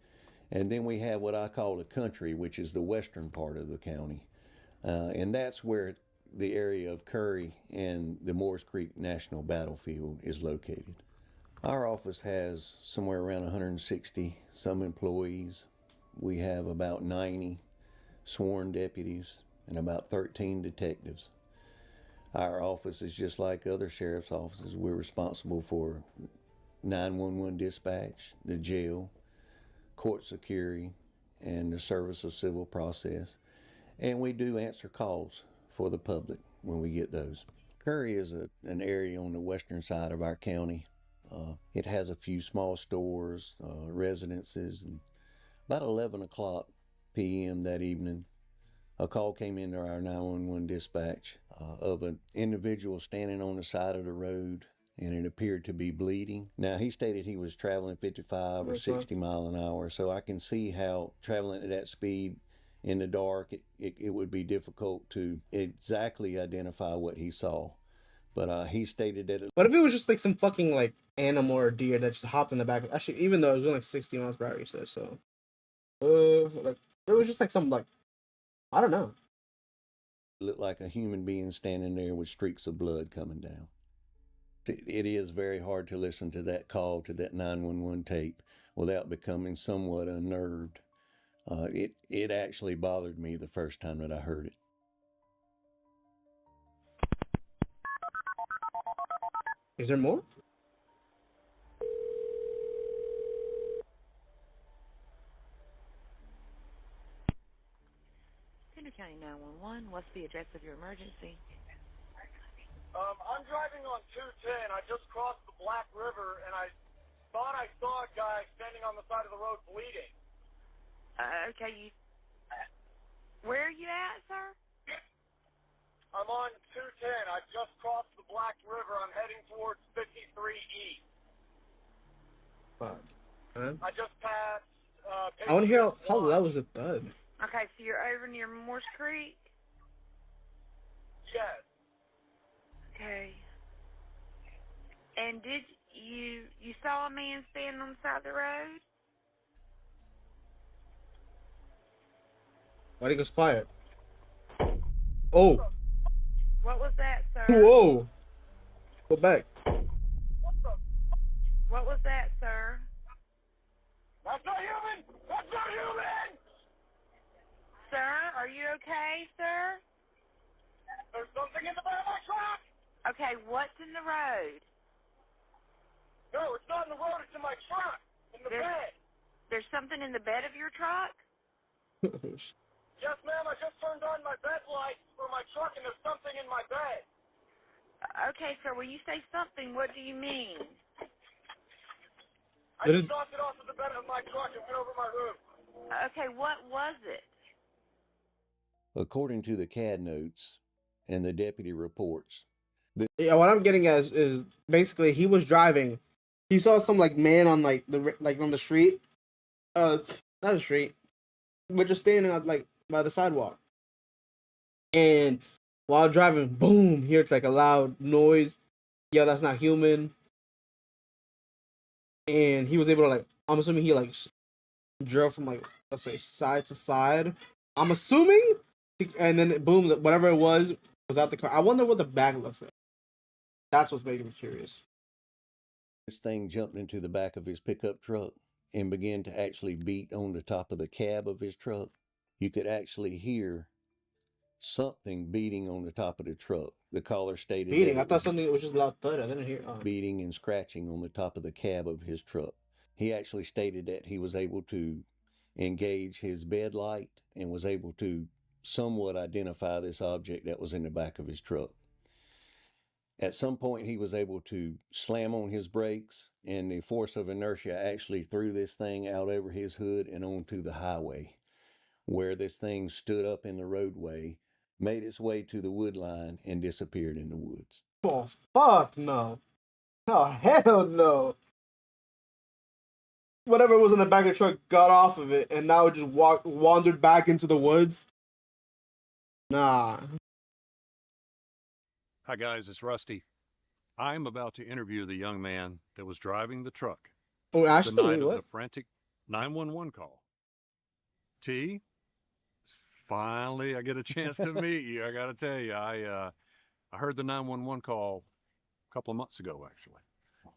And then we have what I call the country, which is the western part of the county. And that's where the area of Curry and the Moores Creek National Battlefield is located. Our office has somewhere around 160 some employees. We have about 90 sworn deputies and about 13 detectives. Our office is just like other sheriff's offices. We're responsible for 911 dispatch, the jail, court security, and the service of civil process. And we do answer calls for the public when we get those. Curry is an area on the western side of our county. It has a few small stores, residences, and about 11 o'clock p.m. that evening, a call came into our 911 dispatch of an individual standing on the side of the road, and it appeared to be bleeding. Now, he stated he was traveling 55 or 60 mile an hour, so I can see how traveling at that speed in the dark, it would be difficult to exactly identify what he saw. But he stated that What if it was just like some fucking like animal or deer that just hopped in the back? Actually, even though it was doing like 60 miles per hour, he said so. Like it was just like some like, I don't know. looked like a human being standing there with streaks of blood coming down. It is very hard to listen to that call, to that 911 tape, without becoming somewhat unnerved. It actually bothered me the first time that I heard it. Is there more? Pender County 911, what's the address of your emergency? I'm driving on 210. I just crossed the Black River, and I thought I saw a guy standing on the side of the road bleeding. Okay, where are you at, sir? I'm on 210. I just crossed the Black River. I'm heading towards 53 East. Fuck. I just passed. I want to hear how loud was the thud. Okay, so you're over near Moores Creek? Yes. Okay. And did you saw a man standing on the side of the road? Why'd he go quiet? Oh. What was that, sir? Whoa. Go back. What was that, sir? That's not human! That's not human! Sir, are you okay, sir? There's something in the bed of my truck! Okay, what's in the road? No, it's not in the road, it's in my truck. In the bed. There's something in the bed of your truck? Yes, ma'am, I just turned on my bed lights for my truck and there's something in my bed. Okay, sir, when you say something, what do you mean? I just knocked it off of the bed of my truck and went over my roof. Okay, what was it? According to the CAD notes and the deputy reports, Yeah, what I'm getting at is basically he was driving. He saw some like man on like on the street. Not the street, but just standing on like by the sidewalk. And while driving, boom, he heard like a loud noise. Yeah, that's not human. And he was able to like, I'm assuming he like drove from like, let's say, side to side. I'm assuming, and then boom, whatever it was out the car. I wonder what the back looks like. That's what's making me curious. this thing jumped into the back of his pickup truck and began to actually beat on the top of the cab of his truck. You could actually hear something beating on the top of the truck. The caller stated Beating? that I thought something was just loud thud. I didn't hear. Beating and scratching on the top of the cab of his truck. He actually stated that he was able to engage his bed light and was able to somewhat identify this object that was in the back of his truck. At some point, he was able to slam on his brakes, and the force of inertia actually threw this thing out over his hood and onto the highway, where this thing stood up in the roadway, made its way to the wood line, and disappeared in the woods. Oh, fuck no. Oh, hell no. Whatever was in the back of the truck got off of it, and now it just wandered back into the woods. Nah. Hi guys, it's Rusty. I'm about to interview the young man that was driving the truck. Oh, Ashley, the night what? of the frantic 911 call. T, finally I get a chance to meet you. I got to tell you, I heard the 911 call a couple of months ago, actually.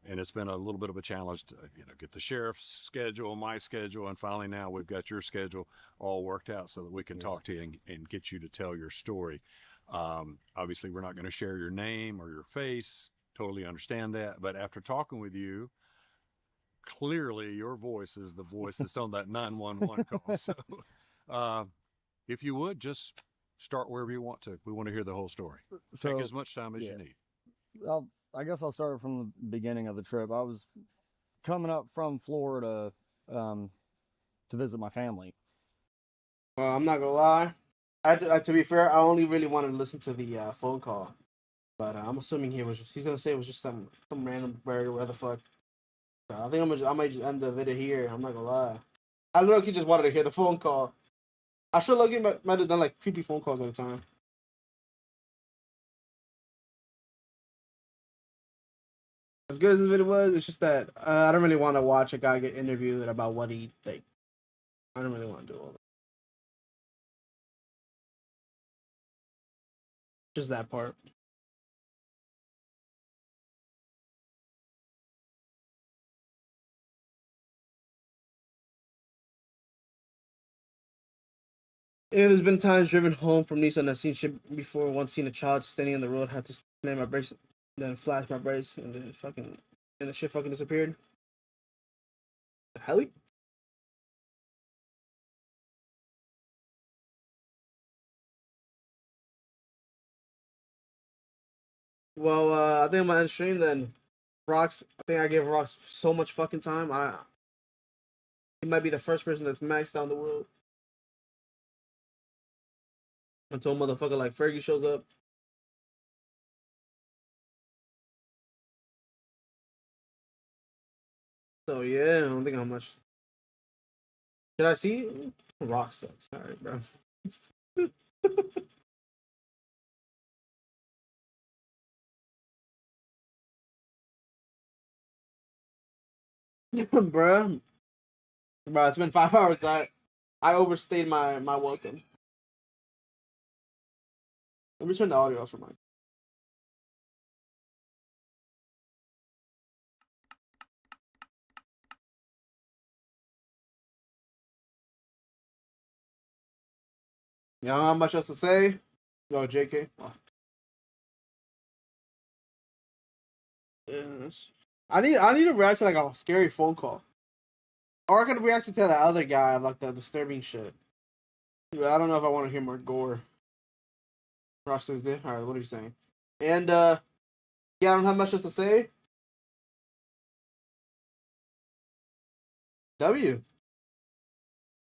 And it's been a little bit of a challenge to, get the sheriff's schedule, my schedule, and finally now we've got your schedule all worked out so that we can talk to you and get you to tell your story. Obviously, we're not going to share your name or your face. Totally understand that. But after talking with you, clearly your voice is the voice that's on that 911 call. So if you would, just start wherever you want to. We want to hear the whole story. Take as much time as you need. I guess I'll start from the beginning of the trip. I was coming up from Florida to visit my family. Well, I'm not gonna lie. To be fair, I only really wanted to listen to the phone call, but I'm assuming he's gonna say it was just some random bird or whatever the fuck. So I think I might just end the video here. I'm not gonna lie. I literally just wanted to hear the phone call. I should might have done like creepy phone calls at a time. As good as this video was, it's just that I don't really want to watch a guy get interviewed about what he thinks. I don't really want to do all that. Just that part. Yeah, there's been times driven home from Nissan I've seen shit before. Once seen a child standing on the road, had to slam my brakes, then flash my brakes, and the shit fucking disappeared. Heli? Well, I think I'm gonna end stream then. Rox, I think I gave Rox so much fucking time. He might be the first person that's maxed out in the world. Until a motherfucker like Fergie shows up. So yeah, I don't think how much. Did I see? Rock sucks. Alright, bro. Bruh. Bro, it's been 5 hours. I overstayed my welcome. Let me turn the audio off for mine. You don't have much else to say? Yo, JK. Oh. Yes. I need to react to like a scary phone call. Or I could react to that other guy of like the disturbing shit. But I don't know if I want to hear more gore. Rockstar's there. Alright, what are you saying? And Yeah, I don't have much else to say. W.